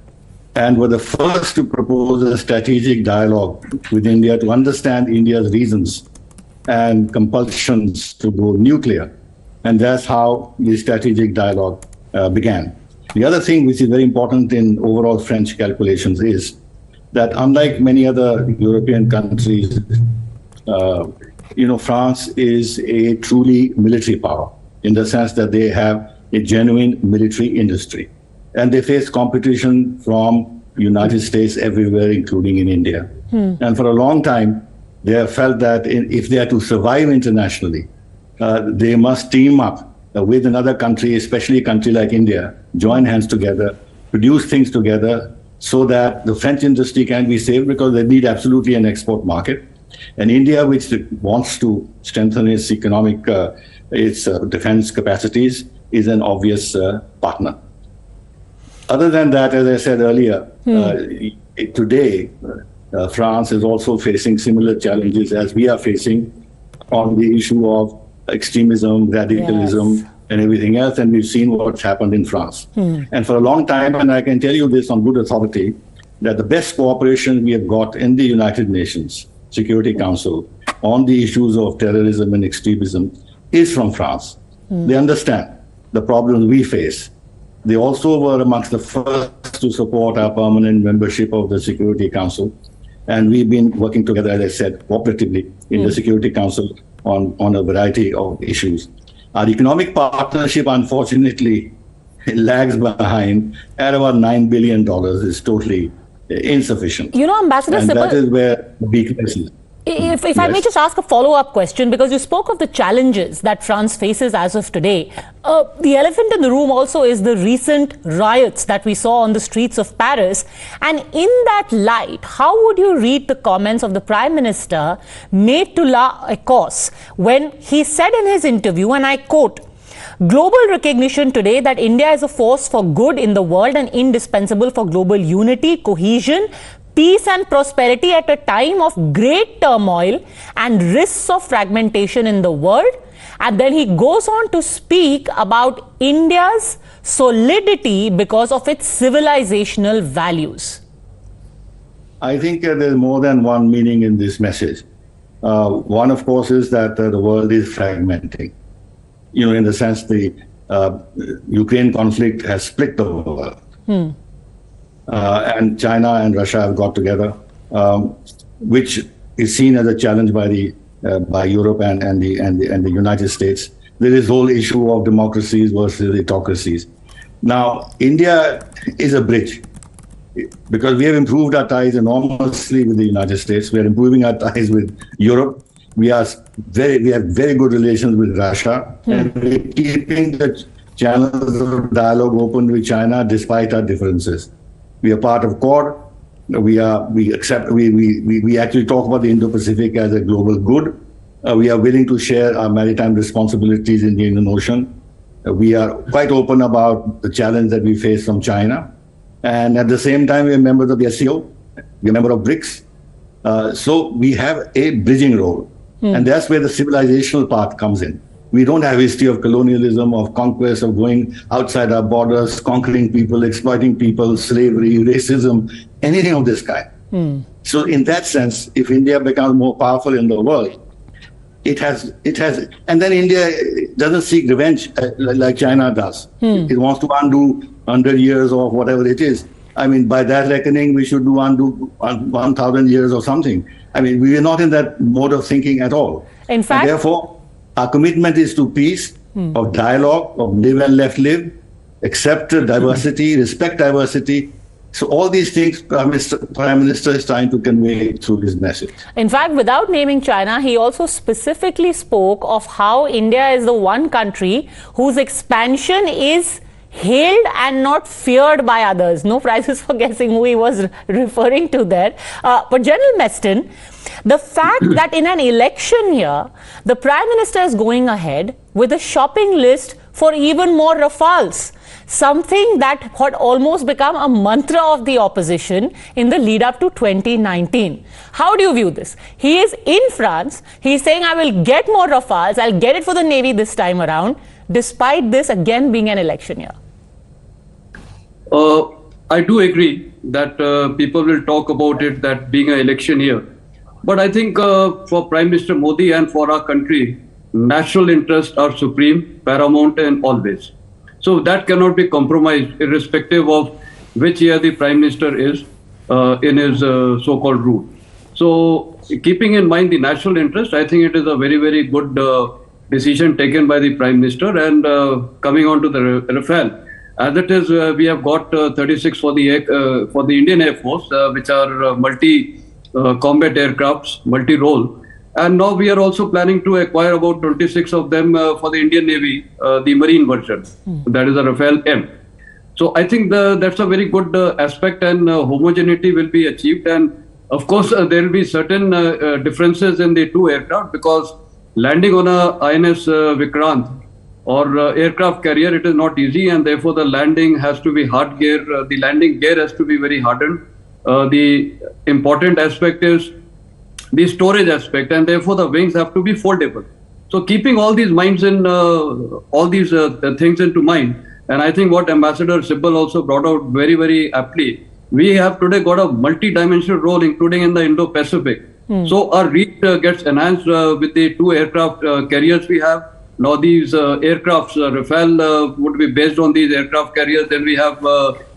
S2: and were the first to propose a strategic dialogue with India to understand India's reasons and compulsions to go nuclear. And that's how the strategic dialogue began. The other thing which is very important in overall French calculations is that unlike many other European countries, France is a truly military power in the sense that they have a genuine military industry. And they face competition from United States everywhere, including in India. And for a long time, they have felt that if they are to survive internationally, they must team up with another country, especially a country like India, join hands together, produce things together so that the French industry can be saved because they need absolutely an export market. And India, which wants to strengthen its economic, its defense capacities, is an obvious partner. Other than that, as I said earlier, today, France is also facing similar challenges as we are facing on the issue of extremism, radicalism, and everything else. And we've seen what's happened in France. And for a long time, and I can tell you this on good authority, that the best cooperation we have got in the United Nations Security Council on the issues of terrorism and extremism is from France. They understand the problems we face. They also were amongst the first to support our permanent membership of the Security Council. And we've been working together, as I said, cooperatively in the Security Council on a variety of issues. Our economic partnership, unfortunately, lags behind at about $9 billion is totally insufficient.
S22: You know, Ambassador
S2: and
S22: Sibal,
S2: that is where the weakness is.
S22: If I may just ask a follow-up question, because you spoke of the challenges that France faces as of today. The elephant in the room also is the recent riots that we saw on the streets of Paris. And in that light, how would you read the comments of the Prime Minister made to La Ecosse when he said in his interview, and I quote, "Global recognition today that India is a force for good in the world and indispensable for global unity, cohesion, peace and prosperity at a time of great turmoil and risks of fragmentation in the world." And then he goes on to speak about India's solidity because of its civilizational values.
S2: I think there's more than one meaning in this message. One, of course, is that the world is fragmenting. You know, in the sense the Ukraine conflict has split the world. And China and Russia have got together, which is seen as a challenge by Europe and the United States. There is whole issue of democracies versus autocracies. Now, India is a bridge because we have improved our ties enormously with the United States. We are improving our ties with Europe. We have very good relations with Russia, and we're keeping the channels of dialogue open with China despite our differences. We are part of Quad. We actually talk about the Indo-Pacific as a global good. We are willing to share our maritime responsibilities in the Indian Ocean. We are quite open about the challenge that we face from China. And at the same time, we are members of the SCO. We are members of BRICS. So we have a bridging role. And that's where the civilizational part comes in. We don't have history of colonialism, of conquest, of going outside our borders, conquering people, exploiting people, slavery, racism, anything of this kind. So in that sense, if India becomes more powerful in the world, it has, and then India doesn't seek revenge like China does. It wants to undo 100 years or whatever it is. I mean, by that reckoning, we should undo 1,000 years or something. I mean, we are not in that mode of thinking at all.
S22: In fact,
S2: and therefore, our commitment is to peace, of dialogue, of live and let live, accept diversity, respect diversity. So all these things Prime Minister is trying to convey through his message.
S22: In fact, without naming China, he also specifically spoke of how India is the one country whose expansion is hailed and not feared by others. No prizes for guessing who he was referring to there. But General Meston, the fact that in an election year, the Prime Minister is going ahead with a shopping list for even more Rafales, something that had almost become a mantra of the opposition in the lead up to 2019. How do you view this? He is in France. He is saying, I will get more Rafales. I'll get it for the Navy this time around, despite this again being an election year.
S11: I do agree that people will talk about it, that being an election year. But I think for Prime Minister Modi and for our country, national interests are supreme, paramount, and always. So that cannot be compromised, irrespective of which year the Prime Minister is in his so-called rule. So keeping in mind the national interest, I think it is a very, very good decision taken by the Prime Minister. And coming on to the Rafale, as it is, we have got 36 for the Indian Air Force, which are multi-combat aircrafts, multi-role. And now we are also planning to acquire about 26 of them for the Indian Navy, the marine version. That is a Rafale M. So I think that's a very good aspect, and homogeneity will be achieved. And of course, there will be certain differences in the two aircraft, because landing on a INS Vikrant or aircraft carrier, it is not easy, and therefore the landing has to be hard gear. The landing gear has to be very hardened. The important aspect is the storage aspect, and therefore the wings have to be foldable. So keeping all these things into mind, and I think what Ambassador Sibbal also brought out very, very aptly, we have today got a multi-dimensional role, including in the Indo-Pacific. So our reach gets enhanced with the two aircraft carriers we have. Now these aircrafts, Rafale would be based on these aircraft carriers. Then we have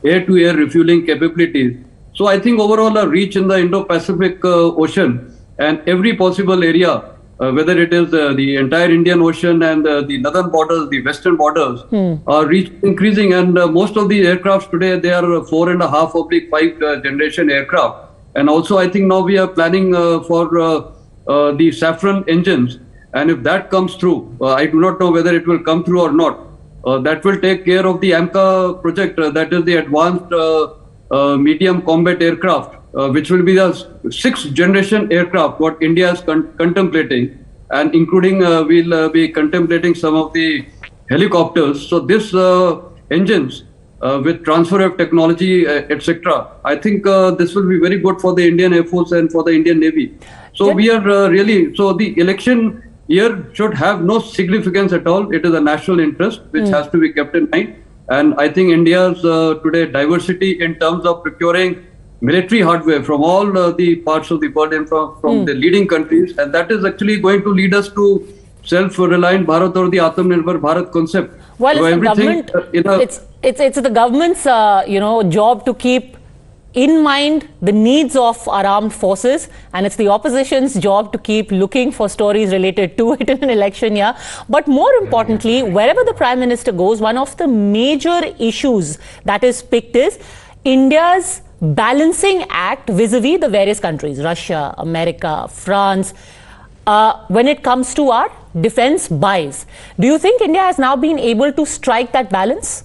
S11: air-to-air refueling capabilities. So I think overall our reach in the Indo-Pacific Ocean and every possible area, whether it is the entire Indian Ocean and the northern borders, the western borders, are reach increasing. And most of these aircrafts today, they are 4.5/5 generation aircraft. And also I think now we are planning for the Saffron engines. And if that comes through, I do not know whether it will come through or not. That will take care of the AMCA project, that is the advanced medium combat aircraft, which will be the 6th generation aircraft what India is contemplating, and including we'll be contemplating some of the helicopters. So this engines with transfer of technology, etc., I think this will be very good for the Indian Air Force and for the Indian Navy. So we are so the election year should have no significance at all. It is a national interest which has to be kept in mind. And I think India's today diversity in terms of procuring military hardware from all the parts of the world and from the leading countries, and that is actually going to lead us to self-reliant Bharat or the Atmanirbhar Bharat concept.
S22: Well, so it's the government's job to keep in mind the needs of our armed forces, and it's the opposition's job to keep looking for stories related to it in an election year. But more importantly, wherever the Prime Minister goes, one of the major issues that is picked is India's balancing act vis-a-vis the various countries, Russia, America, France, when it comes to our defense buys. Do you think India has now been able to strike that balance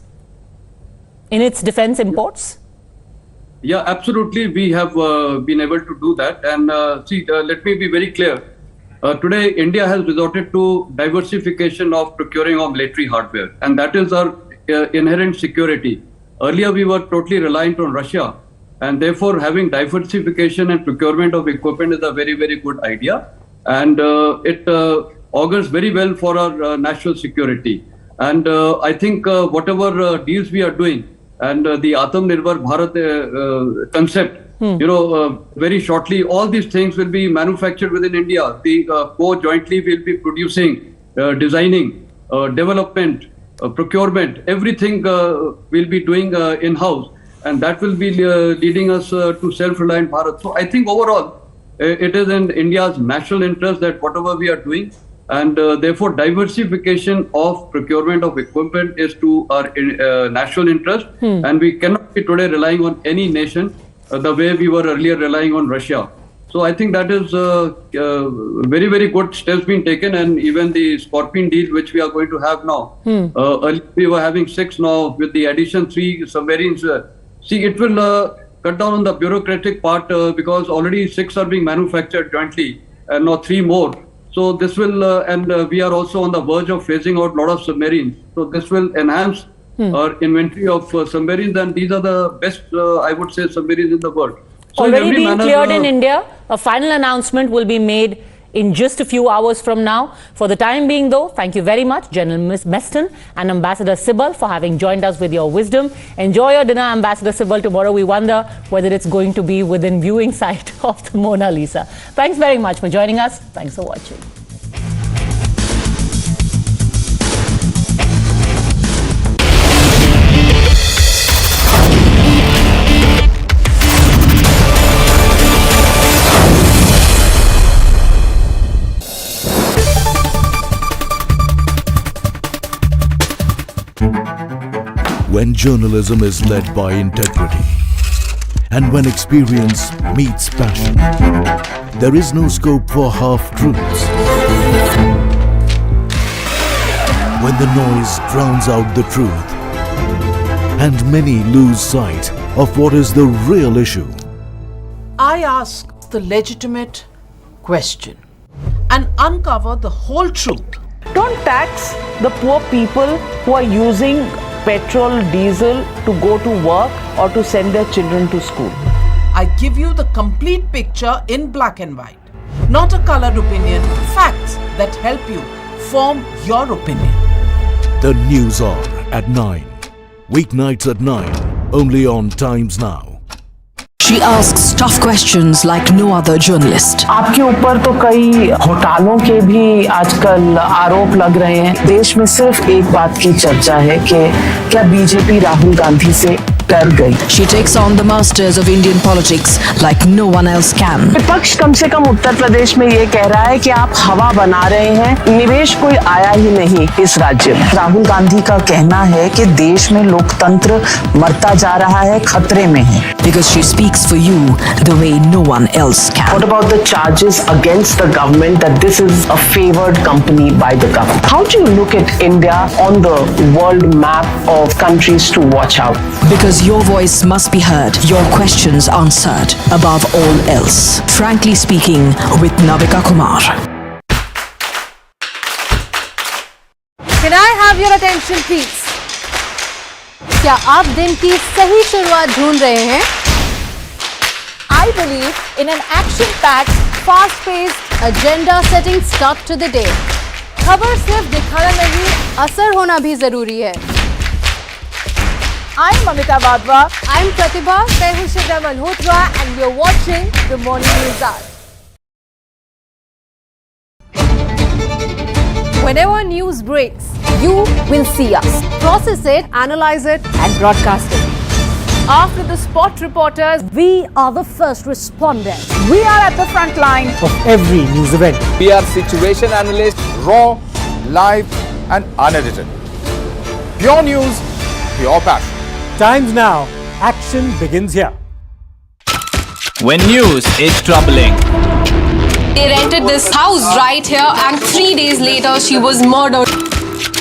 S22: in its defense imports?
S11: Yeah, absolutely. We have been able to do that. And let me be very clear. Today, India has resorted to diversification of procuring of military hardware, and that is our inherent security. Earlier, we were totally reliant on Russia, and therefore having diversification and procurement of equipment is a very, very good idea. And it augurs very well for our national security. And I think whatever deals we are doing and the Atmanirbhar Bharat concept, very shortly, all these things will be manufactured within India. The co-jointly will be producing, designing, development, procurement, everything we'll be doing in-house. And that will be leading us to self-reliant Bharat. So I think overall, it is in India's national interest that whatever we are doing, and therefore diversification of procurement of equipment is to our national interest. And we cannot be today relying on any nation the way we were earlier relying on Russia. So I think that is very, very good steps being taken. And even the Scorpion deal, which we are going to have now, earlier we were having 6, now with the addition 3 submarines. See, it will cut down on the bureaucratic part because already 6 are being manufactured jointly and now 3 more. So this will, and we are also on the verge of phasing out a lot of submarines. So this will enhance our inventory of submarines, and these are the best, I would say, submarines in the world. So
S22: already being cleared in India. A final announcement will be made in just a few hours from now. For the time being, though, thank you very much, General Meston and Ambassador Sibal, for having joined us with your wisdom. Enjoy your dinner, Ambassador Sibal. Tomorrow we wonder whether it's going to be within viewing sight of the Mona Lisa. Thanks very much for joining us. Thanks for watching.
S4: When journalism is led by integrity and when experience meets passion, there is no scope for half-truths. When the noise drowns out the truth and many lose sight of what is the real issue.
S3: I ask the legitimate question and uncover the whole truth.
S17: Don't tax the poor people who are using petrol, diesel to go to work or to send their children to school.
S3: I give you the complete picture in black and white, not a colored opinion, facts that help you form your opinion.
S4: The News Hour at 9. Weeknights at 9, only on Times Now.
S19: She asks tough questions like no other journalist.
S17: आपके ऊपर तो कई घोटालों के भी आजकल आरोप लग रहे हैं। देश में सिर्फ एक बात की चर्चा है कि क्या बीजेपी राहुल गांधी से डर गई।
S19: She takes on the masters of Indian politics like no one else can.
S17: विपक्ष कम से कम उत्तर प्रदेश में ये कह रहा है कि आप हवा बना रहे हैं, निवेश कोई आया ही नहीं इस राज्य में। राहुल गांधी का कहना है कि देश में लोकतंत्र मरता जा रहा है, खतरे में है।
S19: Because she speaks for you the way no one else can.
S17: What about the charges against the government that this is a favored company by the government? How do you look at India on the world map of countries to watch out?
S19: Because your voice must be heard, your questions answered, above all else. Frankly Speaking with Navika Kumar.
S24: Can I have your attention, please? क्या आप दिन की सही शुरुआत ढूंढ रहे हैं? I believe in an action-packed, fast-paced, agenda-setting start to the day. खबर सिर्फ दिखाना नहीं, असर होना भी जरूरी है. I'm Mamita Vadwa. I'm Pratibha. मैं हूँ शिवरा Malhotra and you're watching the Morning News Hour. Whenever news breaks, you will see us. Process it, analyze it, and broadcast it. After the spot reporters,
S14: we are the first responders.
S17: We are at the front line
S25: of every news event.
S26: We are situation analysts, raw, live, and unedited. Pure news, pure passion.
S25: Times Now, action begins here.
S27: When news is troubling.
S1: They rented this house right here and 3 days later she was murdered.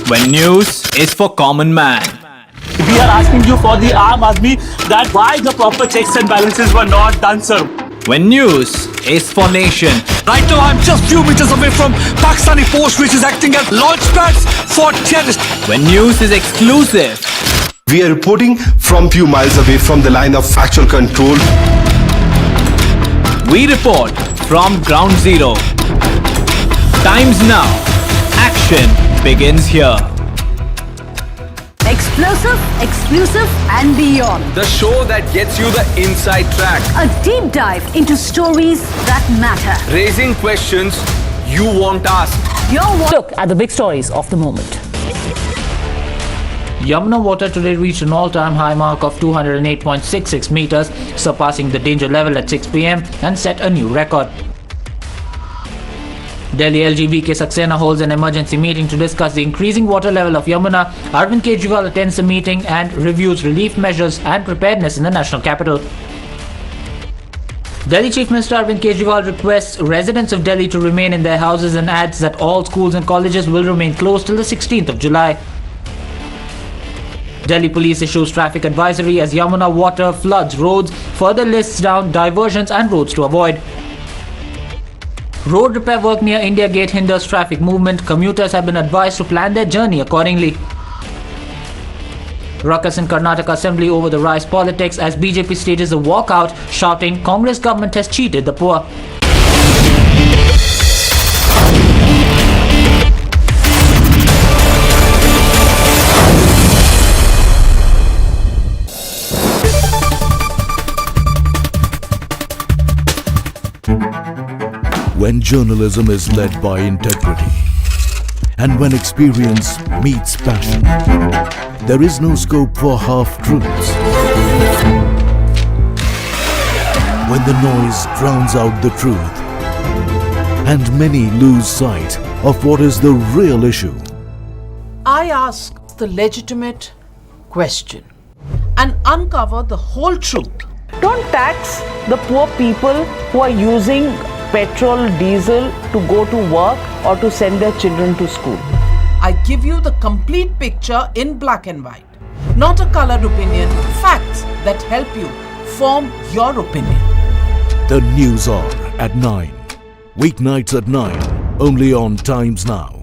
S27: When news is for common man.
S28: We are asking you for the Aam Aadmi that why the proper checks and balances were not done, sir.
S27: When news is for nation.
S29: Right now I'm just few meters away from Pakistani force which is acting as launch pads for terrorists.
S27: When news is exclusive.
S30: We are reporting from few miles away from the line of factual control.
S27: We report from ground zero. Times Now nation begins here.
S14: Explosive, exclusive and beyond.
S29: The show that gets you the inside track.
S14: A deep dive into stories that matter.
S29: Raising questions you won't ask.
S22: Look at the big stories of the moment.
S5: Yamuna water today reached an all-time high mark of 208.66 meters, surpassing the danger level at 6 p.m. and set a new record. Delhi LG V.K. Saxena holds an emergency meeting to discuss the increasing water level of Yamuna. Arvind Kejriwal attends the meeting and reviews relief measures and preparedness in the national capital. Delhi Chief Minister Arvind Kejriwal requests residents of Delhi to remain in their houses and adds that all schools and colleges will remain closed till the 16th of July. Delhi Police issues traffic advisory as Yamuna water floods roads, further lists down diversions and roads to avoid. Road repair work near India Gate hinders traffic movement. Commuters have been advised to plan their journey accordingly. Ruckus in Karnataka Assembly over the rice politics as BJP stages a walkout, shouting Congress government has cheated the poor.
S4: When journalism is led by integrity and when experience meets passion, there is no scope for half-truths. When the noise drowns out the truth and many lose sight of what is the real issue.
S3: I ask the legitimate question and uncover the whole truth.
S17: Don't tax the poor people who are using petrol, diesel to go to work or to send their children to school.
S3: I give you the complete picture in black and white, not a colored opinion, facts that help you form your opinion.
S4: The News Hour at 9. Weeknights at 9, only on Times Now.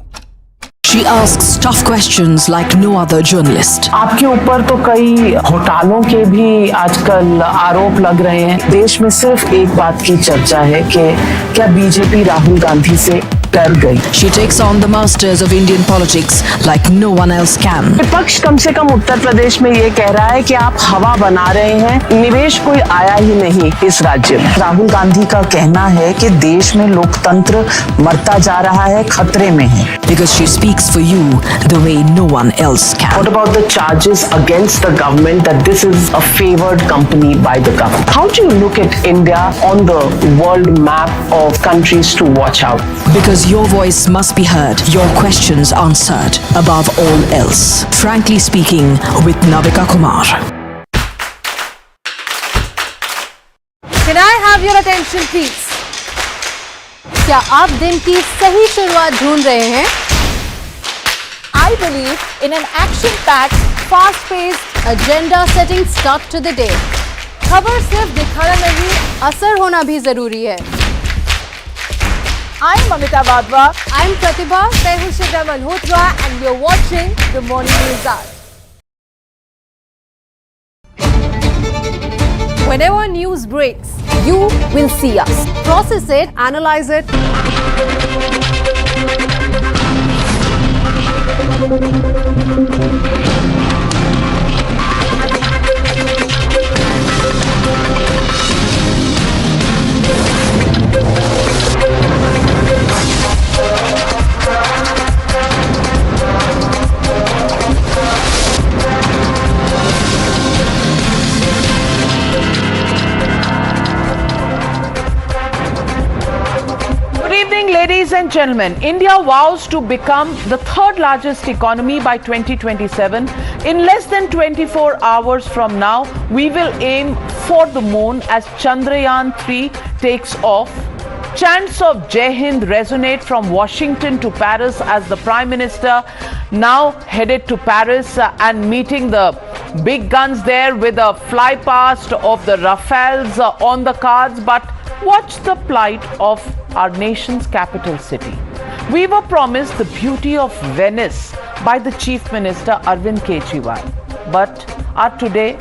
S19: She asks tough questions like no other journalist.
S17: आपके ऊपर तो कई घोटालों के भी आजकल आरोप लग रहे हैं। देश में सिर्फ एक बात की चर्चा है कि क्या बीजेपी राहुल गांधी से डर गई?
S19: She takes on the masters of Indian politics like no one else can.
S17: विपक्ष कम से कम उत्तर प्रदेश में ये कह रहा है कि आप हवा बना रहे हैं, निवेश कोई आया ही नहीं इस राज्य में। राहुल गांधी का कहना है कि देश में लोकतंत्र मरता जा रहा है, खतरे में है।
S19: Because she speaks for you the way no one else can.
S17: What about the charges against the government that this is a favored company by the government? How do you look at India on the world map of countries to watch out?
S19: Because your voice must be heard, your questions answered, above all else. Frankly speaking, with Navika Kumar.
S24: Can I have your attention please? क्या आप दिन की सही शुरुआत ढूंढ रहे हैं? I believe in an action-packed, fast-paced, agenda-setting start to the day. खबर सिर्फ दिखाना नहीं, असर होना भी जरूरी है. I'm Amita Vadva. I'm Pratibha Tehushiga Malhotra and you're watching the Morning News Hour. Whenever news breaks, you will see us. Process it, analyze it.
S17: Ladies and gentlemen, India vows to become the third largest economy by 2027. In less than 24 hours from now, we will aim for the moon as Chandrayaan-3 takes off. Chants of Jai Hind resonate from Washington to Paris as the Prime Minister now headed to Paris and meeting the big guns there with a fly past of the Rafales on the cards. But watch the plight of our nation's capital city. We were promised the beauty of Venice by the Chief Minister Arvind Kejriwal, but are today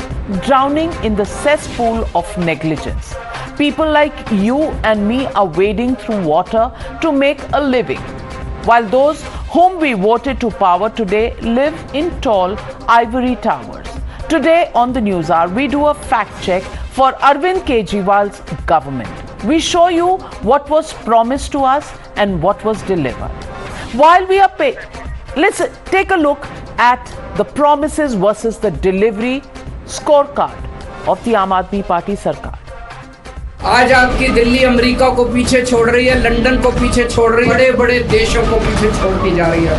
S17: drowning in the cesspool of negligence. People like you and me are wading through water to make a living.
S3: while those whom we voted to power today live in tall ivory towers. Today on the News Hour, we do a fact check for Arvind Kejriwal's government. We show you what was promised to us and what was delivered. While we are paid, let's take a look at the promises versus the delivery scorecard of the Aam Aadmi Party Sarkar.
S6: आज आपकी Delhi America को पीछे छोड़ रही है, London को पीछे छोड़ रही है, बड़े बड़े देशों को पीछे छोड़ती जा रही है।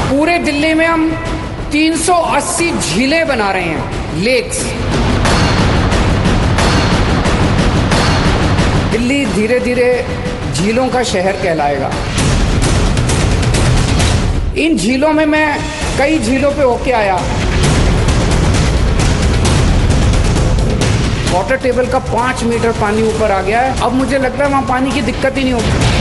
S6: पूरे दिल्ली में हम 380 झीलें बना रहे हैं, लेक्स। दिल्ली धीरे धीरे झीलों का शहर कहलाएगा। इन झीलों में मैं कई झीलों पे होके आया। वाटर टेबल का 5 मीटर पानी ऊपर आ गया है। अब मुझे लगता है वहां पानी की दिक्कत ही नहीं होगी।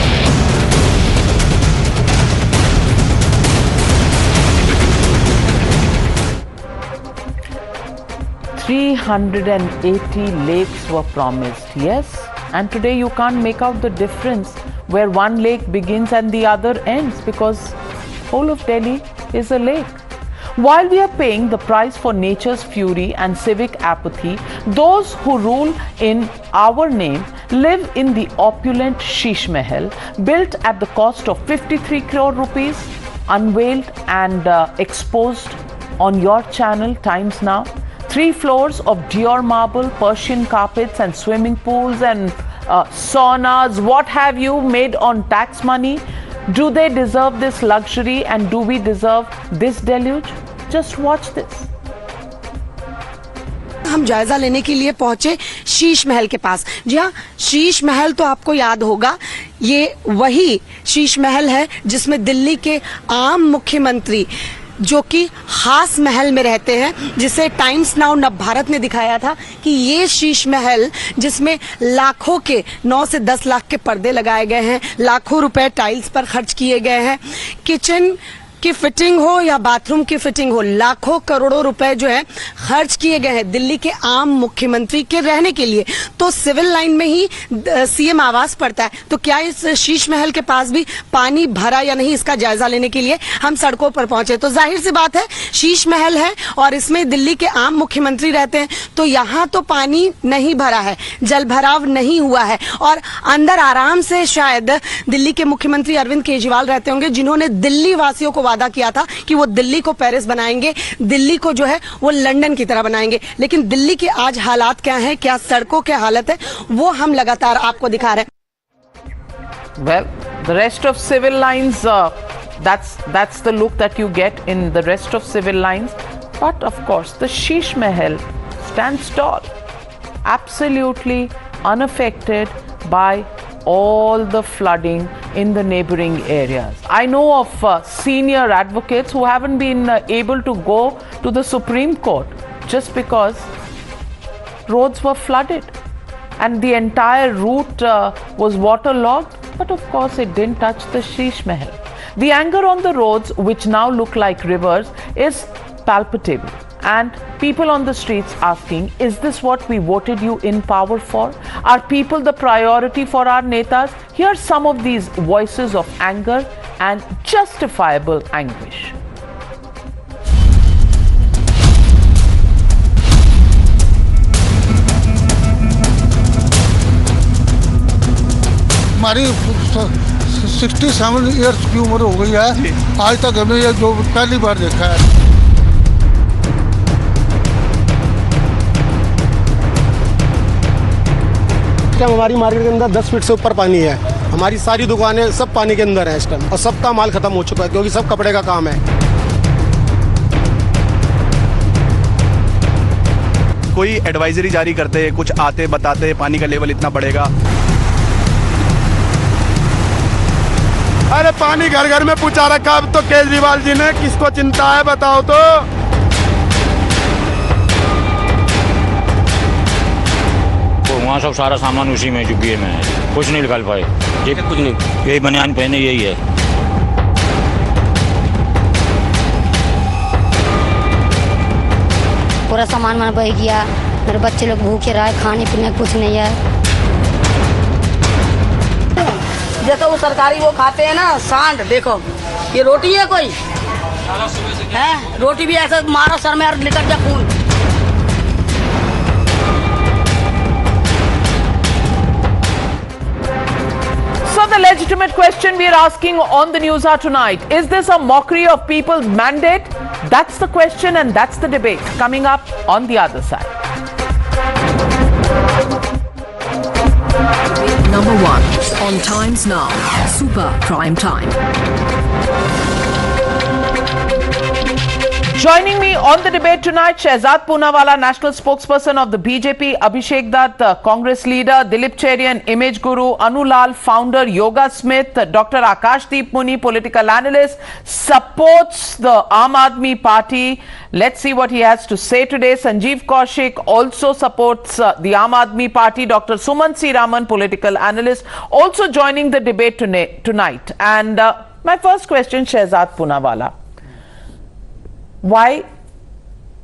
S3: 380 lakes were promised, yes, and today you can't make out the difference where one lake begins and the other ends, because whole of Delhi is a lake. While we are paying the price for nature's fury and civic apathy, those who rule in our name live in the opulent Sheesh Mahal, built at the cost of 53 crore rupees, unveiled and exposed on your channel Times Now. 3 floors of Dior marble, Persian carpets and swimming pools and saunas, what have you, made on tax money. Do they deserve this luxury and do we deserve this deluge? Just watch this.
S7: हम जायजा लेने के लिए पहुंचे शीश महल के पास। जी हाँ, शीश महल तो आपको याद होगा, ये वही शीश महल है जिसमें दिल्ली के आम मुख्यमंत्री जो कि खास महल में रहते हैं, जिसे टाइम्स नाउ नव भारत ने दिखाया था कि ये शीश महल जिसमें लाखों के 9 से 10 लाख के पर्दे लगाए गए हैं, लाखों रुपए टाइल्स पर खर्च किए गए हैं, किचन की फिटिंग हो या बाथरूम की फिटिंग हो, लाखों करोड़ों रुपए जो है खर्च किए गए हैं दिल्ली के आम मुख्यमंत्री के रहने के लिए। तो सिविल लाइन में ही सीएम आवास पड़ता है। तो क्या इस शीश महल के पास भी पानी भरा या नहीं, इसका जायजा लेने के लिए हम सड़कों पर पहुंचे। तो जाहिर सी बात है, शीश महल है और इसमें दिल्ली के आम मुख्यमंत्री रहते हैं, तो यहाँ तो पानी नहीं भरा है, जल भराव नहीं हुआ है और अंदर आराम से शायद दिल्ली के मुख्यमंत्री अरविंद केजरीवाल रहते होंगे, जिन्होंने दिल्ली वासियों को वादा किया था कि वो दिल्ली को पेरिस बनाएंगे, दिल्ली को जो है वो लंदन की तरह बनाएंगे। लेकिन दिल्ली के आज हालात क्या हैं, क्या सड़कों के हालत है, वो हम लगातार आपको दिखा रहे हैं।
S3: Well, the rest of civil lines, that's the look that you get in the rest of civil lines. But of course, the Sheesh Mahal stands tall, absolutely unaffected by all the flooding in the neighboring areas. I know of senior advocates who haven't been able to go to the Supreme Court just because roads were flooded and the entire route was waterlogged. But of course, it didn't touch the Sheesh Mahal. The anger on the roads, which now look like rivers, is palpable. And people on the streets asking, is this what we voted you in power for? Are people the priority for our netas? Here are some of these voices of anger and justifiable anguish.
S8: हमारी 67 years की उम्र हो गई है, आज तक हमने ये जो पहली बार देखा है।
S9: हमारी मार्केट के अंदर 10 फीट से ऊपर पानी है, हमारी सारी दुकानें सब पानी के अंदर हैं इस टाइम और सबका माल खत्म हो चुका है क्योंकि सब कपड़े का काम है।
S10: कोई एडवाइजरी जारी करते, कुछ आते बताते पानी का लेवल इतना बढ़ेगा।
S30: अरे पानी घर घर में पहुंचा रखा अब तो केजरीवाल जी ने, किसको चिंता है बताओ तो।
S12: वहाँ सब सारा सामान उसी में चुकी है, मैं कुछ नहीं निकाल पाए, ये कुछ नहीं, यही बनियान पहने यही है।
S15: पूरा सामान बह गया,
S2: मेरे बच्चे लोग भूखे रहे, खाने पीने कुछ नहीं है।
S11: देखो वो सरकारी वो खाते हैं ना सांड, देखो ये रोटी है कोई है, रोटी भी ऐसा मारो सर में और निकल गया खून।
S3: So the legitimate question we are asking on the News Hour tonight, is this a mockery of people's mandate? That's the question and that's the debate coming up on the other side.
S19: Number 1 on Times Now, Super Prime Time.
S3: Joining me on the debate tonight, Shehzad Poonawala, national spokesperson of the BJP, Abhishek Dutt, Congress leader, Dilip Cherian, image guru, Anulal, founder, Yoga Smith, Dr. Akashdeep Muni, political analyst, supports the Aam Aadmi Party. Let's see what he has to say today. Sanjeev Kaushik also supports the Aam Aadmi Party. Dr. Suman C. Raman, political analyst, also joining the debate tonight. And my first question, Shehzad Poonawala. Why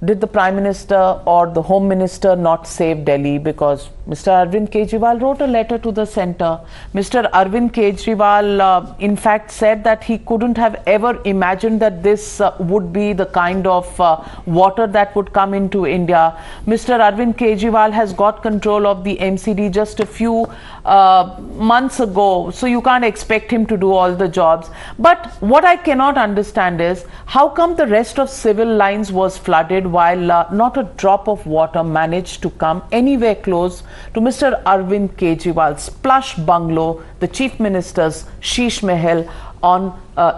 S3: did the Prime Minister or the Home Minister not save Delhi? Because Mr. Arvind Kejriwal wrote a letter to the centre. Mr. Arvind Kejriwal in fact said that he couldn't have ever imagined that this would be the kind of water that would come into India. Mr. Arvind Kejriwal has got control of the MCD just a few months ago, so you can't expect him to do all the jobs. But what I cannot understand is how come the rest of civil lines was flooded while not a drop of water managed to come anywhere close to Mr. Arvind Kejriwal's plush bungalow, the Chief Minister's Sheesh Mahal on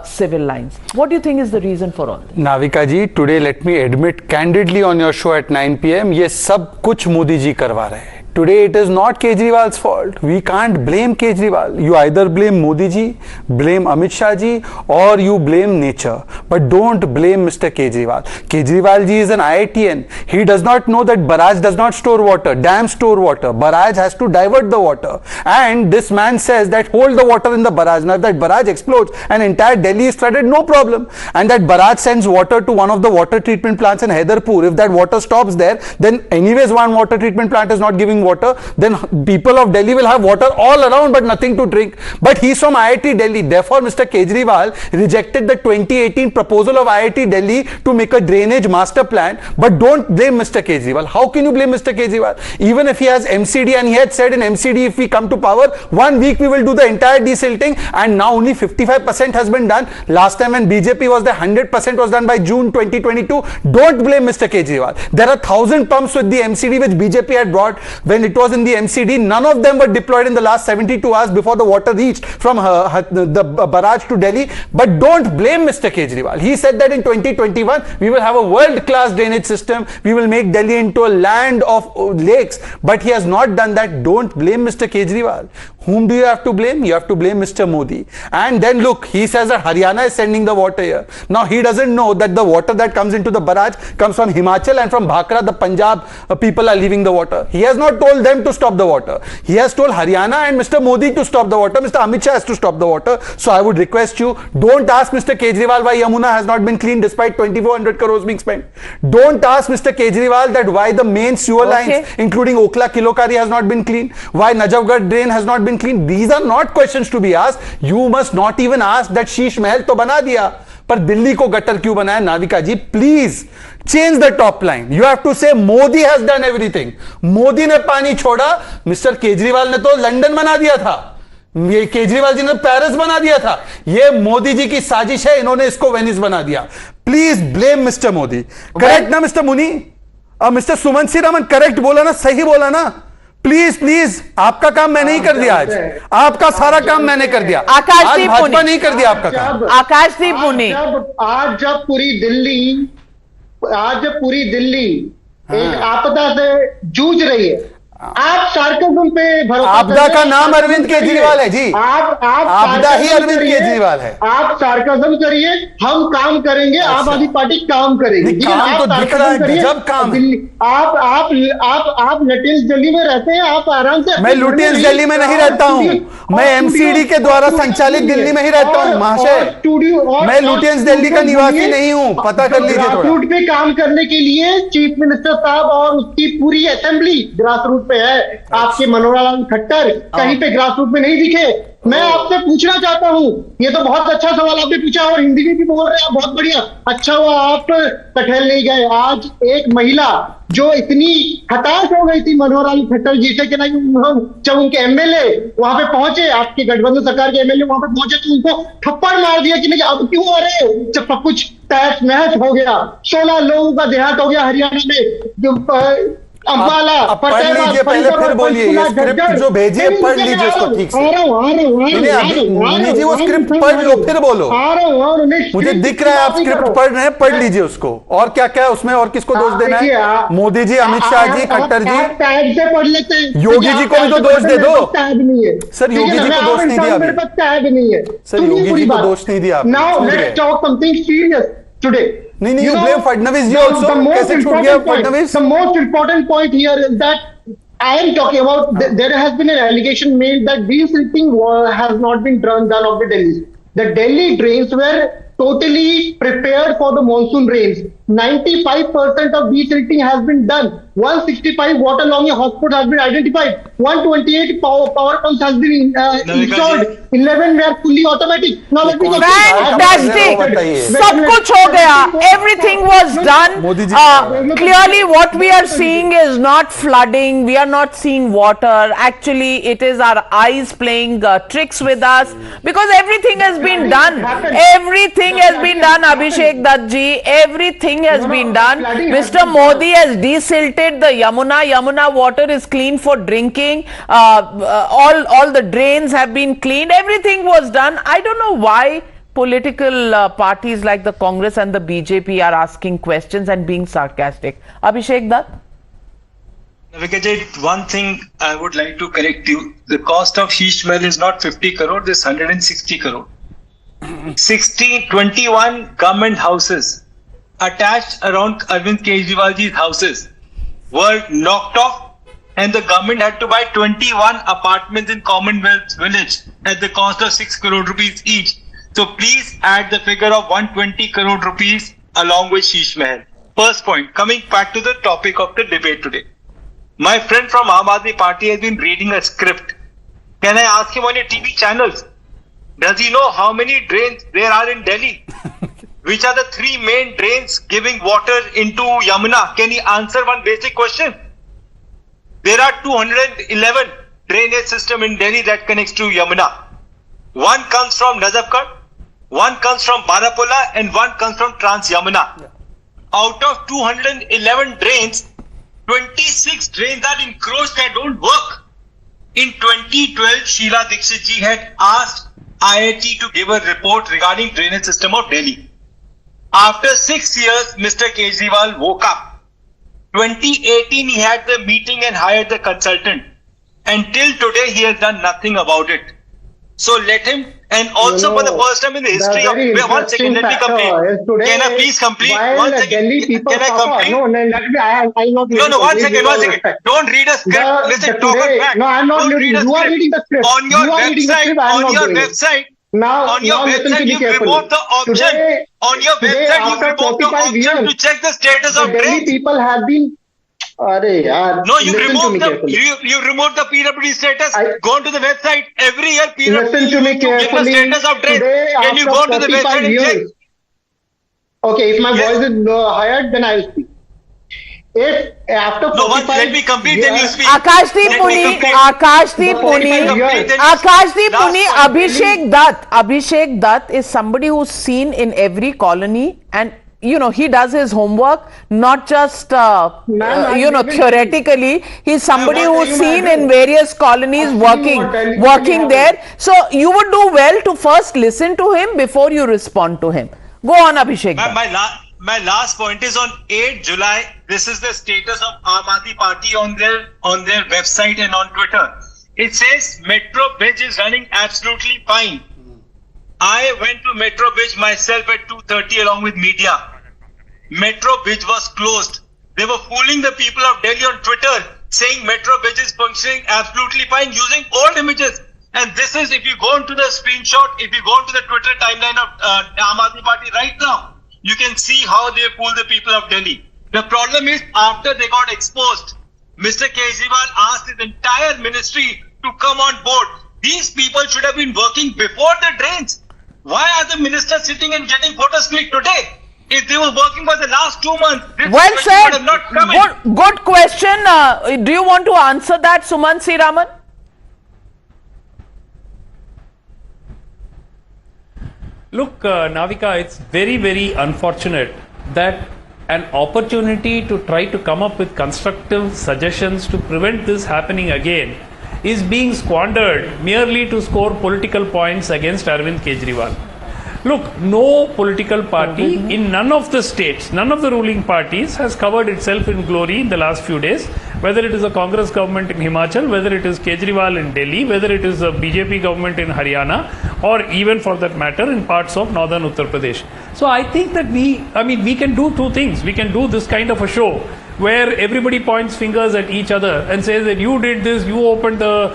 S3: civil lines. What do you think is the reason for all this?
S13: Navika ji, today let me admit candidly on your show at 9 PM, ये सब कुछ मोदी जी करवा रहे हैं. Today it is not Kejriwal's fault. We can't blame Kejriwal. You either blame Modi ji, blame Amit Shah ji, or you blame nature. But don't blame Mr. Kejriwal. Kejriwal ji is an IITian. He does not know that barrage does not store water. Dams store water. Barrage has to divert the water. And this man says that hold the water in the barrage. Now if that barrage explodes and entire Delhi is flooded, no problem. And that barrage sends water to one of the water treatment plants in Haidarpur. If that water stops there, then anyways one water treatment plant is not giving water, then people of Delhi will have water all around but nothing to drink. But he's from IIT Delhi. Therefore, Mr. Kejriwal rejected the 2018 proposal of IIT Delhi to make a drainage master plan. But don't blame Mr. Kejriwal. How can you blame Mr. Kejriwal? Even if he has MCD, and he had said in MCD, if we come to power, 1 week we will do the entire desilting, and now only 55% has been done. Last time when BJP was there, 100% was done by June 2022. Don't blame Mr. Kejriwal. There are 1,000 pumps with the MCD which BJP had brought when it was in the MCD. None of them were deployed in the last 72 hours before the water reached from the barrage to Delhi. But don't blame Mr. Kejriwal. He said that in 2021 we will have a world-class drainage system. We will make Delhi into a land of lakes. But he has not done that. Don't blame Mr. Kejriwal. Whom do you have to blame? You have to blame Mr. Modi. And then look, he says that Haryana is sending the water here. Now he doesn't know that the water that comes into the barrage comes from Himachal, and from Bhakra, the Punjab people are leaving the water. He has not told them to stop the water. He has told Haryana and Mr. Modi to stop the water. Mr. Amit Shah has to stop the water. So I would request you, don't ask Mr. Kejriwal why Yamuna has not been cleaned despite 2,400 crores being spent. Don't ask Mr. Kejriwal that why the main sewer lines, including Okla Kilokari, has not been cleaned, why Najafgarh drain has not been cleaned. These are not questions to be asked. You must not even ask that Sheesh Mahal to bana diya, पर दिल्ली को gutter क्यों बनाया? Navika ji, please change the top line. You have to say Modi has done everything. Modi ने पानी छोड़ा, mister Kejriwal ने तो London बना दिया था, ये केजरीवाल जी ने पेरिस बना दिया था. ये मोदी जी की साजिश है, इन्होंने इसको वेनिस बना दिया. Please blame mister Modi. Correct ना मिस्टर मुनी? मिस्टर सुमन सी रमन करेक्ट बोला ना? सही बोला ना? प्लीज प्लीज, आपका काम मैं नहीं कर दिया आज. आपका सारा काम मैंने कर दिया. आकाशदीप भाजपा नहीं कर दिया आपका काम. आकाशदीप मुनि,
S15: आज जब पूरी दिल्ली एक आपदा से जूझ रही है,
S1: आप सार्कज्म पे भरोसा
S13: आपदा का नाम अरविंद केजरीवाल है जी।
S1: आप
S13: आपदा ही अरविंद केजरीवाल है।
S1: आप सार्कज्म करिए, हम काम करेंगे। आम आदमी पार्टी काम करेगी।
S13: काम तो दिख रहा है, गजब काम है।
S1: आप लुटियंस दिल्ली में रहते हैं, आप आराम से।
S13: मैं लुटियंस दिल्ली में नहीं रहता हूँ, मैं एमसीडी के द्वारा संचालित दिल्ली में ही रहता हूँ महाशय। मैं लुटियंस दिल्ली का निवासी नहीं हूँ, पता कर लीजिए।
S1: ग्रास रूट पे काम करने के लिए चीफ मिनिस्टर साहब और उसकी पूरी असेंबली ग्रास रूट पे है। आपके मनोहर लाल खट्टर कहीं पे ग्रास रूट में नहीं दिखे। मैं आपसे पूछना चाहता हूं, ये तो बहुत अच्छा सवाल आपने पूछा और हिंदी में भी बोल रहे हैं, बहुत बढ़िया। अच्छा हुआ आप कटहल नहीं गए। आज एक महिला जो इतनी हताश हो गई थी मनोहर लाल खट्टर जी से कि नहीं, जब उनके एमएलए वहां पे पहुंचे, आपके गठबंधन सरकार के एमएलए वहां पे पहुंचे तो उनको थप्पड़ मार दिया कि नहीं अब क्यों आ रहे, जब सब कुछ तहस नहस हो गया। 16 लोगों का देहांत हो गया हरियाणा में।
S13: पढ़ लीजिए पहले, फिर बोलिए। ये स्क्रिप्ट जो भेजी है पढ़ लीजिए उसको ठीक से। मुनि जी वो स्क्रिप्ट पढ़ लो फिर बोलो। मुझे दिख रहा है आप स्क्रिप्ट पढ़ रहे हैं, पढ़ लीजिए उसको। और क्या क्या उसमें, और किसको दोष देना है? मोदी जी, अमित शाह जी, खट्टर जी,
S1: पढ़ लेते हैं।
S13: योगी जी को भी तो दोष दे दो सर। योगी जी को दोष नहीं दिया सर, योगी जी को दोष नहीं दिया। नहीं, you blame Fadnavis ji also. कैसे छूट गया Fadnavis?
S1: The most important point here is that I am talking about. There has been an allegation made that desilting has not been done of the Delhi. The Delhi drains were totally prepared for the monsoon rains. 95% of desilting has been done. 165 water-logging hotspots has been identified. 128 power pumps has been installed. 11 were fully automatic. Now let me
S3: Fantastic. सब कुछ हो गया. Everything was done. Clearly, what we are seeing is not flooding. We are not seeing water. Actually, it is our eyes playing tricks with us because everything has been done. Everything has been done. Abhishek Dutt ji, everything has been done. Mr. Modi has desilted the Yamuna. Yamuna water is clean for drinking. All the drains have been cleaned. Everything was done. I don't know why political parties like the Congress and the BJP are asking questions and being sarcastic. Abhishek Dutt?
S15: Vijay, one thing I would like to correct you. The cost of Sheesh Mahal is not 50 crore, this 160 crore. 21 government houses attached around Arvind Kejriwalji's houses were knocked off, and the government had to buy 21 apartments in Commonwealth Village at the cost of 6 crore rupees each. So please add the figure of 120 crore rupees along with Sheesh Mahal. First point, coming back to the topic of the debate today. My friend from Aam Aadmi Party has been reading a script. Can I ask him on your TV channels? Does he know how many drains there are in Delhi? Which are the 3 main drains giving water into Yamuna? Can he answer one basic question? There are 211 drainage system in Delhi that connects to Yamuna. One comes from Nazafgarh, one comes from Barapola, and one comes from Trans Yamuna. Out of 211 drains, 26 drains are encroached that don't work. In 2012, Sheila Dikshit ji had asked IIT to give a report regarding drainage system of Delhi. After 6 years, Mr. Kejriwal woke up. 2018, he had the meeting and hired the consultant. Until today, he has done nothing about it. So let him, and also for the first time in the history of, one second, let me complete. Can I please complete? One second. Can I complete? No, one second. Don't read a script. Listen, talk on fact.
S1: No, I'm not reading. You are reading the script.
S15: On your website, you remove the option. On your website, you remove the option to check the status of drains.
S1: People have been.
S15: No, you remove the PWD status. Go to the website. Every year, PWD give the status of drains. Can you go to the website and check?
S1: Okay, if my voice is hired, then I will speak. If after 45
S15: let me complete, then you speak.
S3: Akashdeep Puni, Abhishek Dutt is somebody who's seen in every colony, and you know, he does his homework, not just, theoretically. He's somebody who's seen in various colonies working there. So you would do well to first listen to him before you respond to him. Go on, Abhishek.
S15: my last point is on 8 July. This is the status of Aam Aadmi Party on their website and on Twitter. It says Metro Bridge is running absolutely fine. I went to Metro Bridge myself at 2:30 along with media. Metro Bridge was closed. They were fooling the people of Delhi on Twitter, saying Metro Bridge is functioning absolutely fine using old images. And this is, if you go into the screenshot, if you go into the Twitter timeline of Aam Aadmi Party right now, you can see how they fool the people of Delhi. The problem is, after they got exposed, Mr. Kejriwal asked his entire ministry to come on board. These people should have been working before the drains. Why are the ministers sitting and getting photos clicked today? If they were working for the last 2 months, this
S3: Well said.
S15: would have not come in.
S3: Good question. Do you want to answer that, Suman C. Raman?
S14: Look, Navika, it's very, very unfortunate that an opportunity to try to come up with constructive suggestions to prevent this happening again is being squandered merely to score political points against Arvind Kejriwal. Look, no political party in none of the states, none of the ruling parties has covered itself in glory in the last few days, whether it is a Congress government in Himachal, whether it is Kejriwal in Delhi, whether it is a BJP government in Haryana, or even for that matter in parts of northern Uttar Pradesh. So I think that we can do two things. We can do this kind of a show where everybody points fingers at each other and says that you did this, you opened the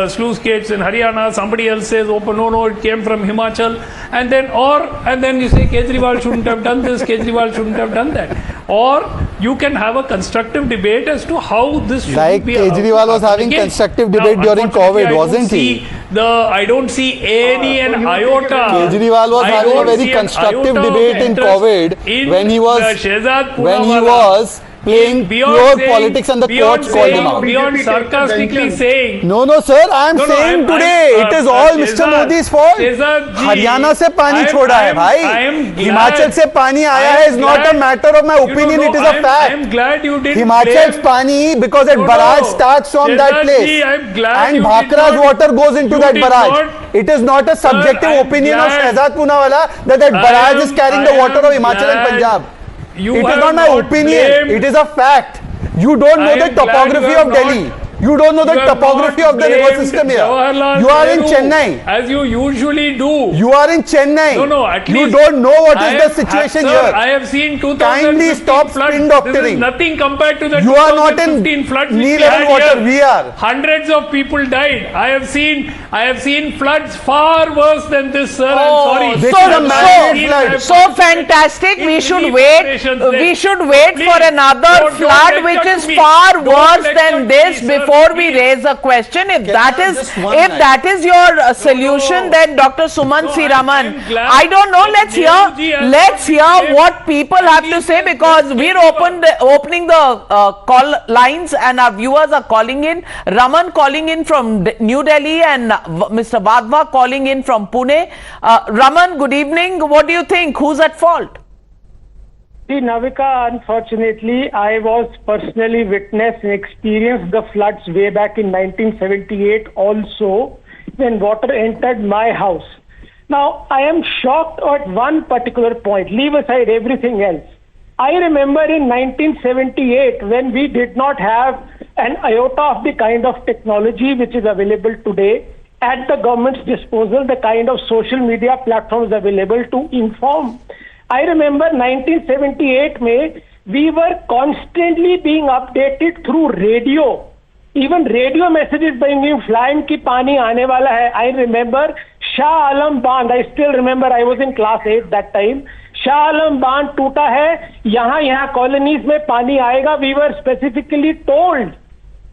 S14: sluice gates in Haryana, somebody else says open, no, it came from Himachal, and then you say Kejriwal shouldn't have done this, Kejriwal shouldn't have done that. Or you can have a constructive debate as to how this should
S13: like
S14: be.
S13: Kejriwal was having constructive debate during COVID, wasn't he?
S14: I don't see any an iota.
S13: Kejriwal was having a very constructive debate in COVID when he was playing pure politics and the courts called him out.
S14: Beyond sarcastically saying.
S13: No, sir, I am saying today it is all Mr. Modi's fault. Haryana se pani choda hai, bhai. Himachal se pani aaya hai is not a matter of my opinion, it is a fact.
S14: I am glad you did.
S13: Himachal's pani, because that barrage starts from that place. And Bhakra's water goes into that barrage. It is not a subjective opinion of Shehzad Poonawala that barrage is carrying the water of Himachal and Punjab. It is not my opinion, it is a fact. You don't know the topography of Delhi. You don't know the topography of the river system here. You are in Chennai.
S14: As you usually do.
S13: You are in Chennai.
S14: No, at least.
S13: You don't know what is the situation here.
S14: I have seen 2015
S13: Kindly stop spin doctoring.
S14: This is nothing compared to the
S13: you
S14: 2015 floods
S13: knee level water. We are.
S14: Hundreds of people died. I have seen floods far worse than this, sir. I'm sorry.
S3: So fantastic. We should wait. We should wait for another flood which is far worse than this before we raise a question. If that is your solution, then Dr. Suman C. Raman, I don't know. Let's hear what people have to say, because we're opening the call lines and our viewers are calling in. Raman calling in from New Delhi and Mr. Vadva calling in from Pune. Raman, good evening. What do you think? Who's at fault?
S16: See, Navika, unfortunately, I was personally witnessed and experienced the floods way back in 1978 also, when water entered my house. Now, I am shocked at one particular point. Leave aside everything else. I remember in 1978, when we did not have an iota of the kind of technology which is available today, at the government's disposal, the kind of social media platforms available to inform. I remember 1978 May, we were constantly being updated through radio. Even radio messages being flying ki pani aane wala hai. I remember Shah Alam Band. I still remember I was in class 8 that time. Shah Alam Band टूटा है, यहाँ colonies में पानी आएगा. We were specifically told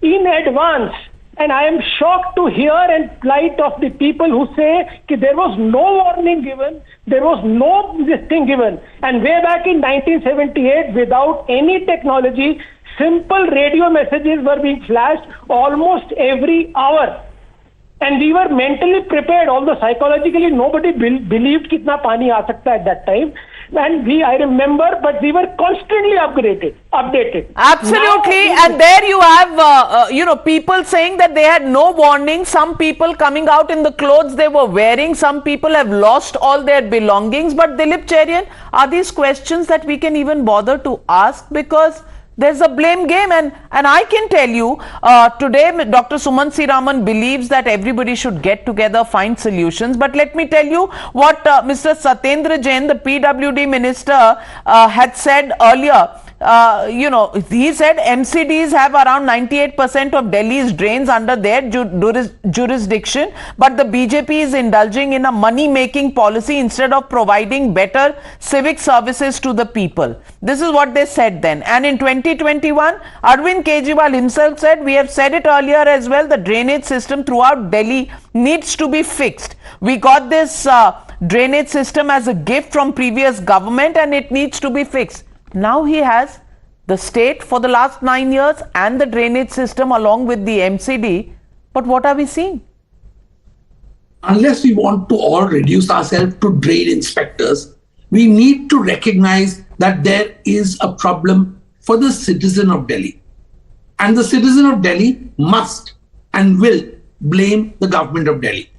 S16: in advance. And I am shocked to hear and plight of the people who say that there was no warning given, there was no this thing given. And way back in 1978, without any technology, simple radio messages were being flashed almost every hour. And we were mentally prepared, although psychologically nobody believed kitna pani aa sakta at that time. and I remember, but we were constantly updated.
S3: Absolutely, and there you have, people saying that they had no warning. Some people coming out in the clothes they were wearing. Some people have lost all their belongings. But Dilip Cherian, are these questions that we can even bother to ask? Because there's a blame game, and I can tell you, today Dr. Sumant Siraman believes that everybody should get together, find solutions. But let me tell you what Mr. Satyendra Jain, the PWD minister, had said earlier. He said MCDs have around 98% of Delhi's drains under their jurisdiction, but the BJP is indulging in a money-making policy instead of providing better civic services to the people. This is what they said then. And in 2021, Arvind Kejriwal himself said, we have said it earlier as well, the drainage system throughout Delhi needs to be fixed. We got this drainage system as a gift from previous government and it needs to be fixed. Now he has the state for the last 9 years and the drainage system along with the MCD. But what are we seeing?
S18: Unless we want to all reduce ourselves to drain inspectors, we need to recognize that there is a problem for the citizen of Delhi. And the citizen of Delhi must and will blame the government of Delhi.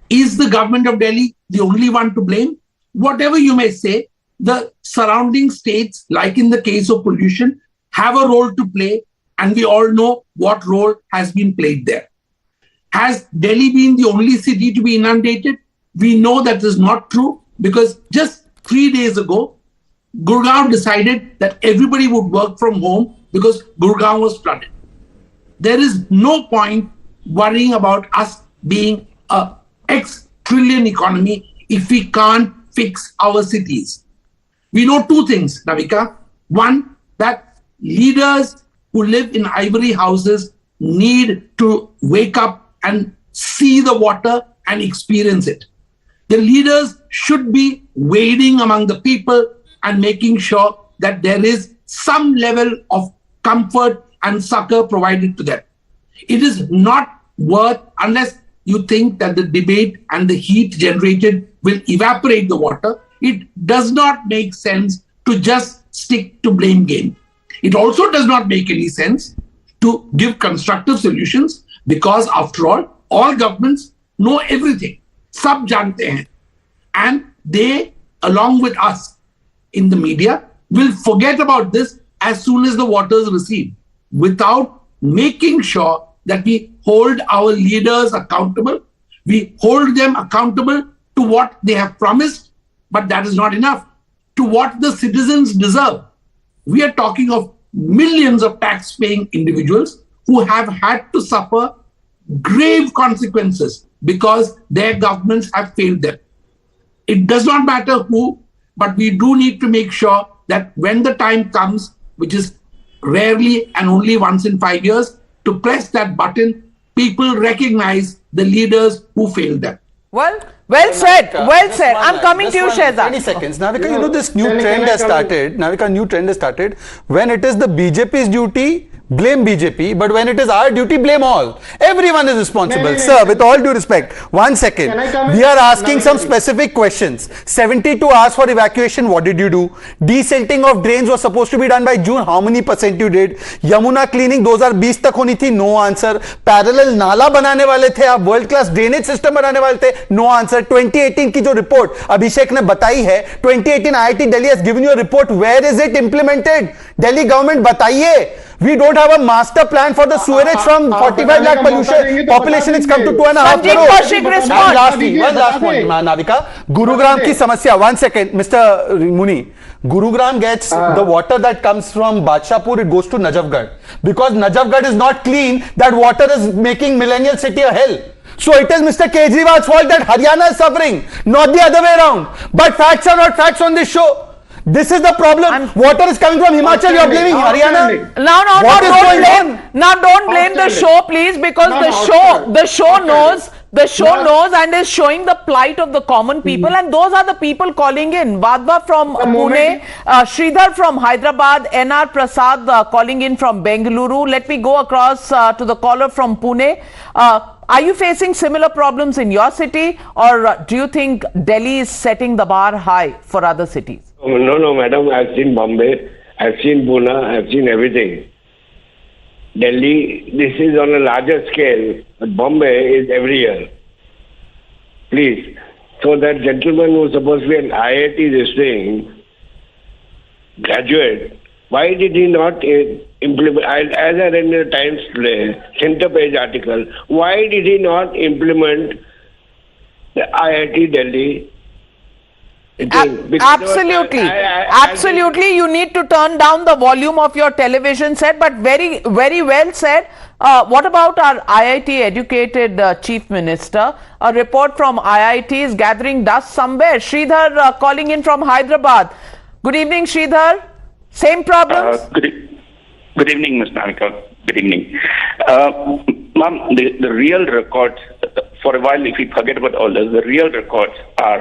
S18: Is the government of Delhi the only one to blame? Whatever you may say, the surrounding states, like in the case of pollution, have a role to play, and we all know what role has been played there. Has Delhi been the only city to be inundated? We know that is not true, because just 3 days ago, Gurgaon decided that everybody would work from home because Gurgaon was flooded. There is no point worrying about us being a X trillion economy if we can't fix our cities. We know two things, Navika. One, that leaders who live in ivory houses need to wake up and see the water and experience it. The leaders should be wading among the people and making sure that there is some level of comfort and succor provided to them. It is not worth, unless you think that the debate and the heat generated will evaporate the water, it does not make sense to just stick to blame game. It also does not make any sense to give constructive solutions, because after all governments know everything. Sab jante hain. And they, along with us in the media, will forget about this as soon as the water is received, without making sure that we hold our leaders accountable. We hold them accountable to what they have promised. But that is not enough. To what the citizens deserve. We are talking of millions of tax-paying individuals who have had to suffer grave consequences because their governments have failed them. It does not matter who, but we do need to make sure that when the time comes, which is rarely and only once in 5 years, to press that button, people recognize the leaders who failed them.
S3: Well said. I'm coming to you, Shehzad.
S13: 20 seconds. Navika, this new trend has started. Navika, new trend has started. When it is the BJP's duty, blame BJP, but when it is our duty, blame all. Everyone is responsible. Sir, with all due respect, 1 second. We are asking some specific questions. 72 hours for evacuation, what did you do? Desilting of drains was supposed to be done by June, how many % you did? Yamuna cleaning 2020 तक होनी थी, no answer. Parallel नाला बनाने वाले थे, आप world class drainage system बनाने वाले थे, no answer. 2018 की जो report अभिषेक ने बताई है, 2018 IIT Delhi has given you a report, where is it implemented? Delhi government बताइए. We don't have a master plan for the sewerage from 45 lakh pollution population. It's come to 2.5 crores. One last point, Navika. Gurugram की समस्या. 1 second, Mr. Muni. Gurugram gets the water that comes from Badshahpur. It goes to Najafgarh. Because Najafgarh is not clean, that water is making Millennial City a hell. So it is Mr. Kejriwal's fault that Haryana is suffering, not the other way around. But facts are not facts on this show. This is the problem. Water is coming from Himachal. You are blaming Haryana.
S3: Don't blame the show, please, because the show knows and is showing the plight of the common people, and those are the people calling in. Vadva from Pune, Sridhar from Hyderabad, NR Prasad calling in from Bengaluru. Let me go across to the caller from Pune. Are you facing similar problems in your city, or do you think Delhi is setting the bar high for other cities?
S5: No, madam. I've seen Bombay, I've seen Pune, I've seen everything. Delhi, this is on a larger scale, but Bombay is every year. Please. So that gentleman who's supposed to be an IIT this thing, graduate, why did he not implement, as I read in the Times today, center page article, why did he not implement the IIT Delhi?
S3: Absolutely. Absolutely. You need to turn down the volume of your television set, but very, very well said. What about our IIT educated Chief Minister? A report from IIT is gathering dust somewhere. Sridhar calling in from Hyderabad. Good evening, Sridhar. Same problems?
S20: Good evening, Ms. Navika. Good evening. Ma'am, the real records, for a while, if we forget about all this, the real records are,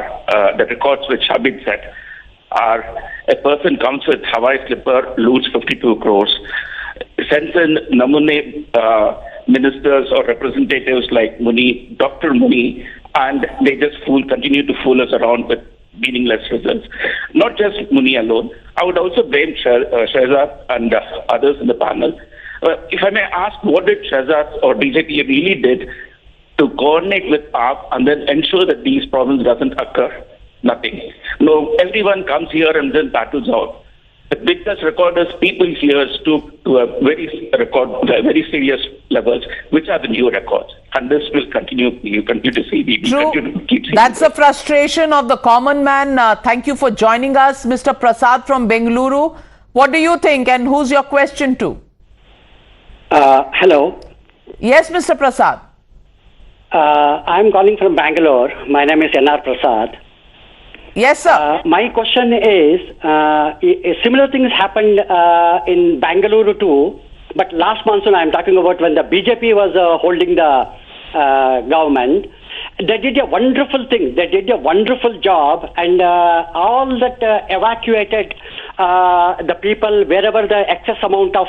S20: the records which have been set are a person comes with Hawaii slipper, loots 52 crores, sends in Namune ministers or representatives like Muni, Dr. Muni, and they just continue to fool us around with meaningless results. Not just Muni alone. I would also blame Shehzad and others in the panel. If I may ask, what did Shehzad or BJP really did to coordinate with AAP and then ensure that these problems doesn't occur? Nothing. No, everyone comes here and then battles out. The biggest recorders, people here stoop to a very serious levels, which are the new records. And this will continue. You continue to see. We continue to keep seeing.
S3: That's the frustration of the common man. Thank you for joining us, Mr. Prasad from Bengaluru. What do you think, and who's your question to?
S21: Hello.
S3: Yes, Mr. Prasad.
S21: I'm calling from Bangalore. My name is N.R. Prasad.
S3: Yes, sir.
S21: My question is, similar things happened in Bangalore too, but last monsoon I'm talking about when the BJP was holding the government. They did a wonderful thing. They did a wonderful job, and all that evacuated the people wherever the excess amount of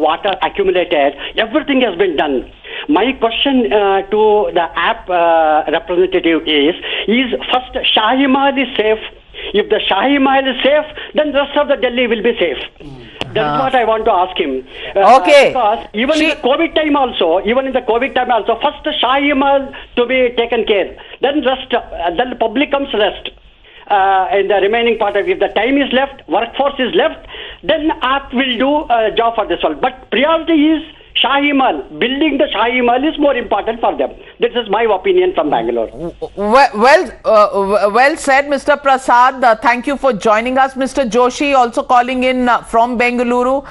S21: water accumulated. Everything has been done. My question to the app representative is first Shahi Mahal is safe? If the Shahi Mahal is safe, then the rest of the Delhi will be safe. That's what I want to ask him.
S3: Okay.
S21: Because even in the COVID time also, first the Shahi Mahal to be taken care. Then then the public comes rest. In the remaining part of, if the time is left, workforce is left, then app will do a job for this one. But priority is Shahi Mahal. Building the Shahi Mahal is more important for them. This is my opinion from Bangalore.
S3: Well said, Mr. Prasad. Thank you for joining us. Mr. Joshi also calling in from Bengaluru.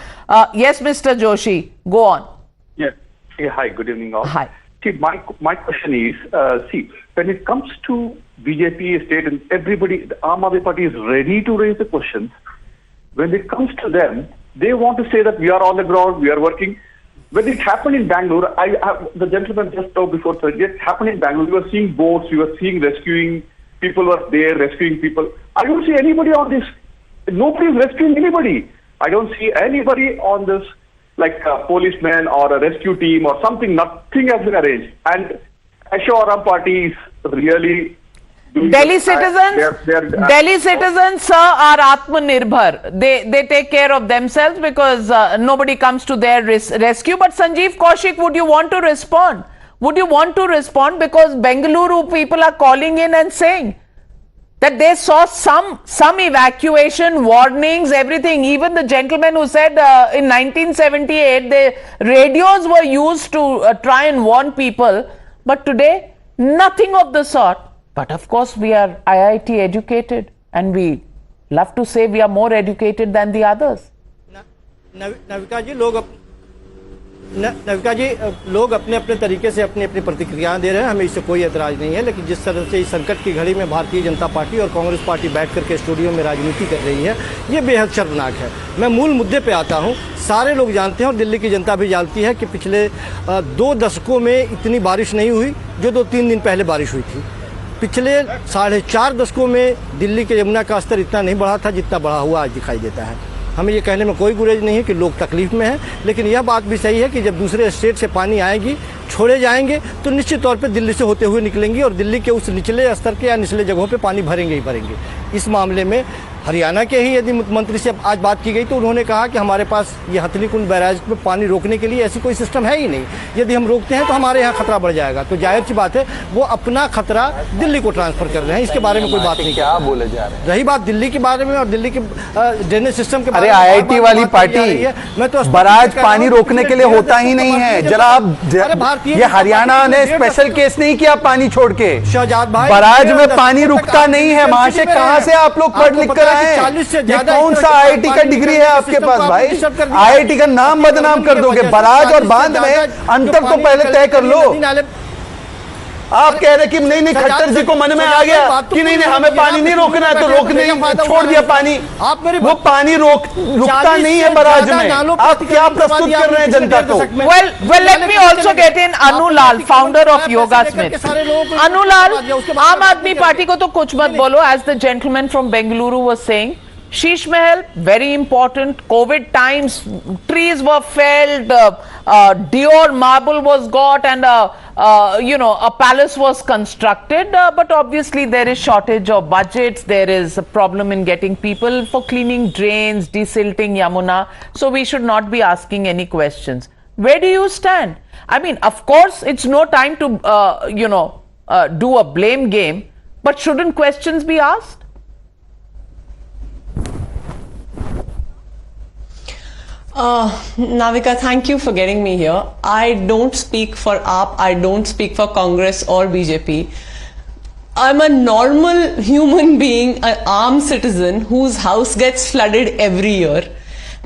S3: Yes, Mr. Joshi, go on.
S22: Yes. Yeah, hi, good evening all.
S3: Hi.
S22: See, my question is, when it comes to BJP state and everybody, the Aam Aadmi Party is ready to raise the questions. When it comes to them, they want to say that we are on the ground, we are working. When it happened in Bangalore, the gentleman just talked before, it happened in Bangalore. We were seeing boats, we were seeing rescuing, people were there rescuing people. I don't see anybody on this. Nobody is rescuing anybody. I don't see anybody on this, like a policeman or a rescue team or something. Nothing has been arranged. And Aam Party is really...
S3: Delhi citizens, sir, are Atmanirbhar. They take care of themselves because nobody comes to their rescue. But Sanjeev Kaushik, would you want to respond? Would you want to respond? Because Bengaluru people are calling in and saying that they saw some evacuation warnings, everything. Even the gentleman who said in 1978 the radios were used to try and warn people. But today, nothing of the sort. But of course, we are IIT educated and we love to say we are more educated than the others.
S23: Navika जी लोग अपने अपने तरीके से अपनी अपनी प्रतिक्रियाएं दे रहे हैं, हमें इससे कोई एतराज़ नहीं है। लेकिन जिस तरह से इस संकट की घड़ी में भारतीय जनता पार्टी और कांग्रेस पार्टी बैठ करके स्टूडियो में राजनीति कर रही है, ये बेहद शर्मनाक है। मैं मूल मुद्दे पे आता हूँ। सारे लोग जानते हैं और दिल्ली की जनता भी जानती है कि पिछले 2 दशकों में इतनी बारिश नहीं हुई जो 2-3 दिन पहले बारिश हुई थी। पिछले 4.5 दशकों में दिल्ली के यमुना का स्तर इतना नहीं बढ़ा था जितना बढ़ा हुआ आज दिखाई देता है। हमें ये कहने में कोई गुरेज नहीं है कि लोग तकलीफ में हैं, लेकिन यह बात भी सही है कि जब दूसरे स्टेट से पानी आएगी छोड़े जाएंगे तो निश्चित तौर पे दिल्ली से होते हुए निकलेंगी और दिल्ली के उस निचले स्तर के या निचले जगहों पे पानी भरेंगे ही भरेंगे। इस मामले में हरियाणा के ही यदि मुख्यमंत्री से आज बात की गई तो उन्होंने कहा कि हमारे पास ये हथनी कुंड बैराज में पानी रोकने के लिए ऐसी कोई सिस्टम है ही नहीं, यदि हम रोकते हैं तो हमारे यहाँ खतरा बढ़ जाएगा। तो जाहिर सी बात है वो अपना खतरा दिल्ली को ट्रांसफर कर रहे हैं, इसके बारे में कोई बात नहीं।
S13: क्या बोले जा रहे हैं?
S23: रही बात दिल्ली के बारे में और दिल्ली के ड्रेनेज सिस्टम के बारे
S13: में,
S23: अरे
S13: IIT वाली पार्टी मैं तो बराज पानी रोकने के लिए होता ही नहीं है। जरा आप ये हरियाणा ने स्पेशल केस नहीं किया पानी छोड़ के,
S23: शहजाद भाई
S13: बराज में पानी रुकता नहीं है। वहां से कहां से आप लोग पढ़ लिख कर आए? ये कौन सा IIT का डिग्री है आपके पास भाई? IIT का नाम बदनाम कर दोगे। बराज और बांध में अंतर तो पहले तय कर लो। आप कह रहे कि नहीं खट्टर जी को मन में आ गया कि नहीं हमें पानी नहीं रोकना है तो रोकने छोड़ दिया पानी। वो पानी रुकता नहीं है बराज में। आप क्या प्रस्तुत कर रहे हैं जनता को?
S3: Well, let me also get in Anulal, founder of Yoga Smith. Anulal, आम आदमी पार्टी को तो कुछ मत बोलो, as the gentleman from Bengaluru was saying. Sheesh Mahal, very important. COVID times, trees were felled, Dior marble was got, and a palace was constructed. But obviously, there is shortage of budgets. There is a problem in getting people for cleaning drains, desilting Yamuna. So we should not be asking any questions. Where do you stand? I mean, of course, it's no time to do a blame game. But shouldn't questions be asked?
S4: Navika, thank you for getting me here. I don't speak for AAP, I don't speak for Congress or BJP. I'm a normal human being, an armed citizen whose house gets flooded every year.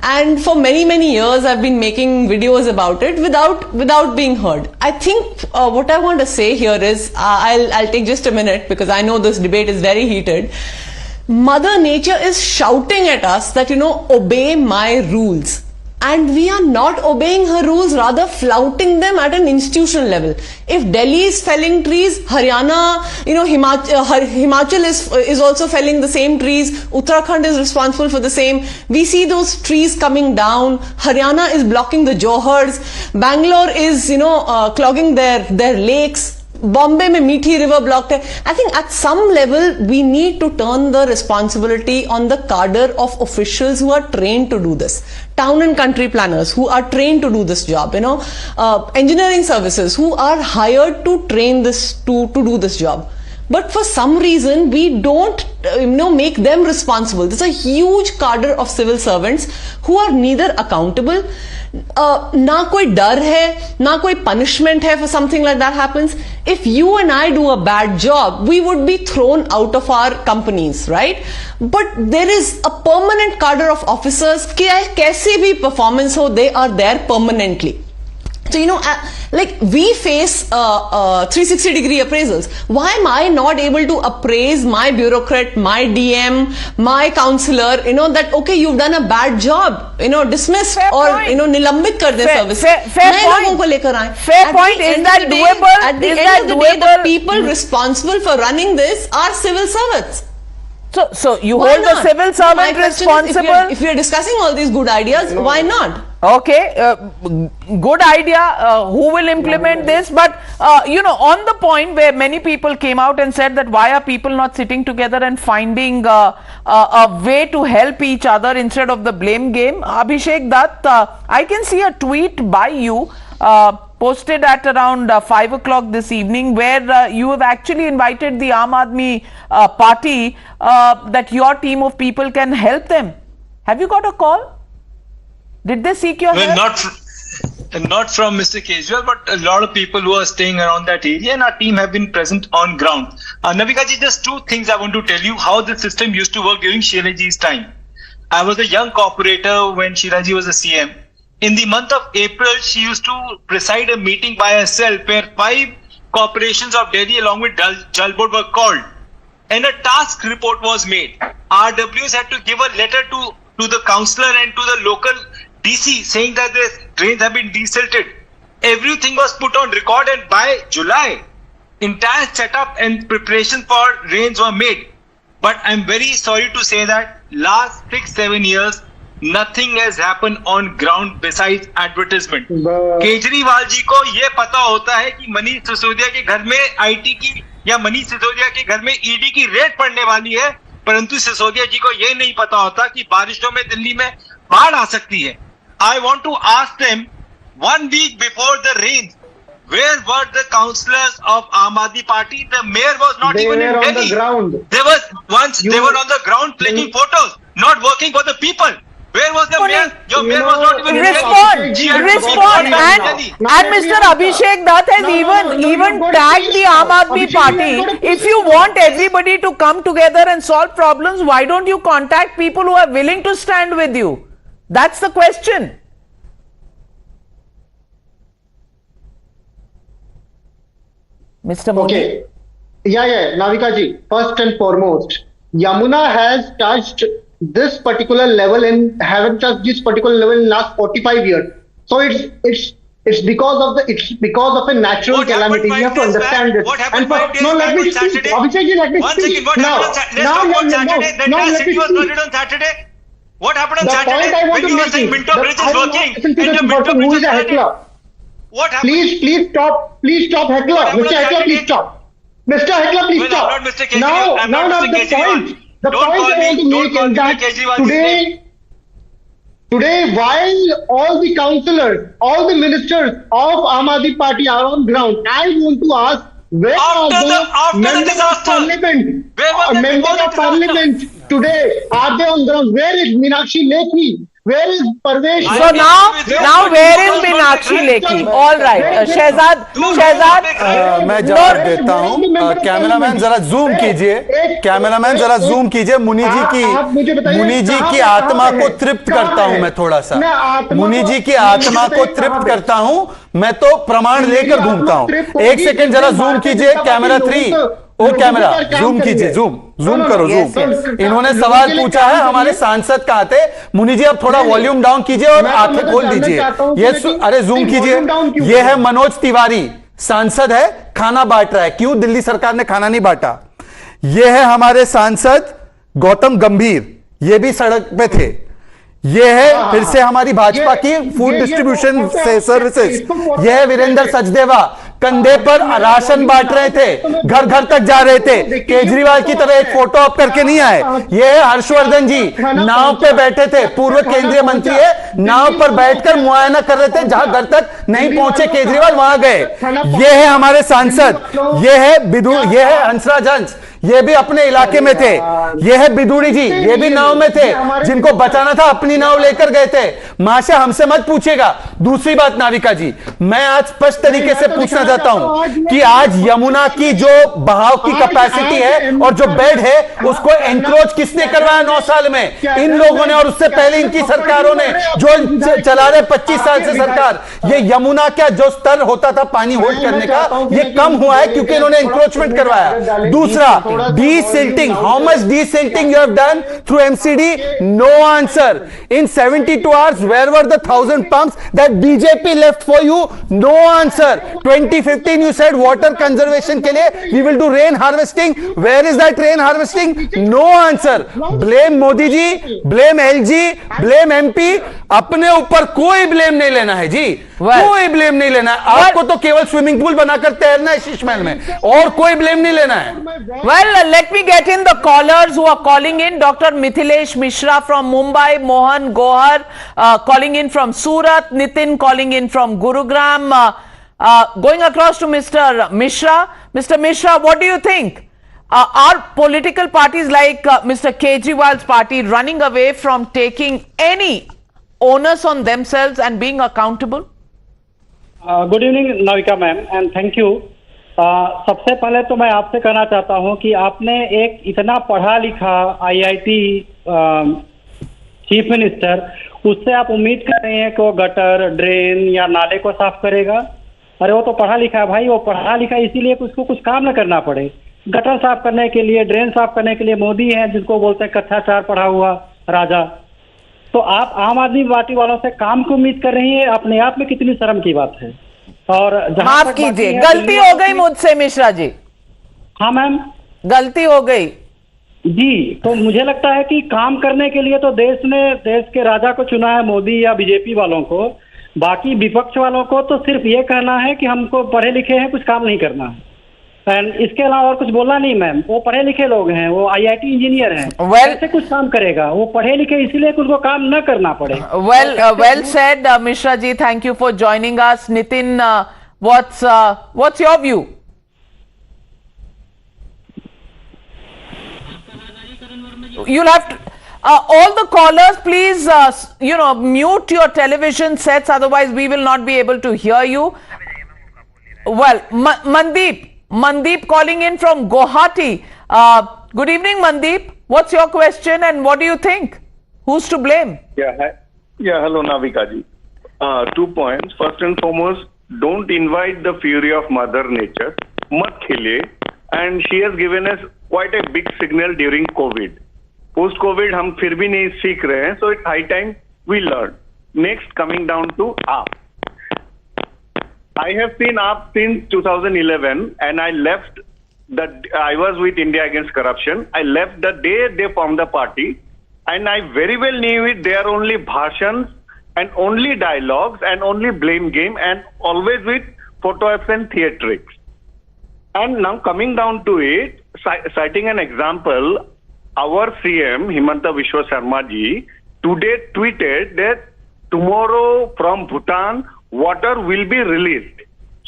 S4: And for many years I've been making videos about it without being heard. I think what I want to say here is, I'll take just a minute because I know this debate is very heated. Mother Nature is shouting at us that, obey my rules. And we are not obeying her rules, rather flouting them at an institutional level. If Delhi is felling trees, Haryana, Himachal is also felling the same trees. Uttarakhand is responsible for the same. We see those trees coming down. Haryana is blocking the Johars. Bangalore is, clogging their lakes. Bombay mein Meethi river blocked hai. I think at some level we need to turn the responsibility on the cadre of officials who are trained to do this. Town and country planners who are trained to do this job, engineering services who are hired to train this to do this job. But for some reason we don't make them responsible. There's a huge cadre of civil servants who are neither accountable, ना कोई डर है, ना कोई punishment है for something like that happens. If you and I do a bad job, we would be thrown out of our companies, right? But there is a permanent cadre of officers, कैसी भी performance हो, they are there permanently. So, we face 360-degree appraisals. Why am I not able to appraise my bureaucrat, my DM, my councillor, that, okay, you've done a bad job, dismiss or, nilambit kar de service. Fair point. Fair point. Is that doable? At the end of the day, the people responsible for running this are civil servants.
S3: So you hold the civil servant responsible?
S4: If we are discussing all these good ideas, why not?
S3: Okay, good idea. Who will implement this? But, on the point where many people came out and said that why are people not sitting together and finding a way to help each other instead of the blame game? Abhishek Dutt, I can see a tweet by you posted at around 5 o'clock this evening where you have actually invited the Aam Aadmi party that your team of people can help them. Have you got a call? Did they seek your help?
S15: Not from Mr. Kejriwal, but a lot of people who are staying around that area, and our team have been present on ground. Navika ji, just two things I want to tell you how the system used to work during Sheila ji's time. I was a young corporator when Sheila ji was a CM. In the month of April, she used to preside a meeting by herself where 5 corporations of Delhi along with Jal Board were called, and a task report was made. RWs had to give a letter to the councillor and to the local DC saying that the drains have been desilted. Everything was put on record, and by July, entire setup and preparation for rains were made. But I'm very sorry to say that last 6-7 years, Nothing has happened on ground besides advertisement. Kejriwal ji को ये पता होता है कि मनीष सिसोदिया के घर में IT की या मनीष सिसोदिया के घर में ईडी की रेड पड़ने वाली है, परंतु सिसोदिया जी को ये नहीं पता होता कि बारिशों में दिल्ली में बाढ़ आ सकती है. I want to ask them, 1 week before the rains, where were the councillors of Aam Aadmi Party? The mayor was not even in Delhi.
S1: The ground.
S15: They were on the ground clicking photos, not working for the people. Where was the mayor? Your mayor was not even in Delhi.
S3: Respond. And Mr. Abhishek Dutt has even tagged the Aam Aadmi Party. If you want everybody to come together and solve problems, why don't you contact people who are willing to stand with you? That's the question. Mr. Modi?
S1: Okay. Yeah, Navika ji. First and foremost, Yamuna has touched this particular level and haven't touched this particular level in last 45 years. So it's because of a natural calamity. You have to understand this.
S15: What happened 5 days back on Saturday?
S1: Abhishek ji, let me
S15: One
S1: speak.
S15: second, what happened on Saturday? The city was flooded on Saturday. What happened on Saturday when you were saying Minto Bridge is working and the Minto Bridge is flooded? What happened?
S1: Please stop, Heckler. Mr. Heckler, please stop. Mr. Heckler, please
S15: Well,
S1: stop.
S15: I'm not Mr. Kejriwal. I'm not Mr. Kejriwal.
S1: The point I want to make is that today, while all the councillors, all the ministers of Aam Aadmi Party are on ground, I want to ask, where are the members of parliament? Members of parliament today, are they on ground? Where is Meenakshi Lekhi? Where is Parvesh?
S3: So now where is Meenakshi Lekhi? All right, Shehzad.
S13: मैं जवाब देता हूँ. Cameraman जरा zoom कीजिए. मुनि जी की आत्मा को तृप्त करता हूँ मैं थोड़ा सा. मुनि जी की आत्मा को तृप्त करता हूँ मैं, तो प्रमाण लेकर घूमता हूँ. एक सेकंड जरा जूम कीजिए. कैमरा 3. ओ कैमरा जूम कीजिए. जूम करो. इन्होंने सवाल पूछा है हमारे सांसद कहाँ थे. मुनि जी अब थोड़ा वॉल्यूम डाउन कीजिए और आंखें खोल दीजिए. अरे जूम कीजिए. ये है मनोज तिवारी, सांसद है, खाना बांट रहा है. क्यों दिल्ली सरकार ने खाना नहीं बांटा? ये है हमारे सांसद गौतम गंभीर, ये भी सड़क पे थे. ये है फिर से हमारी भाजपा की फूड डिस्ट्रीब्यूशन सर्विसेज. ये है वीरेंद्र सचदेवा, कंधे पर राशन बांट रहे थे, घर घर तक जा रहे थे. केजरीवाल की तरह एक फोटो अप करके नहीं आए. ये है हर्षवर्धन जी, नाव पे बैठे थे, पूर्व केंद्रीय मंत्री है, नाव पर बैठकर मुआयना कर रहे थे. जहां घर तक नहीं पहुंचे केजरीवाल वहां गए. ये है हमारे सांसद. ये है हंसराज हंस, ये भी अपने इलाके में थे. ये है बिदुड़ी जी, ये भी नाव में थे, जिनको बचाना था अपनी नाव लेकर गए थे. माशा हमसे मत पूछेगा. दूसरी बात नाविका जी, मैं आज स्पष्ट तरीके से पूछना चाहता हूं कि आज यमुना की जो बहाव की कैपेसिटी है और जो बेड है उसको एनक्रोच किसने करवाया 9 साल में? इन लोगों ने, और उससे पहले इनकी सरकारों ने जो चला रहे 25 साल से सरकार. ये यमुना का जो स्तर होता था पानी होल्ड करने का, ये कम हुआ है क्योंकि इन्होंने एनक्रोचमेंट करवाया. दूसरा, desilting, how much desilting you have done through MCD? No answer. In 72 hours, where were the 1,000 pumps that BJP left for you? No answer. 2015 you said water conservation के लिए we will do rain harvesting. Where is that rain harvesting? No answer. Blame Modi ji, blame LG, blame MP. अपने ऊपर कोई blame नहीं लेना है जी. कोई blame नहीं लेना है. आपको तो केवल स्विमिंग पूल बनाकर तैरना है शीश महल में, और कोई ब्लेम नहीं लेना है.
S3: Well, let me get in the callers who are calling in. Dr. Mithilesh Mishra from Mumbai, Mohan Gohar calling in from Surat, Nitin calling in from Gurugram. Going across to Mr. Mishra. Mr. Mishra, what do you think? Are political parties like Mr. Kejriwal's party running away from taking any onus on themselves and being accountable?
S6: Good evening Navika ma'am and thank you. सबसे पहले तो मैं आपसे कहना चाहता हूं कि आपने एक इतना पढ़ा लिखा IIT चीफ मिनिस्टर, उससे आप उम्मीद कर रहे हैं कि वो गटर, ड्रेन या नाले को साफ करेगा? अरे वो तो पढ़ा लिखा है भाई. वो पढ़ा लिखा इसलिए कि उसको कुछ काम न करना पड़े. गटर साफ करने के लिए, ड्रेन साफ करने के लिए मोदी है, जिनको बोलते हैं कच्चा चार पढ़ा हुआ राजा. तो आप आम आदमी पार्टी वालों से काम की उम्मीद कर रही है, अपने आप में कितनी शर्म की बात है. और
S3: माफ कीजिए, गलती हो गई मुझसे मिश्रा जी.
S6: हाँ मैम,
S3: गलती हो गई.
S6: जी, तो मुझे लगता है कि काम करने के लिए तो देश ने देश के राजा को चुना है, मोदी या बीजेपी वालों को। बाकी विपक्ष वालों को तो सिर्फ ये कहना है कि हमको पढ़े लिखे हैं, कुछ काम नहीं करना है। एंड इसके अलावा और कुछ बोलना नहीं मैम। वो पढ़े लिखे लोग हैं, वो आईआईटी इंजीनियर हैं, कैसे कुछ काम करेगा? वो पढ़े लिखे इसीलिए कि उनको काम न करना पड़े।
S3: Well said, Mishra ji. Thank you for joining us. Nitin, what's your view? You'll have to, all the callers, please, mute your television sets. Otherwise, we will not be able to hear you. Well, Mandeep calling in from Guwahati. Good evening, Mandeep. What's your question and what do you think? Who's to blame?
S7: Hello, Navika ji. 2 points. First and foremost, don't invite the fury of Mother Nature. Mat khile. And she has given us quite a big signal during COVID. Post-COVID, हम फिर भी नहीं सीख रहे हैं. So it's high time we learn. Next, coming down to AAP. I have seen AAP since 2011, and I left. I was with India Against Corruption. I left the day they formed the party, and I very well knew it. They are only bhashans and only dialogues and only blame game, and always with photo ops and theatrics. And now coming down to it, citing an example, our CM Himanta Biswa Sharma ji today tweeted that tomorrow from Bhutan water will be released.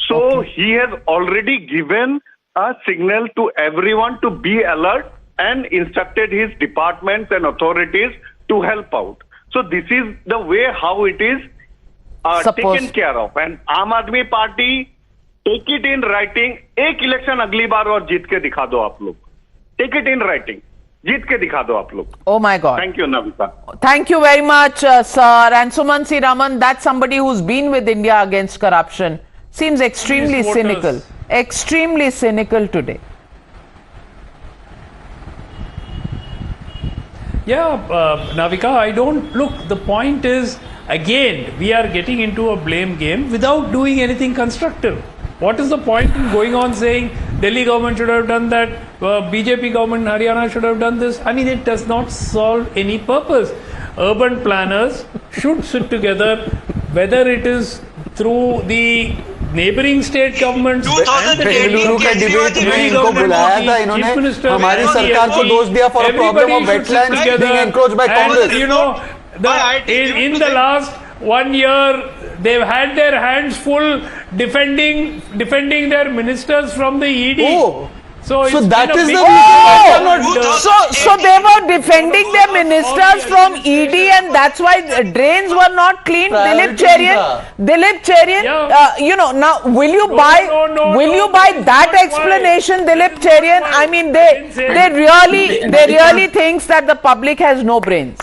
S7: So he has already given a signal to everyone to be alert and instructed his departments and authorities to help out. So this is the way how it is taken care of. And Aam Aadmi Party, take it in writing. एक election अगली बार और जीत के दिखा दो आप लोग. Take it in writing. जीत के दिखा दो आप लोग.
S3: Oh my God.
S7: Thank you, Navika.
S3: Thank you very much, sir. And Suman C. Raman, that's somebody who's been with India Against Corruption. Seems extremely cynical. Extremely cynical today.
S14: Navika, I don't look. The point is, again, we are getting into a blame game without doing anything constructive. What is the point in going on saying Delhi government should have done that, BJP government in Haryana should have done this? I mean, it does not solve any purpose. Urban planners should sit together, whether it is through the neighboring state governments.
S13: Bengaluru का debate में इनको बुलाया था इन्होंने, हमारी सरकार को दोष दिया for a problem of wetlands being encroached by Congress.
S14: You know, in the last 1 year, they've had their hands full defending their ministers from the ED. So that is the
S3: so they were defending their ministers from ED, and that's why drains were not cleaned. Dilip Cherian, now will you buy that explanation, Dilip Cherian? I mean, they really thinks that the public has no brains.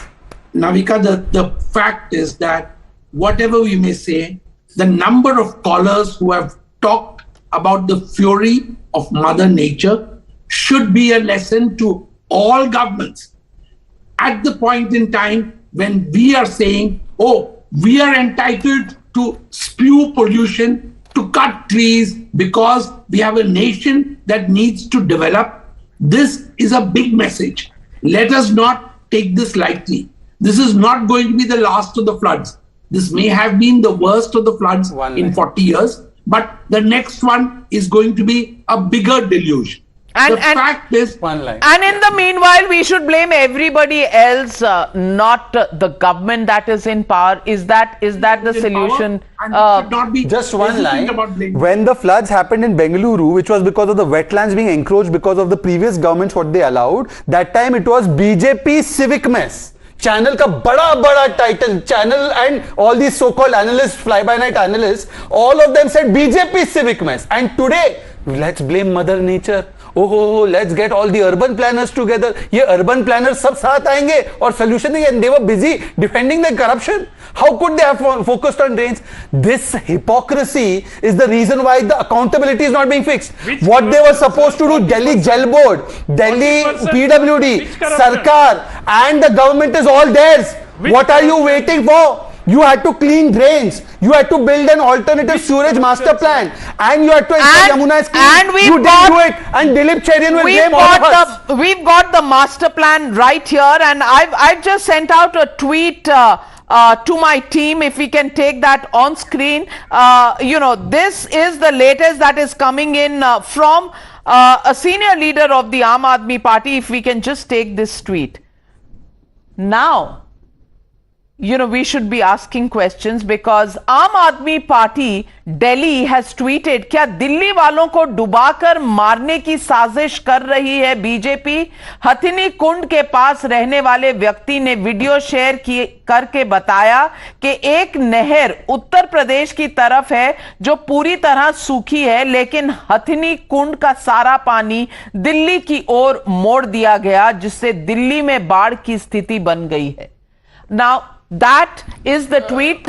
S18: Navika, the fact is that whatever we may say, the number of callers who have talked about the fury of Mother Nature should be a lesson to all governments. At the point in time when we are saying, we are entitled to spew pollution, to cut trees because we have a nation that needs to develop, this is a big message. Let us not take this lightly. This is not going to be the last of the floods. This may have been the worst of the floods in 40 years, but the next one is going to be a bigger deluge. And in the meanwhile, we should blame everybody else, not the government that is in power. Is that the solution?
S13: Just one line. When the floods happened in Bengaluru, which was because of the wetlands being encroached because of the previous governments, what they allowed, that time it was BJP civic mess. Channel ka bada title, channel and all these so-called analysts, fly-by-night analysts, all of them said BJP civic mess. And today, let's blame Mother Nature. Let's get all the urban planners together. ये urban planners सब साथ आएंगे और solution देंगे. And they were busy defending the corruption. How could they have focused on drains? This hypocrisy is the reason why the accountability is not being fixed. What they were supposed to do, Delhi Jal Board, Delhi PWD, Sarkar, and the government is all theirs. What are you waiting for? You had to clean drains. You had to build an alternative sewage master plan, and you had to ensure Yamuna is clean.
S3: And
S13: you didn't do it, and Dilip Cherian will blame all of us.
S3: We've got the master plan right here, and I've just sent out a tweet to my team. If we can take that on screen, this is the latest that is coming in from a senior leader of the Aam Aadmi Party. If we can just take this tweet now. We should be asking questions because Aam Aadmi Party Delhi has tweeted, क्या दिल्ली वालों को डुबाकर मारने की साजिश कर रही है BJP? हथिनी कुंड के पास रहने वाले व्यक्ति ने वीडियो शेयर करके बताया कि एक नहर उत्तर प्रदेश की तरफ है जो पूरी तरह सूखी है, लेकिन हथिनी कुंड का सारा पानी दिल्ली की ओर मोड़ दिया गया, जिससे दिल्ली में बाढ़ की स्थिति बन गई है. Now, that is the tweet.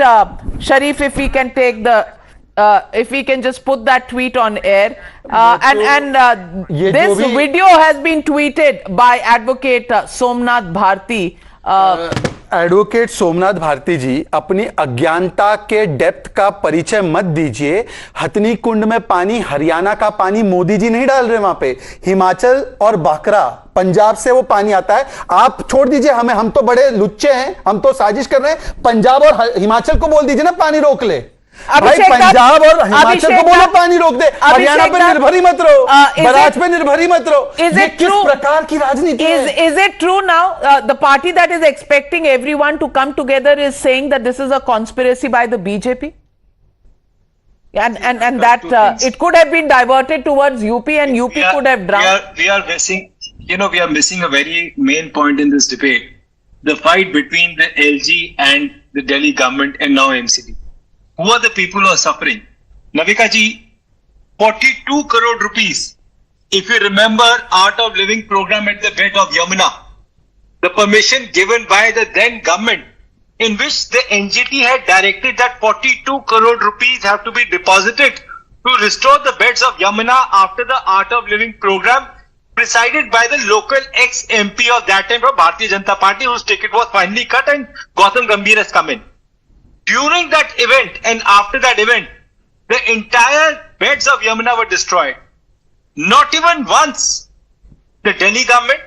S3: Sharif, if we can take if we can just put that tweet on air. This video has been tweeted by Advocate Somnath Bharti.
S13: Advocate Somnath Bharti ji, अपनी अज्ञानता के डेप्थ का परिचय मत दीजिए. हथनी कुंड में पानी, हरियाणा का पानी मोदी जी नहीं डाल रहे वहां पे. हिमाचल और बाकरा, पंजाब से वो पानी आता है. आप छोड़ दीजिए हमें, हम तो बड़े लुच्चे हैं, हम तो साजिश कर रहे हैं. पंजाब और हिमाचल को बोल दीजिए ना पानी रोक ले. भाई पंजाब और हिमाचल को बोलो पानी रोक दे. हरियाणा पे निर्भर ही मत रहो, बराज पे निर्भर ही मत रहो. ये किस प्रकार की राजनीति है?
S3: Is it true now the party that is expecting everyone to come together is saying that this is a conspiracy by the BJP? And that it could have been diverted towards UP, and UP could have drowned.
S15: We are missing, we are missing a very main point in this debate: the fight between the LG and the Delhi government and now MCD. Who are the people who are suffering? Navika ji, 42 crore rupees. If you remember Art of Living program at the bed of Yamuna, the permission given by the then government, in which the NGT had directed that 42 crore rupees have to be deposited to restore the beds of Yamuna after the Art of Living program, presided by the local ex-MP of that time from Bharatiya Janata Party, whose ticket was finally cut, and Gautam Gambhir has come in. During that event and after that event, the entire beds of Yamuna were destroyed. Not even once the Delhi government,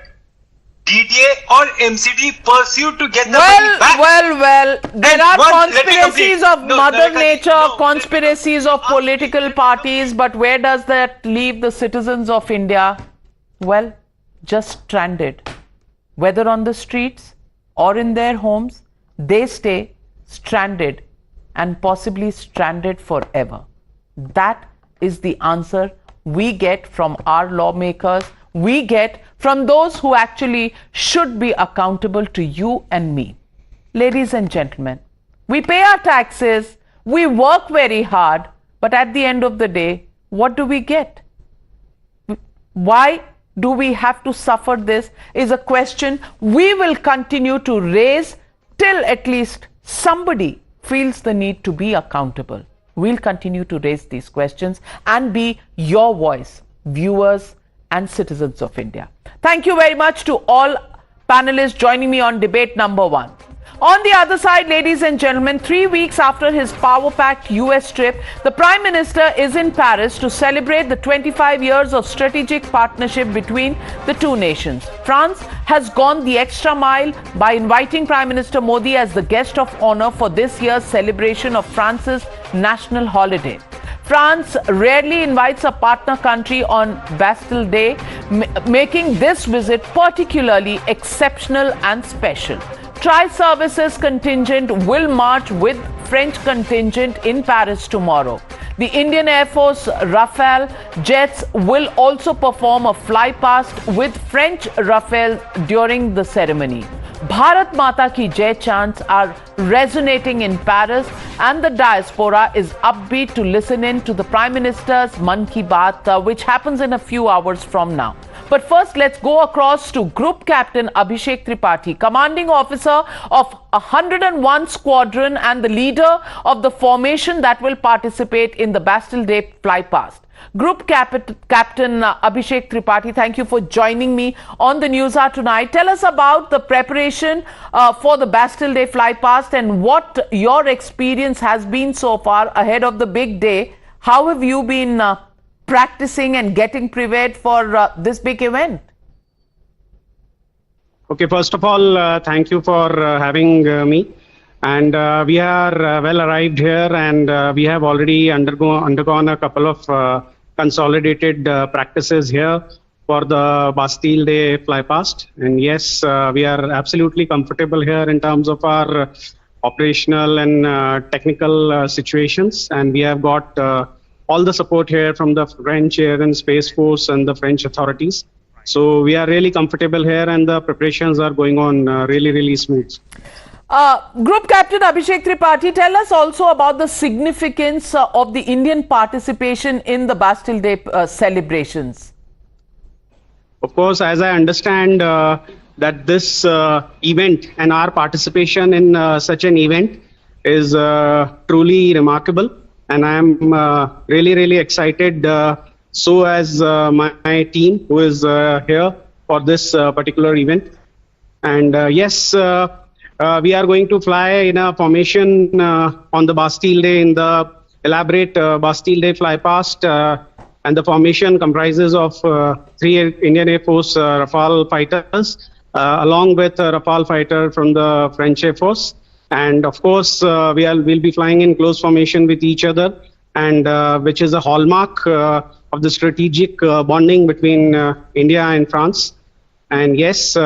S15: DDA or MCD pursued to get the money back.
S3: Well, there are conspiracies of Mother Nature, conspiracies of political parties, but where does that leave the citizens of India? Well, just stranded. Whether on the streets or in their homes, they stay stranded, and possibly stranded forever. That is the answer we get from our lawmakers, we get from those who actually should be accountable to you and me. Ladies and gentlemen, we pay our taxes, we work very hard, but at the end of the day, what do we get? Why do we have to suffer this is a question we will continue to raise till at least somebody feels the need to be accountable. We'll continue to raise these questions and be your voice, viewers and citizens of India. Thank you very much to all panelists joining me on debate number 1. On the other side, ladies and gentlemen, 3 weeks after his power-packed US trip, the Prime Minister is in Paris to celebrate the 25 years of strategic partnership between the two nations. France has gone the extra mile by inviting Prime Minister Modi as the guest of honor for this year's celebration of France's national holiday. France rarely invites a partner country on Bastille Day, making this visit particularly exceptional and special. Tri-services contingent will march with French contingent in Paris tomorrow. The Indian Air Force Rafale jets will also perform a flypast with French Rafale during the ceremony. Bharat Mata ki Jai chants are resonating in Paris, and the diaspora is upbeat to listen in to the Prime Minister's Mann Ki Baat, which happens in a few hours from now. But first, let's go across to Group Captain Abhishek Tripathi, commanding officer of 101 Squadron and the leader of the formation that will participate in the Bastille Day flypast. Group Captain Abhishek Tripathi, thank you for joining me on the News Hour tonight. Tell us about the preparation for the Bastille Day flypast and what your experience has been so far ahead of the big day. How have you been practicing and getting prepared for this big event?
S8: Okay, first of all, thank you for having me. And we are well arrived here, and we have already undergone a couple of consolidated practices here for the Bastille Day flypast. And yes, we are absolutely comfortable here in terms of our operational and technical situations. And we have got all the support here from the French Air and Space Force and the French authorities. So we are really comfortable here, and the preparations are going on really smooth.
S3: Group Captain Abhishek Tripathi, tell us also about the significance of the Indian participation in the Bastille Day celebrations.
S8: Of course, as I understand that this event and our participation in such an event is truly remarkable, and I am really excited. So as my team who is here for this particular event. And yes, we are going to fly in a formation on the Bastille Day in the elaborate Bastille Day flypast. And the formation comprises of 3 Indian Air Force Rafale fighters, along with a Rafale fighter from the French Air Force. And of course, we'll be flying in close formation with each other, and which is a hallmark of the strategic bonding between India and France. And yes, we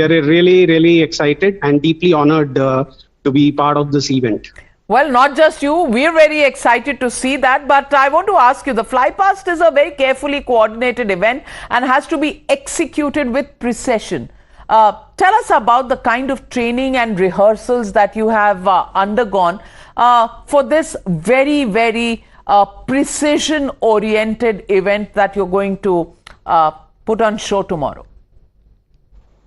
S8: are really excited and deeply honored to be part of this event.
S3: Well, not just you, we're very excited to see that. But I want to ask you, the flypast is a very carefully coordinated event and has to be executed with precision. Tell us about the kind of training and rehearsals that you have undergone for this very precision-oriented event that you're going to put on show tomorrow.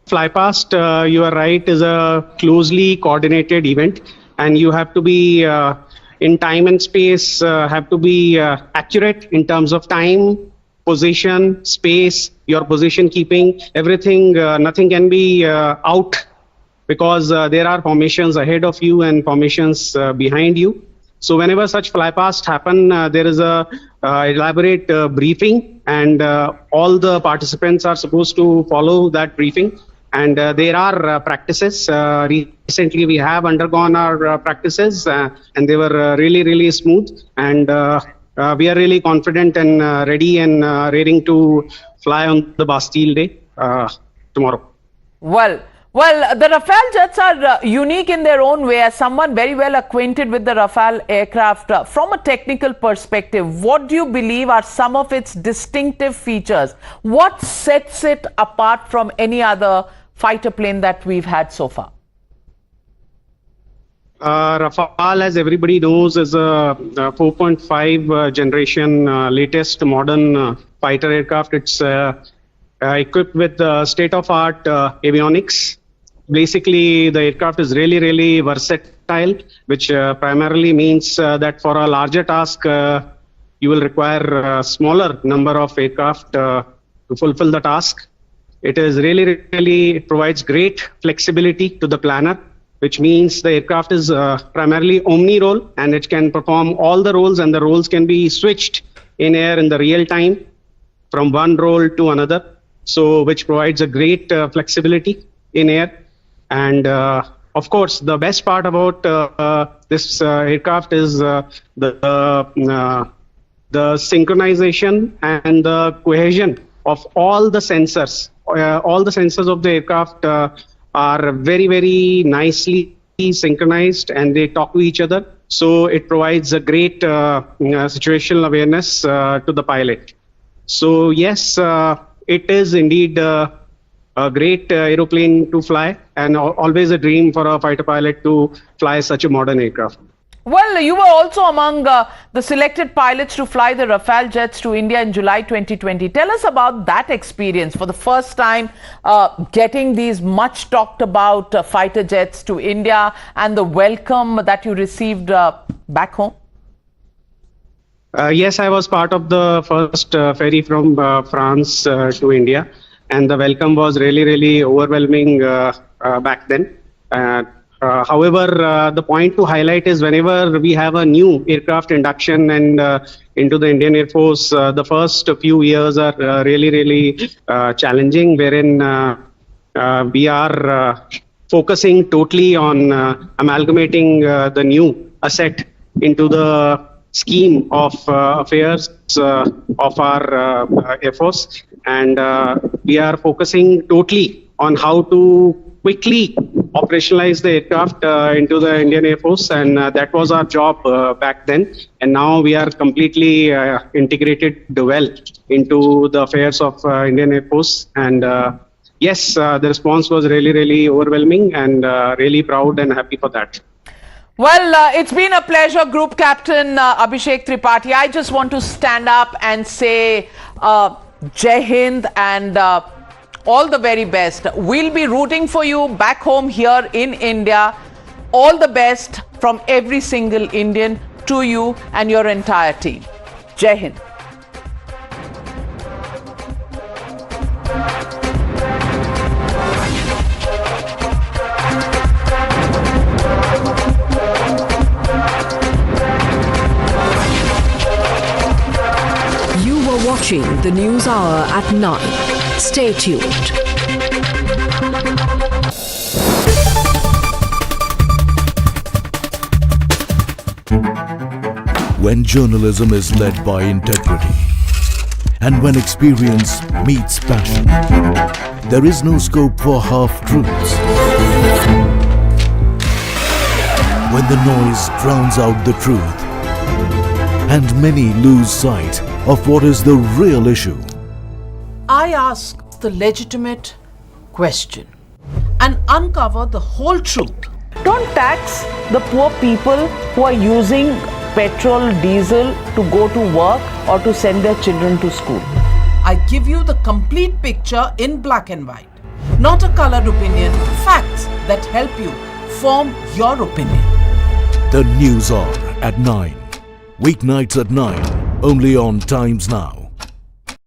S8: Flypast, you are right, is a closely coordinated event, and you have to be in time and space, have to be accurate in terms of time, position, space, your position keeping, everything. Nothing can be out, because there are formations ahead of you and formations behind you. So whenever such flypast happen, there is a elaborate briefing, and all the participants are supposed to follow that briefing. And there are practices. Recently, we have undergone our practices, and they were really smooth. And we are really confident and ready and raring to fly on the Bastille Day tomorrow.
S3: Well, the Rafale jets are unique in their own way. As someone very well acquainted with the Rafale aircraft, from a technical perspective, what do you believe are some of its distinctive features? What sets it apart from any other fighter plane that we've had so far?
S8: Rafale, as everybody knows, is a 4.5 generation latest modern fighter aircraft. It's equipped with state-of-art avionics. Basically, the aircraft is really versatile, which primarily means that for a larger task, you will require a smaller number of aircraft to fulfill the task. It is really provides great flexibility to the planner, which means the aircraft is primarily omni-role, and it can perform all the roles, and the roles can be switched in air in the real time from one role to another. So which provides a great flexibility in air. And of course, the best part about this aircraft is the synchronization and the cohesion of all the sensors. All the sensors of the aircraft are very nicely synchronized, and they talk to each other. So it provides a great situational awareness to the pilot. So yes, it is indeed a great aeroplane to fly, and always a dream for a fighter pilot to fly such a modern aircraft.
S3: Well, you were also among the selected pilots to fly the Rafale jets to India in July 2020. Tell us about that experience for the first time, getting these much talked about fighter jets to India, and the welcome that you received back home.
S8: Yes, I was part of the first ferry from France to India, and the welcome was really, really overwhelming back then. However, the point to highlight is whenever we have a new aircraft induction and into the Indian Air Force, the first few years are really, really challenging, wherein we are focusing totally on amalgamating the new asset into the scheme of affairs of our Air Force, and we are focusing totally on how to quickly operationalize the aircraft into the Indian Air Force, and that was our job back then. And now we are completely integrated well into the affairs of Indian Air Force. And yes, the response was really, really overwhelming, and really proud and happy for that.
S3: Well, it's been a pleasure, Group Captain Abhishek Tripathi. I just want to stand up and say Jai Hind and all the very best. We'll be rooting for you back home here in India. All the best from every single Indian to you and your entire team. Jai Hind.
S19: Watching the News Hour at 9. Stay tuned.
S9: When journalism is led by integrity and when experience meets passion, there is no scope for half-truths. When the noise drowns out the truth and many lose sight of what is the real issue,
S10: I ask the legitimate question and uncover the whole truth.
S3: Don't tax the poor people who are using petrol, diesel to go to work or to send their children to school.
S10: I give you the complete picture in black and white, not a colored opinion, facts that help you form your opinion.
S9: The News Hour at 9. Weeknights at 9. Only on Times Now.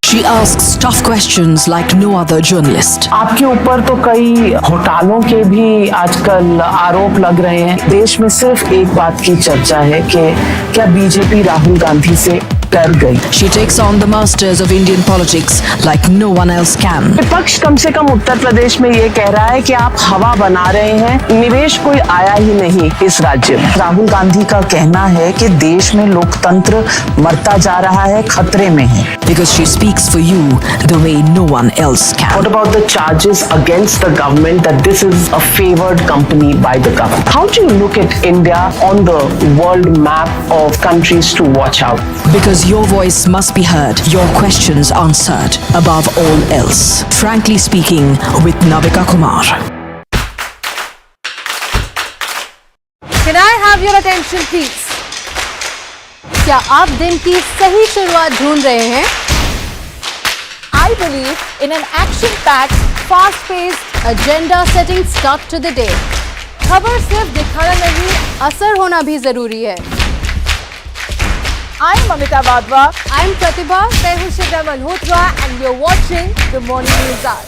S19: She asks tough questions like no other journalist.
S17: आपके ऊपर तो कई घोटालों के भी आजकल आरोप लग रहे हैं। देश में सिर्फ एक बात की चर्चा है कि क्या बीजेपी राहुल गांधी से डर गई।
S19: She takes on the masters of Indian politics like no one else can.
S17: विपक्ष कम से कम उत्तर प्रदेश में ये कह रहा है कि आप हवा बना रहे हैं, निवेश कोई आया ही नहीं इस राज्य में। राहुल गांधी का कहना है कि देश में लोकतंत्र मरता जा रहा है, खतरे में है।
S19: Because she speaks for you the way no one else can.
S17: What about the charges against the government that this is a favored company by the government? How do you look at India on the world map of countries to watch out?
S19: Because your voice must be heard, your questions answered, above all else. Frankly Speaking with Navika Kumar.
S24: Can I have your attention please? क्या आप दिन की सही शुरुआत ढूंढ रहे हैं? I believe in an action-packed, fast-paced, agenda-setting start to the day. खबर सिर्फ दिखाना नहीं, असर होना भी जरूरी है. I'm Amita Vadva. I'm Pratibha. मैं हूँ शिवरा Malhotra and you're watching the Morning News Hour.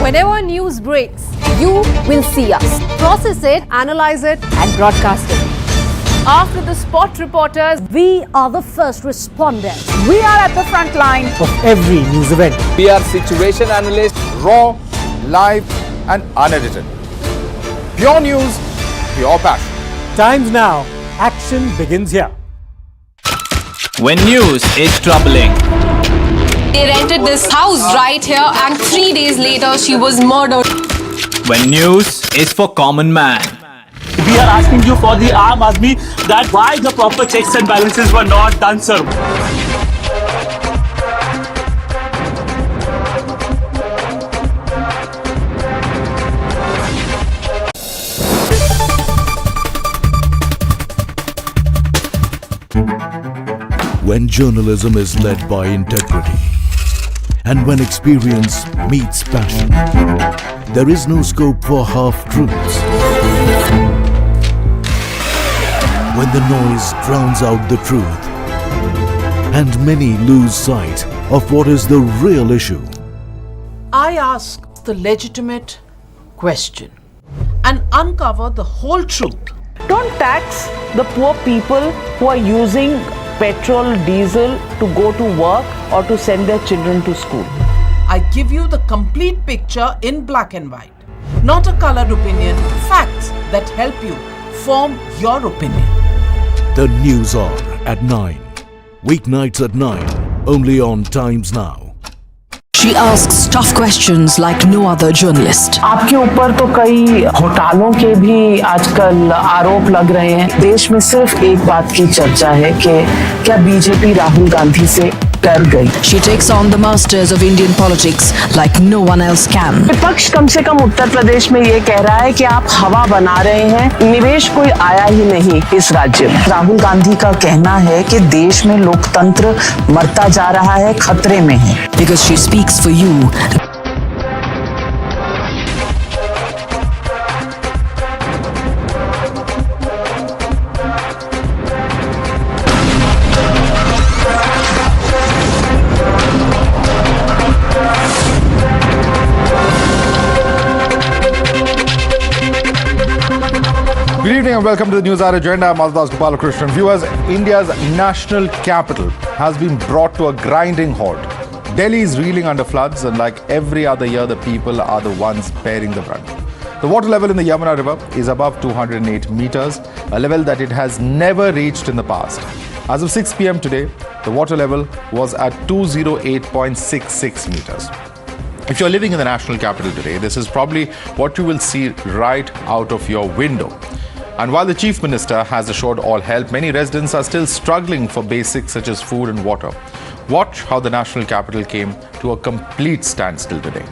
S24: Whenever news breaks, you will see us. Process it, analyze it and broadcast it. After the spot reporters, we are the first responders. We are at the front line
S25: of every news event.
S26: We are situation analysts, raw, live and unedited. Pure news, pure passion.
S25: Times Now. Action begins here.
S27: When news is troubling.
S28: They rented this house right here and 3 days later she was murdered.
S27: When news is for common man.
S25: We are asking you for the Aam Aadmi that why the proper checks and balances were not done, sir.
S9: When journalism is led by integrity and when experience meets passion, there is no scope for half-truths. when the noise drowns out the truth and many lose sight of what is the real issue.
S10: I ask the legitimate question and uncover the whole truth.
S2: Don't tax the poor people who are using petrol, diesel to go to work or to send their children to school.
S10: I give you the complete picture in black and white, not a colored opinion, facts that help you form your opinion.
S9: The News Hour at 9. Weeknights at 9. Only on Times Now.
S19: She asks tough questions like no other journalist.
S17: आपके ऊपर तो कई घोटालों के भी आजकल आरोप लग रहे हैं। देश में सिर्फ एक बात की चर्चा है कि क्या बीजेपी राहुल गांधी से डर गई।
S19: She takes on the masters of Indian politics like no one else can.
S17: विपक्ष कम से कम उत्तर प्रदेश में ये कह रहा है कि आप हवा बना रहे हैं, निवेश कोई आया ही नहीं इस राज्य में। राहुल गांधी का कहना है कि देश में लोकतंत्र मरता जा रहा है, खतरे में है।
S19: Because she speaks for you.
S26: Good evening and welcome to the News Hour Agenda. I'm Maldas Gopalakrishnan. Viewers, India's national capital has been brought to a grinding halt. Delhi is reeling under floods, and like every other year, the people are the ones bearing the brunt. The water level in the Yamuna River is above 208 meters, a level that it has never reached in the past. As of 6 p.m. today, the water level was at 208.66 meters. If you're living in the national capital today, this is probably what you will see right out of your window. And while the Chief Minister has assured all help, many residents are still struggling for basics such as food and water. Watch how the national capital came to a complete standstill today.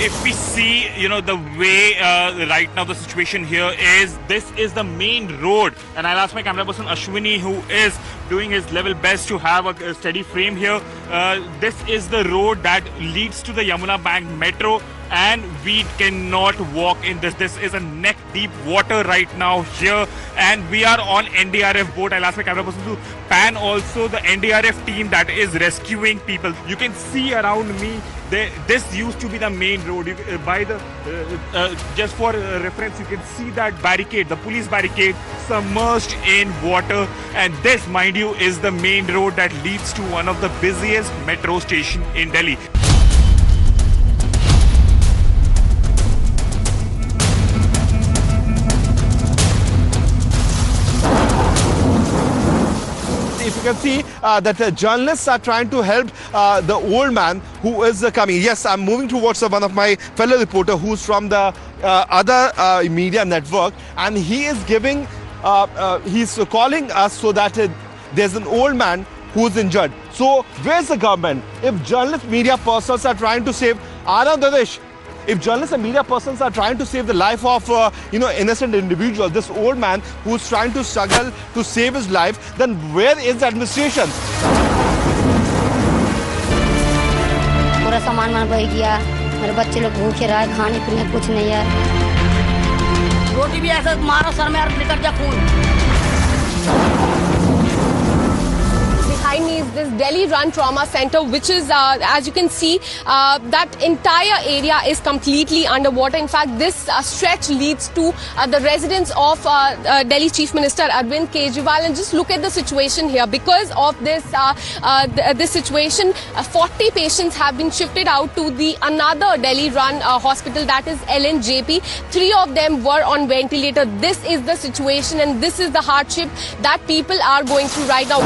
S5: If we see, the way right now the situation here is, this is the main road, and I'll ask my camera person Ashwini, who is doing his level best to have a steady frame here. This is the road that leads to the Yamuna Bank Metro, and we cannot walk in this. This is a neck deep water right now here, and we are on NDRF boat. I'll ask my camera person to pan also the NDRF team that is rescuing people. You can see around me, this used to be the main road. Just for reference, you can see that barricade, the police barricade, submerged in water, and this, mind you, is the main road that leads to one of the busiest metro station in Delhi.
S11: If you can see that journalists are trying to help the old man who is coming. Yes, I'm moving towards one of my fellow reporter who's from the other media network, and he is giving, he's calling us so that there's an old man who's injured. So where's the government? If journalists, media persons are trying to save Dadesh, if journalists and media persons are trying to save the life of innocent individual, this old man who's trying to struggle to save his life, then where is the administration?
S12: पूरा सामान बह गया, मेरे बच्चे लोग भूखे रहे, खाने पीने कुछ नहीं है। रोटी भी ऐसा मारो सर में और निकल जा खून।
S28: Behind me is this Delhi Run Trauma Center, which is, as you can see, that entire area is completely underwater. In fact, this stretch leads to the residence of Delhi Chief Minister Arvind Kejriwal. And just look at the situation here. Because of this this situation, 40 patients have been shifted out to the another Delhi Run hospital, that is LNJP. 3 of them were on ventilator. This is the situation, and this is the hardship that people are going through right now.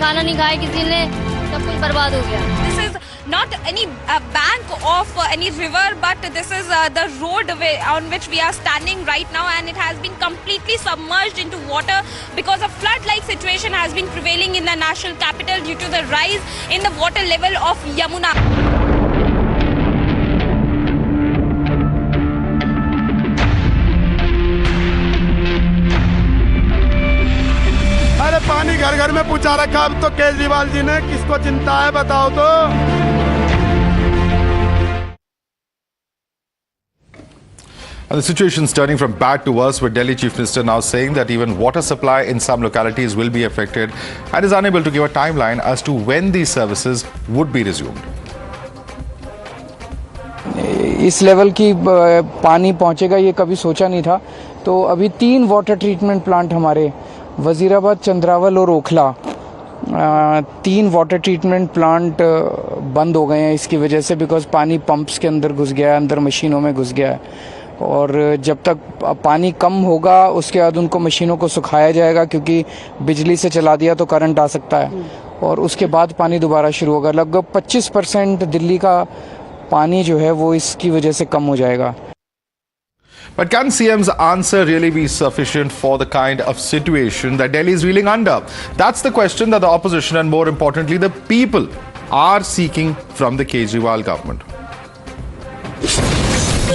S12: खाना नहीं खाया किसी ने, सब कुछ बर्बाद हो गया।
S28: This is not
S1: not any bank of any river, but this is the road on which we are standing right now, and it has been completely submerged into water because a flood-like situation has been prevailing in the national capital due to the rise in the water level of Yamuna.
S4: अरे पानी घर घर में पहुंचा रखा अब तो केजरीवाल जी ने, किसको चिंता है बताओ तो।
S26: And the situation is turning from bad to worse, with Delhi Chief Minister now saying that even water supply in some localities will be affected and is unable to give a timeline as to when these services would be resumed.
S6: इस level की पानी पहुंचेगा ये कभी सोचा नहीं था। तो अभी 3 वाटर ट्रीटमेंट प्लांट हमारे वजीराबाद, चंद्रावल और ओखला, 3 वाटर ट्रीटमेंट प्लांट बंद हो गए हैं इसकी वजह से, बिकॉज पानी पंप्स के अंदर घुस गया है, अंदर मशीनों में घुस गया है। और जब तक पानी कम होगा उसके बाद उनको मशीनों को सुखाया जाएगा, क्योंकि बिजली से चला दिया तो करंट आ सकता है, और उसके बाद पानी दोबारा शुरू होगा। लगभग 25% दिल्ली का पानी जो है वो इसकी वजह से कम हो जाएगा।
S26: But can CM's answer really be sufficient for the kind of situation that Delhi is reeling under? That's the question that the opposition and, more importantly, the people are seeking from the Kejriwal government.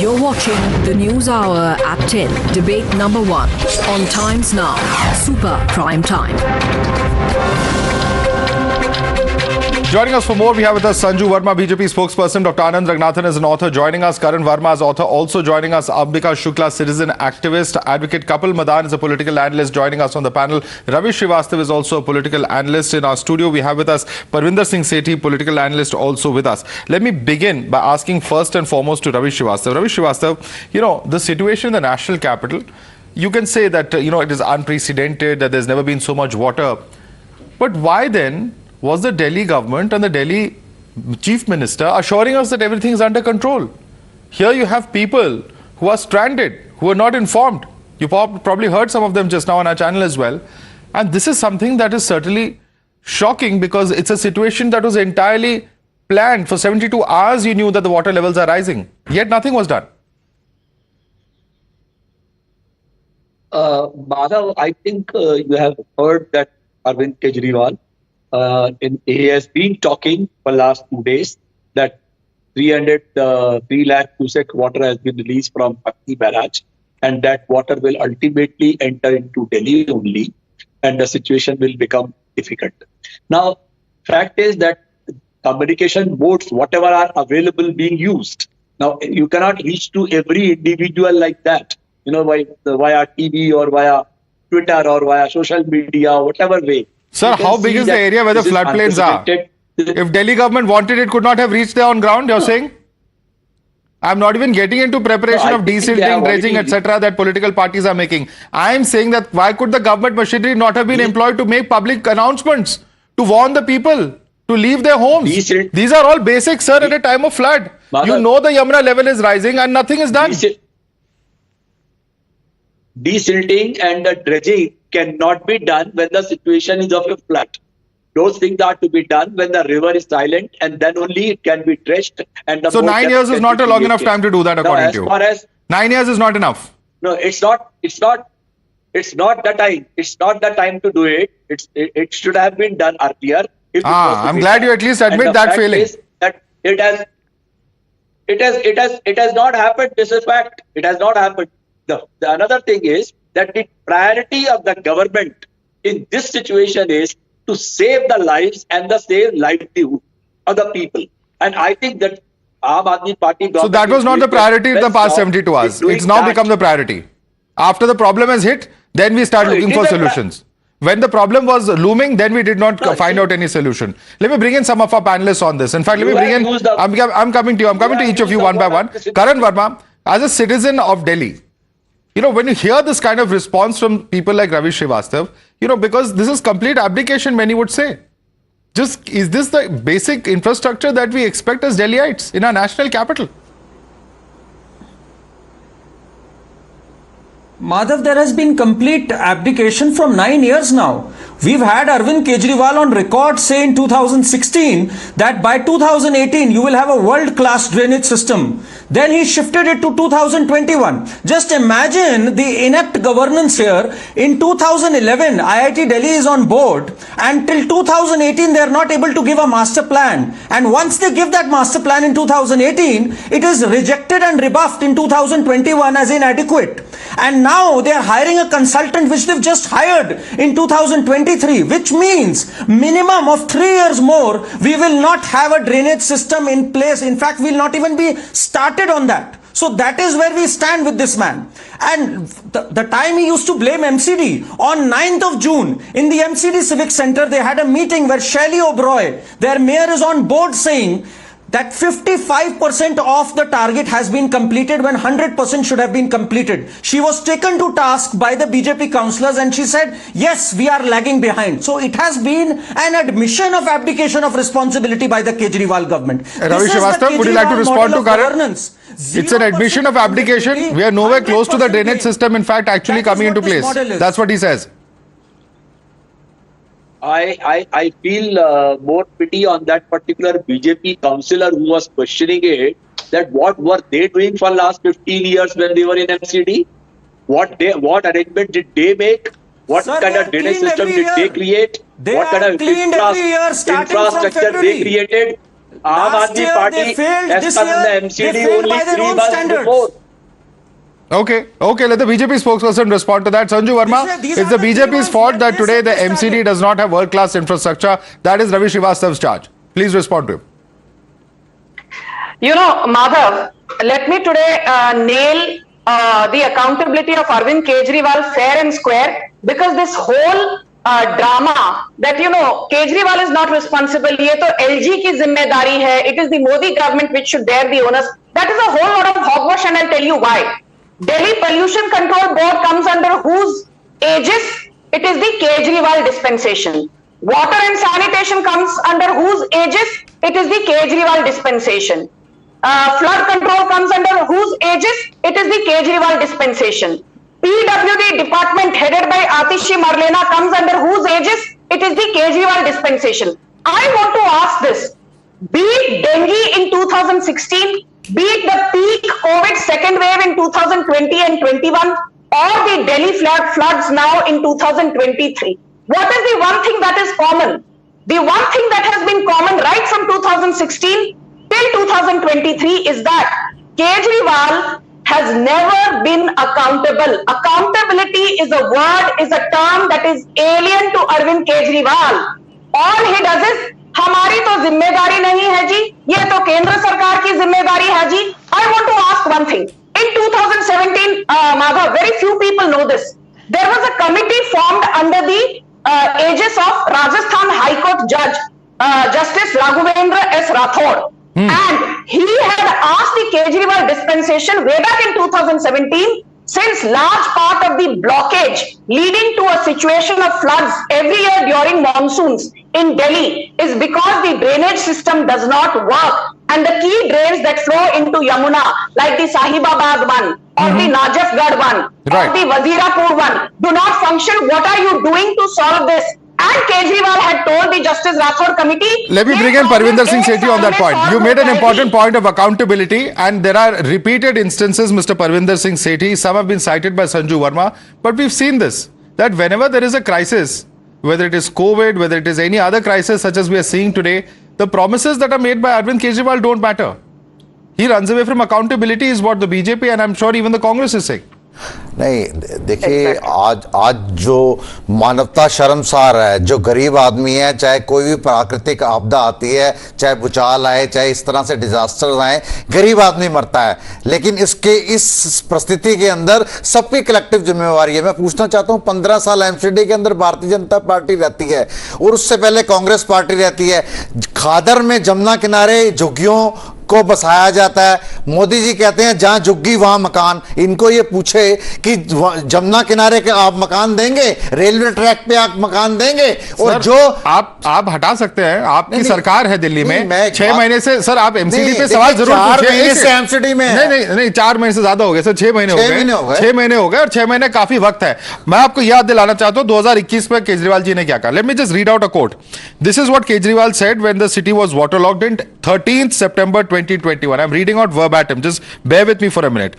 S19: You're watching the News Hour at 10, debate number 1 on Times Now, Super Prime Time.
S26: Joining us for more, we have with us Sanju Verma, BJP spokesperson. Dr. Anand Ragnathan is an author joining us. Karan Verma is author also joining us. Ambika Shukla, citizen activist, advocate. Kapil Madan is a political analyst joining us on the panel. Ravi Srivastava is also a political analyst. In our studio, we have with us Parvinder Singh Sethi, political analyst, also with us. Let me begin by asking first and foremost to Ravi Srivastava. Ravi Srivastava, the situation in the national capital, you can say that, it is unprecedented, that there's never been so much water. But why then was the Delhi government and the Delhi chief minister assuring us that everything is under control? Here you have people who are stranded, who are not informed. You probably heard some of them just now on our channel as well. And this is something that is certainly shocking, because it's a situation that was entirely planned. For 72 hours you knew that the water levels are rising, yet nothing was done.
S16: Madhav, I think you have heard that Arvind Kejriwal, he has been talking for the last 2 days that 3 lakh cubic water has been released from Bastille barrage, and that water will ultimately enter into Delhi only, and the situation will become difficult. Now, fact is that communication modes, whatever are available, being used. Now, you cannot reach to every individual like that, via TV or via Twitter or via social media, whatever way.
S26: Sir, how big is the area where the floodplains are? If Delhi government wanted it, could not have reached there on ground, you're saying? I'm not even getting into preparation of desilting, dredging, etc. that political parties are making. I'm saying that why could the government machinery not have been employed to make public announcements, to warn the people, to leave their homes? These are all basics, sir, at a time of flood. You know the Yamuna level is rising and nothing is done.
S16: Desilting and the dredging cannot be done when the situation is of a flood. Those things are to be done when the river is silent, and then only it can be dredged. And
S26: so 9 years is not a long enough time to do that, according to you. 9 years is not enough.
S16: No, it's not the time. It's not the time to do it. It should have been done earlier.
S26: I'm glad you at least admit that failing.
S16: That it has not happened. This is fact. It has not happened. The another thing is that the priority of the government in this situation is to save the lives and the save livelihood of the people. And I think that Aam Aadmi Party government...
S26: So that was not the priority in the past 72 hours. It's now become the priority. After the problem has hit, then we start looking for solutions. When the problem was looming, then we did not find out any solution. Let me bring in some of our panelists on this. In fact, let me bring in... I'm coming to you. I'm coming to each of you one by one. Karan Verma, as a citizen of Delhi, when you hear this kind of response from people like Ravi Srivastava, because this is complete abdication, many would say. Is this the basic infrastructure that we expect as Delhiites in our national capital?
S20: Madhav, there has been complete abdication from 9 years now.
S7: We've had Arvind Kejriwal on record say in 2016 that by 2018 you will have a world-class drainage system. Then he shifted it to 2021. Just imagine the inept governance here. In 2011, IIT Delhi is on board, and till 2018 they are not able to give a master plan. And once they give that master plan in 2018, it is rejected and rebuffed in 2021 as inadequate. And now they are hiring a consultant which they've just hired in 2023, which means minimum of 3 years more we will not have a drainage system in place. In fact, we will not even be started on that. So that is where we stand with this man. And the time he used to blame MCD, on 9th of June in the MCD Civic Center they had a meeting where Shelley Oberoi, their mayor, is on board saying that 55% of the target has been completed when 100% should have been completed. She was taken to task by the BJP councillors and she said, yes, we are lagging behind. So it has been an admission of abdication of responsibility by the Kejriwal government.
S26: Ravi Srivastava, would you like to respond to Karan? It's an admission of abdication. We are nowhere close to the drainage system, in fact, actually coming into place. That's what he says.
S16: I feel more pity on that particular BJP councillor who was questioning it, that what were they doing for last 15 years when they were in MCD? What arrangement did they make? What kind of drainage system did they create? What kind of infrastructure they created? Aam Aadmi Party has come in the MCD only 3 months before.
S26: Okay, let the BJP spokesperson respond to that. Sanju Verma, it's the BJP's fault that today the MCD does not have world-class infrastructure. That is Ravi Srivastava's charge. Please respond to him.
S17: You know, Madhav, let me today nail the accountability of Arvind Kejriwal fair and square, because this whole drama that, you know, Kejriwal is not responsible, ye to LG ki zimmedari hai, it is the Modi government which should bear the onus. That is a whole lot of hogwash, and I'll tell you why. Delhi Pollution Control Board comes under whose aegis? It is the Kejriwal dispensation. Water and sanitation comes under whose aegis? It is the Kejriwal dispensation. Flood control comes under whose aegis? It is the Kejriwal dispensation. PWD department headed by Atishi Marlena comes under whose aegis? It is the Kejriwal dispensation. I want to ask this. Be it dengue in 2016, be it the peak COVID second wave in 2020 and 21, or the Delhi floods now in 2023. What is the one thing that is common? The one thing that has been common right from 2016 till 2023 is that Kejriwal has never been accountable. Accountability is a word, is a term that is alien to Arvind Kejriwal. All he does is, हमारी तो जिम्मेदारी नहीं है जी, ये तो केंद्र सरकार की जिम्मेदारी है जी. I want to ask one thing. In 2017, Madhav, very few people know this. There was a committee formed under the aegis of Rajasthan High Court Judge, Justice Raghavendra S. Rathod. And he had asked the Kejriwal dispensation way back in 2017, since large part of the blockage leading to a situation of floods every year during monsoons in Delhi is because the drainage system does not work, and the key drains that flow into Yamuna, like the Sahibabad one or the Najafgarh one or the Wazirapur one, do not function. What are you doing to solve this? And Kejriwal had told the Justice Rathod committee.
S26: Let me bring in Parvinder Singh Sethi on that point. You made an important point of accountability, and there are repeated instances, Mr. Parvinder Singh Sethi. Some have been cited by Sanju Verma, but we've seen this, that whenever there is a crisis, whether it is COVID, whether it is any other crisis such as we are seeing today, the promises that are made by Arvind Kejriwal don't matter. He runs away from accountability is what the BJP and I'm sure even the Congress is saying.
S13: नहीं देखिए, आज जो मानवता शर्मसार है, जो गरीब आदमी है, चाहे कोई भी प्राकृतिक आपदा आती है, चाहे भूचाल आए, चाहे इस तरह से डिजास्टर आए, गरीब आदमी मरता है. लेकिन इस परिस्थिति के अंदर सबकी कलेक्टिव जिम्मेवारी है. मैं पूछना चाहता हूं, 15 साल एमसीडी के अंदर भारतीय जनता पार्टी रहती है और उससे पहले कांग्रेस पार्टी रहती है. खादर में जमुना किनारे झुग्गियों को बसाया जाता है। मोदी जी कहते हैं जहां झुग्गी वहां मकान। इनको ये पूछे कि जमुना किनारे के आप मकान देंगे, रेलवे ट्रैक पे आप मकान देंगे? और जो
S26: आप हटा सकते हैं, आपकी सरकार है दिल्ली में 6 महीने से। सर आप एमसीडी पे सवाल जरूर
S13: 4 महीने से एमसीडी में
S26: नहीं 4 महीने से ज्यादा हो गए सर, 6 महीने हो गए 6 महीने हो गए और 6 महीने काफी वक्त है। मैं आपको याद दिलाना चाहता हूं 2021 में केजरीवाल जी ने क्या कहा। Let me just read out a quote. This is what Kejriwal said when the city was waterlogged in 13th September 2021. I'm reading out verbatim, just bear with me for a minute.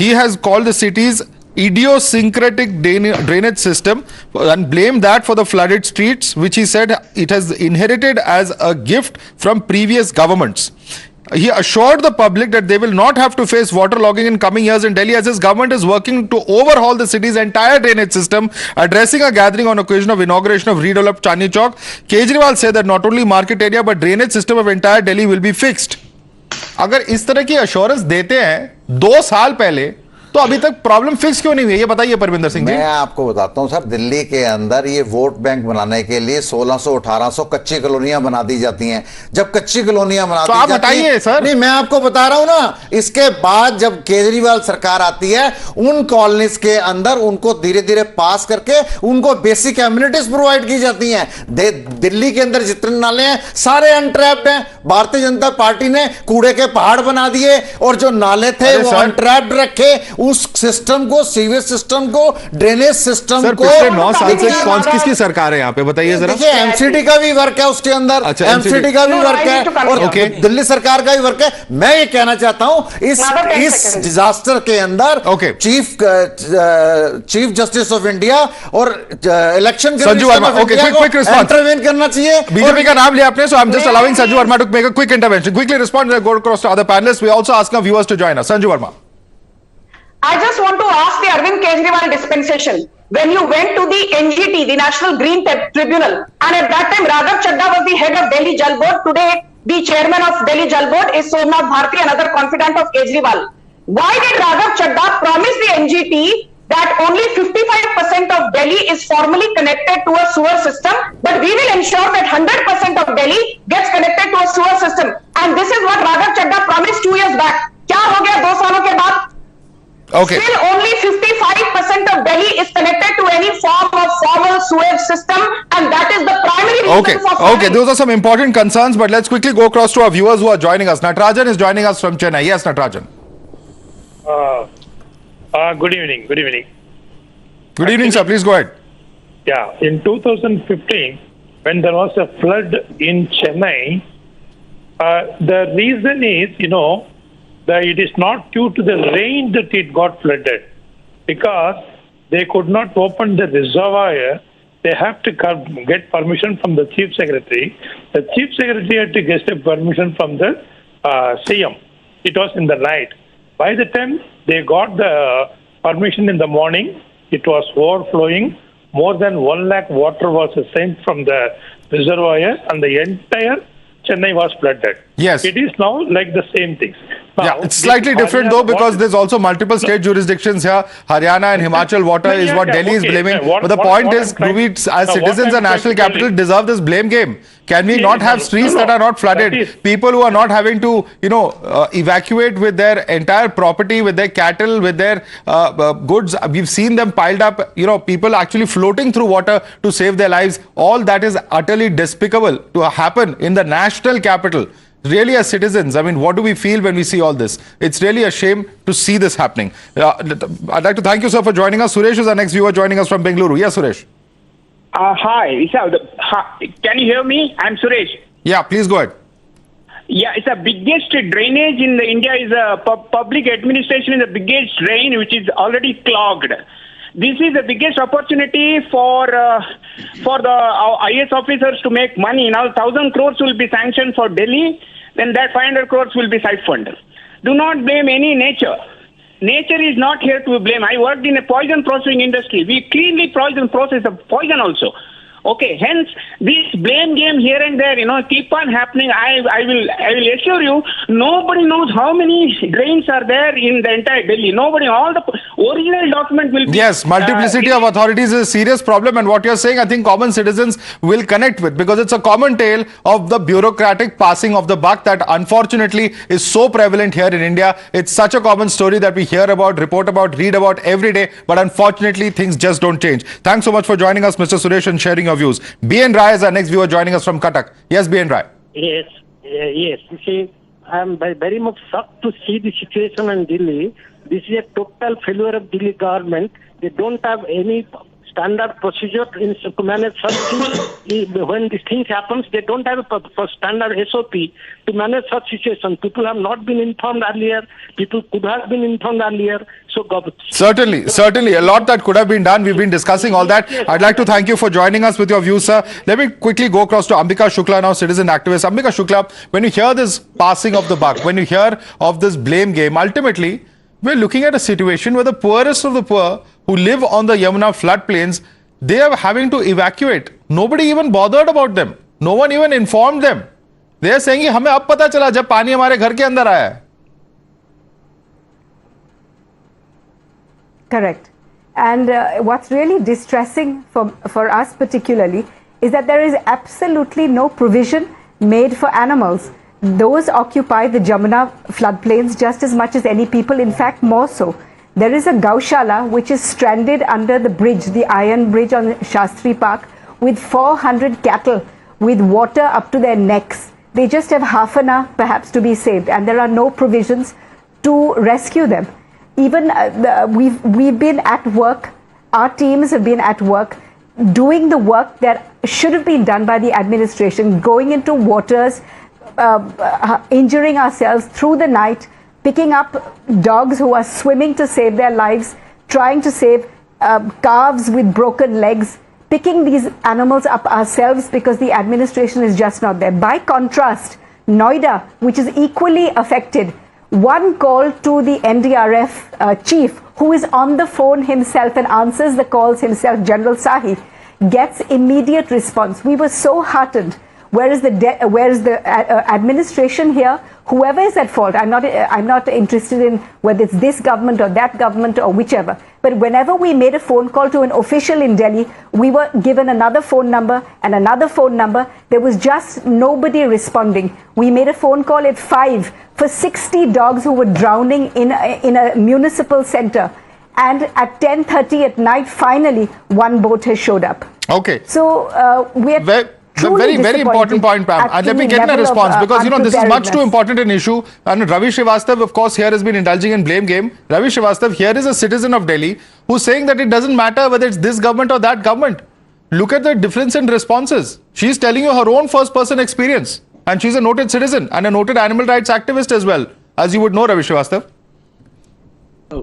S26: He has called the city's idiosyncratic drainage system and blamed that for the flooded streets, which he said it has inherited as a gift from previous governments. He assured the public that they will not have to face waterlogging in coming years in Delhi, as his government is working to overhaul the city's entire drainage system. Addressing a gathering on occasion of inauguration of redeveloped Chandni Chowk, Kejriwal said that not only market area but drainage system of entire Delhi will be fixed. अगर इस तरह की assurance देते हैं 2 साल पहले, तो अभी तक प्रॉब्लम फिक्स क्यों नहीं हुई? ये बताइए परविंदर सिंह जी।
S13: मैं आपको बताता हूं सर, दिल्ली के अंदर ये वोट बैंक बनाने के लिए 1600-1800 कच्ची कॉलोनियां बना दी जाती हैं। जब कच्ची कॉलोनियां बना दी जाती हैं, सर नहीं, मैं आपको बता रहा हूं ना, इसके बाद जब केजरीवाल सरकार आती है, उन कॉलोनीज के अंदर उनको धीरे धीरे पास करके उनको बेसिक एमिनिटीज प्रोवाइड की जाती हैं। दिल्ली के अंदर जितने नाले हैं सारे अनट्रैप्ड हैं। भारतीय जनता पार्टी ने कूड़े के पहाड़ बना दिए और जो नाले थे वो अनट्रैप्ड रखे। उस सिस्टम को, सीवेज सिस्टम को, ड्रेनेज सिस्टम को
S26: पिछले 9 साल से कौन किसकी सरकार है यहाँ पे, बताइए जरा।
S13: देखिए एमसीडी का भी वर्क है उसके अंदर। अच्छा, एमसीडी का भी वर्क है और दिल्ली सरकार का भी वर्क है। मैं ये कहना चाहता हूं इस डिजास्टर के अंदर चीफ जस्टिस ऑफ इंडिया और election
S26: Sanju Verma, okay, quick response
S13: intervene करना चाहिए।
S26: बीजेपी का नाम लिया आपने, so I'm just allowing Sanju Verma to make a quick intervention. Quickly respond and go across to other panelists. We also ask our viewers to join us. Sanju Verma.
S8: I just want to ask the Arvind Kejriwal dispensation. When you went to the NGT, the National Green Tribunal, and at that time Raghav Chadha was the head of Delhi Jal Board. Today, the chairman of Delhi Jal Board is Somnath Bharti, another confidant of Kejriwal. Why did Raghav Chadha promise the NGT that only 55% of Delhi is formally connected to a sewer system, but we will ensure that 100% of Delhi gets connected to a sewer system? And this is what Raghav Chadha promised 2 years back. क्या हो गया 2 सालों के बाद?
S26: Okay.
S8: Still only 55% of Delhi is connected to any form of formal sewage system, and that is the primary reason for flooding.
S26: Okay, those are some important concerns, but let's quickly go across to our viewers who are joining us. Natarajan is joining us from Chennai. Yes, Natarajan.
S14: Good evening. Good evening.
S26: Good evening, sir. Please go ahead.
S14: Yeah, in 2015, when there was a flood in Chennai, the reason is, that it is not due to the rain that it got flooded, because they could not open the reservoir. They have to get permission from the chief secretary. The chief secretary had to get a permission from the CM. It was in the night. By the time they got the permission in the morning, it was overflowing. More than 1 lakh water was sent from the reservoir, and the entire Chennai was flooded.
S26: Yes.
S14: It is now like the same things. Now,
S26: it's slightly different though, because there's also multiple state jurisdictions here. Haryana and Himachal water is what Delhi is blaming. But the point is, do we as citizens and national capital deserve this blame game? Can we not have streets that are not flooded? People who are not having to, evacuate with their entire property, with their cattle, with their goods. We've seen them piled up, people actually floating through water to save their lives. All that is utterly despicable to happen in the national capital. Really, as citizens, I mean, what do we feel when we see all this? It's really a shame to see this happening. I'd like to thank you, sir, for joining us. Suresh is our next viewer joining us from Bengaluru. Yes, Suresh.
S15: Hi. Can you hear me? I'm Suresh.
S26: Yeah, please go ahead.
S15: Yeah, it's the biggest drainage in India is public administration is the biggest drain which is already clogged. This is the biggest opportunity for the IS officers to make money. Now 1,000 crores will be sanctioned for Delhi, then that 500 crores will be siphoned. Do not blame any nature. Nature is not here to blame. I worked in a poison processing industry. We cleanly process poison also. Okay, hence this blame game here and there, keep on happening. I will assure you, nobody knows how many drains are there in the entire Delhi. Nobody, all the original document will be...
S26: Yes, multiplicity of authorities is a serious problem, and what you're saying, I think common citizens will connect with, because it's a common tale of the bureaucratic passing of the buck that unfortunately is so prevalent here in India. It's such a common story that we hear about, report about, read about every day, but unfortunately things just don't change. Thanks so much for joining us, Mr. Suresh, and sharing your views. B.N. Rai is our next viewer joining us from Cuttack. Yes, B.N. Rai.
S3: Yes. You see, I am very much shocked to see the situation in Delhi. This is a total failure of Delhi government. They don't have any standard procedure to manage such things. When these things happens, they don't have a standard SOP to manage such situation. People have not been informed earlier. People could have been informed earlier. So
S26: Certainly, a lot that could have been done. We've been discussing all that. I'd like to thank you for joining us with your views, sir. Let me quickly go across to Ambika Shukla now, citizen activist. Ambika Shukla, when you hear this passing of the buck, when you hear of this blame game, ultimately, we're looking at a situation where the poorest of the poor who live on the Yamuna floodplains, they are having to evacuate. Nobody even bothered about them. No one even informed them. They are saying, हमें अब पता चला जब पानी हमारे घर के अंदर आया है.
S18: Correct. And what's really distressing for us particularly is that there is absolutely no provision made for animals. Those occupy the Jamuna floodplains just as much as any people, in fact more so. There is a Gaushala which is stranded under the bridge, the iron bridge on Shastri Park, with 400 cattle with water up to their necks. They just have half an hour perhaps to be saved, and there are no provisions to rescue them. Even we've been at work, our teams have been at work doing the work that should have been done by the administration, going into waters, injuring ourselves through the night, picking up dogs who are swimming to save their lives, trying to save calves with broken legs, picking these animals up ourselves because the administration is just not there. By contrast, Noida, which is equally affected, one call to the NDRF chief, who is on the phone himself and answers the calls himself, General Sahi, gets immediate response. We were so heartened. Whereas the administration here, whoever is at fault, I'm not interested in whether it's this government or that government or whichever. But whenever we made a phone call to an official in Delhi, we were given another phone number and another phone number. There was just nobody responding. We made a phone call at 5 for 60 dogs who were drowning in a municipal center. And at 10:30 at night, finally, one boat has showed up.
S26: Okay.
S18: So we are...
S26: Very important point, Pam. And let me get a response, because this is much too important an issue. And Ravi Srivastava, of course, here has been indulging in blame game. Ravi Srivastava here is a citizen of Delhi who's saying that it doesn't matter whether it's this government or that government. Look at the difference in responses. She's telling you her own first-person experience, and she's a noted citizen and a noted animal rights activist as well, as you would know, Ravi Srivastava.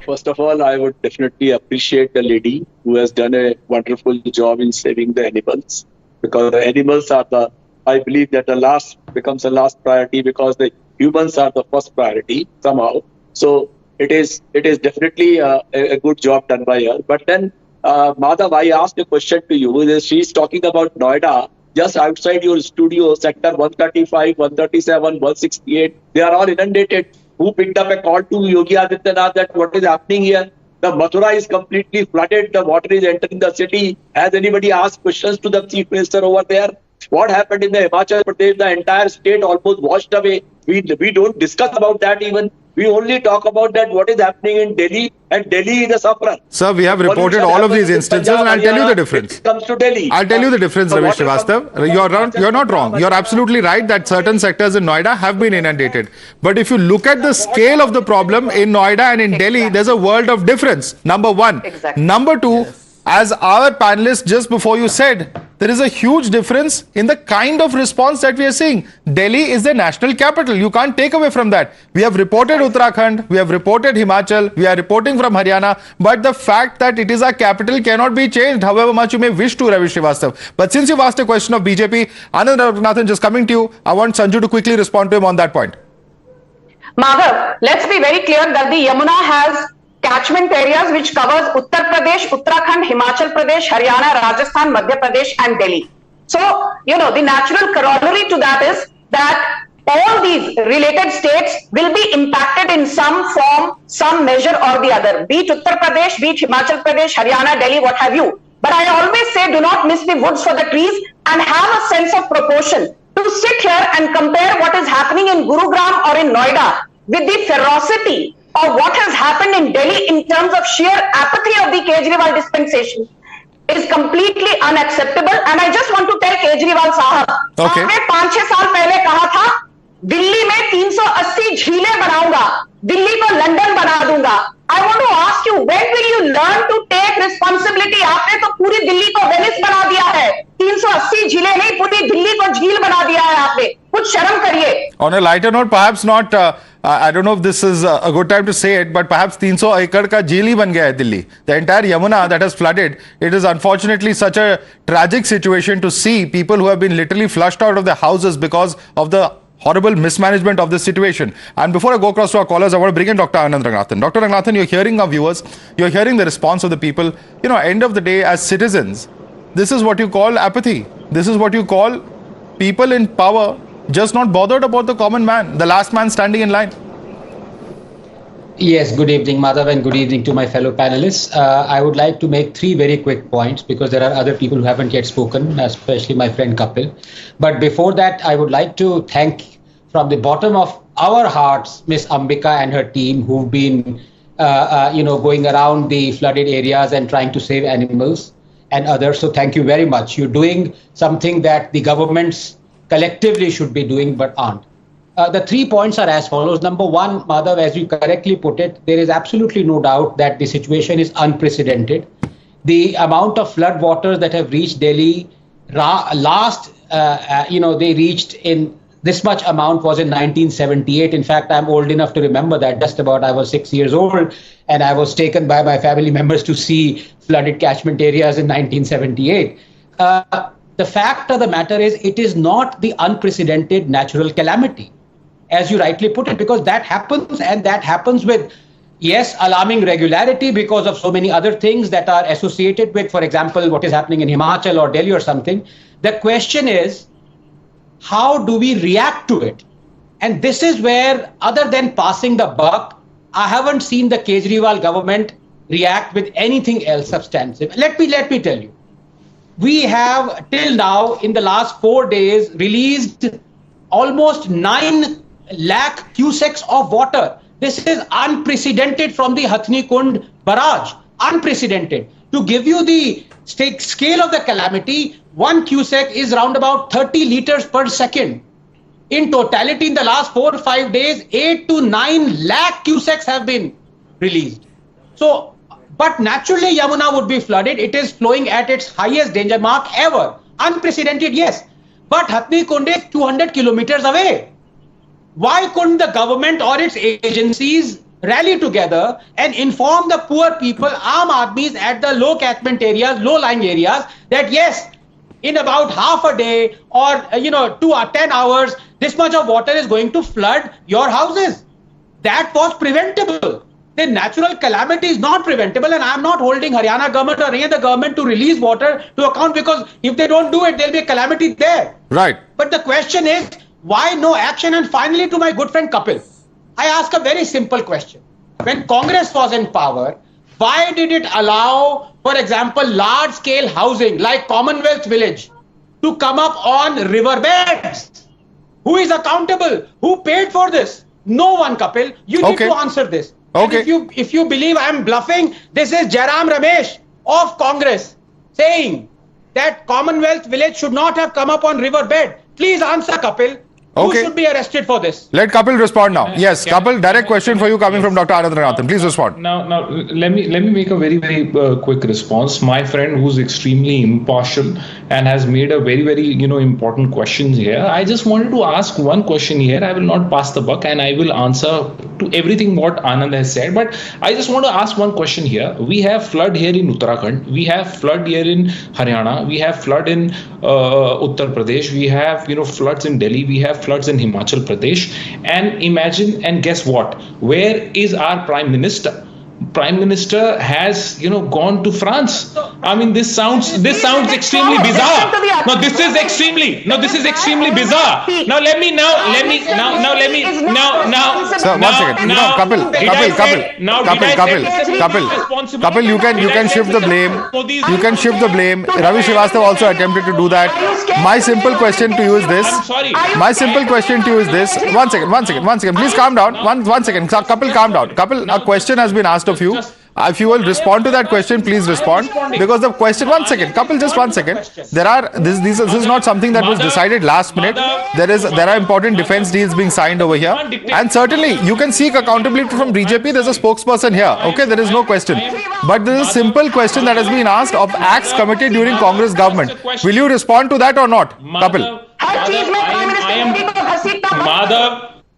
S16: First of all, I would definitely appreciate the lady who has done a wonderful job in saving the animals. Because the animals are I believe that the last becomes the last priority, because the humans are the first priority somehow. So it is definitely a good job done by her. But then, Madhav, I asked a question to you. She's talking about Noida, just outside your studio, sector 135, 137, 168. They are all inundated. Who picked up a call to Yogi Adityanath that what is happening here? The Mathura is completely flooded. The water is entering the city. Has anybody asked questions to the chief minister over there? What happened in the Himachal Pradesh? The entire state almost washed away. We don't discuss about that even. We only talk about that what is happening in Delhi, and Delhi is a sufferer.
S26: Sir, we have reported all of these instances, and I'll tell you the difference.
S16: It comes to Delhi.
S26: I'll tell you the difference, Ravi Srivastava. You're not wrong. You're absolutely right that certain sectors in Noida have been inundated. But if you look at the scale of the problem in Noida and in Delhi, there's a world of difference. Number one. Exactly. Number two, as our panelists just before you said, there is a huge difference in the kind of response that we are seeing. Delhi is the national capital. You can't take away from that. We have reported Uttarakhand, we have reported Himachal, we are reporting from Haryana, but the fact that it is our capital cannot be changed, however much you may wish to, Ravi Srivastava. But since you've asked a question of BJP, Anand Raghunathan, just coming to you, I want Sanju to quickly respond to him on that point.
S8: Madhav, let's be very clear that the Yamuna has catchment areas which covers Uttar Pradesh, Uttarakhand, Himachal Pradesh, Haryana, Rajasthan, Madhya Pradesh and Delhi. So, the natural corollary to that is that all these related states will be impacted in some form, some measure or the other, be it Uttar Pradesh, be it Himachal Pradesh, Haryana, Delhi, what have you. But I always say, do not miss the woods for the trees and have a sense of proportion. To sit here and compare what is happening in Gurugram or in Noida with the ferocity of what has happened in Delhi in terms of sheer apathy of the Kejriwal dispensation is completely unacceptable. And I just want to tell Kejriwal Sahab, आपने 5-6 साल पहले कहा था दिल्ली में 380 झीलें बनाऊंगा, दिल्ली को London बना दूंगा. I want to ask you, when will you learn to take responsibility? आपने तो पूरी दिल्ली को वेनिस बना दिया है, 380 झीलें नहीं, पूरी दिल्ली को झील बना दिया है आपने. कुछ शर्म करिए.
S26: On a lighter note, perhaps not. I don't know if this is a good time to say it, but perhaps 300 एकड़ का झील ही बन गया है Delhi. The entire Yamuna that has flooded. It is unfortunately such a tragic situation to see people who have been literally flushed out of their houses because of the horrible mismanagement of this situation. And before I go across to our callers, I want to bring in Dr. Anand Ranganathan. Dr. Ranganathan, you're hearing our viewers, you're hearing the response of the people. End of the day, as citizens, this is what you call apathy. This is what you call people in power just not bothered about the common man, the last man standing in line.
S2: Yes, good evening, Madhav, and good evening to my fellow panelists. I would like to make 3 very quick points because there are other people who haven't yet spoken, especially my friend Kapil. But before that, I would like to thank from the bottom of our hearts, Miss Ambika and her team who've been, going around the flooded areas and trying to save animals and others. So thank you very much. You're doing something that the governments collectively should be doing but aren't. The 3 points are as follows. Number 1, Madhav, as you correctly put it, there is absolutely no doubt that the situation is unprecedented. The amount of flood waters that have reached Delhi they reached in this much amount was in 1978. In fact, I'm old enough to remember that. Just about I was 6 years old and I was taken by my family members to see flooded catchment areas in 1978. The fact of the matter is it is not the unprecedented natural calamity, as you rightly put it, because that happens and that happens with, yes, alarming regularity because of so many other things that are associated with, for example, what is happening in Himachal or Delhi or something. The question is, how do we react to it? And this is where, other than passing the buck, I haven't seen the Kejriwal government react with anything else substantive. Let me tell you. We have till now in the last 4 days released almost 9 lakh cusecs of water. This is unprecedented from the Hathni Kund barrage. Unprecedented. To give you the scale of the calamity, 1 cusec is round about 30 liters per second. In totality, in the last 4 or 5 days, 8 to 9 lakh cusecs have been released. So, but naturally, Yamuna would be flooded. It is flowing at its highest danger mark ever. Unprecedented, yes. But Hathni Kund is 200 kilometers away. Why couldn't the government or its agencies rally together and inform the poor people, Aam Aadmis at the low catchment areas, low-lying areas, that yes, in about half a day or 2 or 10 hours, this much of water is going to flood your houses. That was preventable. The natural calamity is not preventable, and I am not holding Haryana government or any other government to release water to account, because if they don't do it, there will be a calamity there.
S26: Right.
S2: But the question is, why no action? And finally, to my good friend Kapil, I ask a very simple question. When Congress was in power, why did it allow, for example, large-scale housing like Commonwealth Village to come up on riverbeds? Who is accountable? Who paid for this? No one, Kapil. You need to answer this. Okay. And if you believe I am bluffing, this is Jairam Ramesh of Congress saying that Commonwealth Village should not have come up on riverbed. Please answer, Kapil. Who should be arrested for this?
S26: Let Kapil respond now. Yes, Kapil, direct question for you coming from Dr. Anand Ranganathan. Please respond.
S14: Now, let me make a very, very quick response. My friend, who's extremely impartial and has made a very, very, important questions here. I just wanted to ask one question here. I will not pass the buck and I will answer to everything what Anand has said. But I just want to ask one question here. We have flood here in Uttarakhand. We have flood here in Haryana. We have flood in Uttar Pradesh. We have, floods in Delhi. We have floods in Himachal Pradesh. And imagine, and guess what? Where is our Prime Minister?
S10: Prime Minister has, gone to France. I mean, this sounds extremely bizarre. No, this is extremely bizarre. Now let me.
S26: Sir, one second. Kapil, you can shift the blame. You can shift the blame. Ravi Srivastava also attempted to do that. My simple question to you is this. One second. Please calm down. One second. Kapil, calm down. Kapil, a question has been asked of you. If you will respond to that question, please respond. Because the question, one second, Kapil, just 1 second. This is not something that was decided last minute. There are important defense deals being signed over here. And certainly, you can seek accountability from BJP. There's a spokesperson here. Okay, there is no question. But there is a simple question that has been asked of acts committed during Congress government. Will you respond to that or not, Kapil?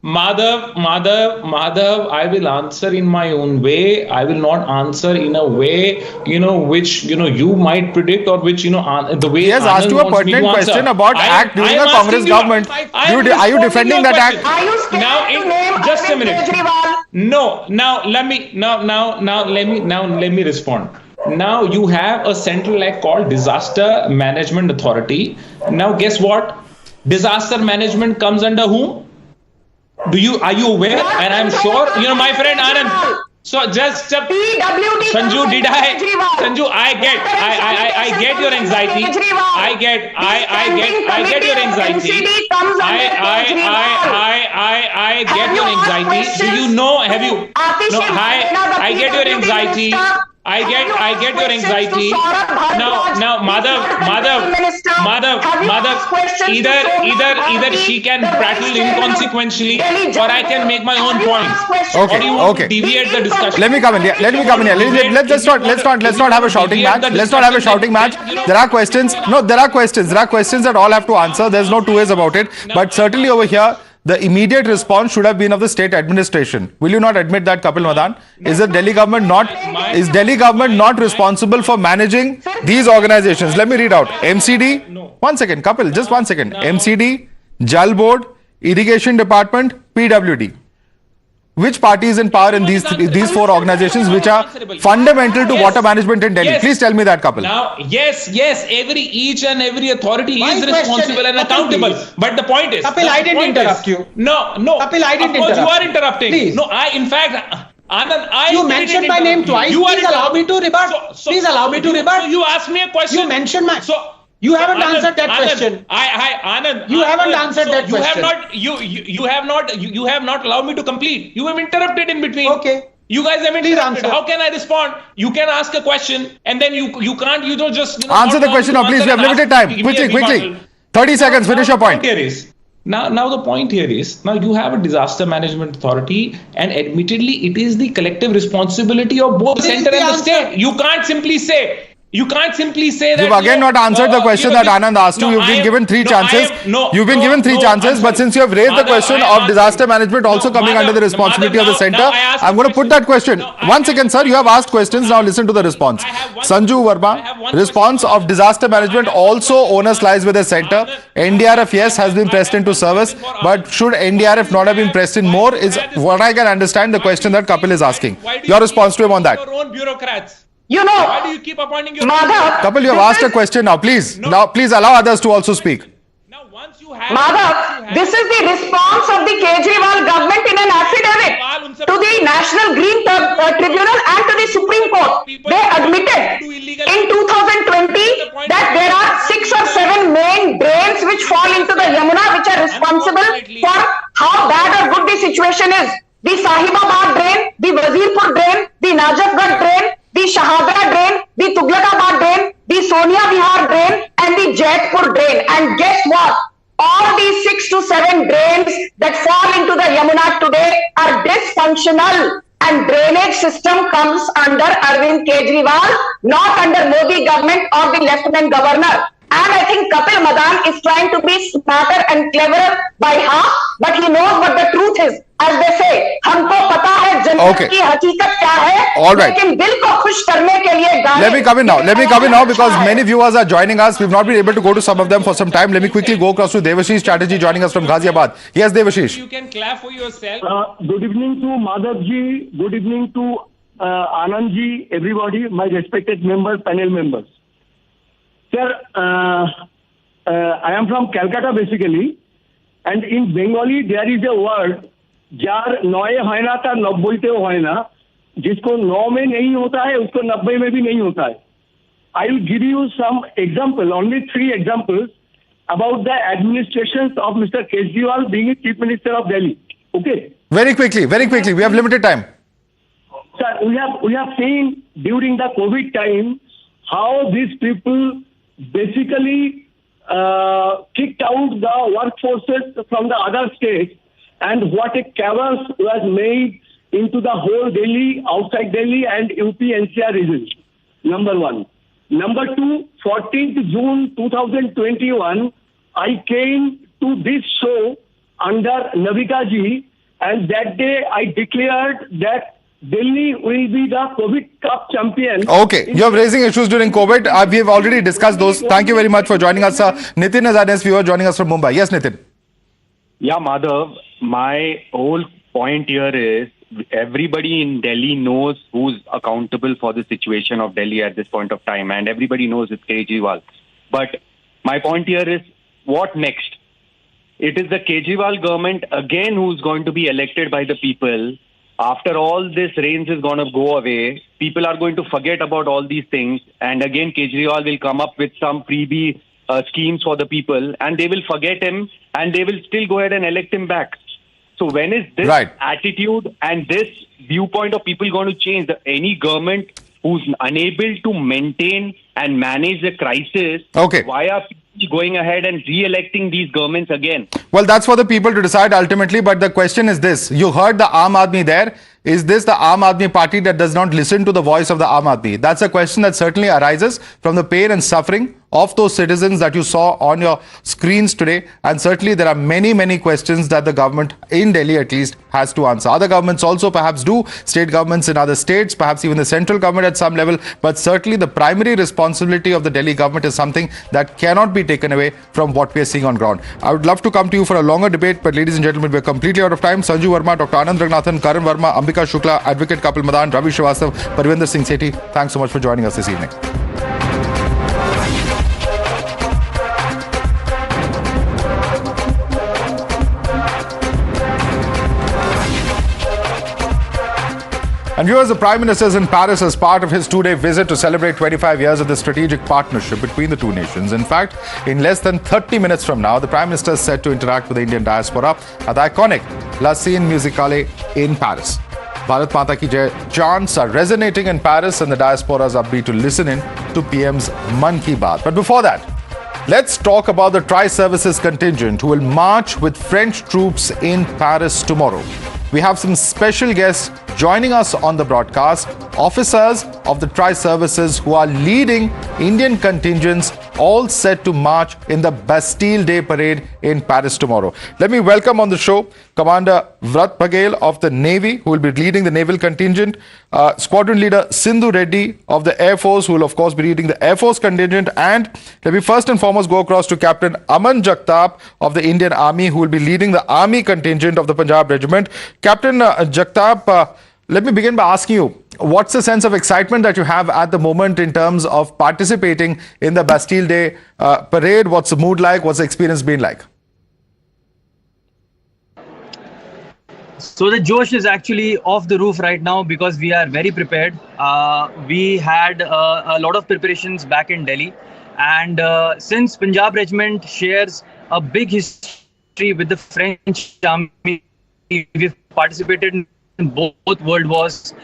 S10: Madhav, I will answer in my own way. I will not answer in a way, which, you might predict or which, the way.
S26: He has asked you a pertinent question about act during a Congress government. Are you defending that act?
S10: Just a minute. No, let me respond. Now you have a central act called Disaster Management Authority. Now guess what? Disaster management comes under whom? Are you aware? And I'm sure, my friend Anand. So just Sanju, I get your anxiety. I get your anxiety. I get your anxiety. Do you know? Have you? No, I get your anxiety. I get your anxiety. Now, Madhav, either she can prattle inconsequentially, or I can make my own points.
S26: Okay,
S10: or you want to deviate the discussion?
S26: Let me come in here. Let's not have a shouting match. There are questions. No, there are questions that all have to answer. There's no two ways about it. But certainly over here, the immediate response should have been of the state administration. Will you not admit that, Kapil Madan? Is Delhi government not responsible for managing these organizations? Let me read out. MCD. 1 second, Kapil, just 1 second. MCD, Jal Board, Irrigation Department, PWD. Which party is in power in these four organizations which are fundamental to water management in Delhi?
S10: Yes.
S26: Please tell me that, Kapil.
S10: Now, yes, each and every authority is responsible and accountable. But the point is,
S20: Kapil, I didn't interrupt you.
S10: No.
S20: Kapil, I didn't interrupt.
S10: You are interrupting.
S20: Please.
S10: No, in fact, Anand,
S20: you mentioned my name twice. Please allow me to rebut. Please allow me to rebut.
S10: So you asked me a question.
S20: You mentioned my. You haven't answered that question.
S10: Anand.
S20: You haven't answered that question.
S10: You have not allowed me to complete. You have interrupted in between.
S20: Okay.
S10: You guys have interrupted. How can I respond? You can ask a question and then you can't. You don't just
S26: answer the question now, please. We have limited time. Quickly. 30 seconds. Finish your point.
S10: Now the point here is, now you have a disaster management authority, and admittedly it is the collective responsibility of both the center and the state. You can't simply say that.
S26: You've again not answered the question that Anand asked you. You've been given three chances. But since you have raised the question of disaster management also coming under the responsibility of the center, I'm going to put that question. 1 second, sir. You have asked questions. Now listen to the response. Sanju Verma, response of disaster management also onus lies with the center. NDRF, yes, has been pressed into service. But should NDRF not have been pressed in more is what I can understand the question that Kapil is asking. Your response to him on that.
S10: Your own bureaucrats.
S8: Why
S10: do you keep appointing your
S26: Kapil, you have asked a question now. Please allow others to also speak.
S8: Madhav, this is the response of the Kejriwal government in an affidavit to the National Green Tribunal and to the Supreme Court. They admitted in 2020 that there are 6 or 7 main drains which fall into the Yamuna, which are responsible for how bad or good the situation is. The Sahibabad drain, the Wazirpur drain, the Najafgarh drain, the Shahadra drain, the Tughlakabad drain, the Sonia Vihar drain, and the Jaipur drain. And guess what? All these 6 to 7 drains that fall into the Yamuna today are dysfunctional, and drainage system comes under Arvind Kejriwal, not under Modi government or the Lieutenant Governor. And I think Kapil Madan is trying to be smarter and cleverer by half, but he knows what the truth is. As they say, हमको पता है जनता की हकीकत क्या है, लेकिन दिल को खुश करने के लिए गाने.
S26: Let me come in now because many viewers are joining us. We've not been able to go to some of them for some time. Let me quickly go across to Devashish Chatterjee joining us from Ghaziabad. Yes, Devashish.
S10: You can clap for yourself.
S3: Good evening to Madhavji. Good evening to
S5: Anandji, everybody, my respected members, panel members. Sir, I am from Calcutta basically, and in Bengali there is a word, jar noye hoina ta nabboite hoina, jisko 9 mein nahi hota hai, usko 90 mein bhi nahi hota hai. I will give you some example, only 3 examples about the administrations of Mr. Kejriwal being Chief Minister of Delhi. Okay.
S26: Very quickly. We have limited time.
S5: Sir, we have seen during the COVID time how these people basically kicked out the workforces from the other states, and what a chaos was made into the whole Delhi, outside Delhi and UP NCR region. Number 1. Number 2, 14th June 2021, I came to this show under Navika ji, and that day I declared that Delhi will be the COVID Cup champion.
S26: Okay, you're raising issues during COVID. We have already discussed those. Thank you very much for joining us. Nitin is our next viewer joining us from Mumbai. Yes, Nitin.
S9: Yeah, Madhav, my whole point here is everybody in Delhi knows who's accountable for the situation of Delhi at this point of time, and everybody knows it's Kejriwal. But my point here is, what next? It is the Kejriwal government again who's going to be elected by the people. After all this rains is going to go away, people are going to forget about all these things, and again Kejriwal will come up with some freebie schemes for the people, and they will forget him, and they will still go ahead and elect him back. So when is this attitude and this viewpoint of people going to change? Any government who's unable to maintain and manage the crisis, why are people going ahead and re-electing these governments again?
S26: Well, that's for the people to decide ultimately, but the question is this. You heard the Aam Aadmi there. Is this the Aam Aadmi party that does not listen to the voice of the Aam Aadmi? That's a question that certainly arises from the pain and suffering of those citizens that you saw on your screens today. And certainly there are many, many questions that the government in Delhi at least has to answer. Other governments also perhaps do, state governments in other states, perhaps even the central government at some level. But certainly the primary responsibility of the Delhi government is something that cannot be taken away from what we are seeing on ground. I would love to come to you for a longer debate, but ladies and gentlemen, we are completely out of time. Sanju Verma, Dr. Anand Ranganathan, Karan Verma, Ambika Shukla, Advocate Kapil Madan, Ravi Srivastav, Parvinder Singh Sethi, thanks so much for joining us this evening. And viewers, the Prime Minister is in Paris as part of his 2-day visit to celebrate 25 years of the strategic partnership between the two nations. In fact, in less than 30 minutes from now, the Prime Minister is set to interact with the Indian diaspora at the iconic La Scène Musicale in Paris. Bharat Mata Ki Jai chants are resonating in Paris, and the diaspora is upbeat to listen in to PM's Man Ki Baat. But before that, let's talk about the Tri-Services contingent who will march with French troops in Paris tomorrow. We have some special guests joining us on the broadcast, officers of the Tri-Services who are leading Indian contingents, all set to march in the Bastille Day parade in Paris tomorrow. Let me welcome on the show Commander Vrat Paghel of the Navy, who will be leading the naval contingent, Squadron Leader Sindhu Reddy of the Air Force, who will of course be leading the Air Force contingent, and let me first and foremost go across to Captain Aman Jagtap of the Indian Army, who will be leading the Army contingent of the Punjab Regiment. Captain Jagtap, let me begin by asking you, what's the sense of excitement that you have at the moment in terms of participating in the Bastille Day parade? What's the mood like? What's the experience been like?
S21: So the Josh is actually off the roof right now because we are very prepared. We had a lot of preparations back in Delhi, and since Punjab Regiment shares a big history with the French Army, we've participated in both world wars,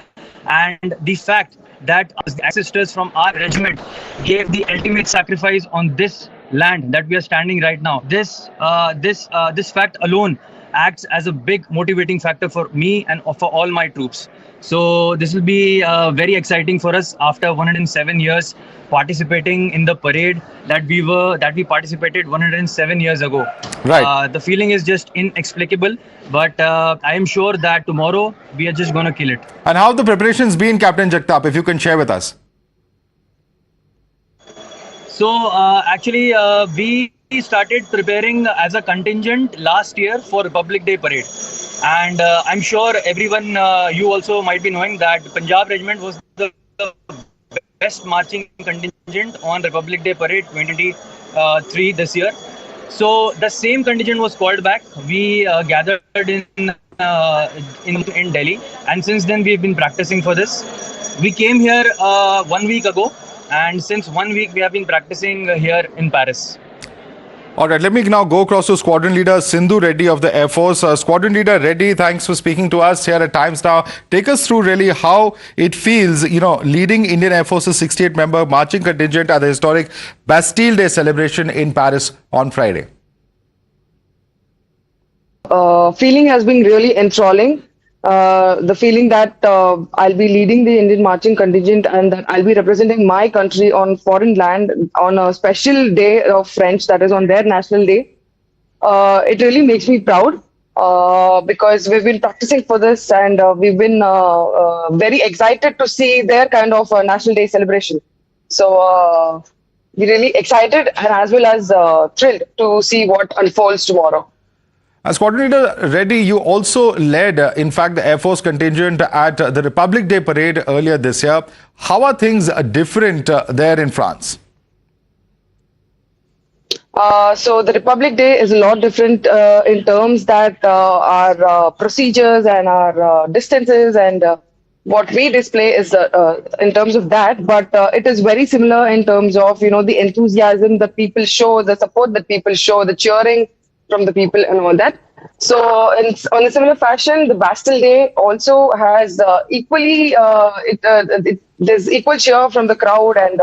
S21: and the fact that the ancestors from our regiment gave the ultimate sacrifice on this land that we are standing right now, this fact alone acts as a big motivating factor for me and for all my troops. So this will be very exciting for us after 107 years participating in the parade that we participated 107 years ago.
S26: Right.
S21: The feeling is just inexplicable, but I am sure that tomorrow we are just going to kill it.
S26: And how have the preparations been, Captain Jagtap, if you can share with us?
S21: So actually we started preparing as a contingent last year for Republic Day parade. And I'm sure everyone, you also might be knowing that Punjab Regiment was the best marching contingent on Republic Day Parade 2023 this year. So the same contingent was called back. We gathered in Delhi, and since then we've been practicing for this. We came here 1 week ago, and since 1 week we have been practicing here in Paris.
S26: All right, let me now go across to Squadron Leader Sindhu Reddy of the Air Force. Squadron Leader Reddy, thanks for speaking to us here at Times Now. Take us through really how it feels, leading Indian Air Force's 68-member marching contingent at the historic Bastille Day celebration in Paris on Friday.
S8: Feeling has been really enthralling. The feeling that I'll be leading the Indian marching contingent and that I'll be representing my country on foreign land on a special day of French, that is on their national day. It really makes me proud because we've been practicing for this and we've been very excited to see their kind of national day celebration. So we're really excited and as well as thrilled to see what unfolds tomorrow.
S26: As Squadron Leader Reddy, you also led, in fact, the Air Force contingent at the Republic Day Parade earlier this year. How are things different there in France?
S8: So the Republic Day is a lot different in terms that our procedures and our distances and what we display is in terms of that. But it is very similar in terms of, the enthusiasm that people show, the support that people show, the cheering from the people and all that. So on a similar fashion, the Bastille Day also has equally, there's equal cheer from the crowd and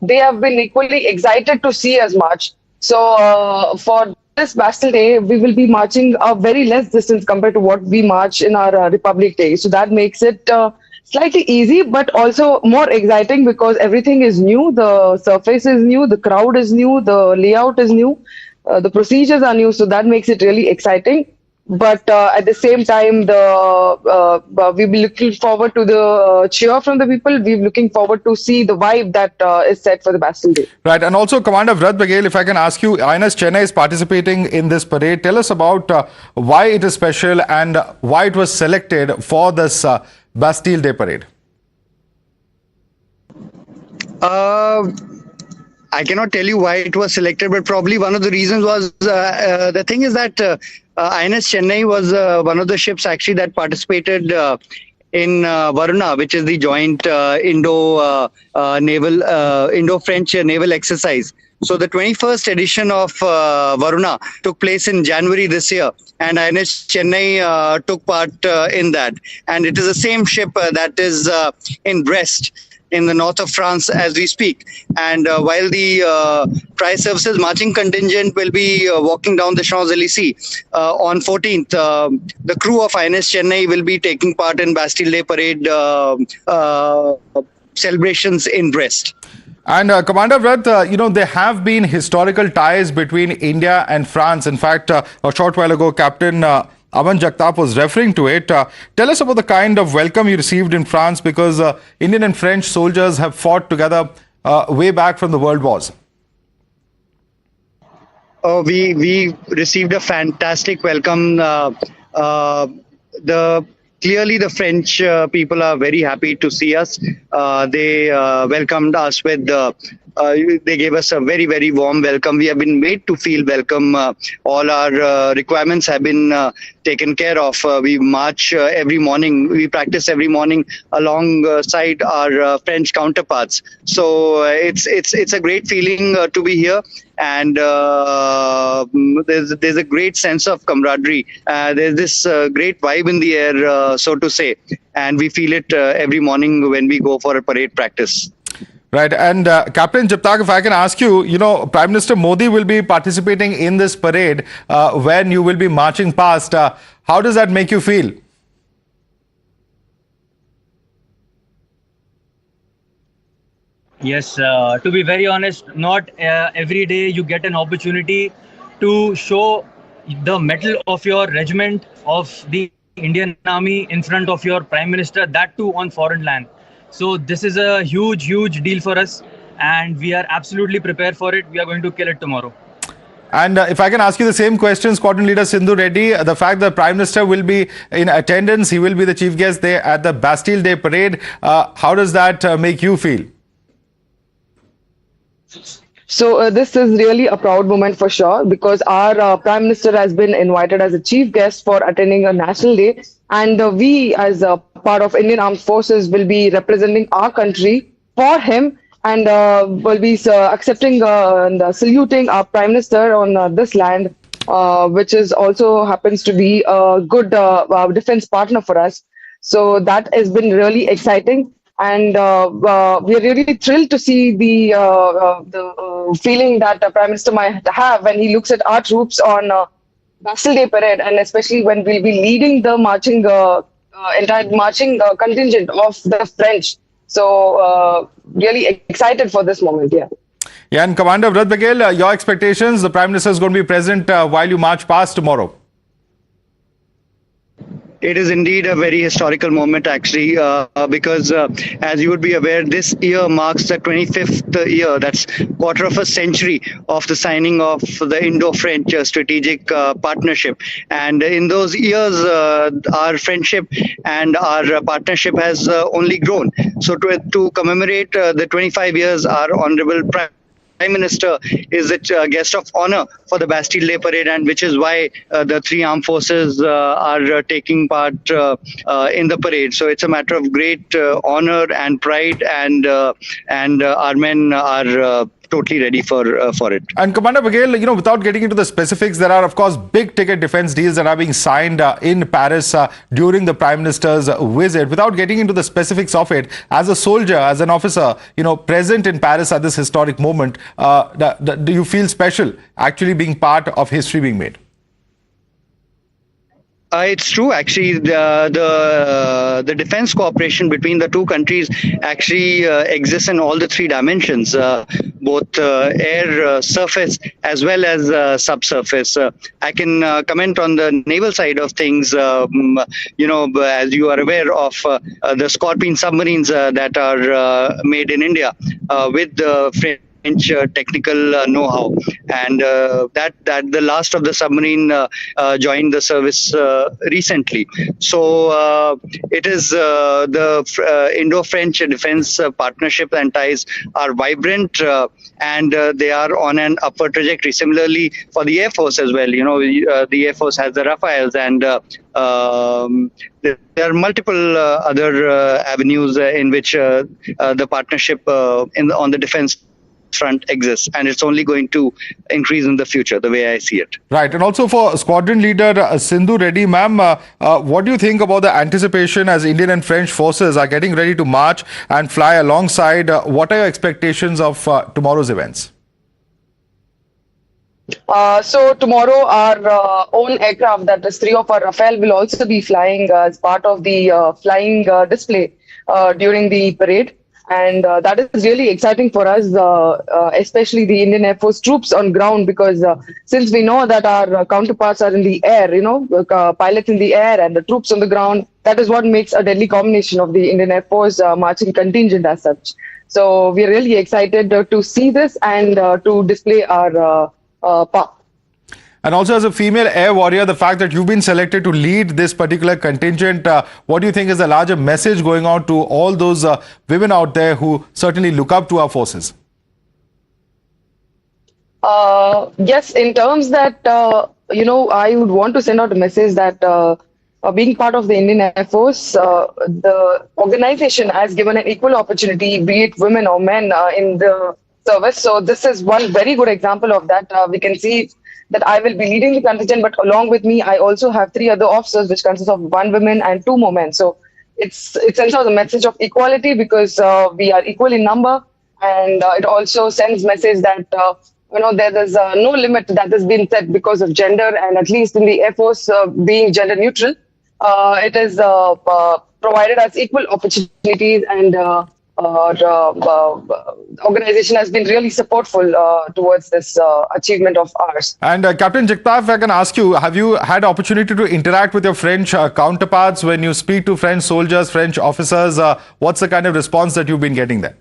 S8: they have been equally excited to see us march. So for this Bastille Day, we will be marching a very less distance compared to what we march in our Republic Day. So that makes it slightly easy, but also more exciting because everything is new. The surface is new, the crowd is new, the layout is new. The procedures are new, so that makes it really exciting. But at the same time, we'll be looking forward to the cheer from the people. We're looking forward to see the vibe that is set for the Bastille Day.
S26: Right, and also Commander Vrat Bagel, if I can ask you, INS Chennai is participating in this parade. Tell us about why it is special and why it was selected for this Bastille Day parade.
S11: I cannot tell you why it was selected, but probably one of the reasons was the thing is that INS Chennai was one of the ships actually that participated in Varuna, which is the joint Indo-French naval exercise. So the 21st edition of Varuna took place in January this year, and INS Chennai took part in that. And it is the same ship that is in Brest, in the north of France as we speak. And while the Tri-Services marching contingent will be walking down the Champs-Élysées on 14th, the crew of INS Chennai will be taking part in Bastille Day Parade celebrations in Brest.
S26: And Commander Vrat, there have been historical ties between India and France. In fact, a short while ago, Captain Aman Jagtap was referring to it. Tell us about the kind of welcome you received in France, because Indian and French soldiers have fought together way back from the world wars.
S11: Oh, we received a fantastic welcome. Clearly, the French people are very happy to see us. They welcomed us with they gave us a very, very warm welcome. We have been made to feel welcome. All our requirements have been taken care of. We march every morning. We practice every morning alongside our French counterparts. So it's a great feeling to be here. And there's a great sense of camaraderie. There's this great vibe in the air, so to say. And we feel it every morning when we go for a parade practice.
S26: Right. And Captain Jagtap, if I can ask you, Prime Minister Modi will be participating in this parade when you will be marching past. How does that make you feel?
S21: Yes, to be very honest, not every day you get an opportunity to show the mettle of your regiment, of the Indian Army in front of your Prime Minister, that too on foreign land. So this is a huge, huge deal for us, and we are absolutely prepared for it. We are going to kill it tomorrow.
S26: And if I can ask you the same question, Squadron Leader Sindhu Reddy, the fact that Prime Minister will be in attendance, he will be the chief guest there at the Bastille Day Parade. How does that make you feel?
S1: So this is really a proud moment for sure, because our Prime Minister has been invited as a chief guest for attending a national day, and we as a part of Indian Armed Forces will be representing our country for him, and will be accepting and saluting our Prime Minister on this land, which is also happens to be a good defense partner for us. So that has been really exciting. And we are really thrilled to see the feeling that the Prime Minister might have when he looks at our troops on Bastille Day Parade, and especially when we'll be leading the marching, entire marching contingent of the French. So really excited for this moment, yeah.
S26: Yeah, and Commander Vrat Baghel, your expectations? The Prime Minister is going to be present while you march past tomorrow.
S11: It is indeed a very historical moment, actually, because as you would be aware, this year marks the 25th year, that's quarter of a century of the signing of the Indo-French strategic partnership. And in those years, our friendship and our partnership has only grown. So to commemorate the 25 years, our Honorable Prime Minister is the guest of honor for the Bastille Day Parade, and which is why the three armed forces are taking part in the parade. So it's a matter of great honor and pride, and our men are totally ready for it.
S26: And Commander Baghel, without getting into the specifics, there are of course big ticket defense deals that are being signed in Paris during the Prime Minister's visit. Without getting into the specifics of it, as a soldier, as an officer, present in Paris at this historic moment, do you feel special actually being part of history being made?
S11: It's true, actually. The defense cooperation between the two countries actually exists in all the three dimensions, both air, surface, as well as subsurface. I can comment on the naval side of things. As you are aware of the Scorpion submarines that are made in India with the French technical know-how, and that the last of the submarine joined the service recently. So it is the Indo-French defense partnership and ties are vibrant, and they are on an upward trajectory. Similarly for the Air Force as well. The Air Force has the Rafales, and there are multiple other avenues in which the partnership on the defense front exists, and it's only going to increase in the future, the way I see it.
S26: Right. And also for Squadron Leader Sindhu Reddy, ma'am, what do you think about the anticipation as Indian and French forces are getting ready to march and fly alongside? What are your expectations of tomorrow's events?
S1: So tomorrow our own aircraft, that is 3 of our Rafale, will also be flying as part of the flying display during the parade. And that is really exciting for us, especially the Indian Air Force troops on ground, because since we know that our counterparts are in the air, pilots in the air and the troops on the ground, that is what makes a deadly combination of the Indian Air Force marching contingent as such. So we are really excited to see this and to display our power.
S26: And also as a female air warrior, the fact that you've been selected to lead this particular contingent, what do you think is the larger message going out to all those women out there who certainly look up to our forces?
S1: Yes, in terms that, I would want to send out a message that being part of the Indian Air Force, the organization has given an equal opportunity, be it women or men, in the service. So this is one very good example of that. We can see that I will be leading the contingent, but along with me, I also have 3 other officers, which consists of 1 woman and 2 men. So it sends out a message of equality, because we are equal in number, and it also sends message that there is no limit that has been set because of gender, and at least in the Air Force being gender neutral, it is provided as equal opportunities, and organization has been really supportful towards this achievement of ours.
S26: And Captain Jagtap, if I can ask you, have you had opportunity to interact with your French counterparts when you speak to French soldiers, French officers? What's the kind of response that you've been getting there?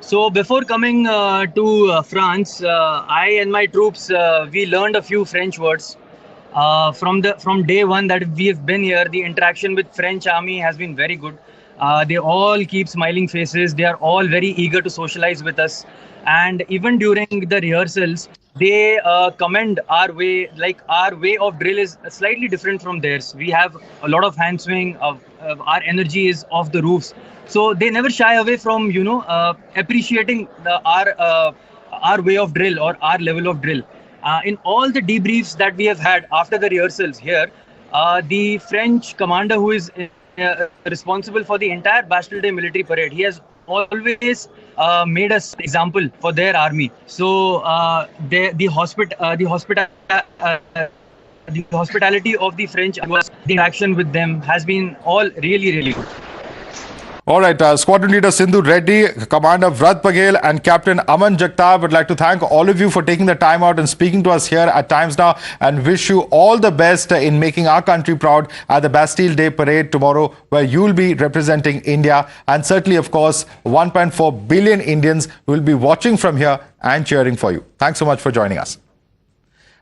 S21: So before coming to France, I and my troops, we learned a few French words. From day one that we have been here, the interaction with French army has been very good. They all keep smiling faces. They are all very eager to socialize with us. And even during the rehearsals, they commend our way. Like our way of drill is slightly different from theirs. We have a lot of hand swing. Our energy is off the roofs. So they never shy away from appreciating our way of drill or our level of drill. In all the debriefs that we have had after the rehearsals here, the French commander who is responsible for the entire Bastille Day military parade, he has always made us example for their army. So the hospitality of the French, the interaction with them has been all really, really good.
S26: All right, Squadron Leader Sindhu Reddy, Commander Vrat Paghel and Captain Aman Jagtap would like to thank all of you for taking the time out and speaking to us here at Times Now, and wish you all the best in making our country proud at the Bastille Day Parade tomorrow, where you'll be representing India, and certainly, of course, 1.4 billion Indians will be watching from here and cheering for you. Thanks so much for joining us.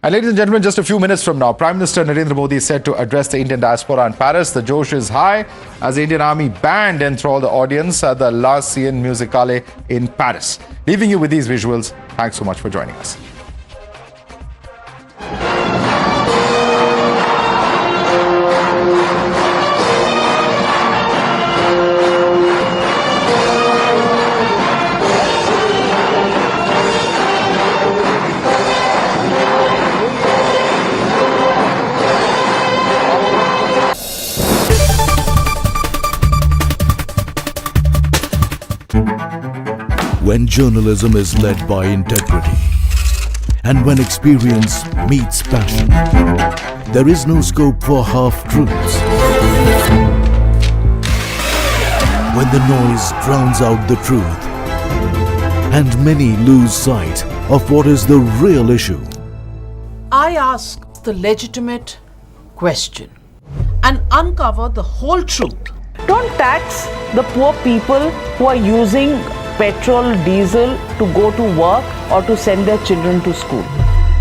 S26: And ladies and gentlemen, just a few minutes from now, Prime Minister Narendra Modi is set to address the Indian diaspora in Paris. The josh is high as the Indian Army band enthralled the audience at the La Sienne Musicale in Paris. Leaving you with these visuals. Thanks so much for joining us.
S4: When journalism is led by integrity, and when experience meets passion, there is no scope for half-truths. When the noise drowns out the truth, and many lose sight of what is the real issue.
S12: I ask the legitimate question and uncover the whole truth.
S17: Don't tax the poor people who are using petrol, diesel to go to work or to send their children to school.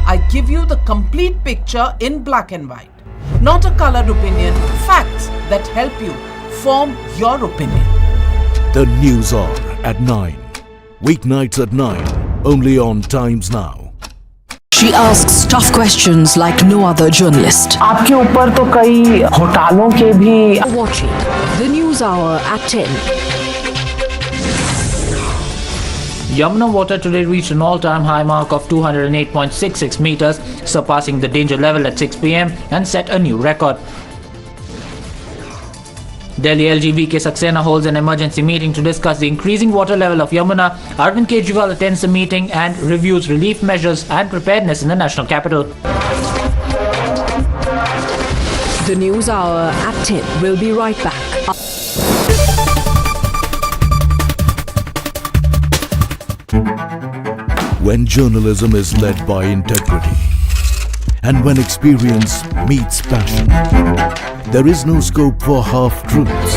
S12: I give you the complete picture in black and white, not a colored opinion, facts that help you form your opinion.
S4: The News Hour at 9. Weeknights at 9, only on Times Now.
S19: She asks tough questions like no other journalist.
S17: आपके ऊपर तो कई घोटालों के भी.
S19: Watching the News Hour at 10.
S22: Yamuna water today reached an all-time high mark of 208.66 meters, surpassing the danger level at 6 p.m. and set a new record. Delhi LG VK Saxena holds an emergency meeting to discuss the increasing water level of Yamuna. Arvind Kejriwal attends the meeting and reviews relief measures and preparedness in the national capital.
S19: The News Hour at 10 will be right back.
S4: When journalism is led by integrity, and when experience meets passion, there is no scope for half-truths.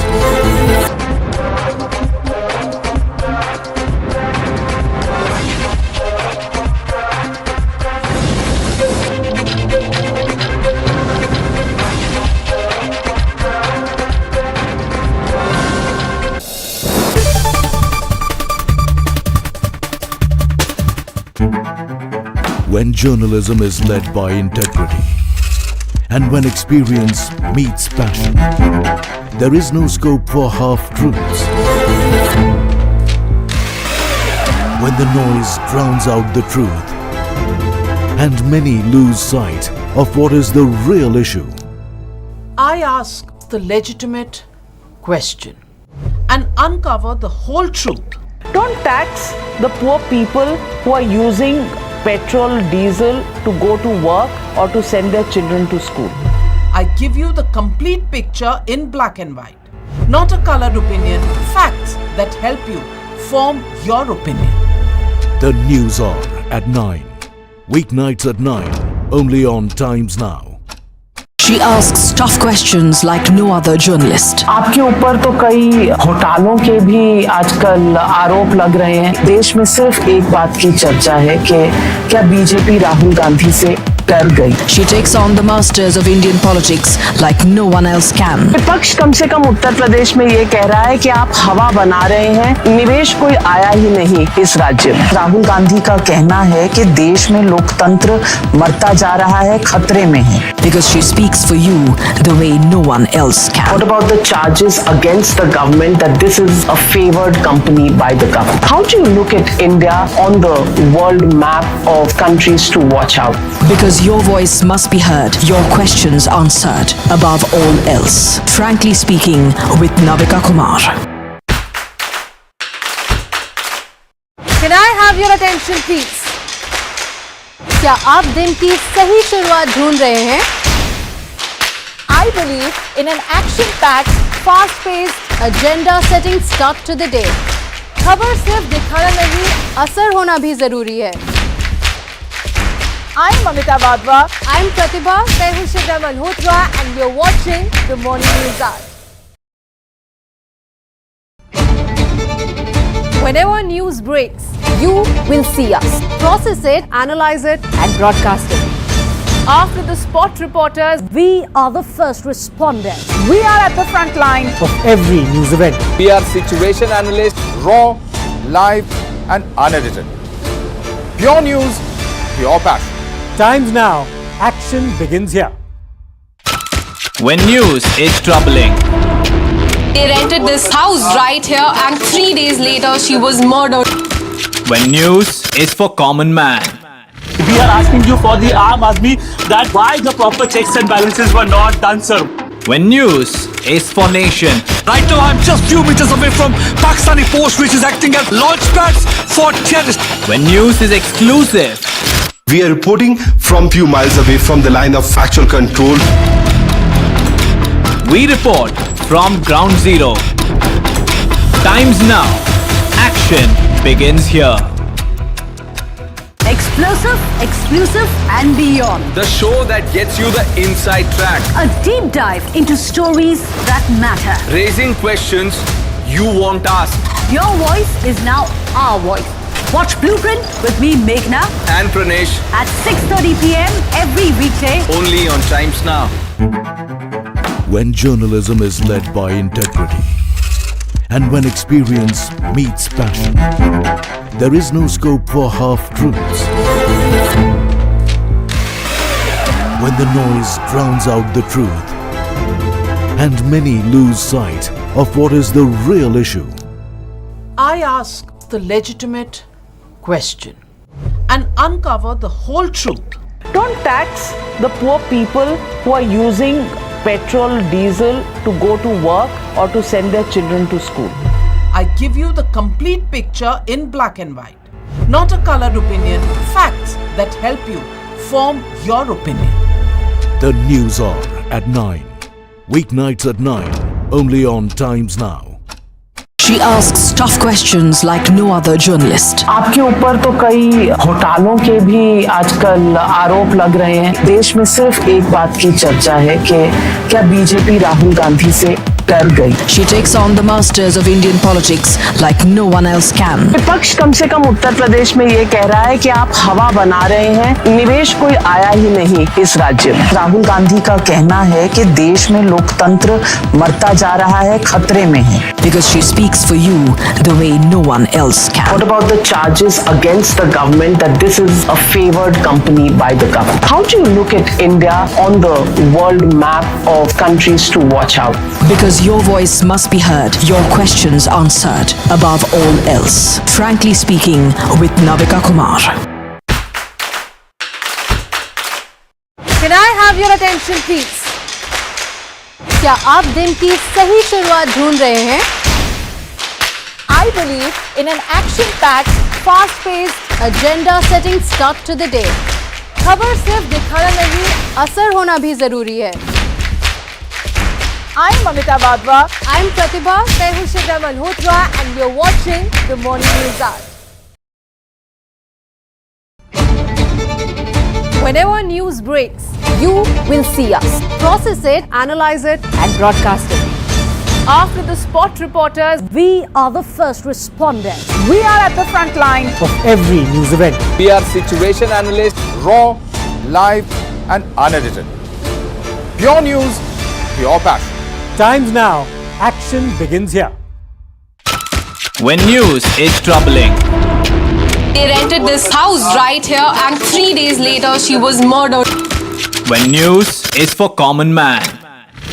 S4: When journalism is led by integrity, and when experience meets passion, there is no scope for half-truths. When the noise drowns out the truth, and many lose sight of what is the real issue.
S12: I ask the legitimate question and uncover the whole truth.
S17: Don't tax the poor people who are using petrol, diesel to go to work or to send their children to school.
S12: I give you the complete picture in black and white, not a colored opinion, facts that help you form your opinion.
S4: The News Hour at 9. Weeknights at 9, only on Times Now.
S19: She asks tough questions like no other journalist.
S17: आपके ऊपर तो कई घोटालों के भी आजकल आरोप लग रहे हैं। देश में सिर्फ एक बात की चर्चा है कि क्या बीजेपी राहुल गांधी से डर गई।
S19: She takes on the masters of Indian politics like no one else can.
S17: विपक्ष कम से कम उत्तर प्रदेश में ये कह रहा है कि आप हवा बना रहे हैं, निवेश कोई आया ही नहीं इस राज्य में। राहुल गांधी का कहना है कि देश में लोकतंत्र मरता जा रहा है, खतरे में है।
S19: Because she speaks for you the way no one else can.
S17: What about the charges against the government that this is a favored company by the government? How do you look at India on the world map of countries to watch out?
S19: Because your voice must be heard, your questions answered, above all else. Frankly speaking, with Navika Kumar.
S6: Can I have your attention, please? क्या आप दिन की सही शुरुआत ढूंढ रहे हैं? I believe in an action-packed, fast-paced, agenda-setting start to the day. खबर सिर्फ दिखाना नहीं, असर होना भी जरूरी है। I'm Amita Badwa. I'm Pratibha Tehusha Malhotra, and you're watching the Morning News Hour. Whenever news breaks, you will see us. Process it, analyze it, and broadcast it. After the spot reporters, we are the first responders. We are at the front line
S26: of every news event. We are situation analysts, raw, live, and unedited. Pure news, pure passion.
S7: Times now, action begins here.
S13: When news is troubling.
S23: They rented this house right here and 3 days later she was murdered.
S13: When news is for common man.
S7: We are asking you for the Aam Aadmi that why the proper checks and balances were not done, sir.
S13: When news is for nation.
S24: Right now I'm just few meters away from Pakistani post which is acting as launch pads for terrorists.
S13: When news is exclusive.
S25: We are reporting from few miles away from the line of factual control.
S13: We report from ground zero. Times now. Action begins here.
S27: Explosive, exclusive and beyond.
S24: The show that gets you the inside track.
S27: A deep dive into stories that matter.
S24: Raising questions you won't ask.
S27: Your voice is now our voice. Watch Blueprint with me, Meghna,
S24: and Pranesh
S27: at 6:30 p.m. every weekday.
S24: Only on Times Now.
S4: When journalism is led by integrity and when experience meets passion, there is no scope for half-truths. When the noise drowns out the truth and many lose sight of what is the real issue.
S12: I ask the legitimate question and uncover the whole truth.
S17: Don't tax the poor people who are using petrol, diesel to go to work or to send their children to school.
S12: I give you the complete picture in black and white, not a colored opinion, facts that help you form your opinion.
S4: The News Hour at 9. Weeknights at 9. Only on Times Now.
S19: She asks tough questions like no other journalist.
S17: आपके ऊपर तो कई घोटालों के भी आजकल आरोप लग रहे हैं। देश में सिर्फ एक बात की चर्चा है कि क्या बीजेपी राहुल गांधी से डर गई।
S19: She takes on the masters of Indian politics like no one else can.
S17: विपक्ष कम से कम उत्तर प्रदेश में ये कह रहा है कि आप हवा बना रहे हैं, निवेश कोई आया ही नहीं इस राज्य में। राहुल गांधी का कहना है कि देश में लोकतंत्र मरता जा रहा है, खतरे में है।
S19: Because she speaks for you the way no one else can.
S17: What about the charges against the government that this is a favored company by the government? How do you look at India on the world map of countries to watch out?
S19: Because your voice must be heard, your questions answered, above all else. Frankly speaking, with Navika Kumar.
S6: Can I have your attention, please? क्या आप दिन की सही शुरुआत ढूंढ रहे हैं? I believe in an action-packed, fast-paced, agenda-setting start to the day. खबर सिर्फ दिखाना नहीं, असर होना भी जरूरी है। I'm Amita Badwa. I'm Pratibha Tehusha Malhotra, and you're watching the Morning News Hour. Whenever news breaks, You will see us. Process it, analyze it, and broadcast it. After the spot reporters, we are the first responders.
S27: We are at the front line
S2: of every news event.
S10: We are situation analysts,
S26: raw, live, and unedited. Pure news, pure passion.
S2: Times Now, action begins here.
S13: When news is troubling.
S23: They rented this house right here and 3 days later she was murdered.
S13: When news is for common man.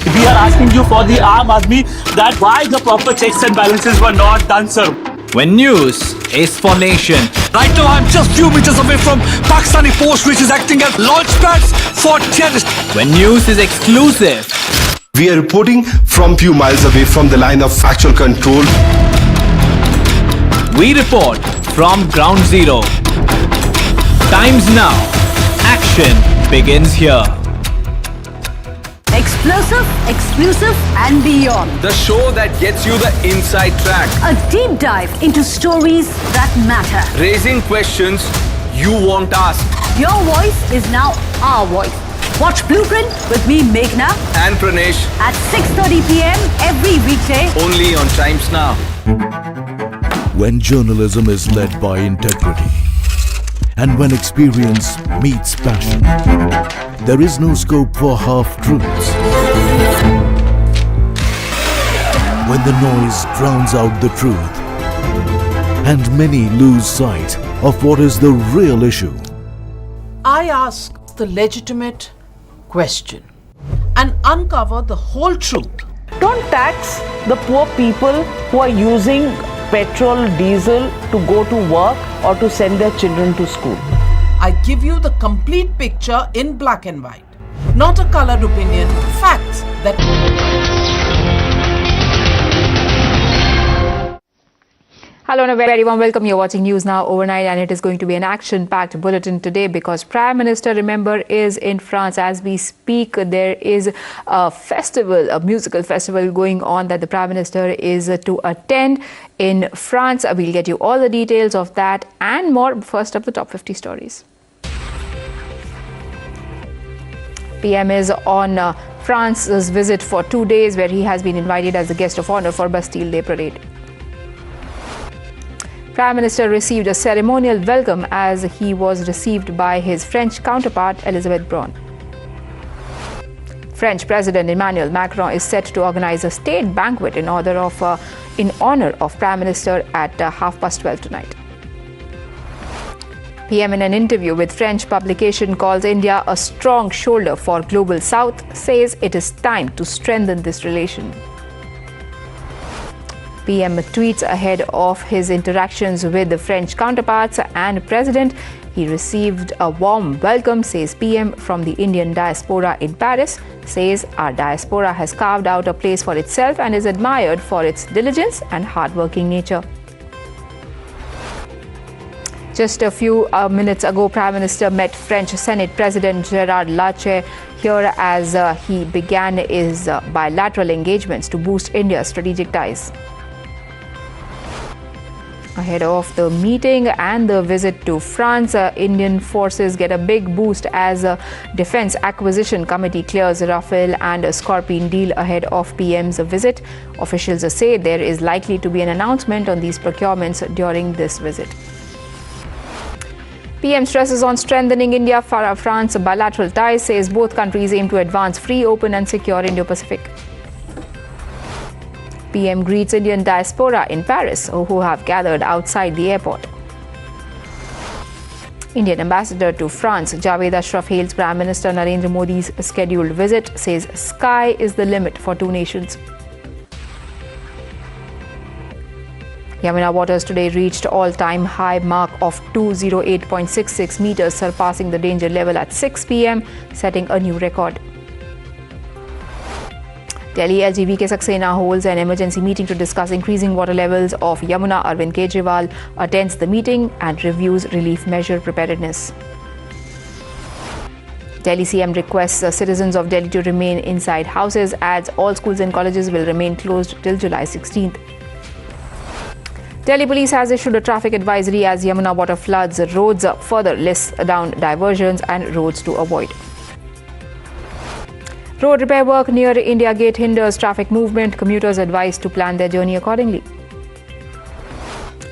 S7: We are asking you for the Aam Aadmi that why the proper checks and balances were not done, sir.
S13: When news is for nation.
S24: Right now, I'm just few meters away from Pakistani post, which is acting as launch pads for terrorists.
S13: When news is exclusive.
S25: We are reporting from few miles away from the line of factual control.
S13: We report from ground zero. Times Now. Action begins here.
S27: Explosive, exclusive, and beyond.
S24: The show that gets you the inside track.
S27: A deep dive into stories that matter.
S24: Raising questions you won't ask.
S27: Your voice is now our voice. Watch Blueprint with me, Meghna,
S24: And Pranesh.
S27: at 6:30 p.m. every weekday.
S24: Only on Times Now.
S4: When journalism is led by integrity and when experience meets passion, there is no scope for half-truths. When the noise drowns out the truth and many lose sight of what is the real issue.
S12: I ask the legitimate question and uncover the whole truth.
S17: Don't tax the poor people who are using petrol, diesel to go to work or to send their children to school.
S12: I give you the complete picture in black and white, not a colored opinion, facts that...
S14: Hello and a very warm welcome. You're watching News Now Overnight, and it is going to be an action-packed bulletin today because Prime Minister, remember, is in France as we speak. There is a festival, a musical festival going on that the Prime Minister is to attend in France. We'll get you all the details of that and more. First up, the top 50 stories. PM is on France's visit for 2 days, where he has been invited as a guest of honor for Bastille Day parade. Prime Minister received a ceremonial welcome as he was received by his French counterpart Elisabeth Borne. French President Immanuel Macron is set to organize a state banquet in honor of Prime Minister at 12:30 tonight. PM in an interview with French publication calls India a strong shoulder for Global South, says it is time to strengthen this relation. PM tweets ahead of his interactions with the French counterparts and President. He received a warm welcome, says PM, from the Indian diaspora in Paris, says our diaspora has carved out a place for itself and is admired for its diligence and hardworking nature. Just a few minutes ago, Prime Minister met French Senate President Gerard Larcher here as he began his bilateral engagements to boost India's strategic ties. Ahead of the meeting and the visit to France, Indian forces get a big boost as a Defence Acquisition Committee clears Rafale and Scorpion deal ahead of PM's visit. Officials say there is likely to be an announcement on these procurements during this visit. PM stresses on strengthening India-France bilateral ties, says both countries aim to advance free, open and secure Indo-Pacific. PM greets Indian diaspora in Paris, who have gathered outside the airport. Indian ambassador to France, Javed Ashraf, hails Prime Minister Narendra Modi's scheduled visit, says sky is the limit for two nations. Yamuna waters today reached all-time high mark of 208.66 meters, surpassing the danger level at 6 p.m., setting a new record. Delhi LGV Saxena holds an emergency meeting to discuss increasing water levels of Yamuna. Arvind Kejriwal attends the meeting and reviews relief measure preparedness. Delhi CM requests citizens of Delhi to remain inside houses, adds all schools and colleges will remain closed till July 16th. Delhi police has issued a traffic advisory as Yamuna water floods roads, further lists down diversions and roads to avoid. Road repair work near India Gate hinders traffic movement. Commuters advised to plan their journey accordingly.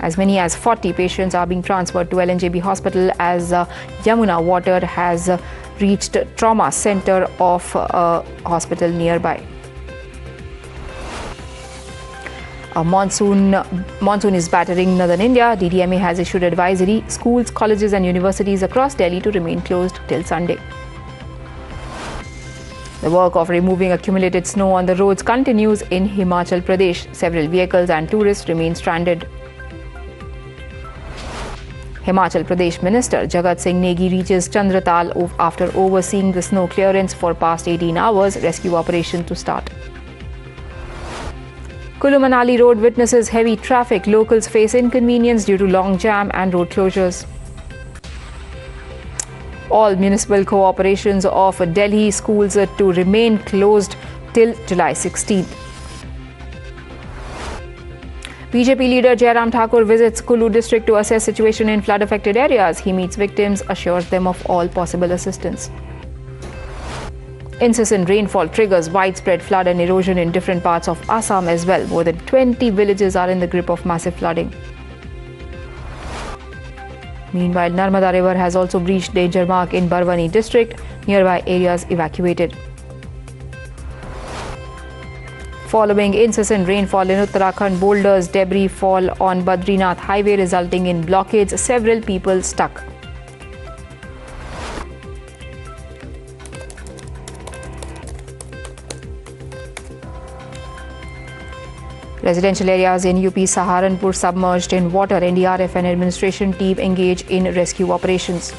S14: As many as 40 patients are being transferred to LNJB hospital as Yamuna water has reached trauma center of a hospital nearby. A monsoon is battering northern India. DDMA has issued advisory. Schools, colleges and universities across Delhi to remain closed till Sunday. The work of removing accumulated snow on the roads continues in Himachal Pradesh. Several vehicles and tourists remain stranded. Himachal Pradesh Minister Jagat Singh Negi reaches Chandratal after overseeing the snow clearance for past 18 hours. Rescue operation to start. Kullu Manali road witnesses heavy traffic. Locals face inconvenience due to long jam and road closures. All municipal corporations of Delhi schools to remain closed till July 16th. BJP leader Jairam Thakur visits Kullu district to assess situation in flood-affected areas. He meets victims, assures them of all possible assistance. Incessant rainfall triggers widespread flood and erosion in different parts of Assam as well. More than 20 villages are in the grip of massive flooding. Meanwhile, Narmada River has also breached danger mark in Barwani district. Nearby areas evacuated. Following incessant rainfall in Uttarakhand, boulders, debris fall on Badrinath highway resulting in blockades. Several people stuck. Residential areas in UP Saharanpur submerged in water. NDRF and administration team engage in rescue operations.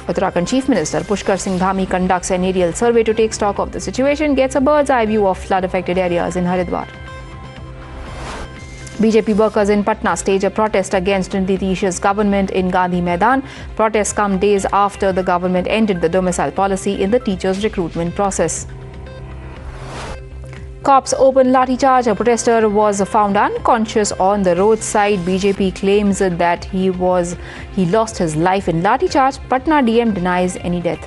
S14: Uttarakhand Chief Minister Pushkar Singh Dhami conducts an aerial survey to take stock of the situation, gets a bird's eye view of flood-affected areas in Haridwar. BJP workers in Patna stage a protest against Nitish's government in Gandhi Maidan. Protests come days after the government ended the domicile policy in the teachers' recruitment process. Cops open lathi charge. A protester was found unconscious on the roadside. BJP claims that he lost his life in lathi charge. Patna DM denies any death.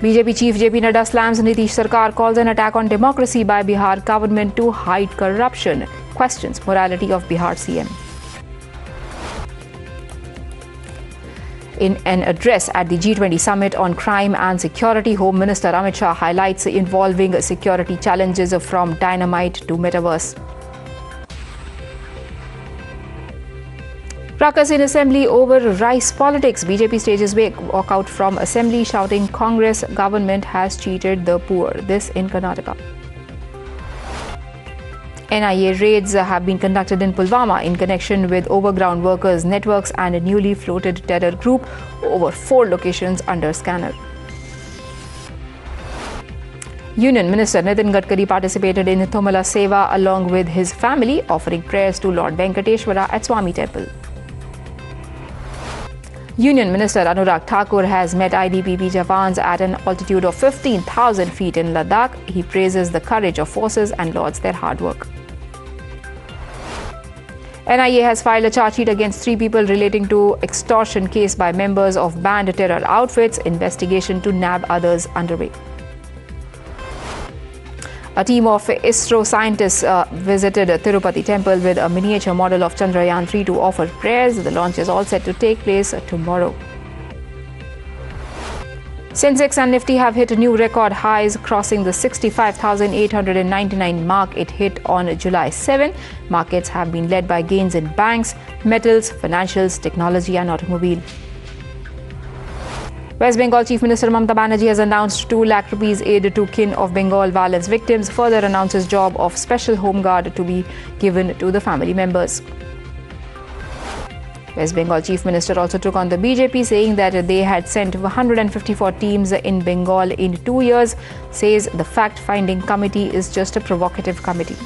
S14: BJP chief JP Nadda slams Nitish Sarkar, calls an attack on democracy by Bihar government to hide corruption. Questions morality of Bihar CM. In an address at the G20 summit on crime and security, Home Minister Amit Shah highlights involving security challenges from dynamite to metaverse. Ruckus in Assembly over rice politics. BJP stages walkout from Assembly shouting Congress government has cheated the poor. This in Karnataka. NIA raids have been conducted in Pulwama in connection with overground workers' networks and a newly floated terror group. Over 4 locations under scanner. Union Minister Nitin Gadkari participated in Thomala Seva along with his family, offering prayers to Lord Venkateshwara at Swami Temple. Union Minister Anurag Thakur has met IDPP Javans at an altitude of 15,000 feet in Ladakh. He praises the courage of forces and lauds their hard work. NIA has filed a charge sheet against 3 people relating to extortion case by members of banned terror outfits. Investigation to nab others underway. A team of ISRO scientists visited Tirupati temple with a miniature model of Chandrayaan-3 to offer prayers. The launch is all set to take place tomorrow. Sensex and Nifty have hit new record highs, crossing the 65,899 mark it hit on July 7. Markets have been led by gains in banks, metals, financials, technology and automobile. West Bengal Chief Minister Mamata Banerjee has announced 2 lakh rupees aid to kin of Bengal violence victims. Further announces job of special home guard to be given to the family members. West Bengal Chief Minister also took on the BJP, saying that they had sent 154 teams in Bengal in 2 years. Says the fact-finding committee is just a provocative committee.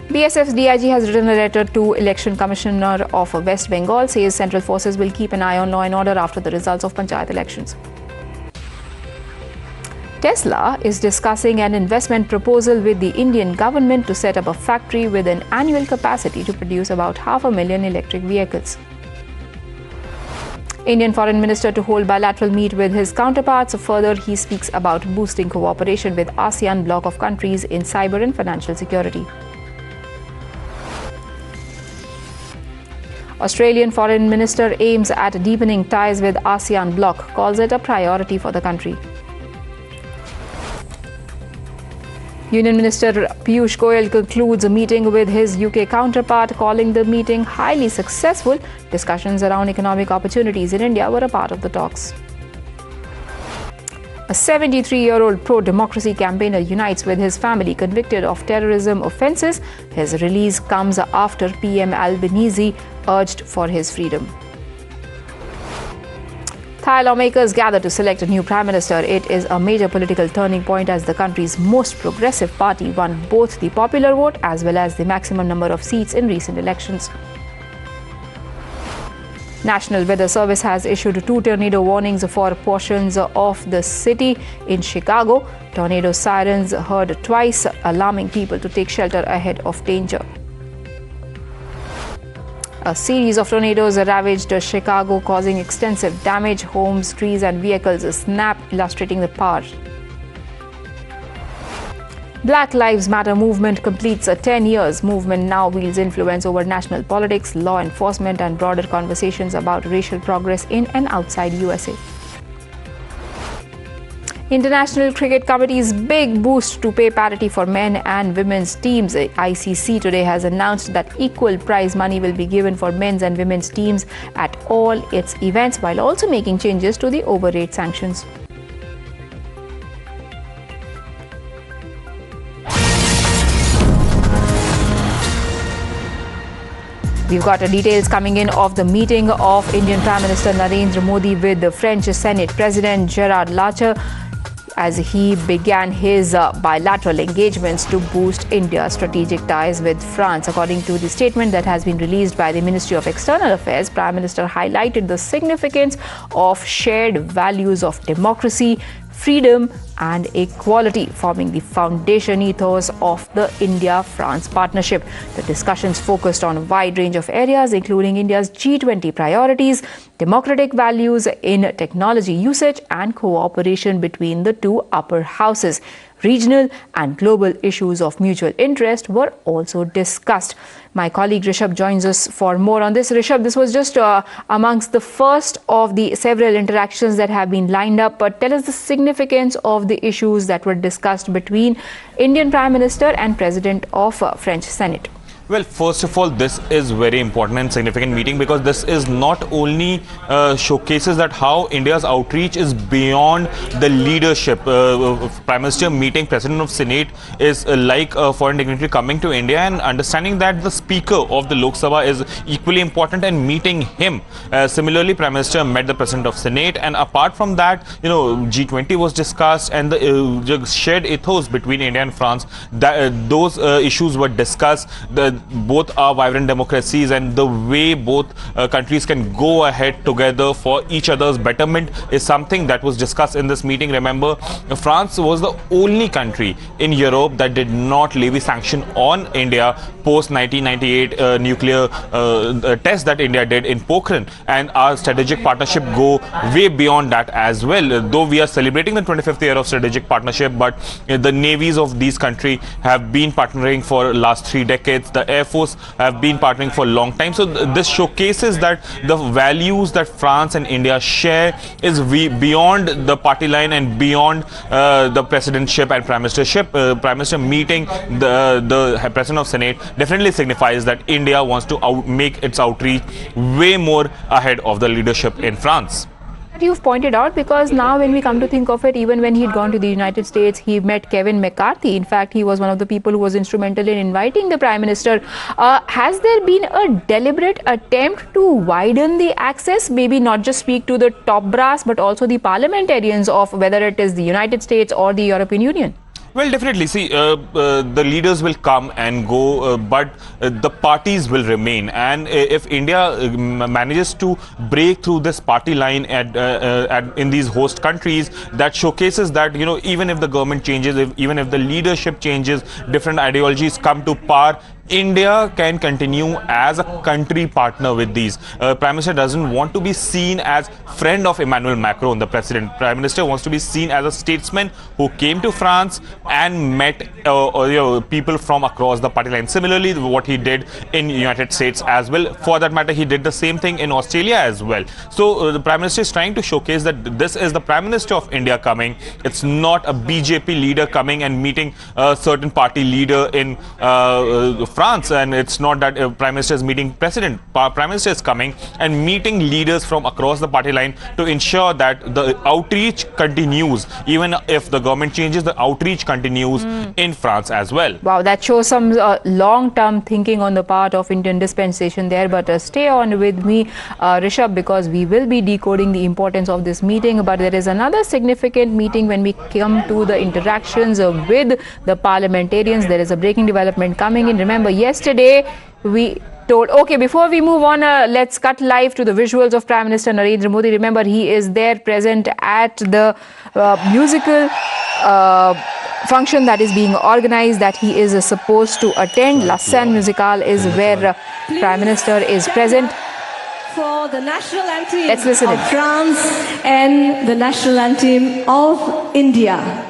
S14: BSF's DIG has written a letter to Election Commissioner of West Bengal, says central forces will keep an eye on law and order after the results of Panchayat elections. Tesla is discussing an investment proposal with the Indian government to set up a factory with an annual capacity to produce about 500,000 electric vehicles. Indian Foreign Minister to hold bilateral meet with his counterparts. Further, he speaks about boosting cooperation with ASEAN bloc of countries in cyber and financial security. Australian Foreign Minister aims at deepening ties with ASEAN bloc, calls it a priority for the country. Union Minister Piyush Goyal concludes a meeting with his UK counterpart, calling the meeting highly successful. Discussions around economic opportunities in India were a part of the talks. A 73-year-old pro-democracy campaigner unites with his family convicted of terrorism offences. His release comes after PM Albanese urged for his freedom. Thai lawmakers gather to select a new prime minister. It is a major political turning point as the country's most progressive party won both the popular vote as well as the maximum number of seats in recent elections. National Weather Service has issued 2 tornado warnings for portions of the city in Chicago. Tornado sirens heard twice, alarming people to take shelter ahead of danger. A series of tornadoes ravaged Chicago, causing extensive damage. Homes, trees and vehicles snapped, illustrating the power. Black Lives Matter movement completes 10 years. Movement now wields influence over national politics, law enforcement and broader conversations about racial progress in and outside USA. International Cricket Committee's big boost to pay parity for men and women's teams. ICC today has announced that equal prize money will be given for men's and women's teams at all its events, while also making changes to the overrate sanctions. We've got details coming in of the meeting of Indian Prime Minister Narendra Modi with the French Senate President Gerard Larcher as he began his bilateral engagements to boost India's strategic ties with France. According to the statement that has been released by the Ministry of External Affairs, Prime Minister highlighted the significance of shared values of democracy, freedom and equality, forming the foundation ethos of the India-France partnership. The discussions focused on a wide range of areas, including India's G20 priorities, democratic values in technology usage, and cooperation between the two upper houses. Regional and global issues of mutual interest were also discussed. My colleague Rishabh joins us for more on this. Rishabh, this was just amongst the first of the several interactions that have been lined up. But tell us the significance of the issues that were discussed between Indian Prime Minister and President of French Senate.
S3: Well, first of all, this is very important and significant meeting because this is not only showcases that how India's outreach is beyond the leadership. Prime Minister meeting President of Senate is like a foreign dignitary coming to India and understanding that the Speaker of the Lok Sabha is equally important and meeting him. Similarly, Prime Minister met the President of Senate, and apart from that, G20 was discussed and the shared ethos between India and France. Those issues were discussed. Both are vibrant democracies, and the way both countries can go ahead together for each other's betterment is something that was discussed in this meeting. Remember, France was the only country in Europe that did not levy sanction on India post 1998 nuclear test that India did in Pokhran, and our strategic partnership go way beyond that as well. Though we are celebrating the 25th year of strategic partnership, but the navies of these countries have been partnering for last 3 decades. The Air Force have been partnering for a long time. So this showcases that the values that France and India share is beyond the party line and beyond the presidentship and prime ministership. Prime Minister meeting the President of Senate definitely signifies that India wants to make its outreach way more ahead of the leadership in France.
S14: You've pointed out, because now when we come to think of it, even when he'd gone to the United States, he met Kevin McCarthy. In fact, he was one of the people who was instrumental in inviting the Prime Minister. Has there been a deliberate attempt to widen the access, maybe not just speak to the top brass, but also the parliamentarians of whether it is the United States or the European Union?
S3: Well, definitely. See, the leaders will come and go, but the parties will remain. And if India manages to break through this party line in these host countries, that showcases that, even if the government changes, even if the leadership changes, different ideologies come to power, India can continue as a country partner with these. Prime Minister doesn't want to be seen as friend of Immanuel Macron, the president. Prime Minister wants to be seen as a statesman who came to France and met people from across the party line. Similarly, what he did in United States as well. For that matter, he did the same thing in Australia as well. So the Prime Minister is trying to showcase that this is the Prime Minister of India coming. It's not a BJP leader coming and meeting a certain party leader in France, and it's not that Prime Minister is meeting President. Prime Minister is coming and meeting leaders from across the party line to ensure that the outreach continues. Even if the government changes, the outreach continues in France as well.
S14: Wow, that shows some long-term thinking on the part of Indian dispensation there. But stay on with me, Rishabh, because we will be decoding the importance of this meeting. But there is another significant meeting when we come to the interactions with the parliamentarians. There is a breaking development coming in. Remember, yesterday we told, okay, before we move on, let's cut live to the visuals of Prime Minister Narendra Modi. Remember, he is there present at the musical function that is being organized, that he is supposed to attend. La Scène Musicale is where Prime Minister is present.
S5: For the national anthem
S14: Let's listen
S5: of France and the national anthem of India.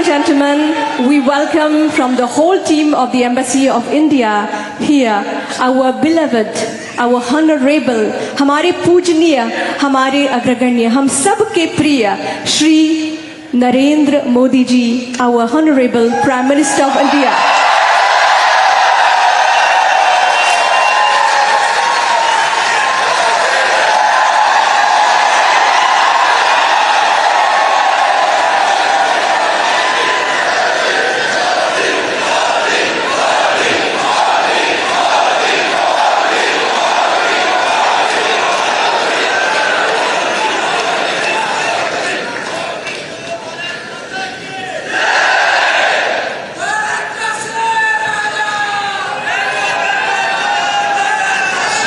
S5: Gentlemen, we welcome from the whole team of the Embassy of India here, our beloved, our honorable, हमारे पूजनीय, हमारे अग्रगण्य, हम सब के प्रिय Shri Narendra Modi ji, our honorable Prime Minister of India.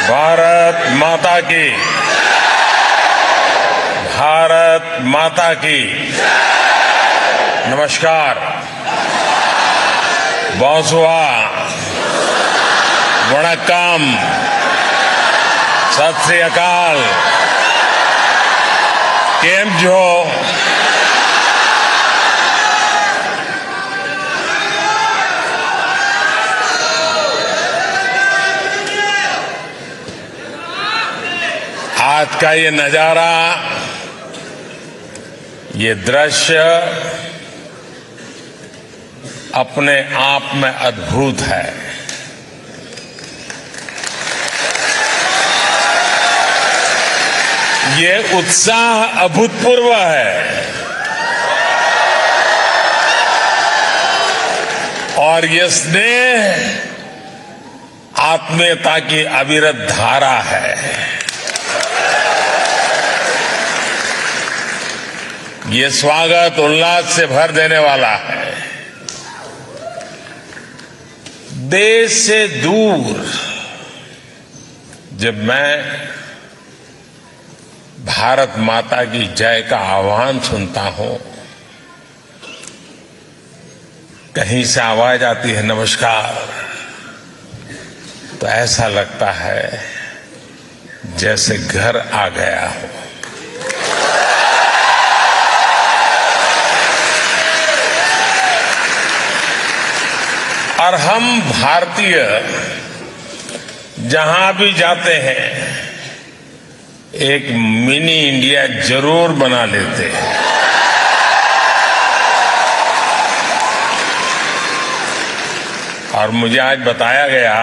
S8: Bharat माता की, भारत माता की। नमस्कार, bonsoir, वणक्कम, सत श्री अकाल, केम जो। आज का ये नजारा, ये दृश्य अपने आप में अद्भुत है। ये उत्साह अभूतपूर्व है और ये स्नेह आत्मीयता की अविरत धारा है। ये स्वागत उल्लास से भर देने वाला है। देश से दूर जब मैं भारत माता की जय का आह्वान सुनता हूं, कहीं से आवाज आती है नमस्कार, तो ऐसा लगता है जैसे घर आ गया हो। और हम भारतीय जहां भी जाते हैं एक मिनी इंडिया जरूर बना लेते हैं। और मुझे आज बताया गया